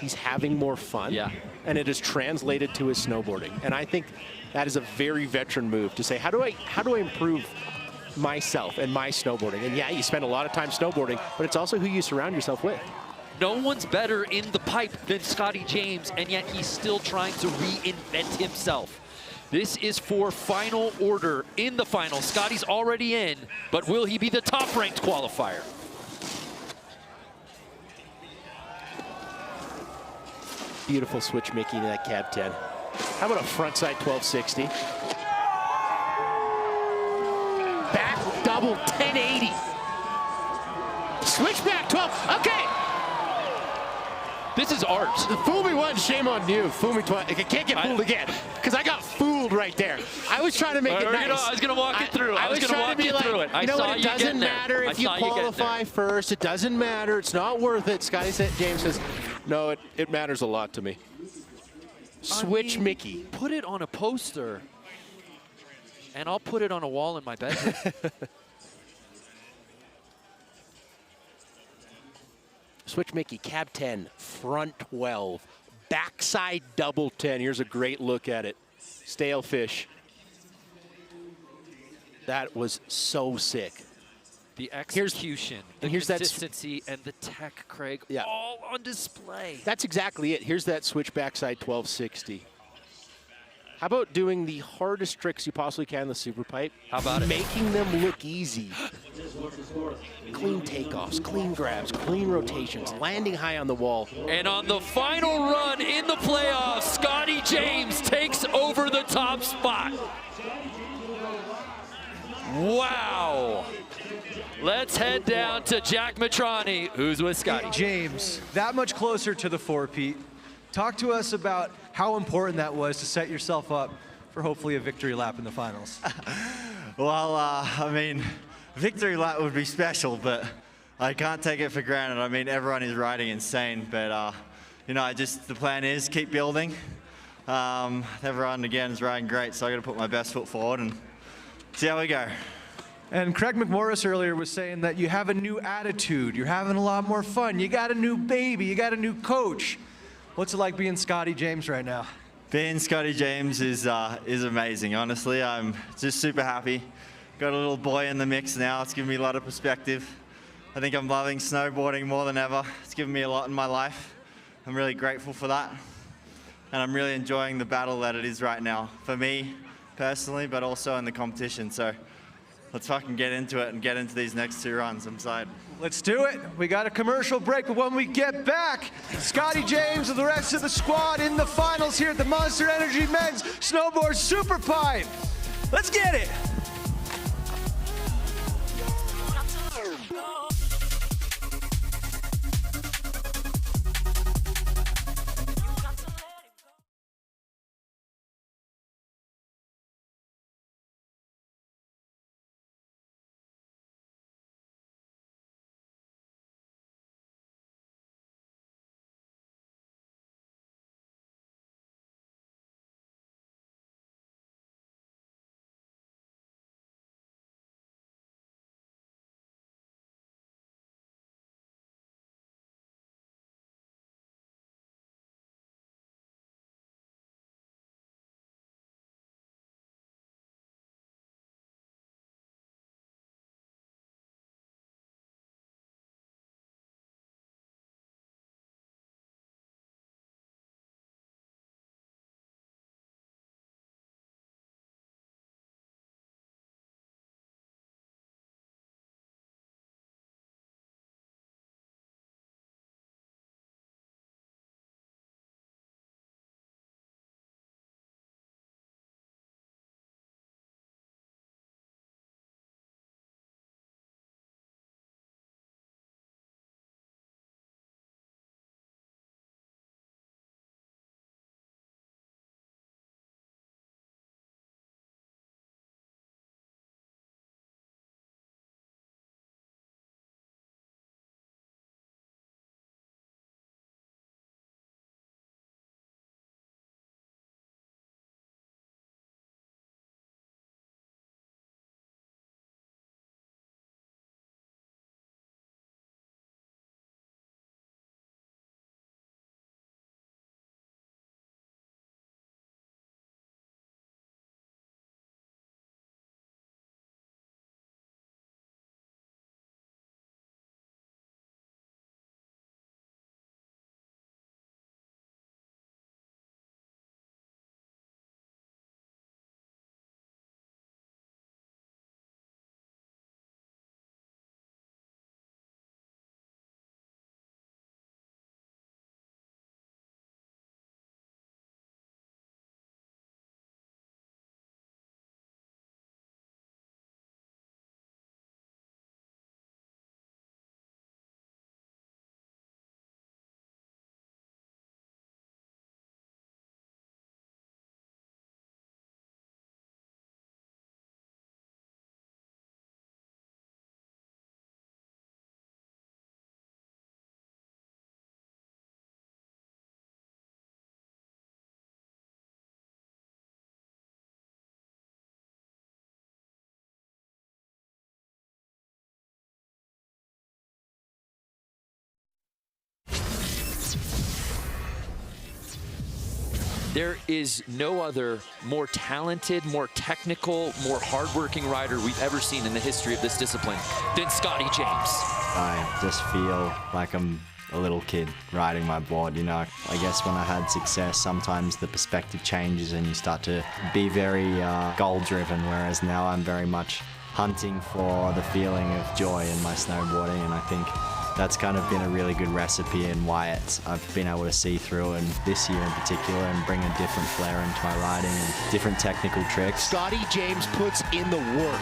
W: He's having more fun.
I: Yeah.
W: And it has translated to his snowboarding. And I think that is a very veteran move to say, how do I improve myself and my snowboarding? And yeah, you spend a lot of time snowboarding, but it's also who you surround yourself with.
I: No one's better in the pipe than Scotty James, and yet he's still trying to reinvent himself. This is for final order in the final. Scotty's already in, but will he be the top-ranked qualifier?
W: Beautiful switch Mickey to that cab 10. How about a frontside 1260? Back double 1080. Switch back 12. Okay.
I: This is art.
W: Fool me once, shame on you. Fool me twice. I can't get fooled again because I got fooled right there. I was trying to make it nice.
I: I was going to walk it through. I was going to walk you through it.
W: You know what? It doesn't matter if you qualify first. It doesn't matter. It's not worth it. Scotty James says, no, it matters a lot to me. Switch Mickey.
I: Put it on a poster, and I'll put it on a wall in my bedroom.
W: Switch Mickey, cab 10, front 12, backside double 10. Here's a great look at it. Stale fish. That was so sick.
I: The execution, the
W: here's
I: consistency, and the tech, Craig, all on display.
W: That's exactly it. Here's that switch backside 1260. How about doing the hardest tricks you possibly can in the Superpipe?
I: How about it?
W: Making them look easy. Clean takeoffs, clean grabs, clean rotations, landing high on the wall.
I: And on the final run in the playoffs, Scotty James takes over the top spot. Wow. Let's head down to Jack Matrani, who's with Scotty.
C: James, that much closer to the four-peat. Talk to us about how important that was to set yourself up for hopefully a victory lap in the finals.
B: Well, I mean, victory lap would be special, but I can't take it for granted. I mean, everyone is riding insane, but you know, the plan is keep building. Everyone, again, is riding great, so I got to put my best foot forward and see how we go.
C: And Craig McMorris earlier was saying that you have a new attitude. You're having a lot more fun. You got a new baby. You got a new coach. What's it like being Scotty James right now?
B: Being Scotty James is amazing, honestly. I'm just super happy. Got a little boy in the mix now. It's given me a lot of perspective. I think I'm loving snowboarding more than ever. It's given me a lot in my life. I'm really grateful for that. And I'm really enjoying the battle that it is right now, for me personally, but also in the competition. So let's fucking get into it and get into these next two runs. I'm excited.
C: Let's do it. We got a commercial break, but when we get back, Scotty James and the rest of the squad in the finals here at the Monster Energy Men's Snowboard Superpipe. Let's get it.
I: There is no other more talented, more technical, more hardworking rider we've ever seen in the history of this discipline than Scotty James.
B: I just feel like I'm a little kid riding my board, you know. I guess when I had success, sometimes the perspective changes and you start to be very goal-driven, whereas now I'm very much hunting for the feeling of joy in my snowboarding, and I think that's kind of been a really good recipe and why I've been able to see through, and this year in particular, and bring a different flair into my riding and different technical tricks.
W: Scotty James puts in the work.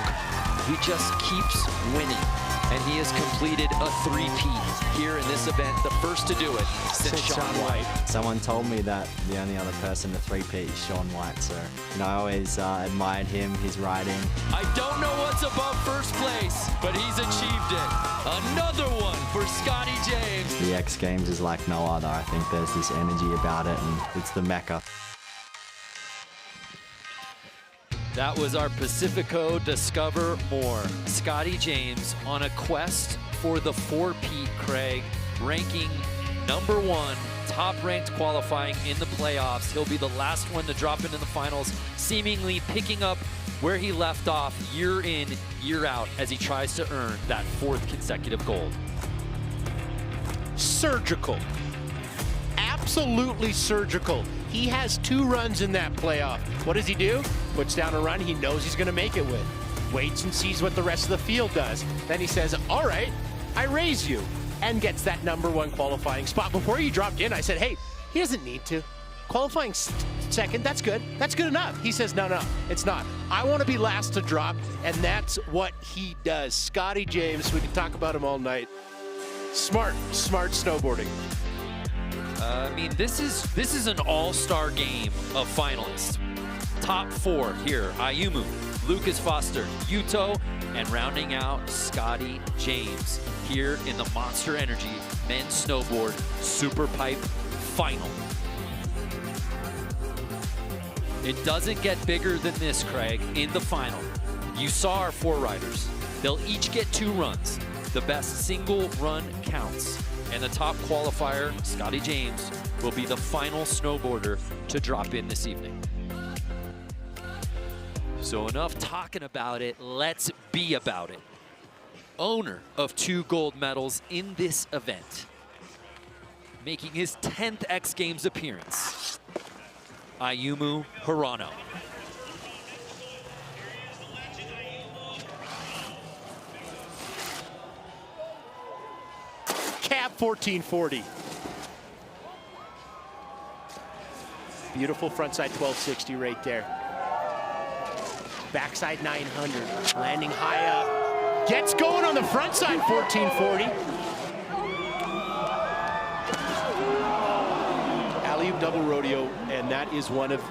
I: He just keeps winning, and he has completed a three-peat here in this event, the first to do it since Shaun White.
B: Someone told me that the only other person to three-peat is Shaun White, so you know, I always admired him, his riding.
I: I don't know what's above first place, but he's achieved it. Another one for Scotty James.
B: The X Games is like no other. I think there's this energy about it, and it's the mecca.
I: That was our Pacifico Discover More. Scotty James on a quest for the four-peat, Craig, ranking #1, top-ranked qualifying in the playoffs. He'll be the last one to drop into the finals, seemingly picking up where he left off year in, year out as he tries to earn that 4th consecutive gold.
W: Surgical. Absolutely surgical. He has 2 runs in that playoff. What does he do? Puts down a run he knows he's gonna make it with. Waits and sees what the rest of the field does. Then he says, all right, I raise you, and gets that #1 qualifying spot. Before you dropped in, I said, hey, he doesn't need to. Qualifying second, that's good. That's good enough. He says, no, it's not. I want to be last to drop, and that's what he does. Scotty James, we can talk about him all night. Smart snowboarding.
I: I mean, this is an all-star game of finalists. Top 4 here, Ayumu, Lucas Foster, Yuto, and rounding out Scotty James here in the Monster Energy Men's Snowboard Superpipe Final. It doesn't get bigger than this, Craig, in the final. You saw our 4 riders. They'll each get 2 runs. The best single run counts. And the top qualifier, Scotty James, will be the final snowboarder to drop in this evening. So enough talking about it, let's be about it. Owner of 2 gold medals in this event, making his 10th X Games appearance, Ayumu Hirano.
W: Cap 1440. Beautiful frontside 1260 right there. Backside 900, landing high up. Gets going on the frontside 1440. Alley-oop double rodeo, and that is one of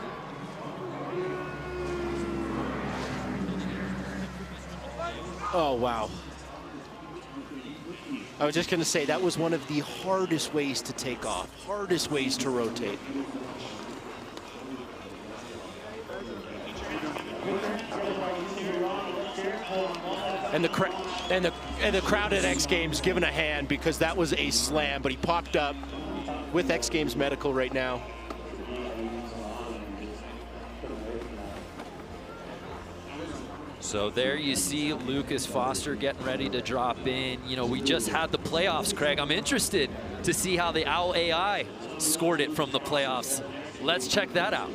W: oh, wow. I was just going to say, that was one of the hardest ways to take off, hardest ways to rotate. And the crowd at X Games giving a hand because that was a slam, but he popped up with X Games Medical right now.
I: So there you see Lucas Foster getting ready to drop in. You know, we just had the playoffs, Craig. I'm interested to see how the Owl AI scored it from the playoffs. Let's check that out.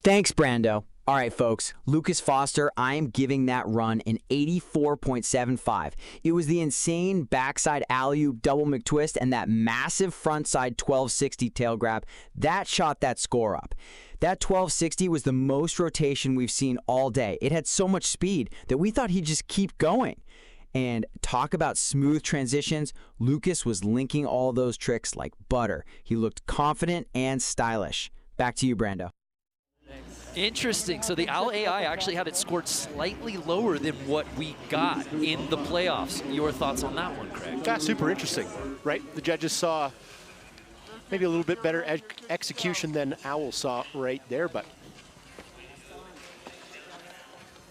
H: Thanks, Brando. All right, folks, Lucas Foster, I am giving that run an 84.75. It was the insane backside alley-oop double McTwist and that massive frontside 1260 tail grab that shot that score up. That 1260 was the most rotation we've seen all day. It had so much speed that we thought he'd just keep going. And talk about smooth transitions, Lucas was linking all those tricks like butter. He looked confident and stylish. Back to you, Brando.
I: Interesting. So the Owl AI actually had it scored slightly lower than what we got in the playoffs. Your thoughts on that one, Craig?
W: That's super interesting, right? The judges saw maybe a little bit better execution than Owl saw right there, but.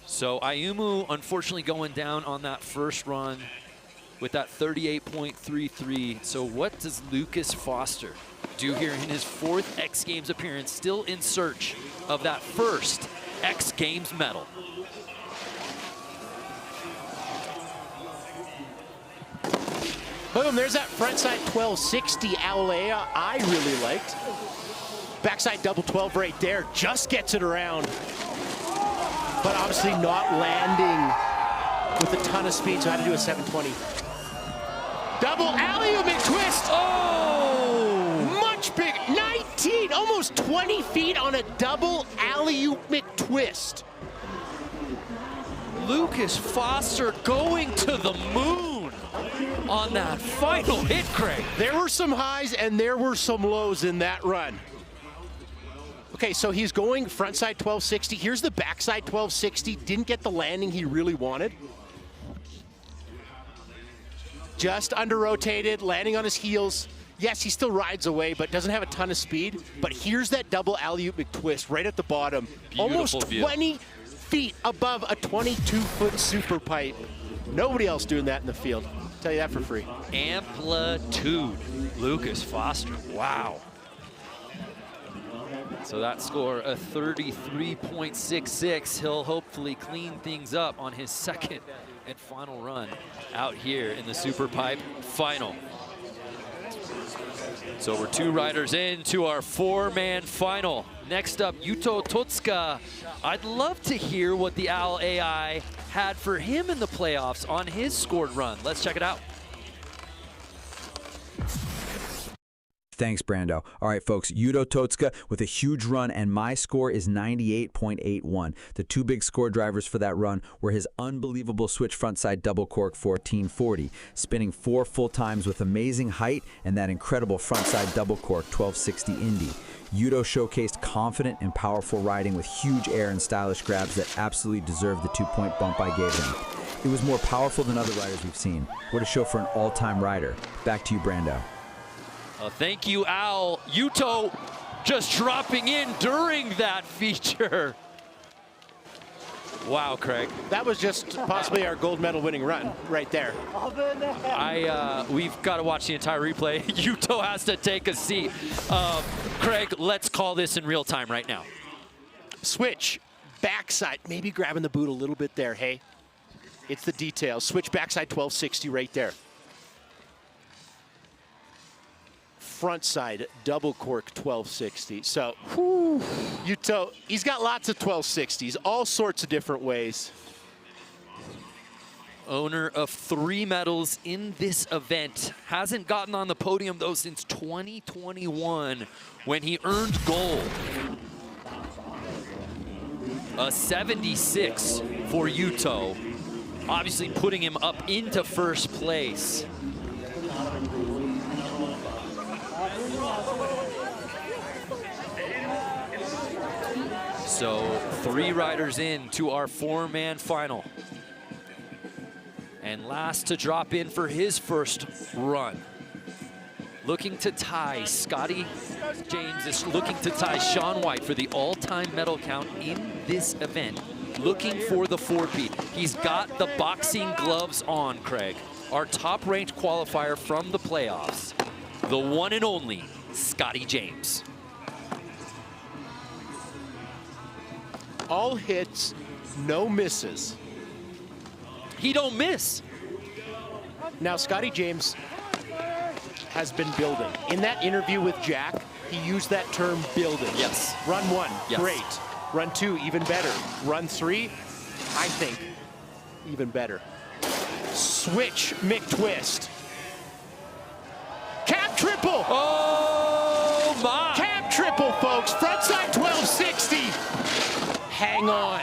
I: So Ayumu, unfortunately, going down on that first run. with that 38.33. So what does Lucas Foster do here in his 4th X Games appearance, still in search of that first X Games medal?
W: Boom, there's that frontside 1260 Aulea I really liked. Backside double 12 right there, just gets it around. But obviously not landing with a ton of speed, so I had to do a 720. Double alley-oop McTwist. Oh! Much big, 19, almost 20 feet on a double alley-oop McTwist.
I: Lucas Foster going to the moon on that final hit, Craig.
W: There were some highs and there were some lows in that run. Okay, so he's going frontside 1260. Here's the backside 1260. Didn't get the landing he really wanted. Just under-rotated, landing on his heels. Yes, he still rides away, but doesn't have a ton of speed. But here's that double alley-oop McTwist right at the bottom.
I: Beautiful
W: almost
I: view.
W: 20 feet above a 22-foot super pipe. Nobody else doing that in the field. Tell you that for free.
I: Amplitude, Lucas Foster, wow. So that score, a 33.66. He'll hopefully clean things up on his 2nd and final run out here in the Superpipe final. So we're 2 riders into our 4-man final. Next up, Yuto Totsuka. I'd love to hear what the Owl AI had for him in the playoffs on his scored run. Let's check it out.
Y: Thanks, Brando. All right, folks, Yuto Totsuka with a huge run, and my score is 98.81. The 2 big score drivers for that run were his unbelievable switch frontside double cork 1440, spinning 4 full times with amazing height, and that incredible frontside double cork 1260 Indy. Yuto showcased confident and powerful riding with huge air and stylish grabs that absolutely deserved the 2-point bump I gave him. It was more powerful than other riders we've seen. What a show for an all-time rider. Back to you, Brando.
I: Thank you, Al. Yuto just dropping in during that feature. Wow, Craig.
W: That was just possibly our gold medal winning run right there.
I: We've got to watch the entire replay. Yuto has to take a seat. Craig, let's call this in real time right now.
W: Switch, backside, maybe grabbing the boot a little bit there, hey? It's the details. Switch backside 1260 right there. Front side double cork 1260. So, Yuto, he's got lots of 1260s, all sorts of different ways.
I: Owner of 3 medals in this event. Hasn't gotten on the podium, though, since 2021 when he earned gold. A 76 for Yuto, obviously putting him up into 1st place. So 3 riders in to our 4-man final. And last to drop in for his first run. Looking to tie, Scotty James is looking to tie Sean White for the all-time medal count in this event. Looking for the 4-peat. He's got the boxing gloves on, Craig. Our top-ranked qualifier from the playoffs. The one and only Scotty James.
W: All hits, no misses.
I: He don't miss.
W: Now, Scotty James has been building. In that interview with Jack, he used that term building.
I: Yes.
W: Run 1,
I: yes.
W: Great. Run 2, even better. Run 3, I think, even better. Switch McTwist. Cap triple!
I: Oh my!
W: Cap triple, folks. Frontside 1260. Hang on.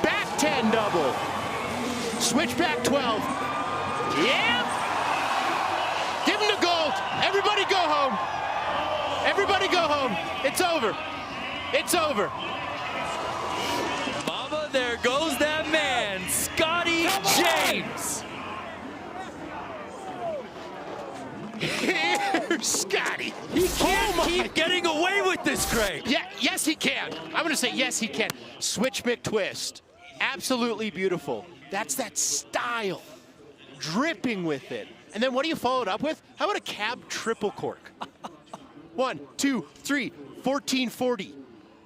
W: Back 10 double. Switch back 12. Yep. Give him the gold. Everybody go home. Everybody go home. It's over. It's over.
I: Mama, there goes that man, Scotty James.
W: Here's Scotty.
I: He can't keep getting away with this, Craig.
W: Yeah, yes, he can. I'm going to say yes, he can. Switch McTwist. Absolutely beautiful. That's that style. dripping with it. And then what do you follow it up with? How about a cab triple cork? 1, 2, 3, 1440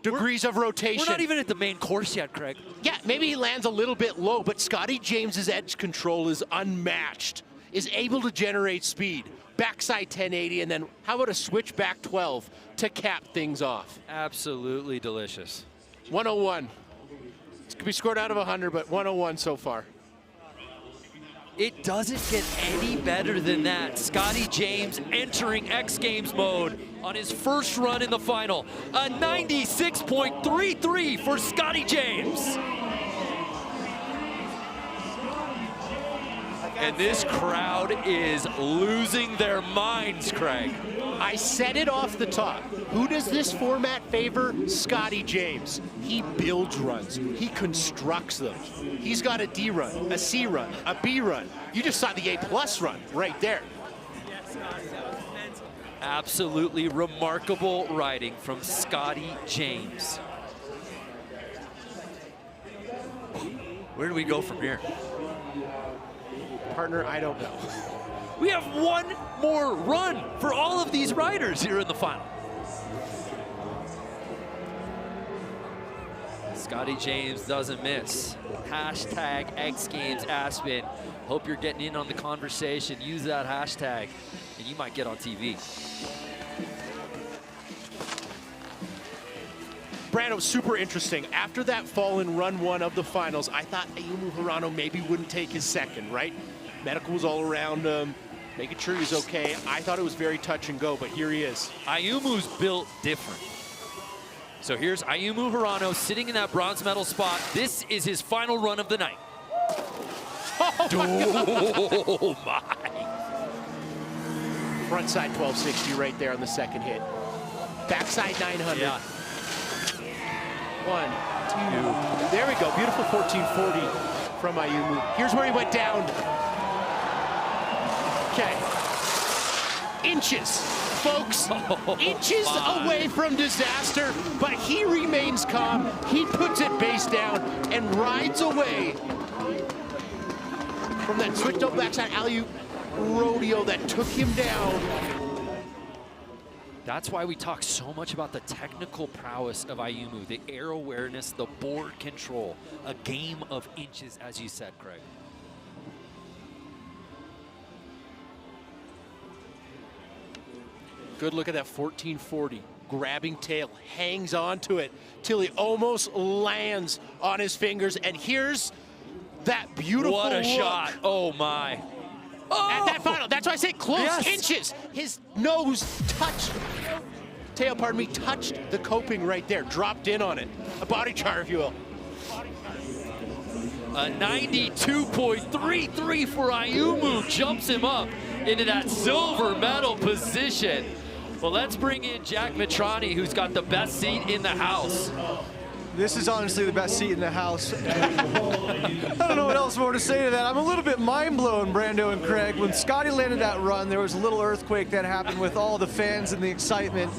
W: degrees of rotation.
I: We're not even at the main course yet, Craig.
W: Yeah, maybe he lands a little bit low, but Scotty James's edge control is unmatched, is able to generate speed. Backside 1080, and then how about a switch back 12 to cap things off?
I: Absolutely delicious.
W: 101. It could be scored out of 100, but 101 so far.
I: It doesn't get any better than that. Scotty James entering X Games mode on his first run in the final. A 96.33 for Scotty James. And this crowd is losing their minds, Craig.
W: I said it off the top. Who does this format favor? Scotty James. He builds runs. He constructs them. He's got a D run, a C run, a B run. You just saw the A+ run right there.
I: Absolutely remarkable riding from Scotty James. Where do we go from here?
W: Partner, I don't know.
I: We have one more run for all of these riders here in the final. Scotty James doesn't miss. Hashtag X Games Aspen. Hope you're getting in on the conversation. Use that hashtag and you might get on TV.
W: Brando, super interesting. After that fall in run 1 of the finals, I thought Ayumu Hirano maybe wouldn't take his second, right? Medical was all around him, making sure he's okay. I thought it was very touch and go, but here he is.
I: Ayumu's built different. So here's Ayumu Hirano sitting in that bronze medal spot. This is his final run of the night.
W: Oh my. Frontside 1260 right there on the second hit. Backside 900.
I: Yeah.
W: 1, 2, there we go. Beautiful 1440 from Ayumu. Here's where he went down. Okay. Inches, folks. Inches away from disaster, but he remains calm. He puts it base down and rides away from that switched up backside alley-oop rodeo that took him down.
I: That's why we talk so much about the technical prowess of Ayumu, the air awareness, the board control, a game of inches, as you said, Craig.
W: Good look at that 1440, grabbing tail, hangs on to it till he almost lands on his fingers, and here's that beautiful
I: What a
W: look.
I: shot, oh my.
W: At that final, that's why I say close,
I: Yes.
W: inches. His nose touched, tail, pardon me, touched the coping right there, dropped in on it. A body char, if you will.
I: A 92.33 for Ayumu jumps him up into that silver medal position. Well, let's bring in Jack Mitrani, who's got the best seat in the house.
C: This is honestly the best seat in the house. I don't know what else more to say to that. I'm a little bit mind-blown, Brando and Craig. When Scotty landed that run, there was a little earthquake that happened with all the fans and the excitement.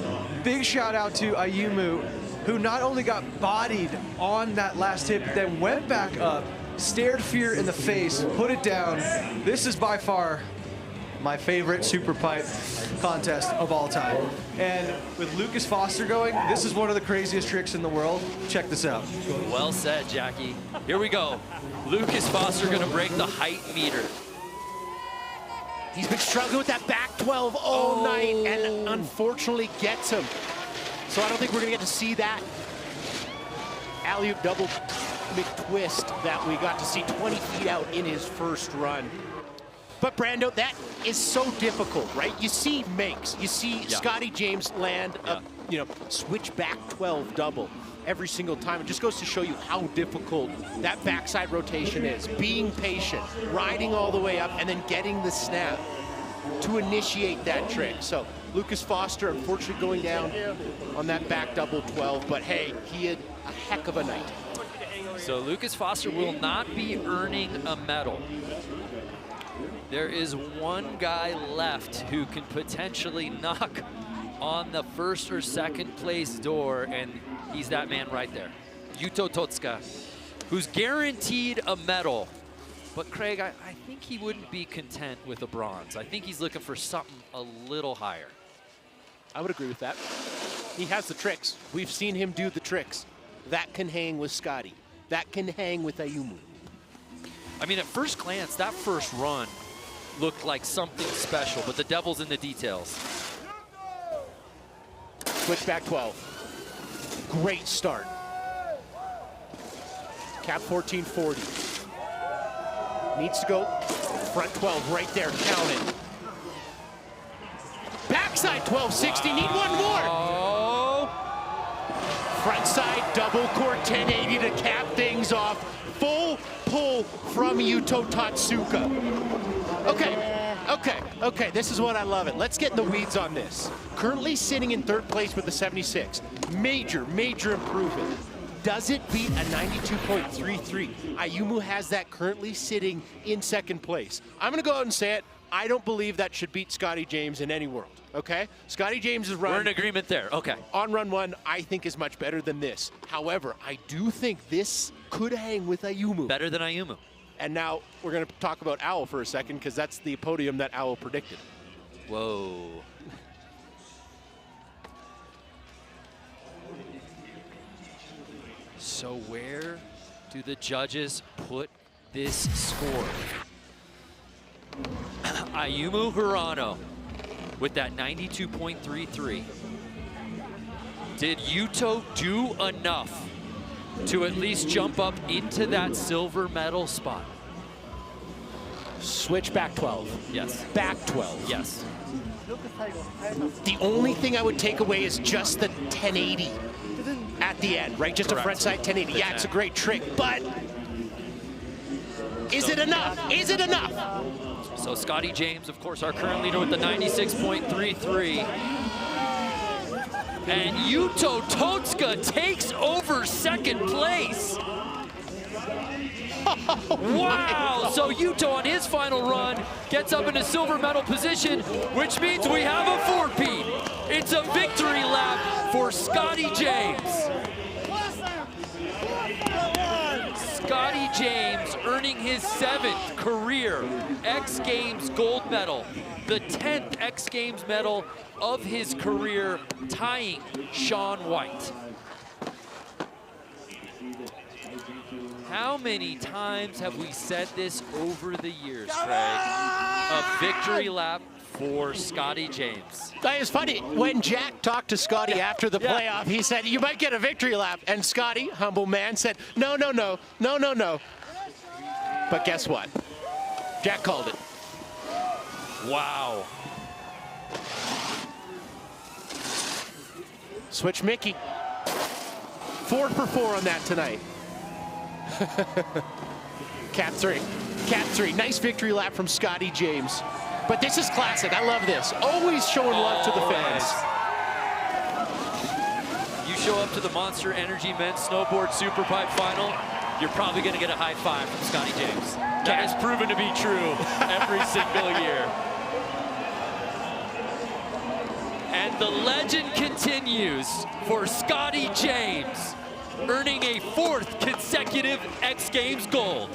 C: Big shout out to Ayumu, who not only got bodied on that last hit, but then went back up, stared fear in the face, put it down. This is by far my favorite Superpipe contest of all time. And with Lucas Foster going, this is one of the craziest tricks in the world. Check this out.
I: Well said, Jackie. Here we go. Lucas Foster gonna break the height meter.
W: He's been struggling with that back 12 all night and unfortunately gets him. So I don't think we're gonna get to see that alley-oop double McTwist that we got to see 20 feet out in his first run. But Brando, that is so difficult, right? You see makes, you see Scotty James land a, switch back 12 double every single time. It just goes to show you how difficult that backside rotation is. Being patient, riding all the way up, and then getting the snap to initiate that trick. So Lucas Foster, unfortunately, going down on that back double 12, but hey, he had a heck of a night.
I: So Lucas Foster will not be earning a medal. There is one guy left who can potentially knock on the first or second place door, and he's that man right there, Yuto Totsuka, who's guaranteed a medal But Craig, I think he wouldn't be content with a bronze. I think he's looking for something a little higher.
W: I would agree with that. He has the tricks. We've seen him do the tricks. That can hang with Scotty. That can hang with Ayumu.
I: I mean, at first glance, that first run looked like something special, but the devil's in the details.
W: Switch back 12. Great start. Cap 1440. Needs to go front 12 right there, count it. Backside 1260, need one more. Front side double cork 1080 to cap things off. Full pull from Yuto Tatsuka. Okay, this is what I love it. Let's get in the weeds on this. Currently sitting in third place with the 76. Major improvement. Does it beat a 92.33? Ayumu has that currently sitting in second place. I'm gonna go out and say it. I don't believe that should beat Scotty James in any world, okay? Scotty James' run—
I: We're in agreement there, okay.
W: On run 1, I think is much better than this. However, I do think this could hang with Ayumu.
I: Better than Ayumu.
W: And now we're gonna talk about Owl for a second because that's the podium that Owl predicted.
I: Whoa. So where do the judges put this score? Ayumu Hirano with that 92.33. Did Yuto do enough to at least jump up into that silver medal spot?
W: Switch back 12.
I: Yes.
W: Back 12.
I: Yes.
W: The only thing I would take away is just the 1080 at the end, right? Just
I: Correct.
W: a front side 1080. Yeah, it's a great trick, but is it enough? Is it enough?
I: So Scotty James, of course, our current leader with the 96.33. And Yuto Totsuka takes over second place. Wow, so Yuto on his final run gets up into silver medal position, which means we have a four-peat. It's a victory lap for Scotty James. Scotty James earning his 7th career X Games gold medal, the 10th X Games medal of his career, tying Shaun White. How many times have we said this over the years, Craig? A victory lap for Scotty James.
W: It's funny, when Jack talked to Scotty after the playoff, he said, you might get a victory lap. And Scotty, humble man, said, no. But guess what? Jack called it.
I: Wow.
W: Switch Mickey. 4 for 4 on that tonight. Cap 3. Nice victory lap from Scotty James. But this is classic. I love this. Always showing love to the fans.
I: You show up to the Monster Energy Men's Snowboard Superpipe Final, you're probably going to get a high five from Scotty James. That has proven to be true every single year. And the legend continues for Scotty James, earning a 4th consecutive X Games gold.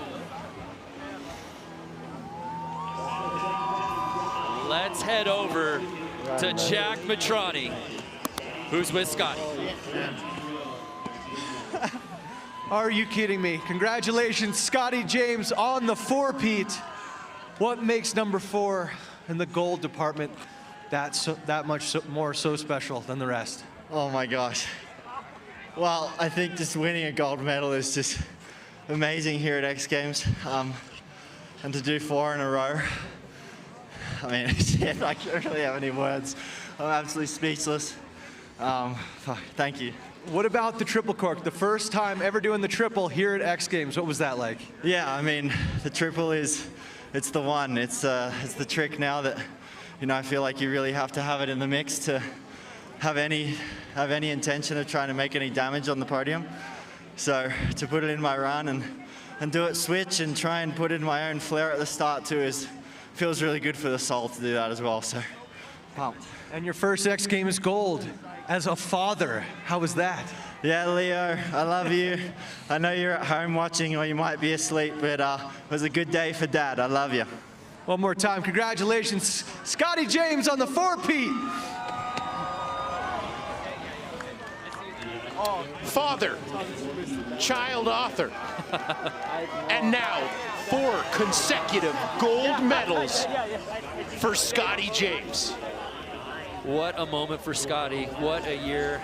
I: Let's head over to Jack Matrani, who's with Scotty.
C: Are you kidding me? Congratulations, Scotty James on the 4-peat. What makes number 4 in the gold department that much more so special than the rest?
B: Oh my gosh. Well, I think just winning a gold medal is just amazing here at X Games. And to do 4 in a row, I mean, I don't really have any words. I'm absolutely speechless. Thank you.
C: What about the triple cork? The first time ever doing the triple here at X Games. What was that like?
B: Yeah, I mean, the triple it's the one. It's the trick now that, you know, I feel like you really have to have it in the mix to have any intention of trying to make any damage on the podium. So to put it in my run and do it switch and try and put in my own flair at the start too feels really good for the soul to do that as well. So pumped.
C: And your first X Games gold as a father, how was that?
B: Yeah, Leo, I love you. I know you're at home watching or you might be asleep, but it was a good day for Dad. I love you.
C: One more time, congratulations, Scotty James on the four-peat.
W: Father, child author, and now 4 consecutive gold medals for Scotty James.
I: What a moment for Scotty. What a year.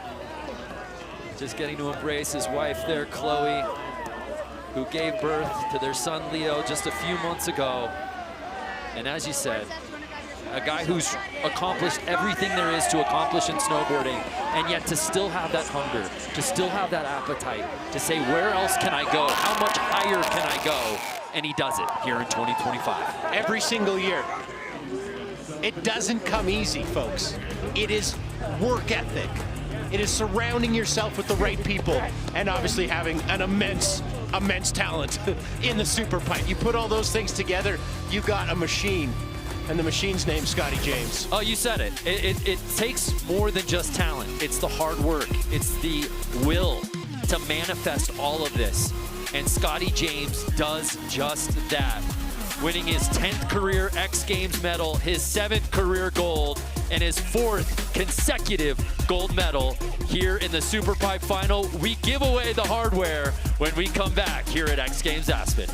I: Just getting to embrace his wife there, Chloe, who gave birth to their son, Leo, just a few months ago. And as you said, a guy who's accomplished everything there is to accomplish in snowboarding, and yet to still have that hunger, to still have that appetite, to say, where else can I go? How much higher can I go? And he does it here in 2025.
W: Every single year. It doesn't come easy, folks. It is work ethic. It is surrounding yourself with the right people, and obviously having an immense talent in the Superpipe. You put all those things together, you got a machine, and the machine's named Scotty James.
I: Oh, you said it. It takes more than just talent. It's the hard work. It's the will to manifest all of this. And Scotty James does just that, winning his 10th career X Games medal, his 7th career gold, and his 4th consecutive gold medal here in the Superpipe final. We give away the hardware when we come back here at X Games Aspen.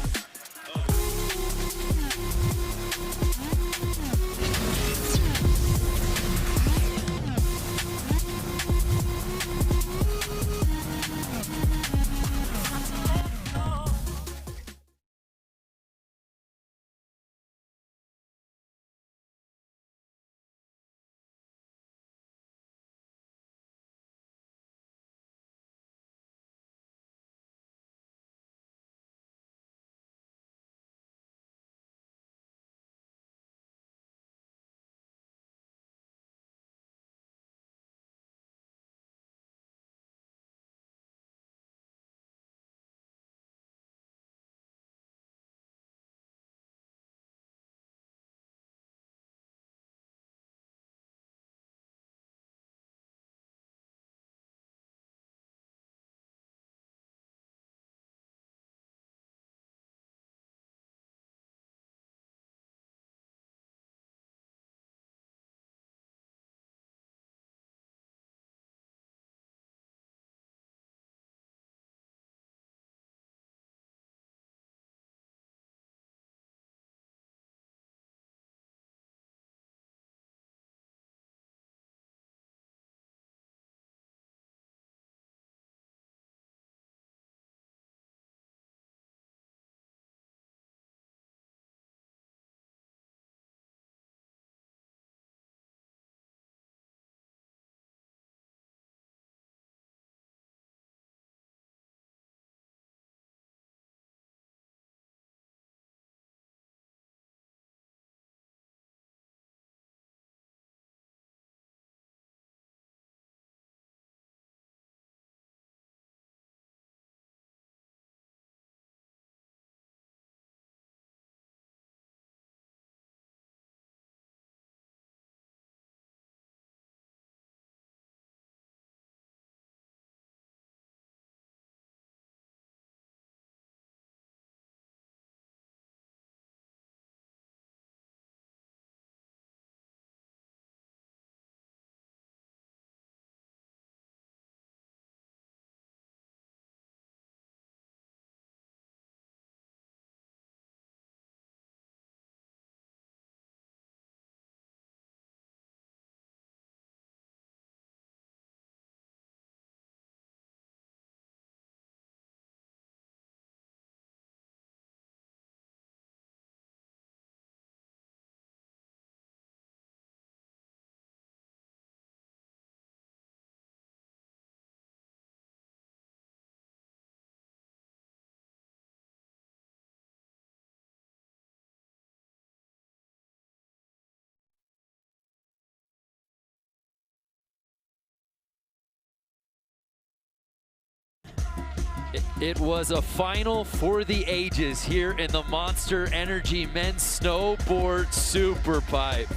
I: It was a final for the ages here in the Monster Energy Men's Snowboard Superpipe.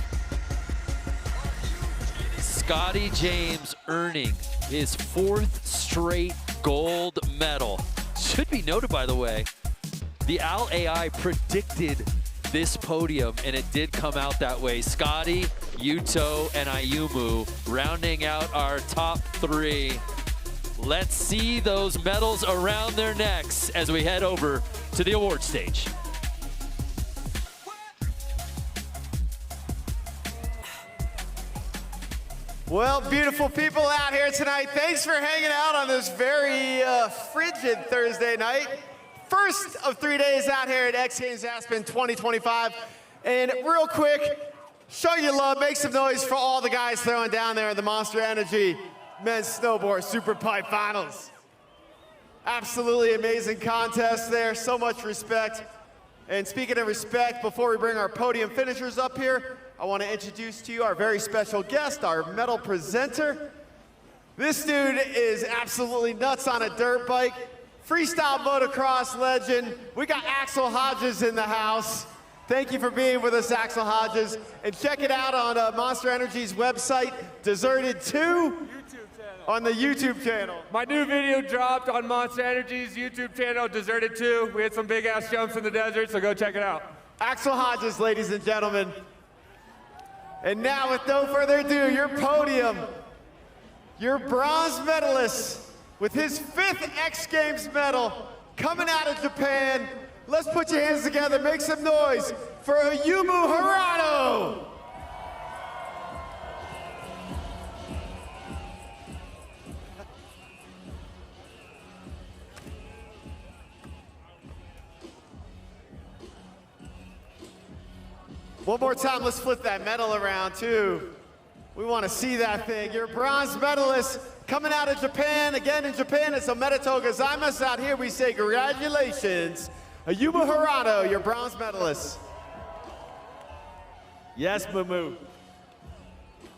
I: Scotty James earning his 4th straight gold medal. Should be noted, by the way, the Al AI predicted this podium, and it did come out that way. Scotty, Yuto, and Ayumu rounding out our top 3. Let's see those medals around their necks as we head over to the award stage.
L: Well, beautiful people out here tonight, thanks for hanging out on this very frigid Thursday night. First of 3 days out here at X Games Aspen 2025. And real quick, show your love, make some noise for all the guys throwing down there in the Monster Energy Men's Snowboard Superpipe Finals. Absolutely amazing contest there, so much respect. And speaking of respect, before we bring our podium finishers up here, I want to introduce to you our very special guest, our medal presenter. This dude is absolutely nuts on a dirt bike. Freestyle motocross legend. We got Axel Hodges in the house. Thank you for being with us, Axel Hodges. And check it out on Monster Energy's website, Deserted 2, on the YouTube channel.
Q: My new video dropped on Monster Energy's YouTube channel, Deserted 2. We had some big ass jumps in the desert, so go check it out.
L: Axel Hodges, ladies and gentlemen. And now, with no further ado, your podium, your bronze medalist with his 5th X Games medal coming out of Japan. Let's put your hands together, make some noise for Ayumu Hirano. One more time, let's flip that medal around too. We want to see that thing. Your bronze medalist coming out of Japan. Again, in Japan, it's Omedetou gozaimasu. Out here, we say congratulations. Ayumu Hirano, your bronze medalist. Yes, Mumu.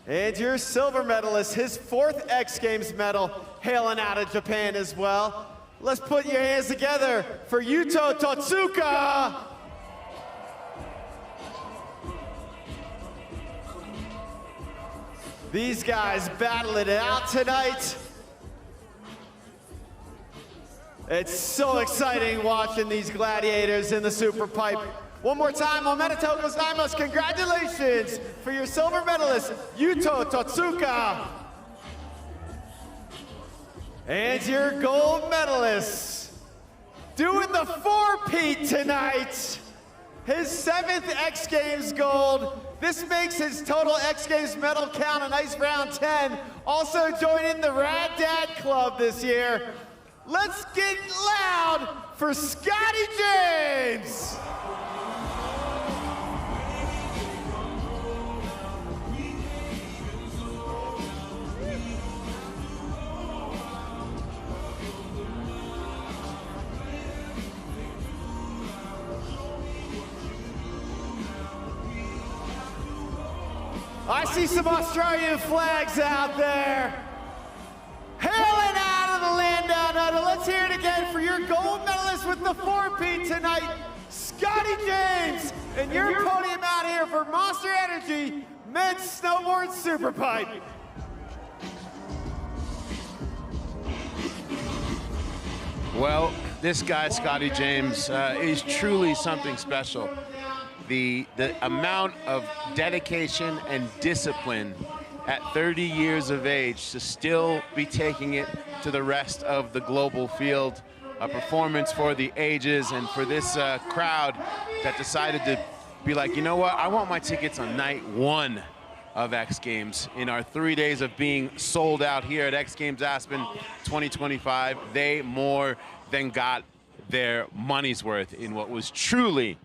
L: And your silver medalist, his 4th X Games medal, hailing out of Japan as well. Let's put your hands together for Yuto Totsuka. These guys battling it out tonight. It's so exciting watching these gladiators in the Superpipe. One more time, Omedetou gozaimasu. Congratulations for your silver medalist, Yuto Totsuka. And your gold medalist, doing the 4-peat tonight. His 7th X Games gold. This makes his total X Games medal count a nice round 10. Also joining the Rad Dad Club this year. Let's get loud for Scotty James. I see some Australian flags out there. Hailing out of the land down under. Let's hear it again for your gold medalist with the 4-peat tonight, Scotty James. And your podium out here for Monster Energy Men's Snowboard Superpipe.
E: Well, this guy, Scotty James, is truly something special. The amount of dedication and discipline at 30 years of age to still be taking it to the rest of the global field, a performance for the ages, and for this crowd that decided to be like, you know what, I want my tickets on night 1 of X Games. In our 3 days of being sold out here at X Games Aspen 2025, they more than got their money's worth in what was truly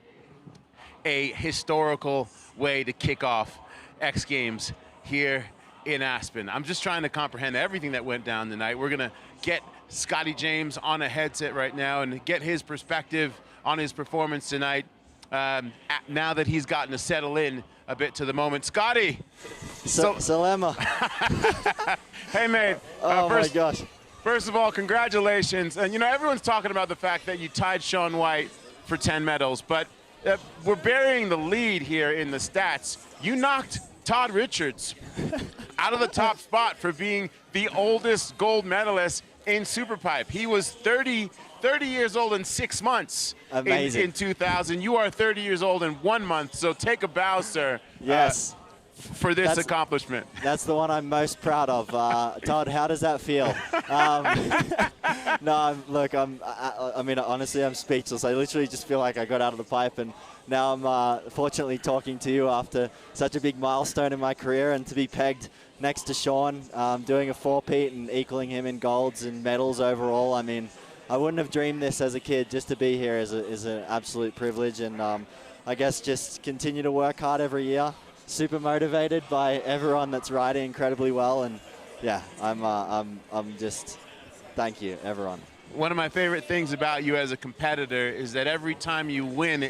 E: a historical way to kick off X Games here in Aspen. I'm just trying to comprehend everything that went down tonight. We're gonna get Scotty James on a headset right now and get his perspective on his performance tonight now that he's gotten to settle in a bit to the moment. Scotty!
R: Salema.
E: Hey, mate.
R: Oh my gosh.
E: First of all, congratulations. And you know, everyone's talking about the fact that you tied Shaun White for 10 medals, but we're burying the lead here in the stats. You knocked Todd Richards out of the top spot for being the oldest gold medalist in Superpipe. He was 30 years old in 6 months.
R: Amazing.
E: In 2000. You are 30 years old in 1 month, so take a bow, sir.
R: Yes.
E: For this accomplishment.
R: That's the one I'm most proud of. Todd, how does that feel? No, look, I mean, honestly, I'm speechless. I literally just feel like I got out of the pipe, and now I'm fortunately talking to you after such a big milestone in my career, and to be pegged next to Sean, doing a 4-peat and equaling him in golds and medals overall. I mean, I wouldn't have dreamed this as a kid. Just to be here is an absolute privilege, and I guess just continue to work hard every year. Super motivated by everyone that's riding incredibly well, and yeah, I'm just, thank you, everyone.
E: One of my favorite things about you as a competitor is that every time you win,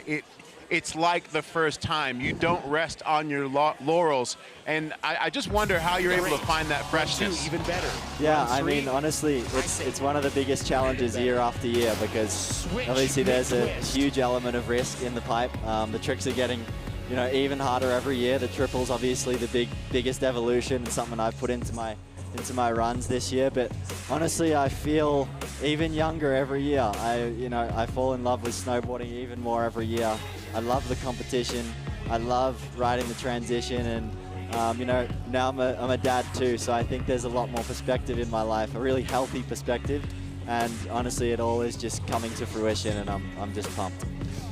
E: it's like the first time. You don't rest on your laurels, and I just wonder how you're able to find that freshness.
W: Even better.
R: Yeah, I mean, honestly, it's one of the biggest challenges year after year, because obviously there's a huge element of risk in the pipe. The tricks are getting, you know, even harder every year. The triple's obviously the biggest evolution, and something I've put into my runs this year. But honestly, I feel even younger every year. I fall in love with snowboarding even more every year. I love the competition. I love riding the transition, and you know, now I'm a dad too, so I think there's a lot more perspective in my life, a really healthy perspective. And honestly, it all is just coming to fruition, and I'm just pumped.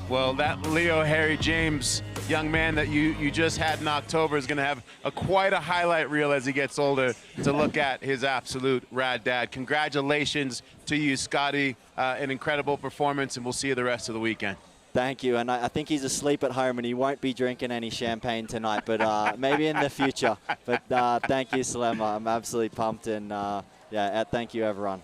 E: Well, that Leo Harry James young man that you just had in October is going to have quite a highlight reel as he gets older to look at his absolute rad dad. Congratulations to you, Scotty. An incredible performance, and we'll see you the rest of the weekend.
R: Thank you, and I think he's asleep at home and he won't be drinking any champagne tonight, but maybe in the future. But thank you, Salema. I'm absolutely pumped, and yeah, thank you, everyone.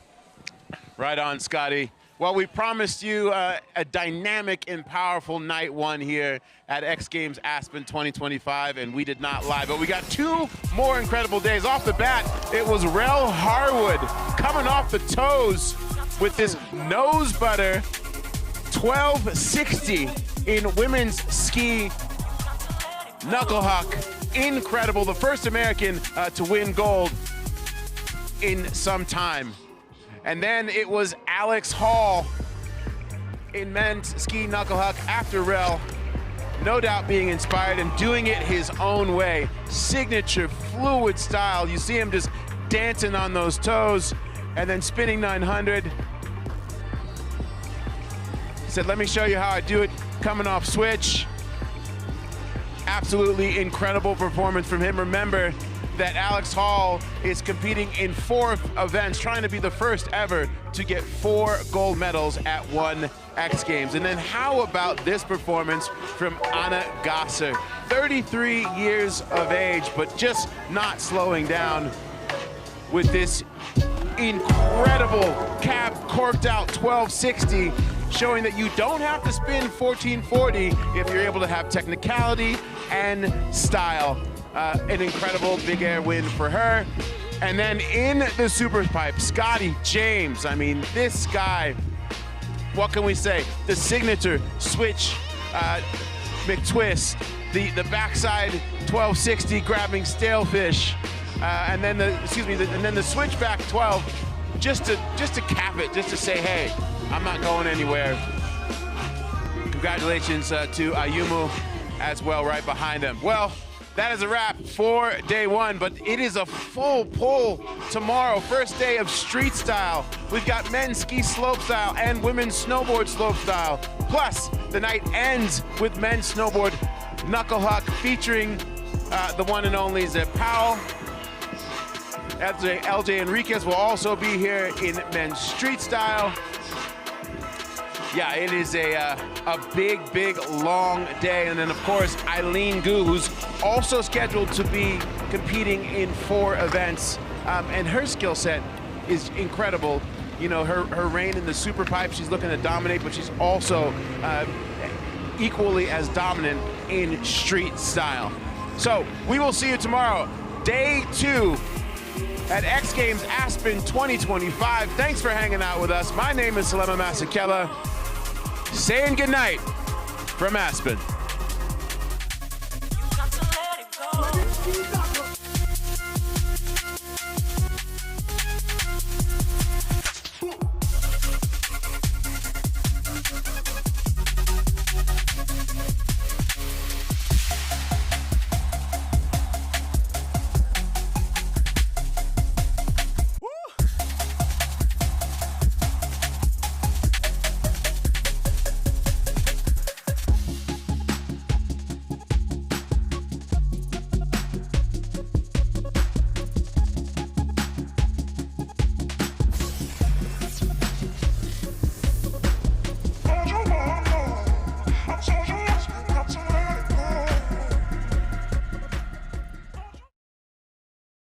E: Right on, Scotty. Well, we promised you a dynamic and powerful night one here at X Games Aspen 2025, and we did not lie. But we got two more incredible days. Off the bat, it was Rel Harwood coming off the toes with this nose butter 1260 in women's ski knuckle huck. Incredible. The first American to win gold in some time. And then it was Alex Hall in men's ski knuckle huck after Rel. No doubt being inspired and doing it his own way. Signature fluid style. You see him just dancing on those toes and then spinning 900. He said, let me show you how I do it coming off switch. Absolutely incredible performance from him. Remember that Alex Hall is competing in 4 events, trying to be the first ever to get 4 gold medals at one X Games. And then how about this performance from Anna Gasser? 33 years of age, but just not slowing down with this incredible cab corked out 1260, showing that you don't have to spin 1440 if you're able to have technicality and style. An incredible big air win for her. And then in the Superpipe, Scotty James. I mean, this guy, what can we say? The signature switch McTwist, the backside 1260 grabbing stalefish, and then the switchback 12, just to cap it, just to say, hey, I'm not going anywhere. Congratulations to Ayumu as well, right behind him. Well, that is a wrap for day one, but it is a full pull tomorrow. First day of street style. We've got men's ski slope style and women's snowboard slope style. Plus, the night ends with men's snowboard knuckle huck featuring the one and only Zeb Powell. LJ Enriquez will also be here in men's street style. Yeah, it is a big, long day. And then, of course, Eileen Gu, who's also scheduled to be competing in 4 events. And her skill set is incredible. You know, her reign in the Superpipe, she's looking to dominate, but she's also equally as dominant in street style. So we will see you tomorrow, day 2 at X Games Aspen 2025. Thanks for hanging out with us. My name is Salema Masekela. Saying goodnight from Aspen.